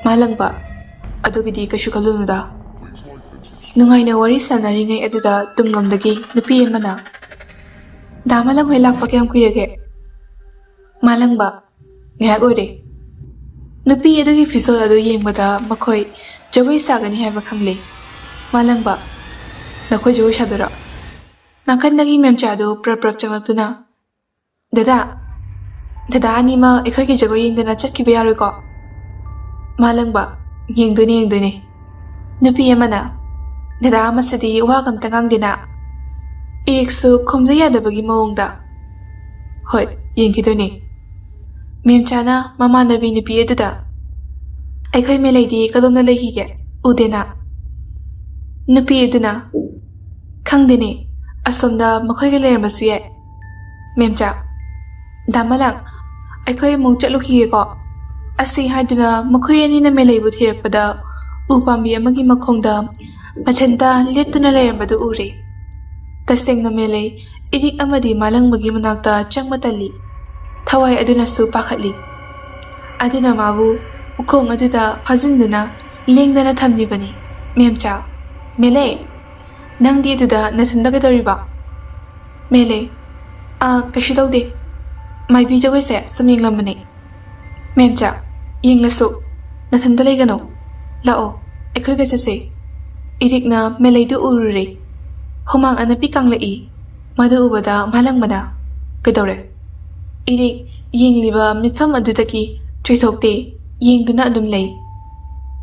A: ꯃꯥꯂꯪꯕ ꯑꯗꯨꯒꯤꯗꯤ ꯀꯩꯁꯨ ꯈꯜꯂꯨꯅꯨꯗ ꯅꯨꯡꯉꯥꯏꯅ ꯋꯥꯔꯤ ꯁꯥꯟꯅꯔꯤꯉꯩ ꯑꯗꯨꯗ ꯇꯨꯡꯂꯣꯝꯗꯒꯤ ꯅꯨꯄꯤ ꯑꯃꯅ ꯗꯥ ꯃꯥꯂꯪ ꯍꯣꯏ ꯂꯥꯛꯄ ꯀꯌꯥꯝ ꯀꯨꯏꯔꯒꯦ ꯃꯥꯂꯪꯕ ꯉꯥꯏꯍꯥꯛ ꯑꯣꯏꯔꯦ ꯅꯨꯄꯤ ꯑꯗꯨꯒꯤ ꯐꯤꯖꯣꯜ ꯑꯗꯨ ꯌꯦꯡꯕꯗ ꯃꯈꯣꯏ ꯖꯒꯣꯏ ꯁꯥꯒꯅꯤ ꯍꯥꯏꯕ ꯈꯪꯂꯦ ꯃꯥꯂꯪꯕ ꯅꯈꯣꯏ ꯖꯒꯣꯏ ꯁꯥꯗꯣꯏꯔꯣ ꯅꯥꯀꯟꯗꯒꯤ ꯃꯦꯝꯆꯥꯗꯨ ꯄ꯭ꯔꯞ ꯄ꯭ꯔꯞ ꯆꯪꯂꯛꯇꯨꯅ ꯗꯗꯥ ꯑꯅꯤꯃꯛ ꯑꯩꯈꯣꯏꯒꯤ ꯖꯒꯣꯏ ꯌꯦꯡꯗꯅ ꯆꯠꯈꯤꯕ ꯌꯥꯔꯣꯏꯀꯣ ꯃꯥꯂꯪꯕ ꯌꯦꯡꯗꯣꯏꯅꯦ ꯅꯨꯄꯤ ꯑꯃꯅ ꯗꯗꯥ ꯑꯃꯁꯤꯗꯤ ꯋꯥꯒ ꯑꯝꯇ ꯉꯥꯡꯗꯦꯅ ꯏꯔꯤꯛꯁꯨ ꯈꯨꯝꯗ ꯌꯥꯗꯕꯒꯤ ꯃꯑꯣꯡꯗ ꯍꯣꯏ ꯌꯦꯡꯈꯤꯗꯣꯏꯅꯦ ꯃꯦꯝꯆꯥꯅ ꯃꯃꯥꯟꯅꯕꯤ ꯅꯨꯄꯤ ꯑꯗꯨꯗ ꯑꯩꯈꯣꯏ ꯃꯦꯂꯩꯗꯤ ꯀꯗꯣꯝꯗ ꯂꯩꯈꯤꯒꯦ ꯎꯗꯦꯅ ꯅꯨꯄꯤ ꯑꯗꯨꯅ ꯈꯪꯗꯦꯅꯦ ꯑꯁꯣꯝꯗ ꯃꯈꯣꯏꯒ ꯂꯩꯔꯝꯕꯁꯨ ꯌꯥꯏ ꯃꯦꯝꯆꯥ ꯗꯥꯃꯂꯪ ꯑꯩꯈꯣꯏ ꯑꯃꯨꯛ ꯆꯠꯂꯨꯈꯤꯒꯦꯀꯣ ꯑꯁꯤ ꯍꯥꯏꯗꯨꯅ ꯃꯈꯣꯏ ꯑꯅꯤꯅ ꯃꯦꯂꯩꯕꯨ ꯊꯤꯔꯛꯄꯗ ꯎ ꯄꯥꯝꯕꯤ ꯑꯃꯒꯤ ꯃꯈꯣꯡꯗ ꯃꯊꯟꯇ ꯂꯦꯞꯇꯨꯅ ꯂꯩꯔꯝꯕꯗꯨ ꯎꯔꯦ ꯇꯁꯦꯡꯅ ꯃꯦꯂꯩ ꯏꯔꯤꯛ ꯑꯃꯗꯤ ꯃꯥꯂꯪꯕꯒꯤ ꯃꯅꯥꯛꯇ ꯆꯪꯕ ꯇꯜꯂꯤ ꯊꯋꯥꯏ ꯑꯗꯨꯅꯁꯨ ꯄꯥꯈꯠꯂꯤ ꯑꯗꯨꯅ ꯃꯥꯕꯨ ꯎꯈꯣꯡ ꯑꯗꯨꯗ ꯐꯥꯖꯤꯟꯗꯨꯅ ꯂꯦꯡꯗꯅ ꯊꯝꯂꯤꯕꯅꯤ ꯃꯦꯝꯆꯥ ꯃꯦꯂꯩ ꯅꯪꯗꯤ ꯑꯗꯨꯗ ꯅꯊꯟꯗ ꯀꯩꯗꯧꯔꯤꯕ ꯃꯦꯂꯩ ꯀꯩꯁꯨ ꯇꯧꯗꯦ ꯃꯥꯏꯕꯤ ꯖꯒꯣꯏꯁꯦ ꯁꯨꯝ ꯌꯦꯡꯂꯝꯕꯅꯦ ꯃꯦꯝꯆꯥ ꯌꯦꯡꯂꯁꯨ ꯅꯊꯟꯗ ꯂꯩꯒꯅꯣ ꯂꯥꯛꯑꯣ ꯑꯩꯈꯣꯏꯒ ꯆꯠꯁꯦ ꯏꯔꯤꯛꯅ ꯃꯦꯂꯩꯗꯨ ꯎꯔꯨꯔꯦ ꯍꯨꯃꯥꯡ ꯑꯅꯞꯄꯤ ꯀꯥꯡꯂꯛꯏ ꯃꯗꯨ ꯎꯕꯗ ꯃꯥꯂꯪꯕꯅ ꯀꯩꯗꯧꯔꯦ ꯏꯔꯤꯛ ꯌꯦꯡꯂꯤꯕ ꯃꯤꯠꯐꯝ ꯑꯗꯨꯗꯒꯤ ꯆꯣꯏꯊꯣꯛꯇꯦ ꯌꯦꯡꯗꯨꯅ ꯑꯗꯨꯝ ꯂꯩ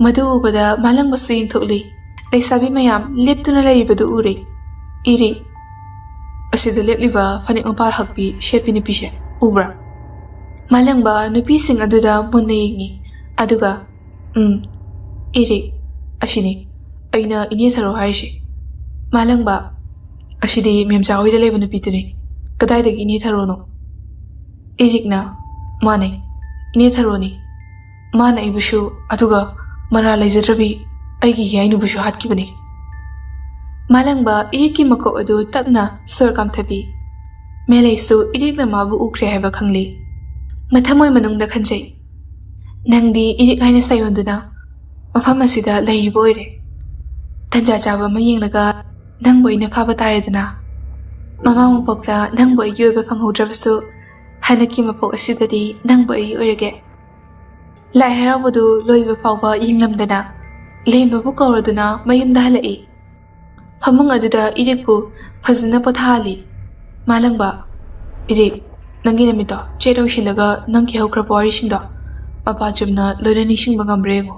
A: ꯃꯗꯨ ꯎꯕꯗ ꯃꯥꯂꯪꯕꯁꯨ ꯌꯦꯡꯊꯣꯛꯂꯤ ꯂꯩꯁꯥꯕꯤ ꯃꯌꯥꯝ ꯂꯦꯞꯇꯨꯅ ꯂꯩꯔꯤꯕꯗꯨ ꯎꯔꯦ ꯏꯔꯤꯛ ꯑꯁꯤꯗ ꯂꯦꯞꯂꯤꯕ ꯐꯅꯦꯛ ꯃꯄꯥꯜ ꯍꯛꯄꯤ ꯁꯦꯠꯄꯤ ꯅꯨꯄꯤꯁꯦ ꯎꯕ꯭ꯔꯥ ꯃꯥꯂꯪꯕ ꯅꯨꯄꯤꯁꯤꯡ ꯑꯗꯨꯗ ꯃꯨꯟꯅ ꯌꯦꯡꯉꯤ ꯑꯗꯨꯒ ꯏꯔꯤꯛ ꯑꯁꯤꯅꯤ ꯑꯩꯅ ꯏꯅꯦ ꯊꯔꯣ ꯍꯥꯏꯔꯤꯁꯦ ꯃꯥꯂꯪꯕ ꯑꯁꯤꯗꯤ ꯃꯦꯝꯆꯥ ꯍꯣꯏꯗ ꯂꯩꯕ ꯅꯨꯄꯤꯗꯨꯅꯤ ꯀꯗꯥꯏꯗꯒꯤ ꯏꯅꯦ ꯊꯔꯣꯅꯣ ꯏꯔꯤꯛꯅ ꯃꯥꯅꯦ ꯏꯅꯦ ꯊꯔꯣꯅꯤ ꯃꯥꯅ ꯑꯩꯕꯨꯁꯨ ꯑꯗꯨꯒ ꯃꯔꯥ ꯂꯩꯖꯗ꯭ꯔꯕꯤ ꯑꯩꯒꯤ ꯌꯥꯏꯅꯨꯕꯨꯁꯨ ꯍꯥꯠꯈꯤꯕꯅꯤ ꯃꯥꯂꯪꯕ ꯏꯔꯤꯛꯀꯤ ꯃꯀꯣꯛ ꯑꯗꯨ ꯇꯞꯅ ꯁꯣꯔ ꯀꯥꯝꯊꯕꯤ ꯃꯦꯂꯩꯁꯨ ꯏꯔꯤꯛꯅ ꯃꯥꯕꯨ ꯎꯈ꯭ꯔꯦ ꯍꯥꯏꯕ ꯈꯪꯂꯤ ꯃꯊꯃꯣꯏ ꯃꯅꯨꯡꯗ ꯈꯟꯖꯩ ꯅꯪꯗꯤ ꯏꯔꯤꯛ ꯍꯥꯏꯅ ꯁꯩꯌꯣꯟꯗꯨꯅ ꯃꯐꯝ ꯑꯁꯤꯗ ꯂꯩꯔꯤꯕ ꯑꯣꯏꯔꯦ ꯇꯟꯖꯥ ꯆꯥꯕ ꯑꯃ ꯌꯦꯡꯂꯒ ꯅꯪꯕꯨ ꯑꯩꯅ ꯐꯥꯕ ꯇꯥꯔꯦꯗꯅ ꯃꯃꯥ ꯃꯄꯣꯛꯇ ꯅꯪꯕꯨ ꯑꯩꯒꯤ ꯑꯣꯏꯕ ꯐꯪꯍꯧꯗ꯭ꯔꯕꯁꯨ ꯍꯟꯗꯛꯀꯤ ꯃꯄꯣꯛ ꯑꯁꯤꯗꯗꯤ ꯅꯪꯕꯨ ꯑꯩꯒꯤ ꯑꯣꯏꯔꯒꯦ ꯂꯥꯏ ꯍꯔꯥꯎꯕꯗꯨ ꯂꯣꯏꯕ ꯐꯥꯎꯕ ꯌꯦꯡꯂꯝꯗꯅ ꯂꯦꯝꯕꯕꯨ ꯀꯧꯔꯗꯨꯅ ꯃꯌꯨꯝꯗ ꯍꯜꯂꯛꯏ ꯐꯃꯨꯡ ꯑꯗꯨꯗ ꯏꯔꯤꯛꯄꯨ ꯐꯖꯅ ꯄꯣꯊꯥꯍꯜꯂꯤ ꯃꯥꯂꯪꯕ ꯏꯔꯤꯛ ꯅꯪꯒꯤ ꯅꯨꯃꯤꯠꯇꯣ ꯆꯦꯠ ꯑꯣꯏꯁꯤꯜꯂꯒ ꯅꯪꯒꯤ ꯍꯧꯈ꯭ꯔꯕ ꯋꯥꯔꯤꯁꯤꯡꯗꯣ ꯃꯄꯥ ꯆꯨꯝꯅ ꯂꯣꯏꯅ ꯅꯤꯡꯁꯤꯡꯕ ꯉꯝꯕ꯭ꯔꯥ ꯌꯦꯡꯉꯣ